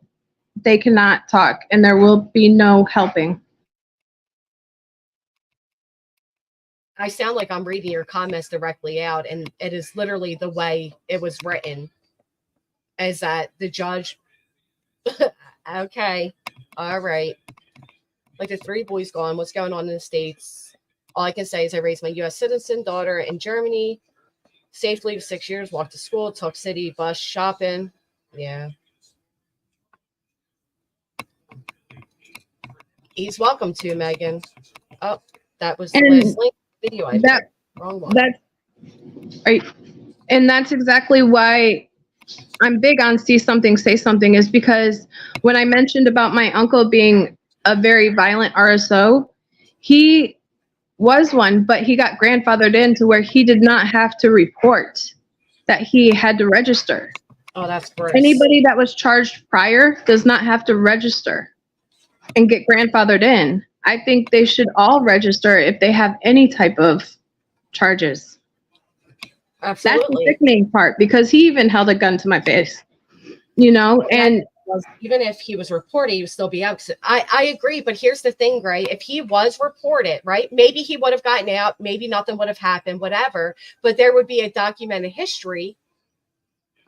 they cannot talk and there will be no helping. I sound like I'm reading your comments directly out, and it is literally the way it was written. Is that the judge? Okay, all right. Like the 3 boys gone. What's going on in the States? All I can say is I raised my U.S. citizen daughter in Germany safely for 6 years. Walked to school, took city bus, shopping. Yeah. He's welcome to, Megan. Oh, that was the last link. Video I did. Wrong one. That's right. And that's exactly why I'm big on see something, say something, is because when I mentioned about my uncle being a very violent RSO, he was one, but he got grandfathered in to where he did not have to report that he had to register. Oh, that's gross. Anybody that was charged prior does not have to register and get grandfathered in. I think they should all register if they have any type of charges. Absolutely. That's the sickening part, because he even held a gun to my face, and even if he was reported, he would still be out. I agree, but here's the thing, Gray. If he was reported, right, maybe he would have gotten out, maybe nothing would have happened, whatever, but there would be a documented history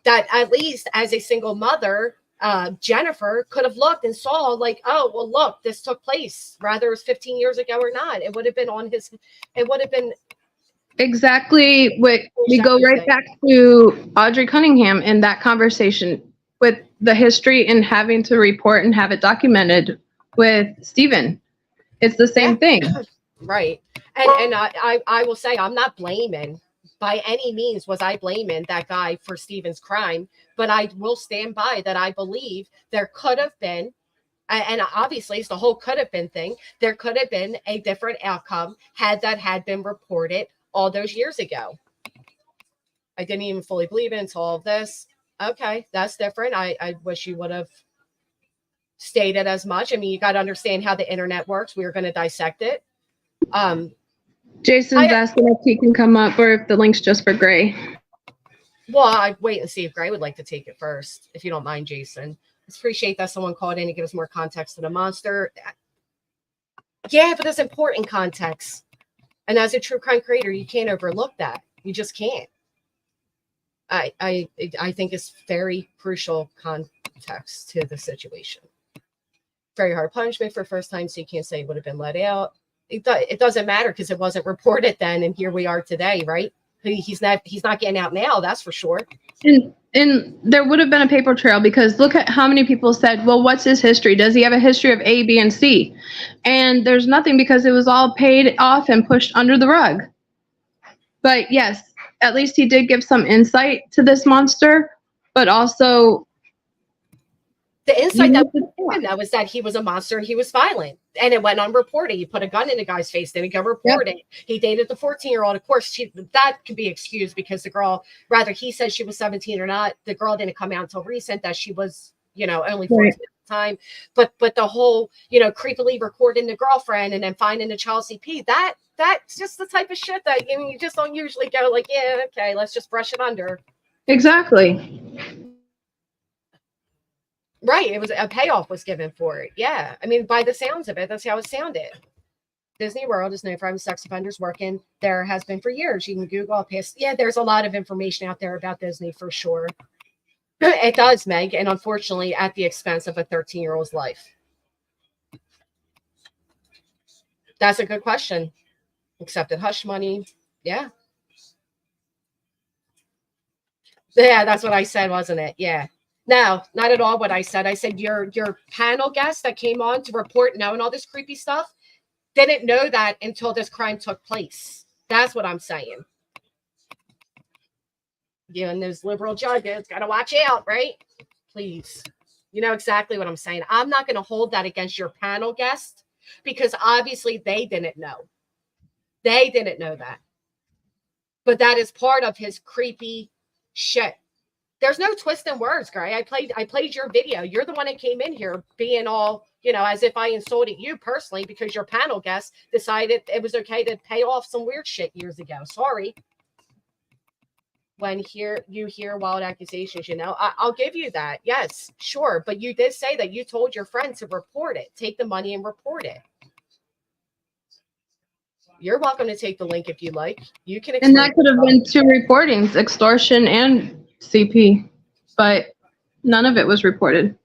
that at least as a single mother, Jennifer could have looked and saw like, oh, well, look, this took place, rather it was 15 years ago or not. It would have been exactly what we go right back to Audrey Cunningham in that conversation with the history and having to report and have it documented with Stephan. It's the same thing. Right. And I will say, I'm not blaming by any means was I blaming that guy for Stephan's crime, but I will stand by that. I believe there could have been, and obviously it's the whole could have been thing. There could have been a different outcome had that had been reported all those years ago. I didn't even fully believe it until all of this. Okay, that's different. I wish you would have stated as much. I mean, you got to understand how the internet works. We are going to dissect it. Jason's asking if he can come up or if the link's just for Gray. Well, I'd wait and see if Gray would like to take it first, if you don't mind, Jason. I appreciate that someone called in to give us more context to the monster. Yeah, but it's important context. And as a true crime creator, you can't overlook that. You just can't. I think it's very crucial context to the situation. Very hard punishment for first time, so you can't say it would have been let out. It doesn't matter because it wasn't reported then, and here we are today, right? He's not getting out now, that's for sure. And there would have been a paper trail, because look at how many people said, well, what's his history? Does he have a history of A, B, and C? And there's nothing, because it was all paid off and pushed under the rug. But yes, at least he did give some insight to this monster, but also the insight that was that he was a monster and he was violent, and it went unreported. He put a gun in the guy's face, didn't get reported. Yep. He dated the 14-year-old. Of course, that can be excused because the girl, rather he said she was 17 or not. The girl didn't come out until recent that she was, only 14 at the time. But the whole, creepily recording the girlfriend and then finding the child CP, that's just the type of shit that you just don't usually go like, yeah, okay, let's just brush it under. Exactly. Right. It was a payoff was given for it. Yeah. I mean, by the sounds of it, that's how it sounded. Disney World is known for having sex offenders working. There has been for years. You can Google past. Yeah, there's a lot of information out there about Disney for sure. It does, Meg, and unfortunately at the expense of a 13-year-old's life. That's a good question. Accepted hush money. Yeah. Yeah, that's what I said, wasn't it? Yeah. No, not at all what I said. I said your panel guest that came on to report knowing all this creepy stuff didn't know that until this crime took place. That's what I'm saying. You and those liberal judges got to watch out, right? Please. You know exactly what I'm saying. I'm not going to hold that against your panel guest because obviously they didn't know. They didn't know that. But that is part of his creepy shit. There's no twist in words, Gray. I played your video. You're the one that came in here being all, as if I insulted you personally because your panel guest decided it was okay to pay off some weird shit years ago. Sorry. When you hear wild accusations, I'll give you that. Yes, sure. But you did say that you told your friend to report it. Take the money and report it. You're welcome to take the link if you like. You can. And that could have been 2 reportings, extortion and CP, but none of it was reported.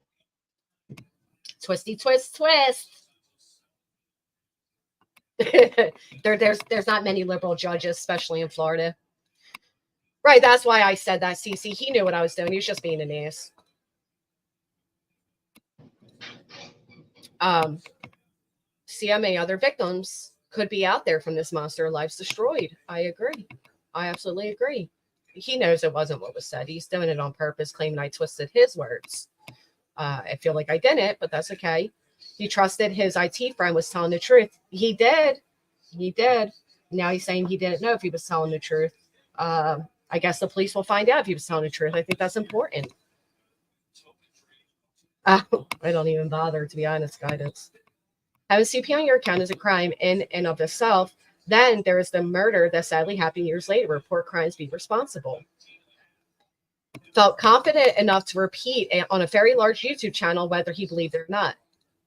Twisty twist. There's not many liberal judges, especially in Florida. Right, that's why I said that, Cece. He knew what I was doing. He was just being an ass. CMA other victims could be out there from this monster. Lives destroyed. I agree. I absolutely agree. He knows it wasn't what was said. He's doing it on purpose, claiming I twisted his words. I feel like I didn't, but that's okay. He trusted his IT friend was telling the truth. He did. Now he's saying he didn't know if he was telling the truth. I guess the police will find out if he was telling the truth. I think that's important. I don't even bother, to be honest, guidance. Having CP on your account is a crime in and of itself. Then there is the murder that sadly happened years later. Report crimes, be responsible. Felt confident enough to repeat on a very large YouTube channel whether he believed it or not.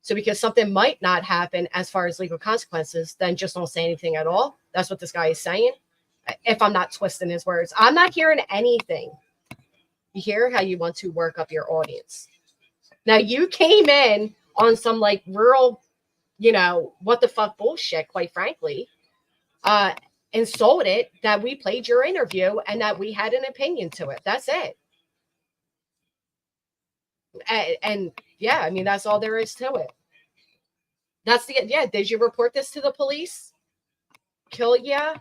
So because something might not happen as far as legal consequences, then just don't say anything at all. That's what this guy is saying. If I'm not twisting his words, I'm not hearing anything. You hear how you want to work up your audience. Now you came in on some like rural, what the fuck bullshit, quite frankly, and sold it that we played your interview and that we had an opinion to it. That's it. And yeah, I mean, that's all there is to it. Did you report this to the police? Yeah.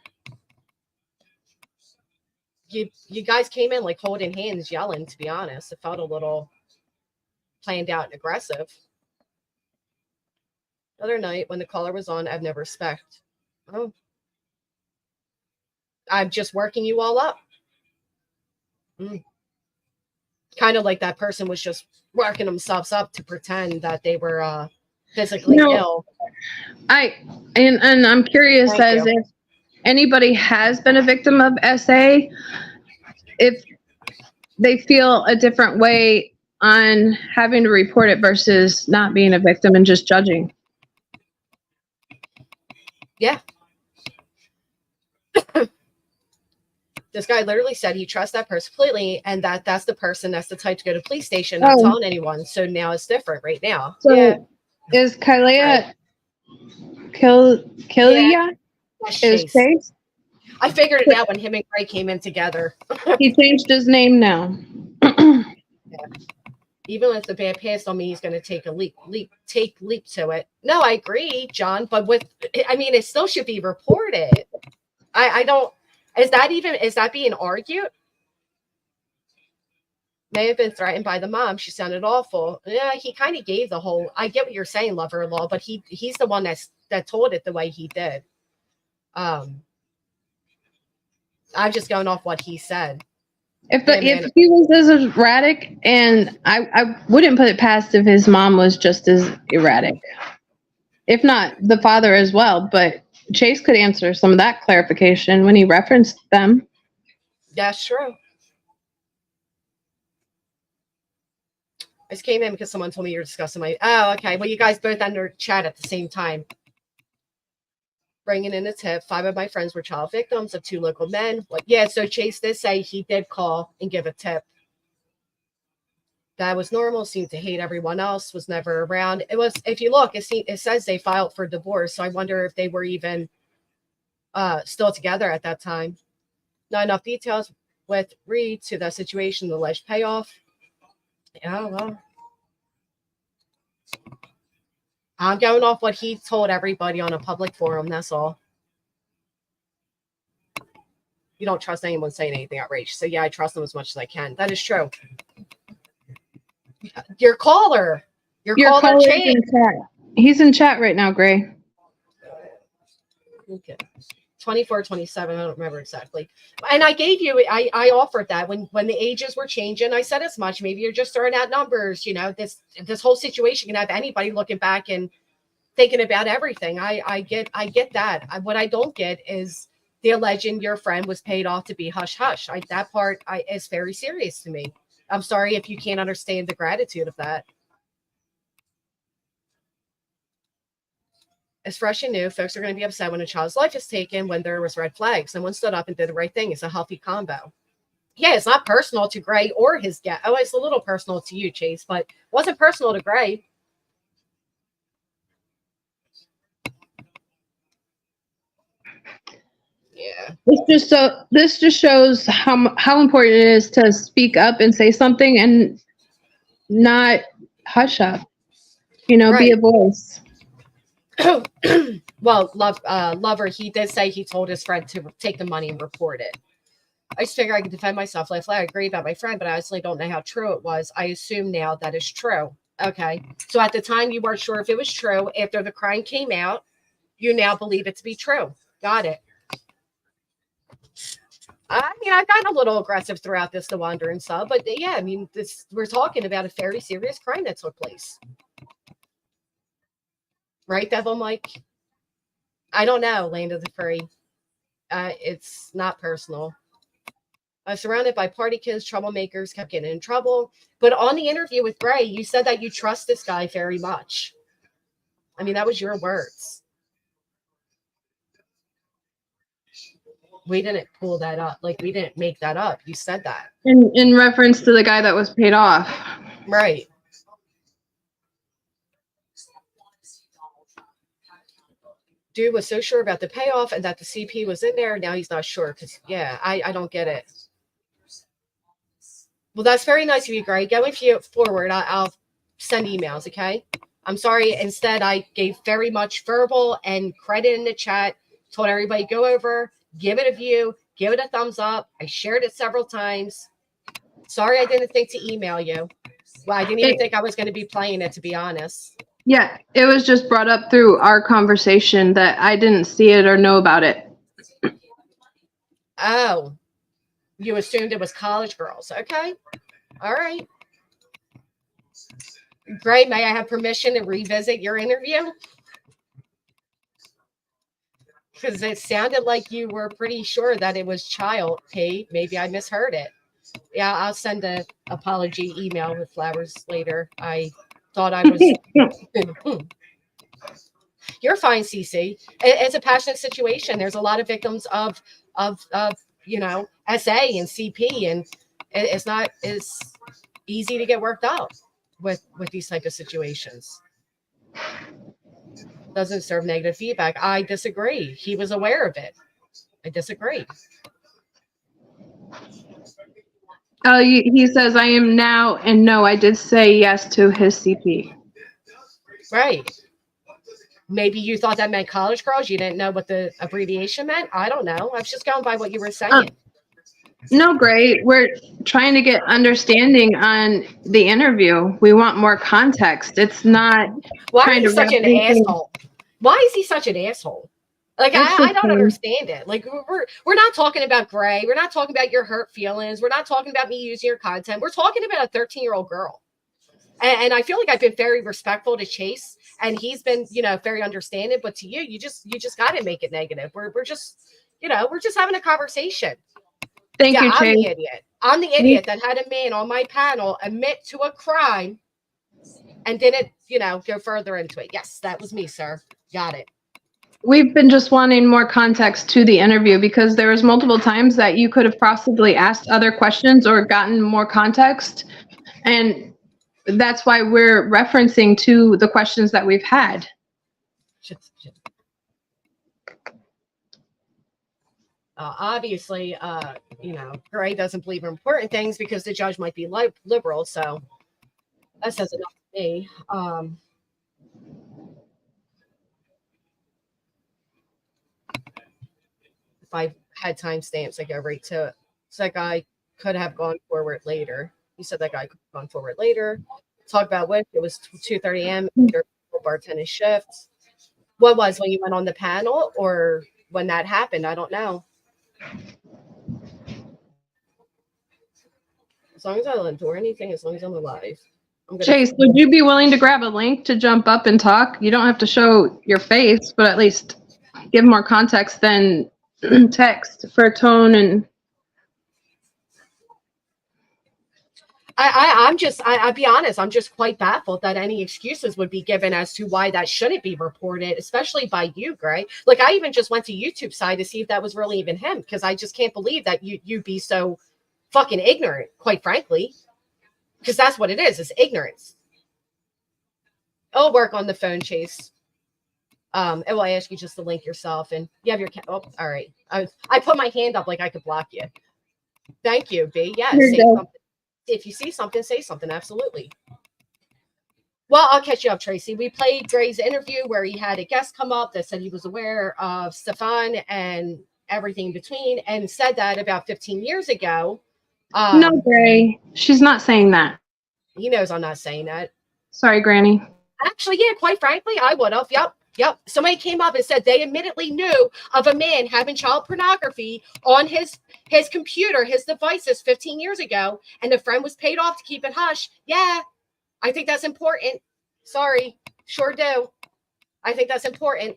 You guys came in like holding hands, yelling, to be honest. It felt a little planned out and aggressive. The other night when the caller was on, I have no respect. Oh. I'm just working you all up. Kind of like that person was just working themselves up to pretend that they were physically ill. And I'm curious if anybody has been a victim of SA, if they feel a different way on having to report it versus not being a victim and just judging. Yeah. This guy literally said he trusts that person completely, and that's the person that's the type to go to police station, not telling anyone. So now it's different right now. So is Kylea Kilia? Is Chase? I figured it out when him and Gray came in together. He changed his name now. Even with the bad past on me, he's going to take a leap to it. No, I agree, John. But it still should be reported. I don't. Is that being argued? May have been threatened by the mom. She sounded awful. Yeah, he kind of gave the whole. I get what you're saying, lover-in-law, but he's the one that told it the way he did. I'm just going off what he said. If he was as erratic, and I wouldn't put it past if his mom was just as erratic, if not the father as well. But Chase could answer some of that clarification when he referenced them. That's true. just came in because someone told me you're discussing my. Oh, okay. Well, you guys both under chat at the same time. Bringing in a tip. 5 of my friends were child victims of 2 local men. What? Yeah. So Chase did say he did call and give a tip. That was normal. Seemed to hate everyone else. Was never around. It was. If you look, it says they filed for divorce. So I wonder if they were even still together at that time. Not enough details with Reed to the situation, the alleged payoff. Yeah, well, I'm going off what he told everybody on a public forum. That's all. You don't trust anyone saying anything outrageous. So yeah, I trust them as much as I can. That is true. Your caller in chat. He's in chat right now, Gray. Okay. 24, 27, I don't remember exactly. And I gave you, I offered that when the ages were changing. I said as much. Maybe you're just throwing out numbers. You know, this whole situation can have anybody looking back and thinking about everything. I get that. What I don't get is the alleging your friend was paid off to be hush hush. That part is very serious to me. I'm sorry if you can't understand the gratitude of that. It's fresh and new. Folks are going to be upset when a child's life is taken when there was red flags. Someone stood up and did the right thing. It's a healthy combo. Yeah, it's not personal to Gray or his guest. Oh, it's a little personal to you, Chase, but it wasn't personal to Gray. Yeah. This just shows how important it is to speak up and say something and not hush up. You know, Right. be a voice. Well, Lover, he did say he told his friend to take the money and report it. I just figure I can defend myself. Like, I agree about my friend, but I honestly don't know how true it was. I assume now that is true. Okay. So at the time, you weren't sure if it was true. After the crime came out, you now believe it to be true. Got it. I mean, I've gotten a little aggressive throughout this, the Wandering Sub, but yeah, I mean, we're talking about a very serious crime that took place. Right, Devil Mike? I don't know, Land of the Free. It's not personal. Surrounded by party kids, troublemakers, kept getting in trouble. But on the interview with Gray, you said that you trust this guy very much. I mean, that was your words. We didn't pull that up. Like, we didn't make that up. You said that. In reference to the guy that was paid off. Right. Dude was so sure about the payoff and that the CP was in there. Now he's not sure because, yeah, I don't get it. Well, that's very nice of you, Gray. Going forward, I'll send emails, okay? I'm sorry. Instead, I gave very much verbal and credit in the chat. Told everybody go over, give it a view, give it a thumbs up. I shared it several times. Sorry, I didn't think to email you. Well, I didn't even think I was going to be playing it, to be honest. Yeah, it was just brought up through our conversation that I didn't see it or know about it. Oh, you assumed it was college girls. Okay. All right. Gray, may I have permission to revisit your interview? Because it sounded like you were pretty sure that it was child pay. Maybe I misheard it. Yeah, I'll send an apology email with flowers later. I thought I was. You're fine, CC. It's a passionate situation. There's a lot of victims of you know, SA and CP, and it's not as easy to get worked out with these type of situations. Doesn't serve negative feedback. I disagree. He was aware of it. I disagree. He says, I am now, and no, I did say yes to his CP. Right. Maybe you thought that meant college girls. You didn't know what the abbreviation meant. I don't know. I was just going by what you were saying. No, great. We're trying to get understanding on the interview. We want more context. It's not. Why is he such an asshole? Why is he such an asshole? Like, I don't understand it. Like, we're not talking about Gray. We're not talking about your hurt feelings. We're not talking about me using your content. We're talking about a 13-year-old girl. And I feel like I've been very respectful to Chase, and he's been, you know, very understanding. But to you, you just got to make it negative. We're just, you know, we're just having a conversation. Thank you, Chase. I'm the idiot. I'm the idiot that had a man on my panel admit to a crime and didn't, go further into it. Yes, that was me, sir. Got it. We've been just wanting more context to the interview because there was multiple times that you could have possibly asked other questions or gotten more context. And that's why we're referencing to the questions that we've had. Obviously, Gray doesn't believe in important things because the judge might be liberal. So that says enough to me. If I had timestamps, I go right to it. So that guy could have gone forward later. You said that guy could have gone forward later. Talk about what it was 2:30 a.m. Your bartending shift. What was when you went on the panel or when that happened? I don't know. As long as I don't do anything, as long as I'm alive. Chase, would you be willing to grab a link to jump up and talk? You don't have to show your face, but at least give more context than text for tone and. I'll be honest, I'm just quite baffled that any excuses would be given as to why that shouldn't be reported, especially by you, Gray. Like, I even just went to YouTube side to see if that was really even him, because I just can't believe that you'd be so fucking ignorant, quite frankly, because that's what it is ignorance. It'll work on the phone, Chase. It will ask you just to link yourself, and you have your all right. I put my hand up like I could block you. Thank you, B. Yeah, say something. If you see something, say something. Absolutely. Well, I'll catch you up, Tracy. We played Gray's interview where he had a guest come up that said he was aware of Stephan and everything in between, and said that about 15 years ago. No, Gray. She's not saying that. He knows I'm not saying that. Sorry, Granny. Actually, yeah, quite frankly, I would have. Yep. Somebody came up and said they admittedly knew of a man having child pornography on his computer, his devices 15 years ago, and the friend was paid off to keep it hush. Yeah, I think that's important. Sorry, sure do. I think that's important.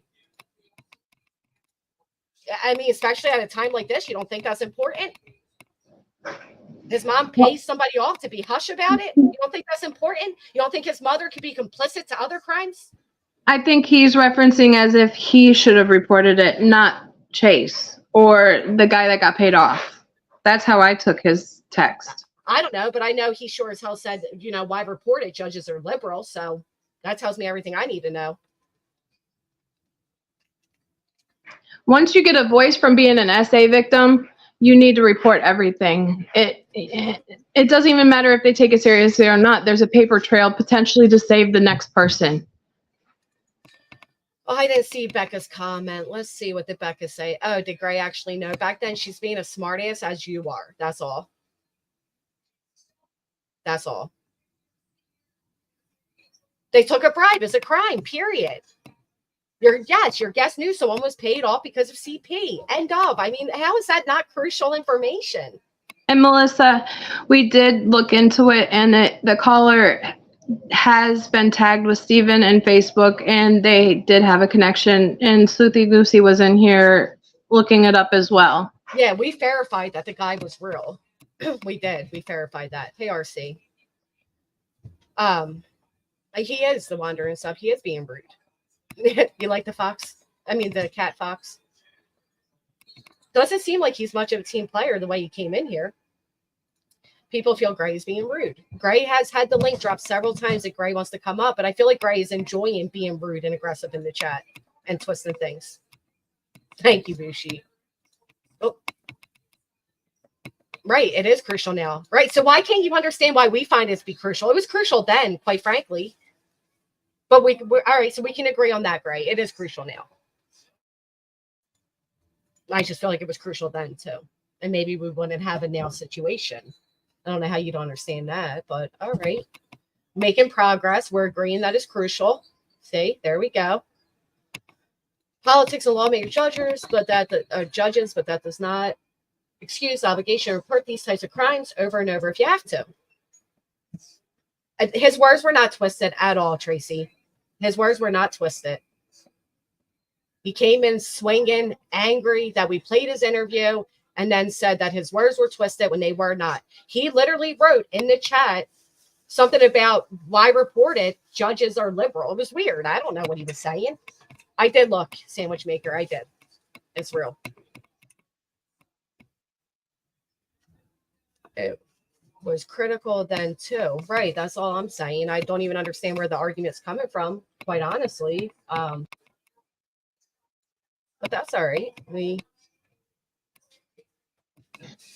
I mean, especially at a time like this, you don't think that's important? His mom pays somebody off to be hush about it? You don't think that's important? You don't think his mother could be complicit to other crimes? I think he's referencing as if he should have reported it, not Chase or the guy that got paid off. That's how I took his text. I don't know, but I know he sure as hell said, why report it? Judges are liberal. So that tells me everything I need to know. Once you get a voice from being an SA victim, you need to report everything. It doesn't even matter if they take it seriously or not. There's a paper trail potentially to save the next person. Oh, I didn't see Becca's comment. Let's see what did Becca say. Oh, did Gray actually know? Back then, she's being a smartass as you are. That's all. That's all. They took a bribe. It's a crime, period. Your guest knew someone was paid off because of CP. End of. I mean, how is that not crucial information? And Melissa, we did look into it, and the caller has been tagged with Stephan and Facebook, and they did have a connection, and Sleuthy Goosey was in here looking it up as well. Yeah, we verified that the guy was real. We did. We verified that. Hey, RC. He is the wandering stuff. He is being rude. You like the fox? I mean, the cat fox. Doesn't seem like he's much of a team player the way he came in here. People feel Gray is being rude. Gray has had the link dropped several times that Gray wants to come up, but I feel like Gray is enjoying being rude and aggressive in the chat and twisting things. Thank you, Bushi. Oh. Right, it is crucial now. Right, so why can't you understand why we find it to be crucial? It was crucial then, quite frankly. But we're all right, so we can agree on that, Gray. It is crucial now. I just feel like it was crucial then, too. And maybe we wouldn't have a now situation. I don't know how you don't understand that, but all right. Making progress. We're agreeing that is crucial. See, there we go. Politics and lawmaker judges, but that does not excuse the obligation to report these types of crimes over and over if you have to. His words were not twisted at all, Tracy. His words were not twisted. He came in swinging, angry that we played his interview, and then said that his words were twisted when they were not. He literally wrote in the chat something about why report it. Judges are liberal. It was weird. I don't know what he was saying. I did look, sandwich maker. I did. It's real. It was critical then too. Right. That's all I'm saying. I don't even understand where the argument's coming from, quite honestly. But that's all right.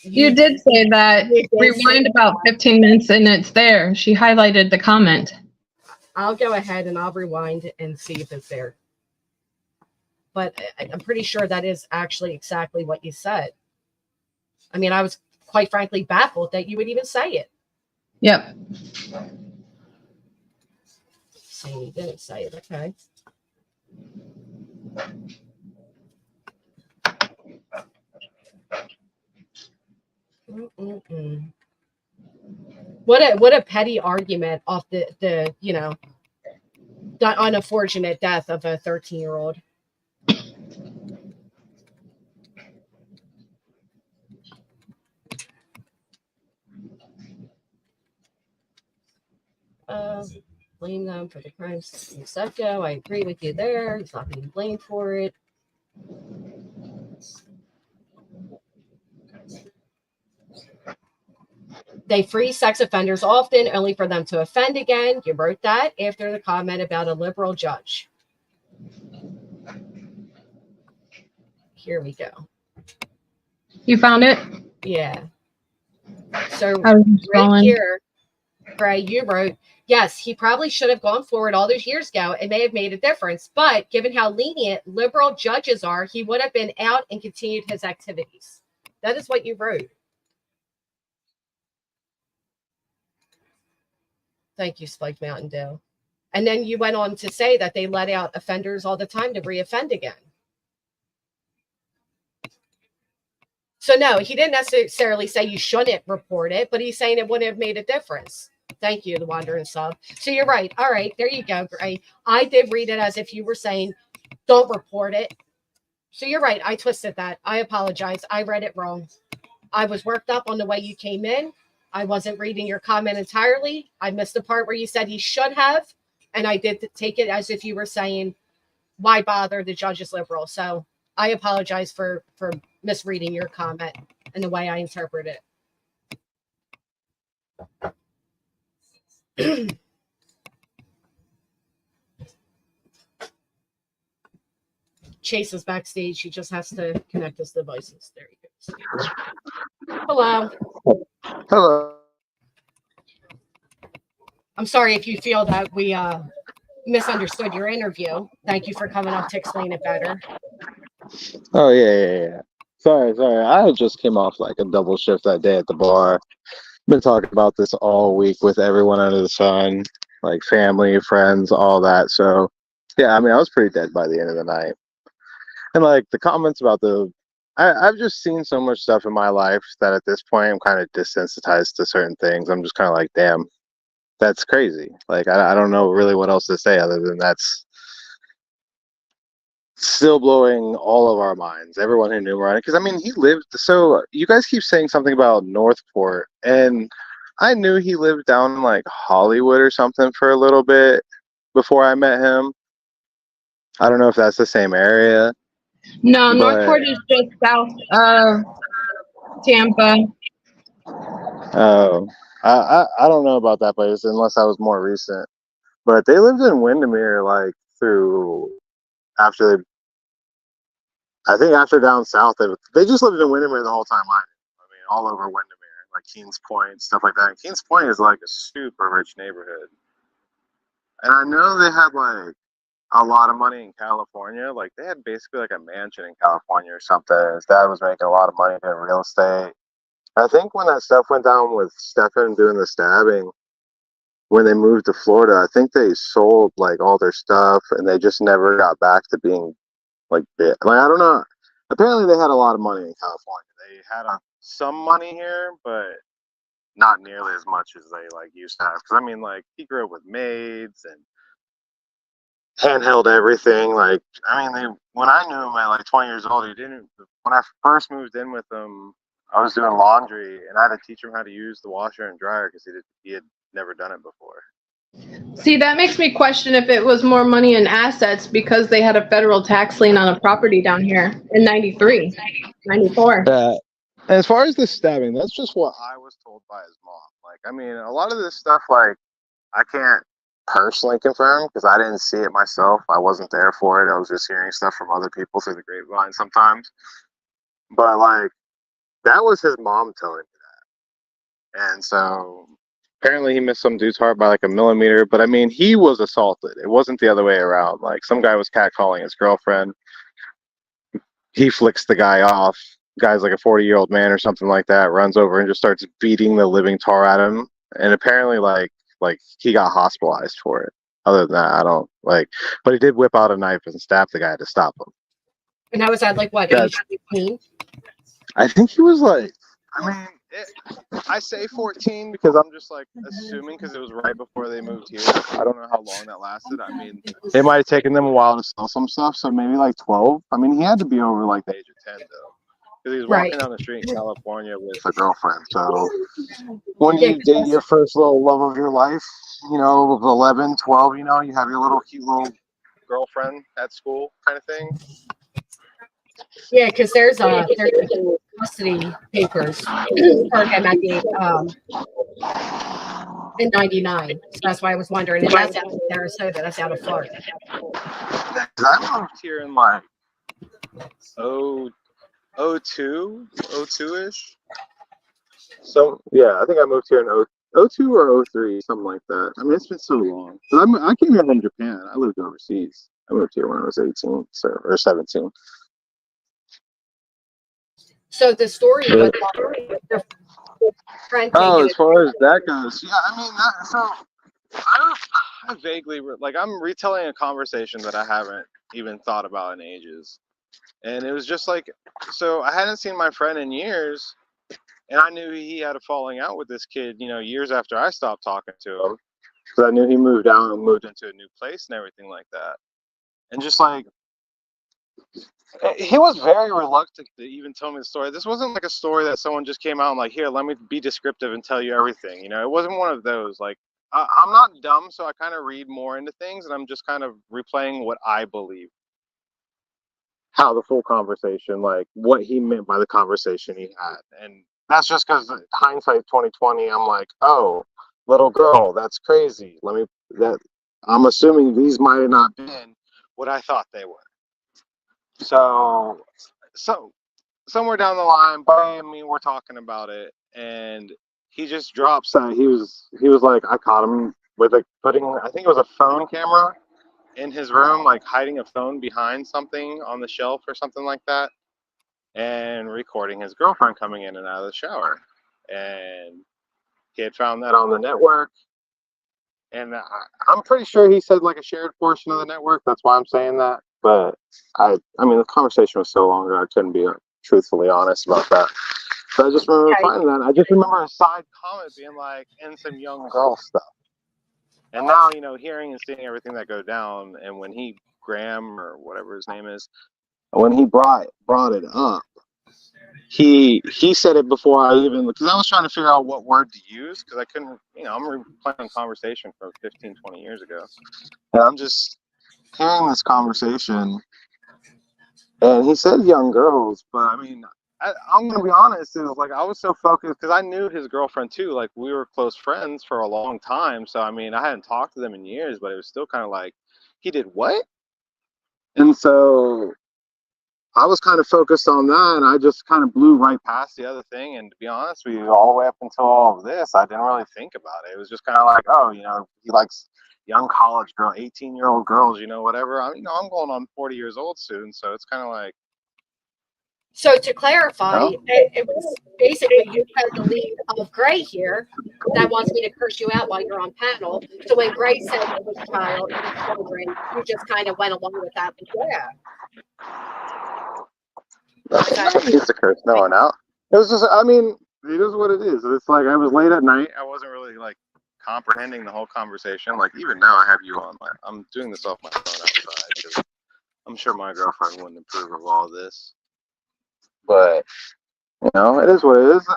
You did say that. Rewind about 15 minutes and it's there. She highlighted the comment. I'll go ahead and I'll rewind and see if it's there. But I'm pretty sure that is actually exactly what you said. I mean, I was quite frankly baffled that you would even say it. Yep. So you didn't say it. Okay. What a petty argument off the unfortunate death of a 13-year-old. Blame them for the crimes in Soto. I agree with you there. He's not being blamed for it. They free sex offenders often, only for them to offend again. You wrote that after the comment about a liberal judge. Here we go. You found it? Yeah. So right here, Gray, you wrote, yes, he probably should have gone forward all those years ago. It may have made a difference. But given how lenient liberal judges are, he would have been out and continued his activities. That is what you wrote. Thank you, Spike Mountain Dew. And then you went on to say that they let out offenders all the time to reoffend again. So no, he didn't necessarily say you shouldn't report it, but he's saying it wouldn't have made a difference. Thank you, the Wandering Sub. So you're right. All right, there you go, Gray. I did read it as if you were saying, don't report it. So you're right. I twisted that. I apologize. I read it wrong. I was worked up on the way you came in. I wasn't reading your comment entirely. I missed the part where you said he should have. And I did take it as if you were saying, why bother? The judge is liberal. So I apologize for misreading your comment and the way I interpret it. Chase is backstage. He just has to connect his devices. There he goes. Hello. Hello. I'm sorry if you feel that we misunderstood your interview. Thank you for coming up to explain it better. Oh yeah. Sorry. I just came off like a double shift that day at the bar. Been talking about this all week with everyone under the sun, like family, friends, all that. So yeah, I mean, I was pretty dead by the end of the night. And like the comments about I've just seen so much stuff in my life that at this point I'm kind of desensitized to certain things. I'm just kind of like, damn, that's crazy. Like, I don't know really what else to say other than that's still blowing all of our minds. Everyone who knew Ryan, because I mean, he lived. So you guys keep saying something about Northport, and I knew he lived down in like Hollywood or something for a little bit before I met him. I don't know if that's the same area. No, Northport is just south of Tampa. Oh, I don't know about that place unless I was more recent. But they lived in Windermere like through after I think after down south they just lived in Windermere the whole time. I mean, all over Windermere, like Kings Point, stuff like that. And Kings Point is like a super rich neighborhood, and I know they had like a lot of money in California. Like they had basically like a mansion in California or something. His dad was making a lot of money in real estate. I think when that stuff went down with Stephan doing the stabbing, when they moved to Florida, I think they sold like all their stuff and they just never got back to being like big. Like I don't know. Apparently they had a lot of money in California. They had some money here, but not nearly as much as they like used to have. Because I mean, like he grew up with maids and handheld everything. Like I mean, when I knew him at like 20 years old, he didn't. When I first moved in with him, I was doing laundry and I had to teach him how to use the washer and dryer because he had never done it before. See, that makes me question if it was more money in assets because they had a federal tax lien on a property down here in 93, 94. As far as the stabbing, that's just what I was told by his mom. Like, I mean, a lot of this stuff, like, I can't personally confirm because I didn't see it myself. I wasn't there for it. I was just hearing stuff from other people through the grapevine sometimes. But, like, that was his mom telling me that. And so apparently he missed some dude's heart by like 1 millimeter. But I mean, he was assaulted. It wasn't the other way around. Like, some guy was catcalling his girlfriend. He flicks the guy off. Guy's like a 40-year-old man or something like that, runs over and just starts beating the living tar at him. And apparently, like he got hospitalized for it. Other than that, I don't like. But he did whip out a knife and stab the guy to stop him. And I was at like what, age 15? I think he was like, I mean, I say 14 because I'm just like assuming because it was right before they moved here. I don't know how long that lasted. I mean, it might have taken them a while to sell some stuff, so maybe like 12. I mean, he had to be over like the age of 10 though, because he was walking down the street in California with a girlfriend. So when you date your first little love of your life, you know, of 11, 12, you know, you have your little cute little girlfriend at school kind of thing. Yeah, because there's custody papers for him at the in '99. So that's why I was wondering. And that's out of Sarasota. That's out of Florida. I moved here in like 02-ish. So yeah, I think I moved here in 02 or 03, something like that. I mean, it's been so long. But I came here from Japan. I lived overseas. I moved here when I was 18, or 17. So the story with the friend. Oh, as far as that goes, yeah, I mean, I vaguely, like, I'm retelling a conversation that I haven't even thought about in ages. And it was just like, so I hadn't seen my friend in years, and I knew he had a falling out with this kid, you know, years after I stopped talking to him. Because I knew he moved out and moved into a new place and everything like that. And just like, he was very reluctant to even tell me the story. This wasn't like a story that someone just came out and like, here, let me be descriptive and tell you everything. You know, it wasn't one of those. Like, I'm not dumb, so I kind of read more into things, and I'm just kind of replaying what I believe. How the full conversation, like what he meant by the conversation he had. And that's just because hindsight 2020, I'm like, oh, little girl, that's crazy. I'm assuming these might have not been what I thought they were. So somewhere down the line, Buddy and me were talking about it, and he just drops that he was like, I caught him with I think it was a phone camera in his room, like hiding a phone behind something on the shelf or something like that, and recording his girlfriend coming in and out of the shower. And he had found that on the network, and I'm pretty sure he said like a shared portion of the network. That's why I'm saying that. But I mean, the conversation was so long ago, I couldn't be truthfully honest about that. So I just remember finding that. I just remember a side comment being like, and some young girl stuff. And now, you know, hearing and seeing everything that go down, and when Graham or whatever his name is, when he brought it up, he said it before I even, because I was trying to figure out what word to use, because I couldn't, you know, I'm replaying a conversation from 15, 20 years ago. And I'm just hearing this conversation, and he said young girls, but I mean, I'm going to be honest, it was like I was so focused, because I knew his girlfriend too, like we were close friends for a long time, so I mean, I hadn't talked to them in years, but it was still kind of like, he did what? And so I was kind of focused on that, and I just kind of blew right past the other thing, and to be honest with you, all the way up until all of this, I didn't really think about it. It was just kind of like, oh, you know, he likes young college girl, 18-year-old girls, you know, whatever. I'm going on 40 years old soon, so it's kind of like. So to clarify, it was basically you had the lead of Gray here that wants me to curse you out while you're on panel. So when Gray said it was child and children, you just kind of went along with that. Yeah. That needs to curse no one out. It was just, I mean, it is what it is. It's like I was late at night. I wasn't really like comprehending the whole conversation. Like even now, I have you on. I'm doing this off my phone outside because I'm sure my girlfriend wouldn't approve of all this. But you know, it is what it is.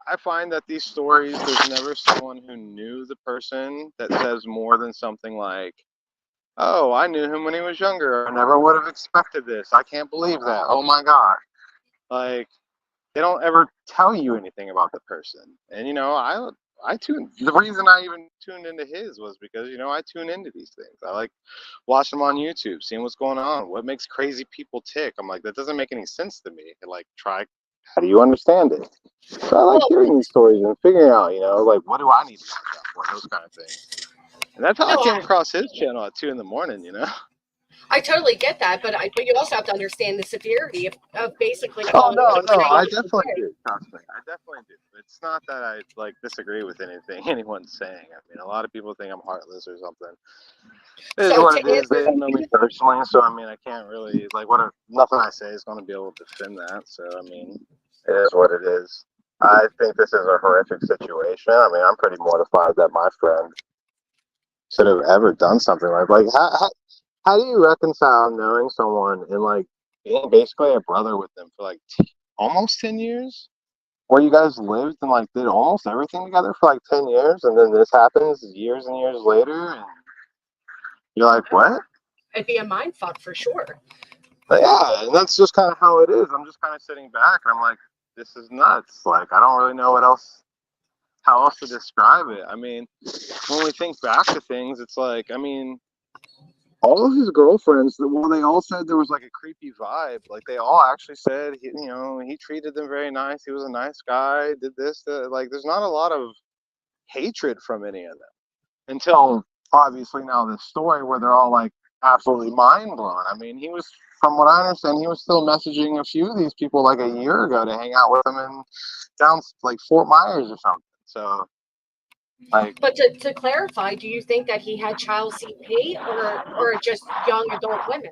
I find that these stories, there's never someone who knew the person that says more than something like, oh, I knew him when he was younger. I never would have expected this. I can't believe that. Oh my God. Like, they don't ever tell you anything about the person. And, you know, the reason I even tuned into his was because, you know, I tune into these things. I like watching them on YouTube, seeing what's going on, what makes crazy people tick. I'm like, that doesn't make any sense to me. And, like, how do you understand it? So I like hearing these stories and figuring out, you know, like, what do I need to watch out for, those kind of things. And that's how I came across his channel at 2 a.m, you know? I totally get that, but you also have to understand the severity of basically Oh, calling. no, I definitely do. Trust me, I definitely do. It's not that I, like, disagree with anything anyone's saying. I mean, a lot of people think I'm heartless or something. It is what it is. They don't know me personally, so, I mean, I can't really, like, nothing I say is going to be able to defend that. So, I mean, it is what it is. I think this is a horrific situation. I mean, I'm pretty mortified that my friend should have ever done something like how do you reconcile knowing someone and, like, being basically a brother with them for, like, almost 10 years? Where you guys lived and, like, did almost everything together for, like, 10 years, and then this happens years and years later, and you're like, what? It'd be a mind fuck for sure. But yeah, and that's just kind of how it is. I'm just kind of sitting back, and I'm like, this is nuts. Like, I don't really know how else to describe it. I mean, when we think back to things, it's like, I mean, all of his girlfriends, well, they all said there was, like, a creepy vibe. Like, they all actually said, he treated them very nice. He was a nice guy, did this, like, there's not a lot of hatred from any of them. Until, obviously, now this story where they're all, like, absolutely mind blown. I mean, from what I understand, he was still messaging a few of these people, like, a year ago to hang out with them down, like, Fort Myers or something. So, like, but to clarify, do you think that he had child CP or just young adult women?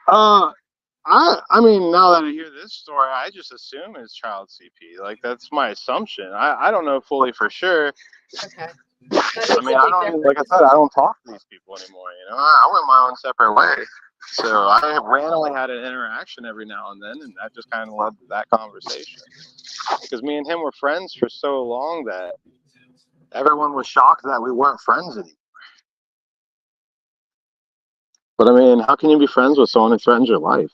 I mean, now that I hear this story, I just assume it's child CP. Like, that's my assumption. I don't know fully for sure. Okay. I mean, like I said, I don't talk to these people anymore. You know, I went my own separate way. So I randomly had an interaction every now and then, and that just kind of led to that conversation. Because me and him were friends for so long that everyone was shocked that we weren't friends anymore. But I mean, how can you be friends with someone who threatens your life?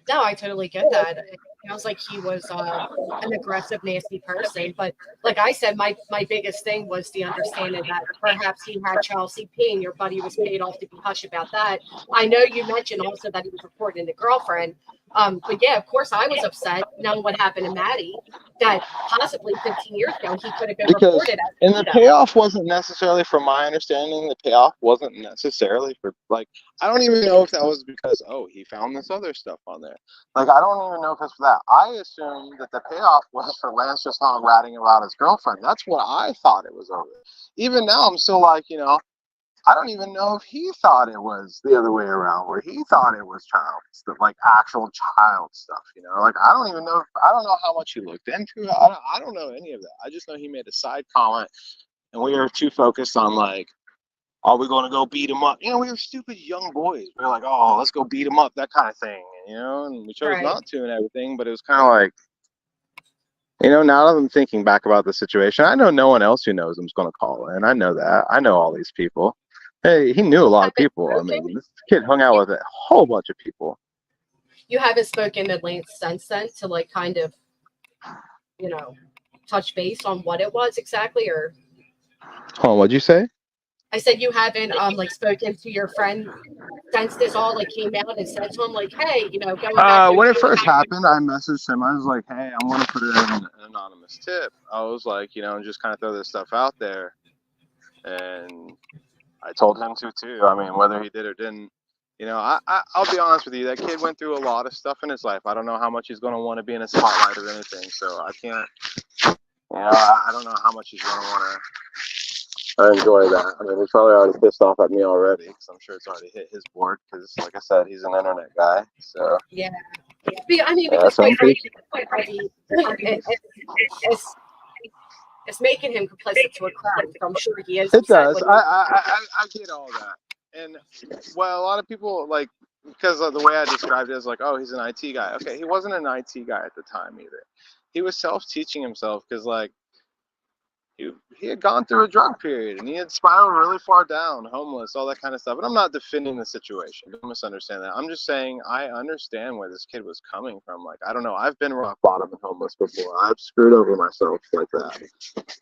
No, I totally get that. It sounds like he was an aggressive, nasty person. But like I said, my biggest thing was the understanding that perhaps he had child CP and your buddy was paid off to be hush about that. I know you mentioned also that he was reporting the girlfriend. But yeah, of course, I was upset knowing what happened to Maddie, that possibly 15 years ago he could have been reported as. And the payoff wasn't necessarily, from my understanding, the payoff wasn't necessarily for, like, I don't even know if that was because, oh, he found this other stuff on there. Like, I don't even know if it's for that. I assumed that the payoff was for Lance just not ratting about his girlfriend. That's what I thought it was over. Even now, I'm still like, you know, I don't even know if he thought it was the other way around, where he thought it was child stuff, like actual child stuff, you know? Like, I don't know how much he looked into it. I don't know any of that. I just know he made a side comment, and we were too focused on, like, are we going to go beat him up? You know, we were stupid young boys. We were like, oh, let's go beat him up, that kind of thing, you know? And we chose not to and everything, but it was kind of like, you know, now that I'm thinking back about the situation, I know no one else who knows him is going to call in. I know that. I know all these people. Hey, he knew a lot of people. I mean, this kid hung out with a whole bunch of people. You haven't spoken to Lance since then to, like, kind of, you know, touch base on what it was exactly, or? Hold on, what'd you say? I said you haven't like spoken to your friend since this all like came out and said to him like, hey, you know, going back. When it first happened, I messaged him. I was like, hey, I'm going to put in an anonymous tip. I was like, you know, just kind of throw this stuff out there. And I told him to too. I mean, whether he did or didn't, you know, I'll be honest with you. That kid went through a lot of stuff in his life. I don't know how much he's going to want to be in a spotlight or anything. So I can't, you know, I don't know how much he's going to want to enjoy that. I mean, he's probably already pissed off at me already, because I'm sure it's already hit his board, because, like I said, he's an internet guy. So yeah. I mean, because quite frankly, it's making him complicit to a crime. So I'm sure he is. It does. I get all that. And, well, a lot of people, like, because of the way I described it, is like, oh, he's an IT guy. Okay, he wasn't an IT guy at the time either. he was self-teaching himself because like he had gone through a drug period and he had spiraled really far down, homeless, all that kind of stuff. And I'm not defending the situation. Don't misunderstand that. I'm just saying I understand where this kid was coming from. Like, I don't know. I've been rock bottom and homeless before. I've screwed over myself like that.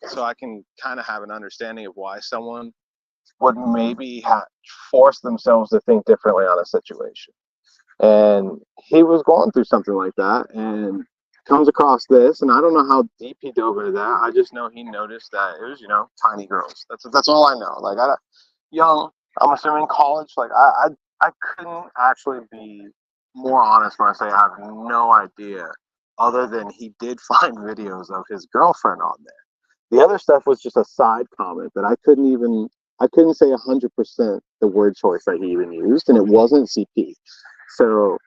So I can kind of have an understanding of why someone would maybe force themselves to think differently on a situation. And he was going through something like that and comes across this, and I don't know how deep he dove into that. I just know he noticed that it was, tiny girls. That's all I know. Like, young, I'm assuming college. Like, I couldn't actually be more honest when I say I have no idea, other than he did find videos of his girlfriend on there. The other stuff was just a side comment that I couldn't say 100% the word choice that he even used, and it wasn't CP. So,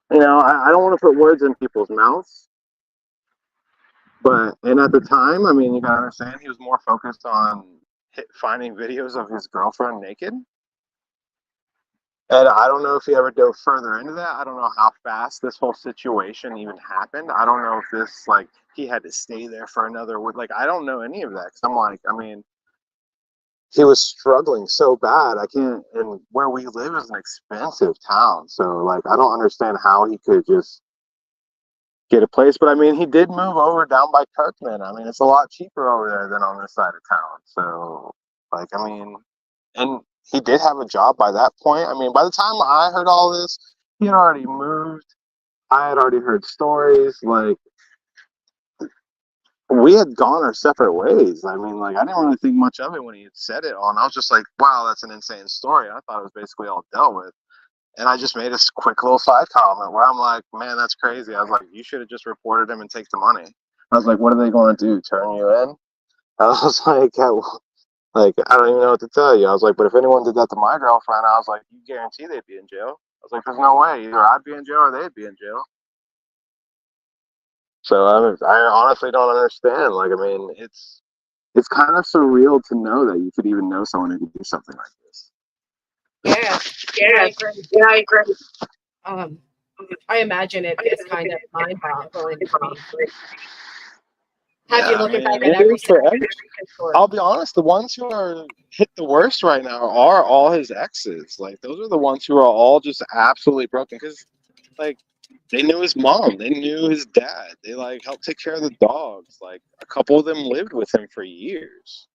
I don't want to put words in people's mouths, and at the time, I mean, you gotta understand, he was more focused on finding videos of his girlfriend naked. And I don't know if he ever dove further into that. I don't know how fast this whole situation even happened. I don't know if this, like, he had to stay there for another week. Like, I don't know any of that. Cause I'm like, I mean, he was struggling so bad. And where we live is an expensive town. So, like, I don't understand how he could just get a place. But, I mean, he did move over down by Kirkman. I mean, it's a lot cheaper over there than on this side of town. So, like, I mean, and he did have a job by that point. I mean, by the time I heard all this, he had already moved. I had already heard stories. Like, we had gone our separate ways. I mean, like, I didn't really think much of it when he had said it all. And I was just like, wow, that's an insane story. I thought it was basically all dealt with. And I just made a quick little side comment where I'm like, man, that's crazy. I was like, you should have just reported him and take the money. I was like, what are they going to do? Turn you in? I was like, I don't even know what to tell you. I was like, but if anyone did that to my girlfriend, I was like, you guarantee they'd be in jail. I was like, there's no way. Either I'd be in jail or they'd be in jail. So I honestly don't understand. Like, I mean, it's kind of surreal to know that you could even know someone who could do something like this. Yeah, I agree. I imagine it's kind of mind-boggling to me. Have you looking back at everything? I'll be honest, the ones who are hit the worst right now are all his exes. Like, those are the ones who are all just absolutely broken because, like, they knew his mom, they knew his dad, they, like, helped take care of the dogs. Like, a couple of them lived with him for years.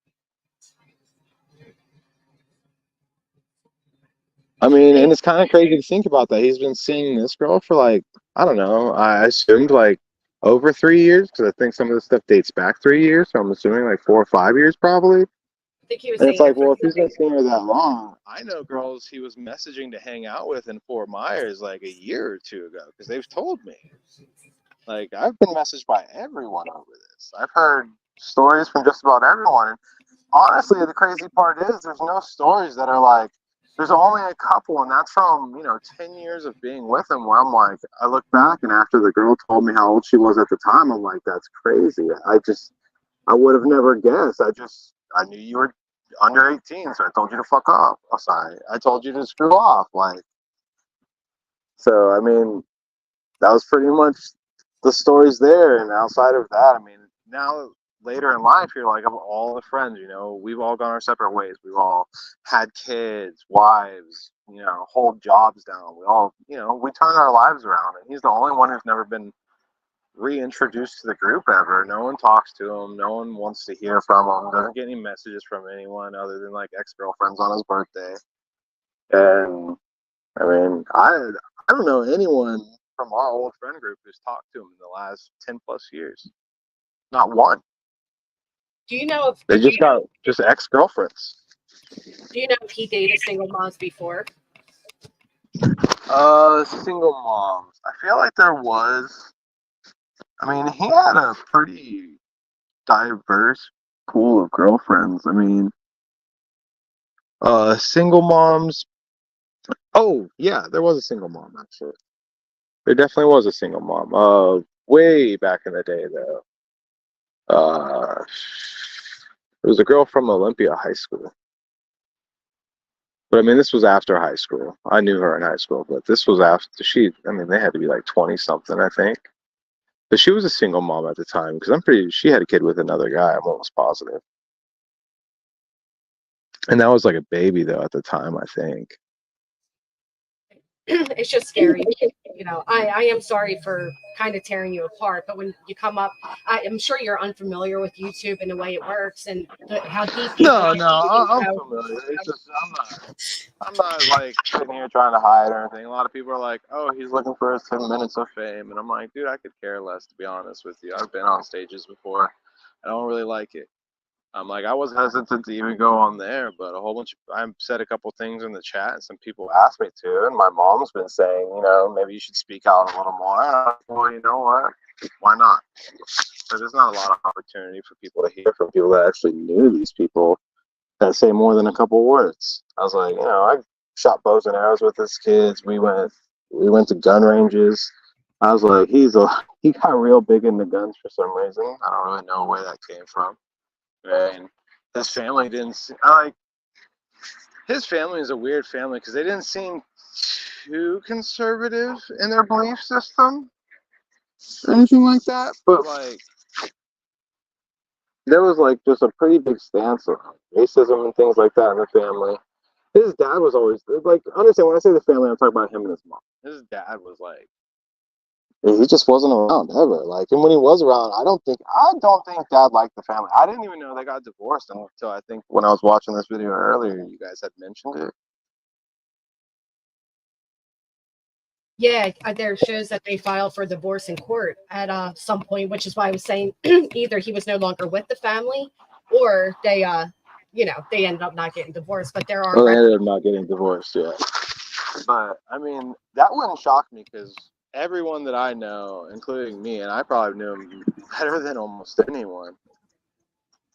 I mean, and it's kind of crazy to think about that. He's been seeing this girl for, like, I don't know, I assumed, like, over 3 years, because I think some of this stuff dates back 3 years, so I'm assuming, like, 4 or 5 years, probably. I think he was And it's saying like, well, if he's been seeing her that long, I know girls he was messaging to hang out with in Fort Myers, like, a year or two ago, because they've told me. Like, I've been messaged by everyone over this. I've heard stories from just about everyone. And honestly, the crazy part is there's no stories that are like, there's only a couple, and that's from, 10 years of being with him, where I'm like, I look back, and after the girl told me how old she was at the time, I'm like, that's crazy. I would have never guessed. I knew you were under 18, so I told you to fuck off. Oh, sorry. I told you to screw off. Like, so, I mean, that was pretty much the stories there. And outside of that, I mean, now later in life, you're like, of all the friends, we've all gone our separate ways. We've all had kids, wives, hold jobs down. We all, we turn our lives around. And he's the only one who's never been reintroduced to the group ever. No one talks to him. No one wants to hear from him. Doesn't get any messages from anyone other than, like, ex-girlfriends on his birthday. And I mean, I don't know anyone from our old friend group who's talked to him in the last 10 plus years. Not one. Do you know if they just got just ex-girlfriends? Do you know if he dated single moms before? Single moms. I feel like there was. I mean, he had a pretty diverse pool of girlfriends. I mean, single moms. Oh, yeah, there was a single mom, actually. There definitely was a single mom. Way back in the day, though. It was a girl from Olympia High School. But, I mean, this was after high school. I knew her in high school, but this was after they had to be like 20-something, I think. But she was a single mom at the time because she had a kid with another guy. I'm almost positive. And that was like a baby though at the time, I think. It's just scary. You know, I am sorry for kind of tearing you apart, but when you come up, I'm sure you're unfamiliar with YouTube and the way it works and how deep. No, I'm familiar. It's just I'm not like sitting here trying to hide or anything. A lot of people are like, "Oh, he's looking for his 10 minutes of fame," and I'm like, "Dude, I could care less, to be honest with you. I've been on stages before. I don't really like it." I'm like, I was hesitant to even go on there, but I said a couple things in the chat, and some people asked me to, and my mom's been saying, you know, maybe you should speak out a little more. And I'm like, well, you know what? Why not? Because there's not a lot of opportunity for people to hear from people that actually knew these people that say more than a couple words. I was like, you know, I shot bows and arrows with his kids. We went to gun ranges. I was like, he got real big into guns for some reason. I don't really know where that came from. And his family his family is a weird family because they didn't seem too conservative in their belief system or anything like that, but like there was like just a pretty big stance on racism and things like that in the family. His dad was always like, understand when I say the family, I'm talking about him and his mom. His dad was like, he just wasn't around ever. Like, and when he was around, I don't think Dad liked the family. I didn't even know they got divorced until I think when I was watching this video earlier, you guys had mentioned it. Yeah, there shows that they filed for divorce in court at some point, which is why I was saying either he was no longer with the family, or they, you know, they ended up not getting divorced. But there are. Well, they ended up not getting divorced, yeah. But I mean, that wouldn't shock me because everyone that I know, including me, and I probably knew him better than almost anyone.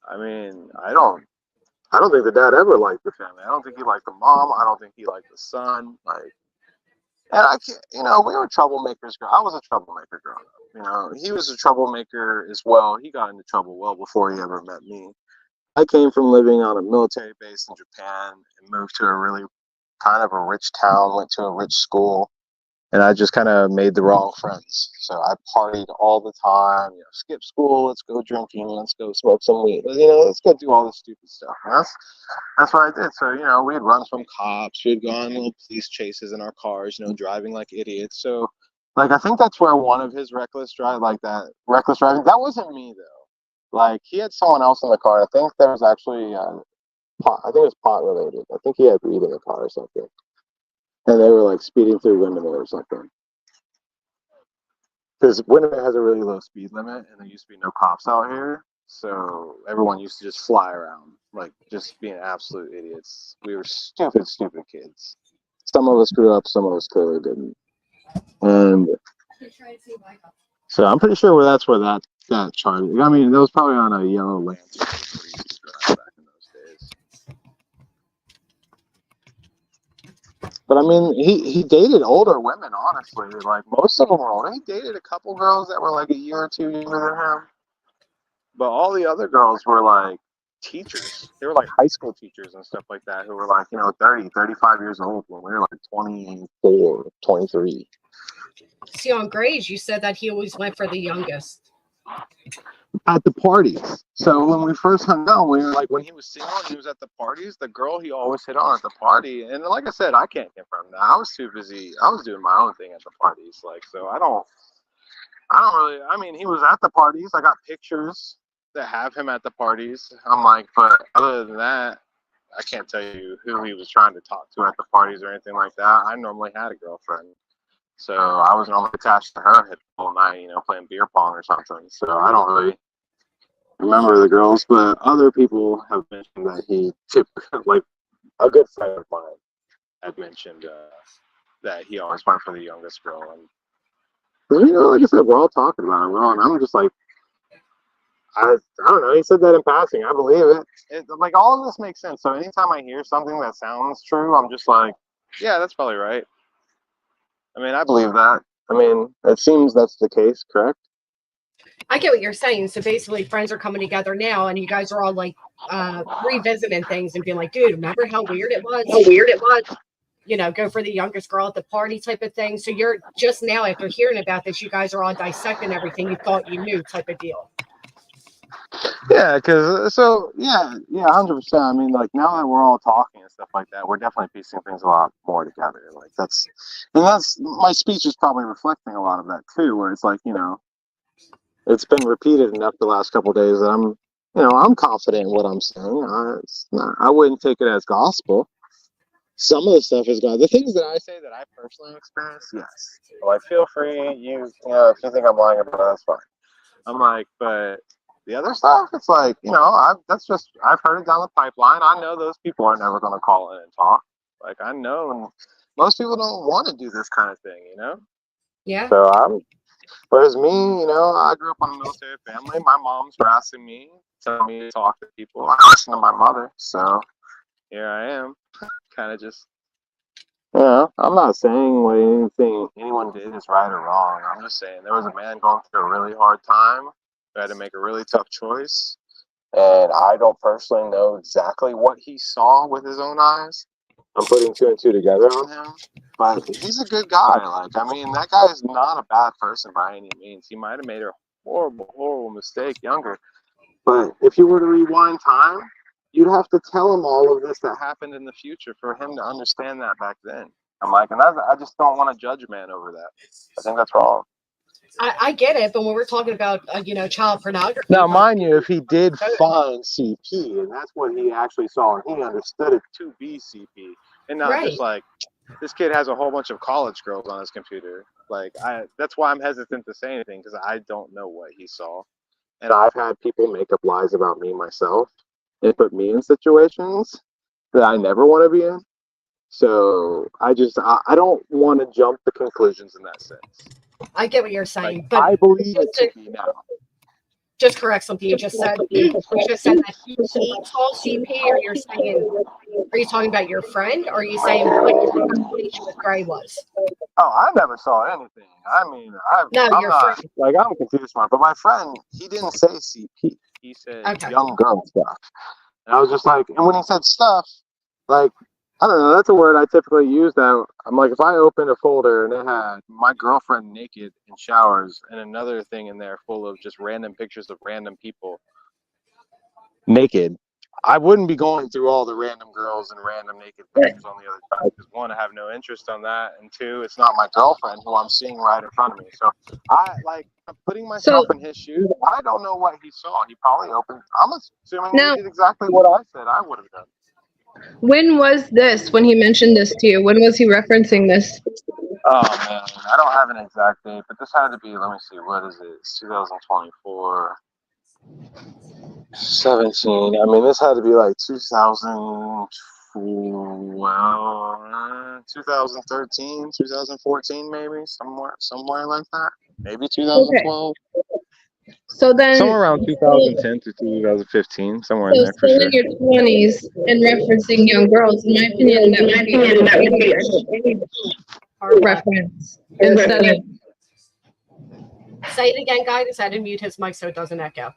I mean, I don't think the dad ever liked the family. I don't think he liked the mom. I don't think he liked the son. Like, and I can't, you know, we were troublemakers. I was a troublemaker growing up. You know, he was a troublemaker as well. He got into trouble well before he ever met me. I came from living on a military base in Japan and moved to a really kind of a rich town, went to a rich school. And I just kind of made the wrong friends. So I partied all the time, you know, skip school, let's go drinking, let's go smoke some weed, you know, let's go do all this stupid stuff. And that's what I did. So, you know, we'd run from cops, we'd go on little police chases in our cars, you know, driving like idiots. So, like, I think that's where one of his reckless driving, that wasn't me though. Like, he had someone else in the car. I think there was actually pot. I think it was pot related. I think he had weed in the car or something. And they were like speeding through Windermere or something. Because Windermere has a really low speed limit and there used to be no cops out here. So everyone used to just fly around, like just being absolute idiots. We were stupid kids. Some of us grew up, some of us clearly didn't. And so I'm pretty sure that's where that charge. I mean, it was probably on a yellow Lantern back in those days. But I mean, he dated older women, honestly. Like, most of them were older. He dated a couple girls that were like a year or two younger than him. But all the other girls were like teachers. They were like high school teachers and stuff like that who were like, you know, 30, 35 years old when we were like 24, 23. See, on Gray's, you said that he always went for the youngest. At the parties. So when we first hung out, we were like, when he was single and he was at the parties, the girl he always hit on at the party. And like I said, I can't confirm that. I was too busy. I was doing my own thing at the parties. Like, so I don't really, I mean, he was at the parties. I got pictures that have him at the parties. I'm like, but other than that, I can't tell you who he was trying to talk to at the parties or anything like that. I normally had a girlfriend. So I was normally attached to her the whole night, you know, playing beer pong or something. So I don't really remember the girls, but other people have mentioned that he like a good friend of mine had mentioned that he always went for the youngest girl. And, you know, like I said, we're all talking about it. And I'm just like, I don't know. He said that in passing. I believe it. Like, all of this makes sense. So anytime I hear something that sounds true, I'm just like, yeah, that's probably right. I mean, I believe that. I mean, it seems that's the case, correct? I get what you're saying. So basically, friends are coming together now, and you guys are all like revisiting things and being like, "Dude, remember how weird it was? How weird it was." go for the youngest girl at the party type of thing. So you're just now, after hearing about this, you guys are all dissecting everything you thought you knew type of deal. Yeah, because 100%. I mean, like now that we're all talking and stuff like that, we're definitely piecing things a lot more together. Like that's my speech is probably reflecting a lot of that too, where it's like, it's been repeated enough the last couple of days that I'm confident in what I'm saying. I wouldn't take it as gospel. Some of the stuff is God. The things that I say that I personally experienced, yes. Like, feel free. If you think I'm lying about it, that's fine. I'm like, but the other stuff, it's like, I've heard it down the pipeline. I know those people are never going to call in and talk. Like, I know, and most people don't want to do this kind of thing, Yeah. So whereas me, I grew up on a military family. My mom's harassing me, telling me to talk to people. I listen to my mother, so here I am. Kind of just, I'm not saying what anyone did is right or wrong. I'm just saying there was a man going through a really hard time who had to make a really tough choice. And I don't personally know exactly what he saw with his own eyes. I'm putting two and two together on him. But he's a good guy. Like, I mean, that guy is not a bad person by any means. He might have made a horrible, horrible mistake younger. But if you were to rewind time, you'd have to tell him all of this that happened in the future for him to understand that back then. I'm like, and I just don't want to judge a man over that. I think that's wrong. I get it, but when we're talking about, child pornography. Now, mind you, if he did find CP, and that's what he actually saw, and he understood it to be CP, and not just like, this kid has a whole bunch of college girls on his computer. Like, that's why I'm hesitant to say anything, because I don't know what he saw. And I've had people make up lies about me myself and put me in situations that I never want to be in. So I don't want to jump to conclusions in that sense. I get what you're saying, Like, but I believe it to be now. Just correct something you just said. You just said that he saw CP, or are you talking about your friend, or are you saying what your conversation with Gray was? Oh, I never saw anything. I mean, I'm not friend. Like, I'm confused, but my friend, he didn't say CP. He said young girl stuff. And I was just like, and when he said stuff, like, I don't know, that's a word I typically use now. I'm like, if I opened a folder and it had my girlfriend naked in showers and another thing in there full of just random pictures of random people naked, I wouldn't be going through all the random girls and random naked pictures on the other side, because one, I have no interest on that, and two, it's not my girlfriend who I'm seeing right in front of me. So I'm putting myself in his shoes. I don't know what he saw. He probably opened. I'm assuming he did exactly what I said I would have done. When was this, when he mentioned this to you? When was he referencing this? Oh, man, I don't have an exact date, but this had to be, let me see, what is it? It's 2024. 17. I mean, this had to be like 2012, 2013, 2014, maybe, somewhere like that. Maybe 2012. Okay. So then, somewhere around 2010 to 2015, somewhere in there for still sure. in your 20s and referencing young girls, in my opinion, that would be a reference instead of. Say it again, guys. I didn't mute his mic so it doesn't echo.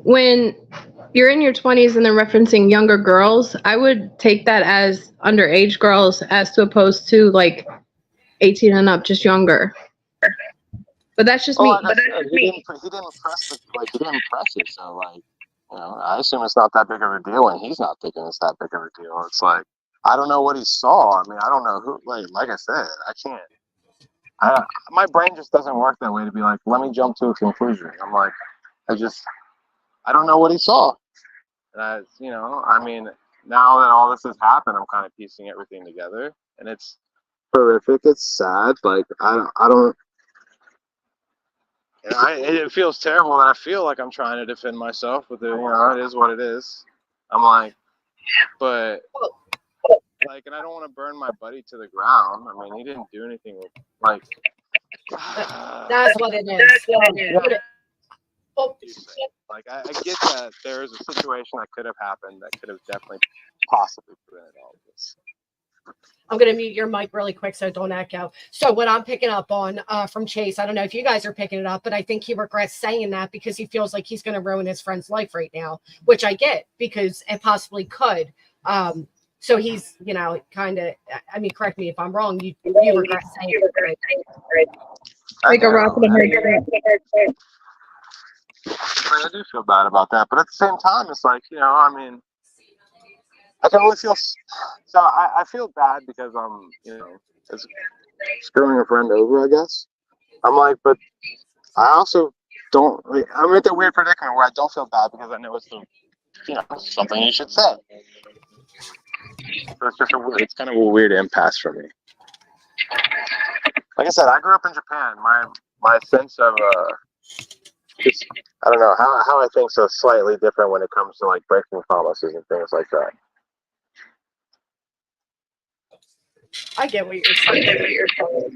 When you're in your 20s and they're referencing younger girls, I would take that as underage girls as to opposed to like 18 and up, just younger. But that's just me. Like he didn't press it. So like, I assume it's not that big of a deal, and he's not thinking it's that big of a deal. It's like, I don't know what he saw. I mean, I don't know who. Like I said, I can't. My brain just doesn't work that way to be like, let me jump to a conclusion. I'm like, I don't know what he saw. And I mean, now that all this has happened, I'm kind of piecing everything together, and it's horrific. It's sad. Like I don't. It feels terrible, and I feel like I'm trying to defend myself, but it is what it is. I'm like, but like, and I don't want to burn my buddy to the ground. I mean, he didn't do anything with like. That's what it is. Like, I get that there is a situation that could have happened that could have definitely possibly prevented all of this. I'm going to mute your mic really quick so it don't echo. So what I'm picking up on from Chase, I don't know if you guys are picking it up, but I think he regrets saying that because he feels like he's going to ruin his friend's life right now, which I get because it possibly could. So he's, kind of, I mean, correct me if I'm wrong. You regret saying it, right? Like a rock in a hard place. I do feel bad about that, but at the same time, it's like, I mean, I can only feel so. I feel bad because I'm, it's screwing a friend over, I guess. I'm like, but I also don't. I'm at that weird predicament where I don't feel bad because I know it's something you should say. So it's kind of a weird impasse for me. Like I said, I grew up in Japan. My sense of just, I don't know how I think so slightly different when it comes to like breaking promises and things like that. I get what you're saying.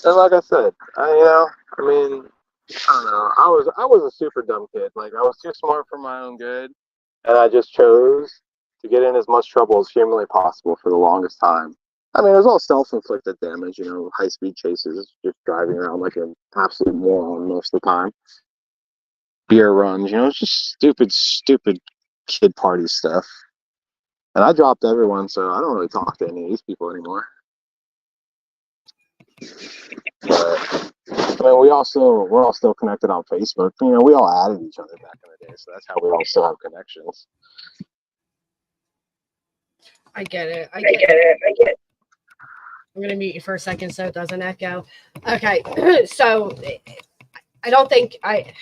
And like I said, I mean, I don't know. I was a super dumb kid. Like I was too smart for my own good, and I just chose to get in as much trouble as humanly possible for the longest time. I mean, it was all self-inflicted damage. High-speed chases, just driving around like an absolute moron most of the time. Beer runs, it's just stupid kid party stuff. And I dropped everyone, so I don't really talk to any of these people anymore. But I mean, we're all still connected on Facebook. We all added each other back in the day, so that's how we all still have connections. I get it. I'm gonna mute you for a second so it doesn't echo. Okay, so I don't think I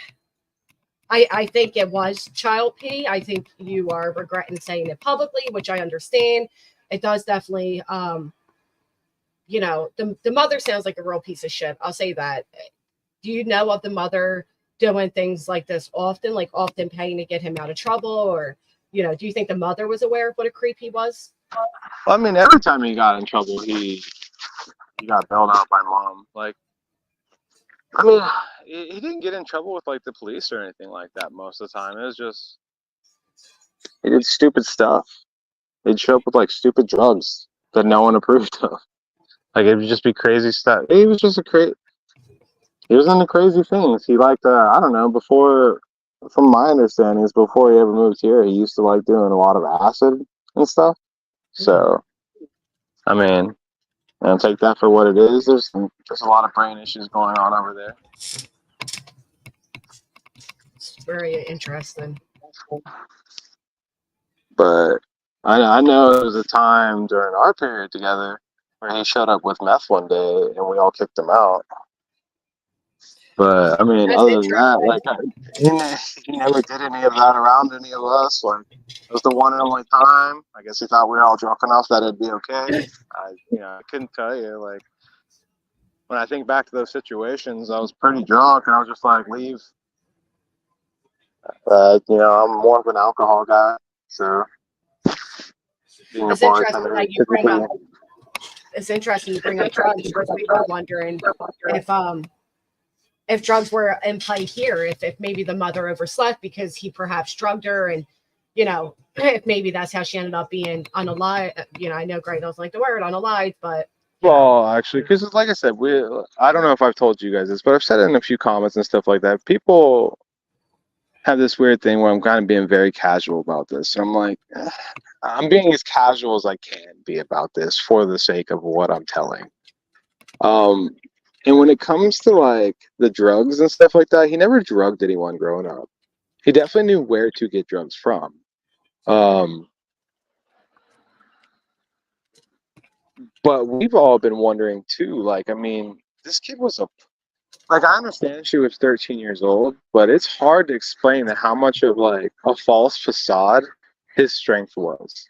think it was child pity. I think you are regretting saying it publicly, which I understand. It does definitely, the mother sounds like a real piece of shit. I'll say that. Do you know of the mother doing things like this often, like often paying to get him out of trouble? Or, do you think the mother was aware of what a creep he was? Well, I mean, every time he got in trouble, he got bailed out by mom. Like, I mean, he didn't get in trouble with like the police or anything like that most of the time. It was just he did stupid stuff. He'd show up with like stupid drugs that no one approved of. Like it would just be crazy stuff. He was just he was into crazy things. He liked I don't know, from my understandings, before he ever moved here, he used to like doing a lot of acid and stuff. So, I mean, and take that for what it is. There's a lot of brain issues going on over there. It's very interesting. But I know there was a time during our period together where he showed up with meth one day and we all kicked him out. But I mean, That's other than that, like he never did any of that around any of us. Like it was the one and only time. I guess he thought we were all drunk enough that it'd be okay. I couldn't tell you. Like when I think back to those situations, I was pretty drunk and I was just like, leave. But I'm more of an alcohol guy, so. It's interesting that you bring up. It's interesting you bring up drugs because we were wondering if drugs were in play here, if maybe the mother overslept because he perhaps drugged her, and if maybe that's how she ended up being unalived. I know Greg doesn't like the word unalived, but well, actually, because like I said, I don't know if I've told you guys this, but I've said it in a few comments and stuff like that. People have this weird thing where I'm kind of being very casual about this. So I'm like, I'm being as casual as I can be about this for the sake of what I'm telling. And when it comes to like the drugs and stuff like that, he never drugged anyone growing up. He definitely knew where to get drugs from. But we've all been wondering too, like, I mean, this kid was I understand she was 13 years old, but it's hard to explain how much of like a false facade his strength was.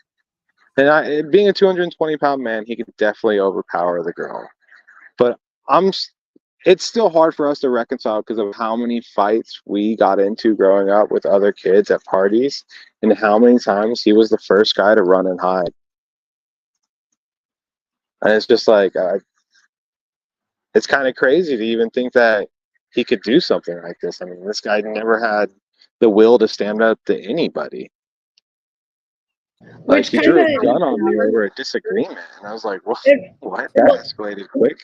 And being a 220-pound man, he could definitely overpower the girl. But it's still hard for us to reconcile because of how many fights we got into growing up with other kids at parties and how many times he was the first guy to run and hide. And it's just like, it's kind of crazy to even think that he could do something like this. I mean, this guy never had the will to stand up to anybody. Like, he drew a gun on me over a disagreement. And I was like, what? That escalated quick.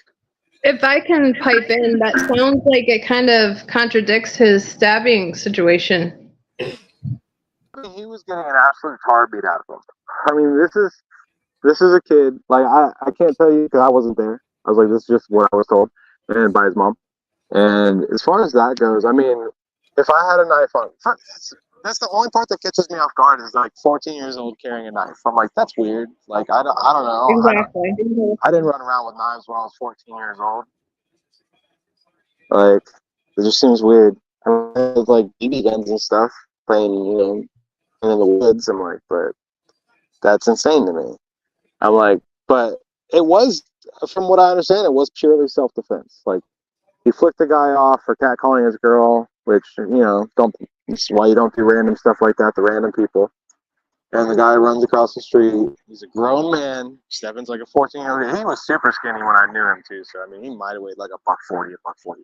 If I can pipe in, that sounds like it kind of contradicts his stabbing situation. I mean, he was getting an absolute tar beat out of him. I mean, this is a kid. Like I can't tell you because I wasn't there. I was like, this is just what I was told, and by his mom. And as far as that goes, I mean, if I had a knife on, that's the only part that catches me off guard is like 14 years old carrying a knife. I'm like, that's weird. Like I don't know. Exactly. I didn't run around with knives when I was 14 years old. Like it just seems weird. I mean, with like BB guns and stuff, playing, in the woods. I'm like, but that's insane to me. I'm like, but it was, from what I understand, it was purely self-defense. Like, he flicked the guy off for catcalling his girl, which, this is why you don't do random stuff like that to random people. And the guy runs across the street. He's a grown man. Stefan's like a 14-year-old. He was super skinny when I knew him, too. So, I mean, he might have weighed like $140, $145.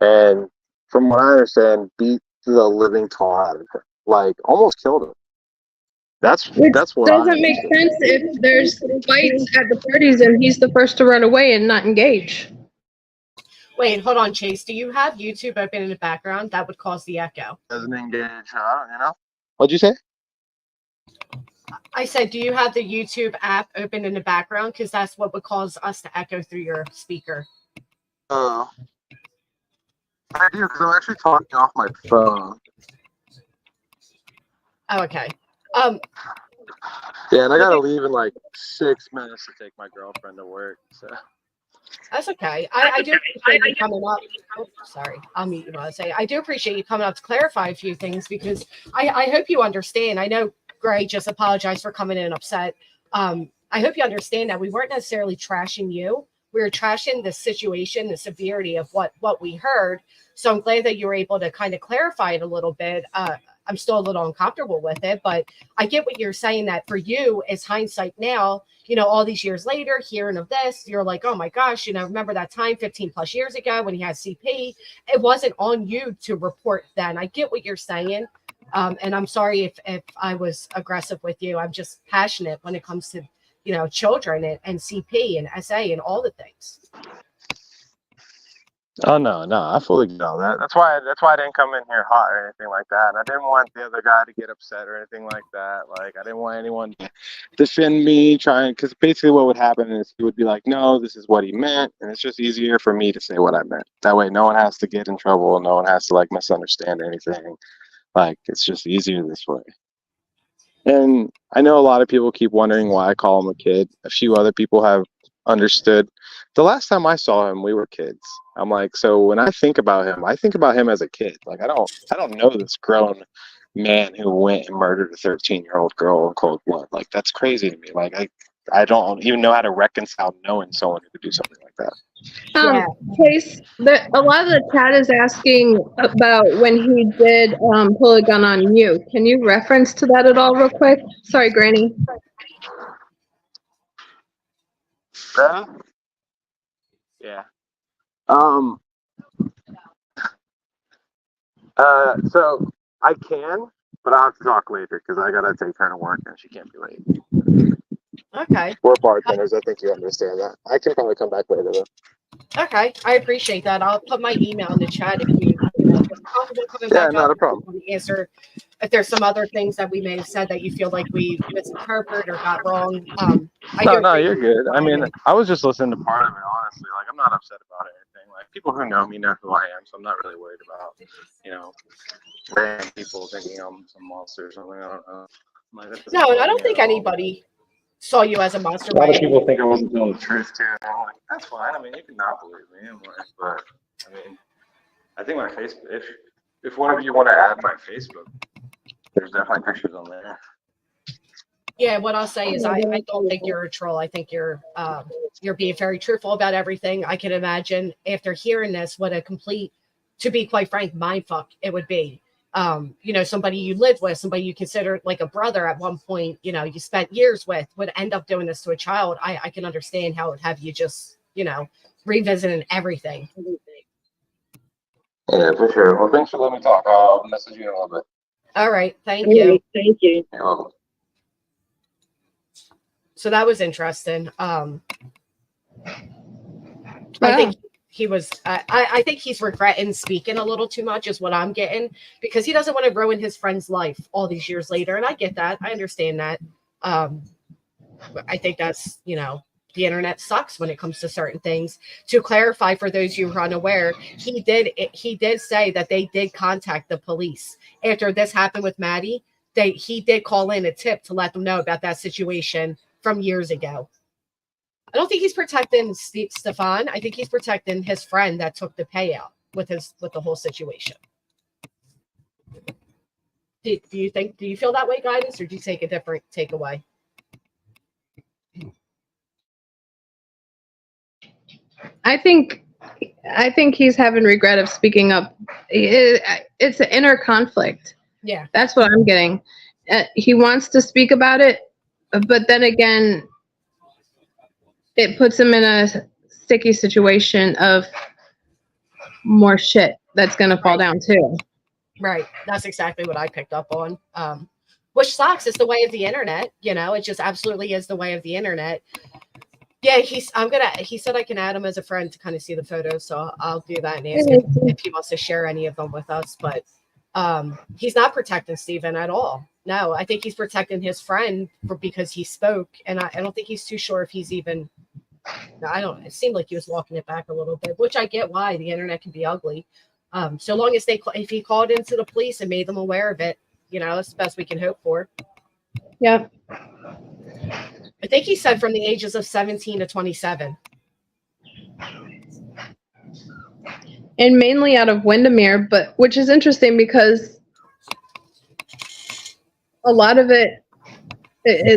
And from what I understand, beat the living tar out of him. Like, almost killed him. That's what doesn't make sense if there's fights at the parties and he's the first to run away and not engage. Wait, hold on, Chase. Do you have YouTube open in the background? That would cause the echo. Doesn't engage, What'd you say? I said, do you have the YouTube app open in the background? Because that's what would cause us to echo through your speaker. I do, because I'm actually talking off my phone. Oh, okay. Yeah, and I gotta leave in like 6 minutes to take my girlfriend to work. So that's okay. I do appreciate you coming up. Oh, sorry, I'll mute you while I say. I do appreciate you coming up to clarify a few things because I hope you understand. I know Gray just apologized for coming in upset. I hope you understand that we weren't necessarily trashing you. We were trashing the situation, the severity of what we heard. So I'm glad that you were able to kind of clarify it a little bit. I'm still a little uncomfortable with it, but I get what you're saying, that for you as hindsight now, all these years later, hearing of this, you're like, oh my gosh, remember that time 15 plus years ago when he had CP? It wasn't on you to report then. I get what you're saying. And I'm sorry if I was aggressive with you. I'm just passionate when it comes to, children and CP and SA and all the things. Oh no, I fully get all that. That's why I didn't come in here hot or anything like that. And I didn't want the other guy to get upset or anything like that. Like I didn't want anyone to defend me, because basically what would happen is he would be like, no, this is what he meant, and it's just easier for me to say what I meant. That way no one has to get in trouble, no one has to like misunderstand anything. Like it's just easier this way. And I know a lot of people keep wondering why I call him a kid. A few other people have understood. The last time I saw him, we were kids. I'm like, so when I think about him, I think about him as a kid. Like I don't know this grown man who went and murdered a 13-year-old girl in cold blood. Like that's crazy to me. Like I don't even know how to reconcile knowing someone who could do something like that. Case, a lot of the chat is asking about when he did pull a gun on you. Can you reference to that at all real quick? Sorry, Granny. Ready? Yeah. So I can, but I'll have to talk later because I gotta take her to work and she can't be late. Okay. We're bartenders. I think you understand that. I can probably come back later though. Okay, I appreciate that. I'll put my email in the chat if you feel comfortable coming back not up. a problem. Answer if there's some other things that we may have said that you feel like we misinterpreted or got wrong. No, you're good. I mean, I was just listening to part of it, honestly. Like, I'm not upset about anything. Like, people who know me know who I am, so I'm not really worried about, random people thinking I'm some monster or something. I don't know. Like, no, and I don't think anybody saw you as a monster. A lot of people think I wasn't telling the truth too. And I'm like, that's fine. I mean, you can not believe me. I'm like, but I mean, I think my Facebook. If one of you want to add my Facebook, there's definitely pictures on there. Yeah, what I'll say is I don't think you're a troll. I think you're being very truthful about everything. I can imagine after hearing this, what a complete, to be quite frank, mindfuck it would be. Somebody you lived with, somebody you considered like a brother at one point, you spent years with, would end up doing this to a child. I can understand how it would have you just, revisiting everything. Yeah, for sure. Well, thanks for letting me talk. I'll message you in a little bit. All right. Thank you. Thank you. You're welcome. So that was interesting. I think he was. I think he's regretting speaking a little too much, is what I'm getting, because he doesn't want to ruin his friend's life all these years later. And I get that. I understand that. I think that's, the internet sucks when it comes to certain things. To clarify for those of you who are unaware, he did say that they did contact the police after this happened with Maddie. He did call in a tip to let them know about that situation from years ago. I don't think he's protecting Stephan. I think he's protecting his friend that took the payout with the whole situation. Do you feel that way, Guidance, or do you take a different takeaway? I think he's having regret of speaking up. It's an inner conflict. Yeah, that's what I'm getting. He wants to speak about it, but then again, it puts him in a sticky situation of more shit that's going to fall down too. Right. That's exactly what I picked up on. Which sucks. It's the way of the internet. It just absolutely is the way of the internet. Yeah, he said I can add him as a friend to kind of see the photos. So I'll do that and ask him if he wants to share any of them with us. But he's not protecting Stephan at all. No, I think he's protecting his friend because he spoke. And I don't think he's too sure if he's even, it seemed like he was walking it back a little bit, which I get why. The internet can be ugly. So long as if he called into the police and made them aware of it, that's the best we can hope for. Yeah. I think he said from the ages of 17 to 27. And mainly out of Windermere, but which is interesting because a lot of it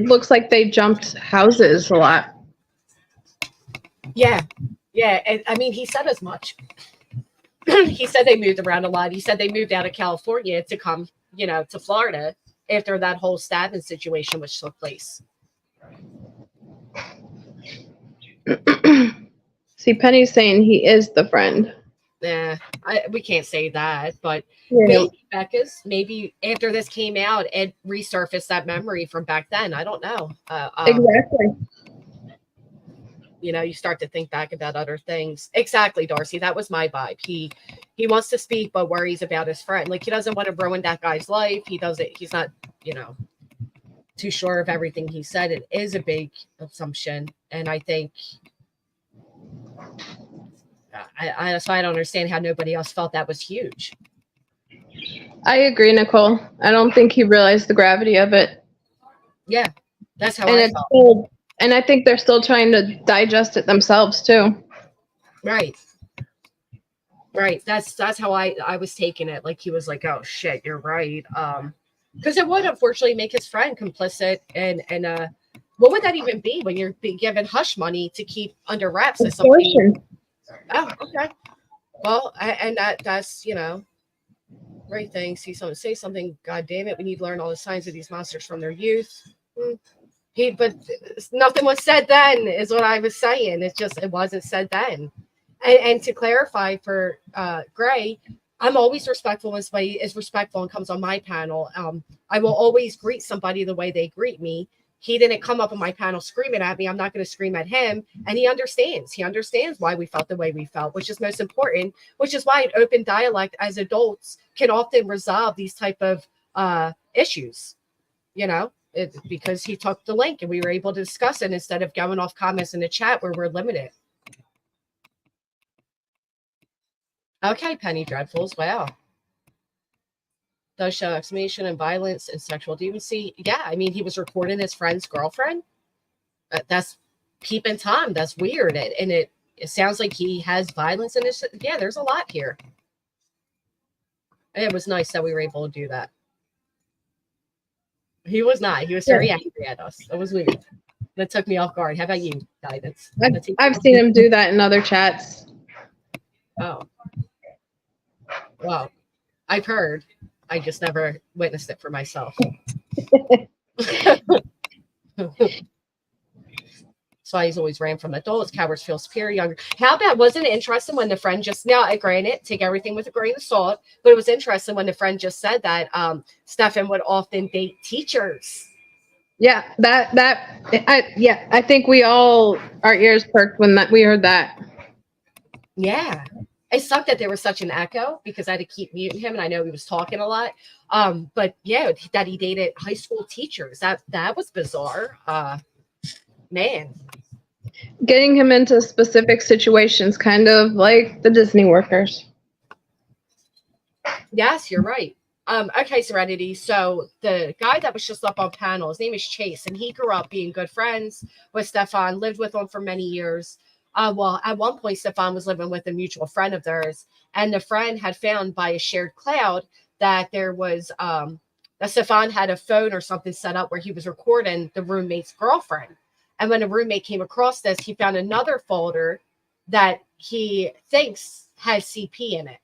looks like they jumped houses a lot. Yeah. Yeah. And, I mean, he said as much. He said they moved around a lot. He said they moved out of California to come, to Florida after that whole stabbing situation which took place. See, Penny's saying he is the friend. Yeah, we can't say that, but Yeah. maybe after this came out, it resurfaced that memory from back then. I don't know. Exactly. You start to think back about other things. Exactly, Darcy. That was my vibe. He wants to speak, but worries about his friend. Like, he doesn't want to ruin that guy's life. He's not, too sure of everything he said. It is a big assumption. And I think, I don't understand how nobody else felt that was huge. I agree, Nicole. I don't think he realized the gravity of it. Yeah, that's how And I felt. And I think they're still trying to digest it themselves too. Right. That's how I was taking it. Like, he was like, "Oh shit, you're right." Because it would unfortunately make his friend complicit, and what would that even be when you're being given hush money to keep under wraps as something? Oh, okay. Well, and that's right thing. See someone say something. God damn it, we need to learn all the signs of these monsters from their youth. But nothing was said then, is what I was saying. It wasn't said then. And to clarify for Gray, I'm always respectful as way is respectful and comes on my panel. I will always greet somebody the way they greet me. He didn't come up on my panel screaming at me. I'm not going to scream at him. And he understands. He understands why we felt the way we felt, which is most important, which is why an open dialect as adults can often resolve these type of issues, because he took the link and we were able to discuss it instead of going off comments in the chat where we're limited. Okay, Penny Dreadfuls. Wow. Does show exclamation and violence and sexual deviancy. Yeah, I mean, he was recording his friend's girlfriend. That's peeping Tom. That's weird. And it sounds like he has violence in his. Yeah, there's a lot here. And it was nice that we were able to do that. He was not. He was very angry at us. It was weird. That took me off guard. How about you, Guidance? I've seen him do that in other chats. Oh. Well, I've heard. I just never witnessed it for myself. So he's always ran from adults. Cowards feel superior, younger. How about, wasn't it interesting when the friend just, now, granted, take everything with a grain of salt, but it was interesting when the friend just said that Stephan would often date teachers. Yeah, I think we all, our ears perked when we heard that. Yeah. It sucked that there was such an echo because I had to keep muting him, and I know he was talking a lot. But yeah, that he dated high school teachers. That was bizarre. Man. Getting him into specific situations, kind of like the Disney workers. Yes, you're right. Okay, Serenity. So the guy that was just up on panel, his name is Chase, and he grew up being good friends with Stephan, lived with him for many years. Well, at one point, Stephan was living with a mutual friend of theirs, and the friend had found by a shared cloud that there was that Stephan had a phone or something set up where he was recording the roommate's girlfriend. And when a roommate came across this, he found another folder that he thinks has CP in it.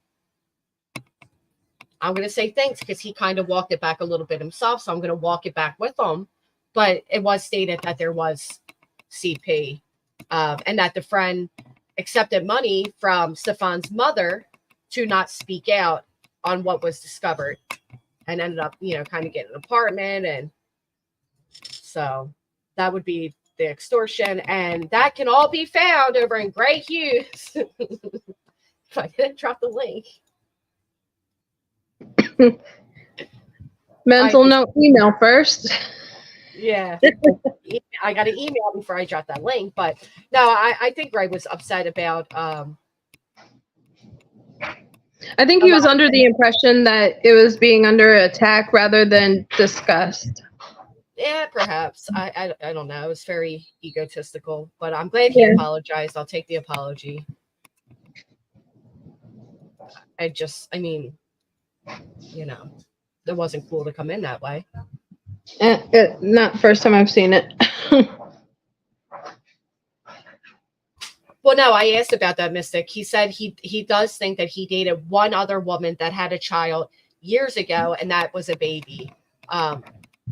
I'm going to say thanks because he kind of walked it back a little bit himself. So I'm going to walk it back with him. But it was stated that there was CP and that the friend accepted money from Stephan's mother to not speak out on what was discovered and ended up, kind of getting an apartment. And so that would be the extortion. And that can all be found over in Gray Hughes. If I didn't drop the link. Mental note email first. Yeah. I got an email before I dropped that link. But no, I think Greg was upset about I think he was under the impression that it was being under attack rather than discussed. Yeah, perhaps. I don't know. It was very egotistical, but I'm glad he apologized. I'll take the apology. I mean, it wasn't cool to come in that way. Not the first time I've seen it. Well, no, I asked about that, Mystic. He said he does think that he dated one other woman that had a child years ago, and that was a baby.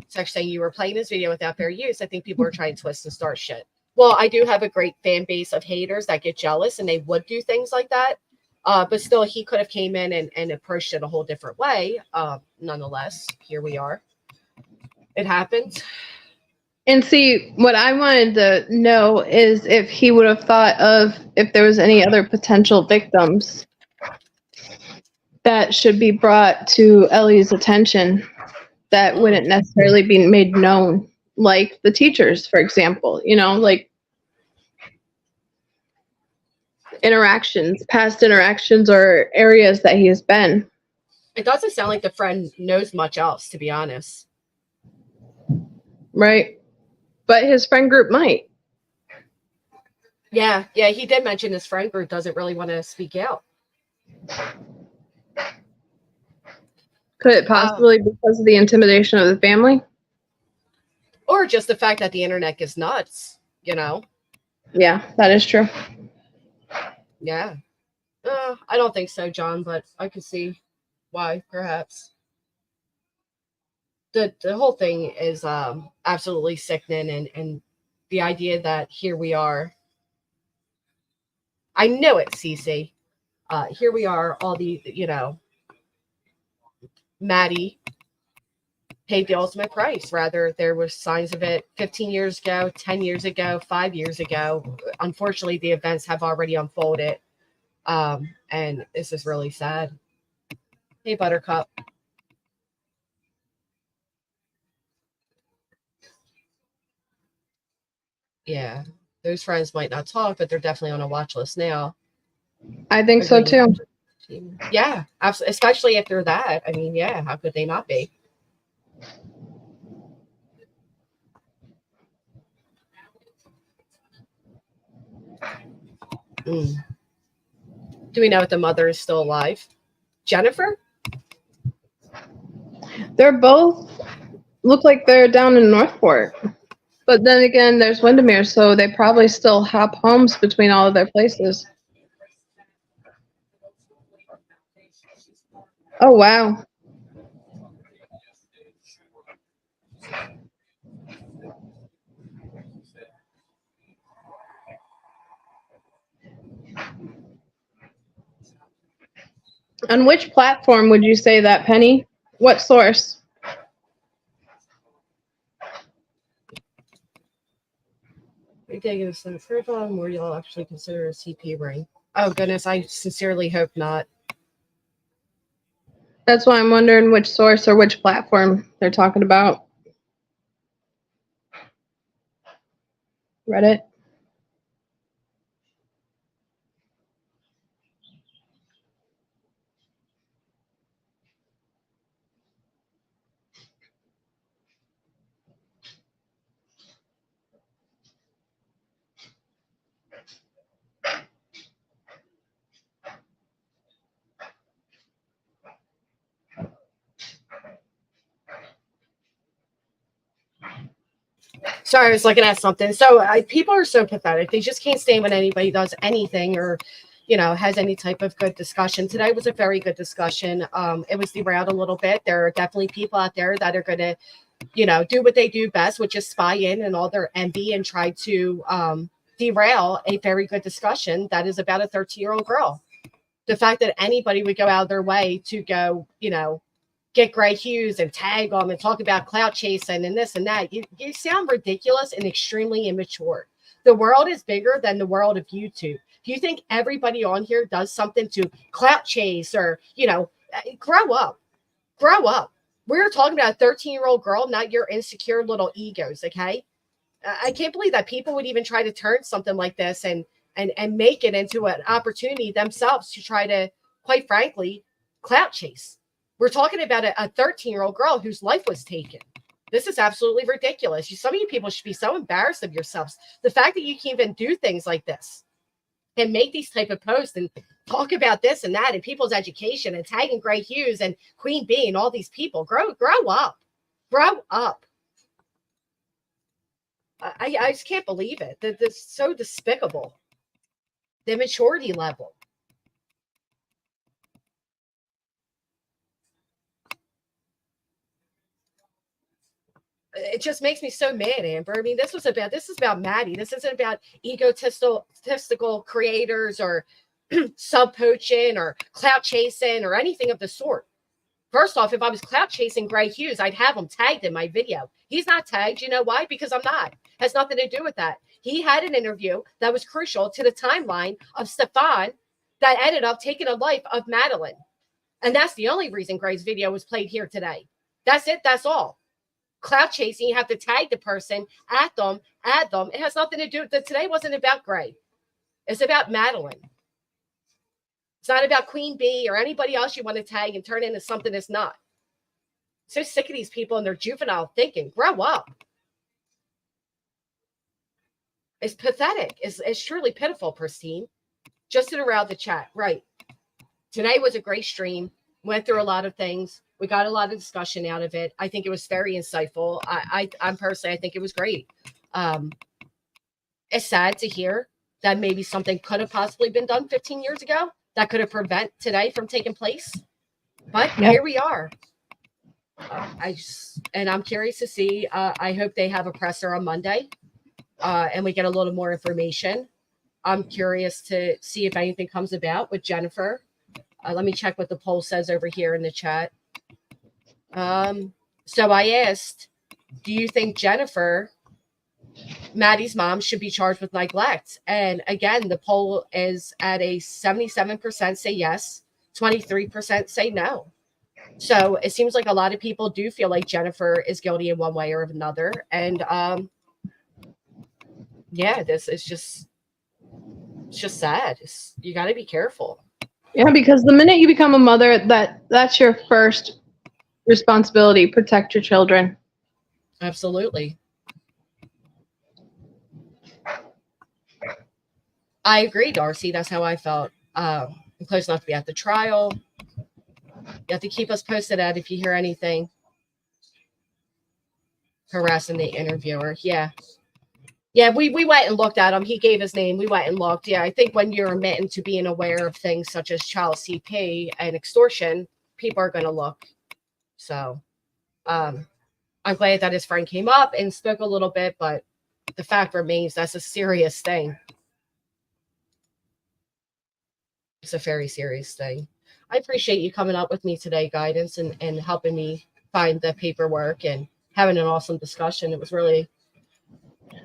So saying you were playing this video without fair use. I think people are trying to twist and start shit. Well, I do have a great fan base of haters that get jealous and they would do things like that. But still, he could have came in and approached it a whole different way. Nonetheless, here we are. It happened. And see, what I wanted to know is if he would have thought of if there was any other potential victims that should be brought to Ellie's attention that wouldn't necessarily be made known, like the teachers, for example, like past interactions or areas that he has been. It doesn't sound like the friend knows much else, to be honest. Right. But his friend group might. Yeah, he did mention his friend group doesn't really want to speak out. Could it possibly be because of the intimidation of the family? Or just the fact that the internet gets nuts, Yeah, that is true. Yeah. I don't think so, John, but I could see why, perhaps. The whole thing is absolutely sickening, and the idea that here we are. I know it, Cece. Here we are, all the, Maddie paid the ultimate price. Rather, there were signs of it 15 years ago, 10 years ago, 5 years ago. Unfortunately, the events have already unfolded. And this is really sad. Hey, Buttercup. Yeah, those friends might not talk, but they're definitely on a watch list now. I think so too. Yeah, absolutely. Especially if they're that. I mean, yeah, how could they not be? Do we know if the mother is still alive? Jennifer? They're both look like they're down in Northport. But then again, there's Windermere, so they probably still hop homes between all of their places. Oh, wow. On which platform would you say that, Penny? What source? They take it a step further, where you'll actually consider a CP ring. Oh goodness, I sincerely hope not. That's why I'm wondering which source or which platform they're talking about. Reddit. Sorry, I was looking at something. So people are so pathetic. They just can't stand when anybody does anything or, has any type of good discussion. Today was a very good discussion. It was derailed a little bit. There are definitely people out there that are going to, do what they do best, which is spy in and all their envy and try to derail a very good discussion that is about a 13-year-old girl. The fact that anybody would go out of their way to go, get Gray Hughes and tag them and talk about clout chasing and this and that. You sound ridiculous and extremely immature. The world is bigger than the world of YouTube. If you think everybody on here does something to clout chase or, grow up. Grow up. We're talking about a 13-year-old girl, not your insecure little egos, okay? I can't believe that people would even try to turn something like this and make it into an opportunity themselves to try to, quite frankly, clout chase. We're talking about a 13-year-old girl whose life was taken. This is absolutely ridiculous. Some of you people should be so embarrassed of yourselves. The fact that you can even do things like this and make these type of posts and talk about this and that and people's education and tagging Gray Hughes and Queen Bee and all these people. Grow up. Grow up. I just can't believe it. That's so despicable. The maturity level. It just makes me so mad, Amber. I mean, this is about Maddie. This isn't about egotistical creators or sub poaching or clout chasing or anything of the sort. First off, if I was clout chasing Gray Hughes, I'd have him tagged in my video. He's not tagged. You know why? Because I'm not. Has nothing to do with that. He had an interview that was crucial to the timeline of Stephan that ended up taking the life of Madeline. And that's the only reason Gray's video was played here today. That's it. That's all. Clout chasing, you have to tag the person, add them. It has nothing to do with today. Wasn't about Gray. It's about Madeline. It's not about Queen Bee or anybody else you want to tag and turn into something that's not. So sick of these people and their juvenile thinking. Grow up. It's pathetic. It's truly pitiful, Pristine. Just to derail the chat. Right. Today was a great stream. Went through a lot of things. We got a lot of discussion out of it. I think it was very insightful. I'm personally, I think it was great. It's sad to hear that maybe something could have possibly been done 15 years ago that could have prevented today from taking place. But here we are. I'm curious to see. I hope they have a presser on Monday and we get a little more information. I'm curious to see if anything comes about with Jennifer. Let me check what the poll says over here in the chat. So I asked, do you think Jennifer, Maddie's mom, should be charged with neglect? And again, the poll is at a 77% say yes, 23% say no. So it seems like a lot of people do feel like Jennifer is guilty in one way or another. And this is just sad. You got to be careful. Yeah, because the minute you become a mother, that's your first responsibility. Protect your children. Absolutely. I agree, Darcy. That's how I felt. I'm close enough to be at the trial. You have to keep us posted at if you hear anything. Harassing the interviewer. Yeah. Yeah, we went and looked at him. He gave his name. We went and looked. Yeah, I think when you're admitting to being aware of things such as child CP and extortion, people are going to look. So I'm glad that his friend came up and spoke a little bit, but the fact remains that's a serious thing. It's a very serious thing. I appreciate you coming up with me today, Guidance, and helping me find the paperwork and having an awesome discussion. It was really...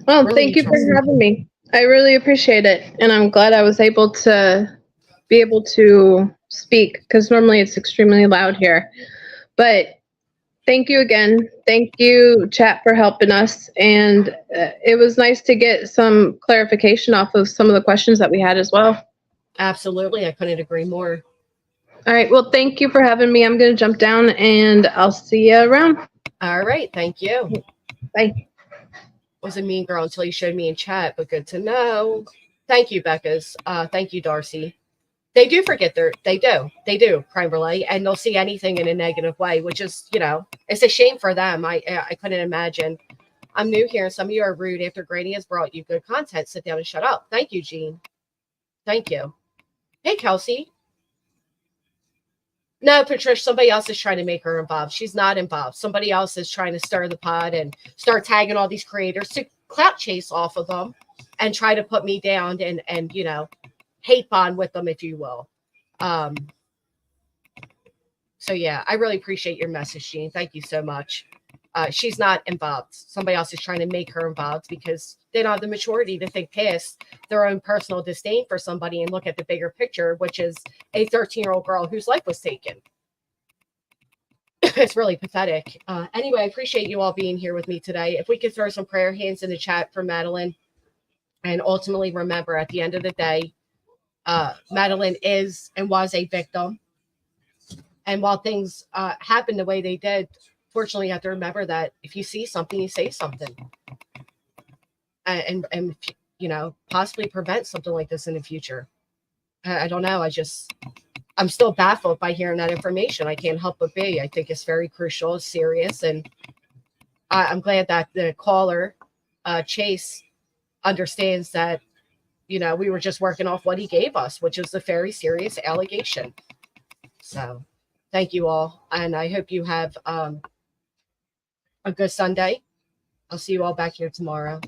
Well, thank you for having me. I really appreciate it, and I'm glad I was able to speak because normally it's extremely loud here. But thank you again. Thank you, chat, for helping us, and it was nice to get some clarification off of some of the questions that we had as well. Absolutely, I couldn't agree more. All right. Well, thank you for having me. I'm going to jump down, and I'll see you around. All right. Thank you. Bye. Was a mean girl until you showed me in chat, but good to know. Thank you, Becca's. Thank you, Darcy. They do forget they do, crime relay, and they'll see anything in a negative way, which is, it's a shame for them. I couldn't imagine. I'm new here, and some of you are rude after Granny has brought you good content. Sit down and shut up. Thank you, Jean. Thank you. Hey, Kelsey. No, Patricia, somebody else is trying to make her involved. She's not involved. Somebody else is trying to stir the pot and start tagging all these creators to clout chase off of them and try to put me down and hate bond with them, if you will. So yeah, I really appreciate your message, Jean. Thank you so much. She's not involved. Somebody else is trying to make her involved because they don't have the maturity to think past their own personal disdain for somebody and look at the bigger picture, which is a 13-year-old girl whose life was taken. It's really pathetic. Anyway, I appreciate you all being here with me today. If we could throw some prayer hands in the chat for Madeline, and ultimately remember at the end of the day, Madeline is and was a victim. And while things happened the way they did, fortunately, you have to remember that if you see something, you say something. And possibly prevent something like this in the future. I don't know. I'm still baffled by hearing that information. I can't help but be. I think it's very crucial, it's serious. And I'm glad that the caller, Chase, understands that, we were just working off what he gave us, which is a very serious allegation. So thank you all. And I hope you have a good Sunday. I'll see you all back here tomorrow.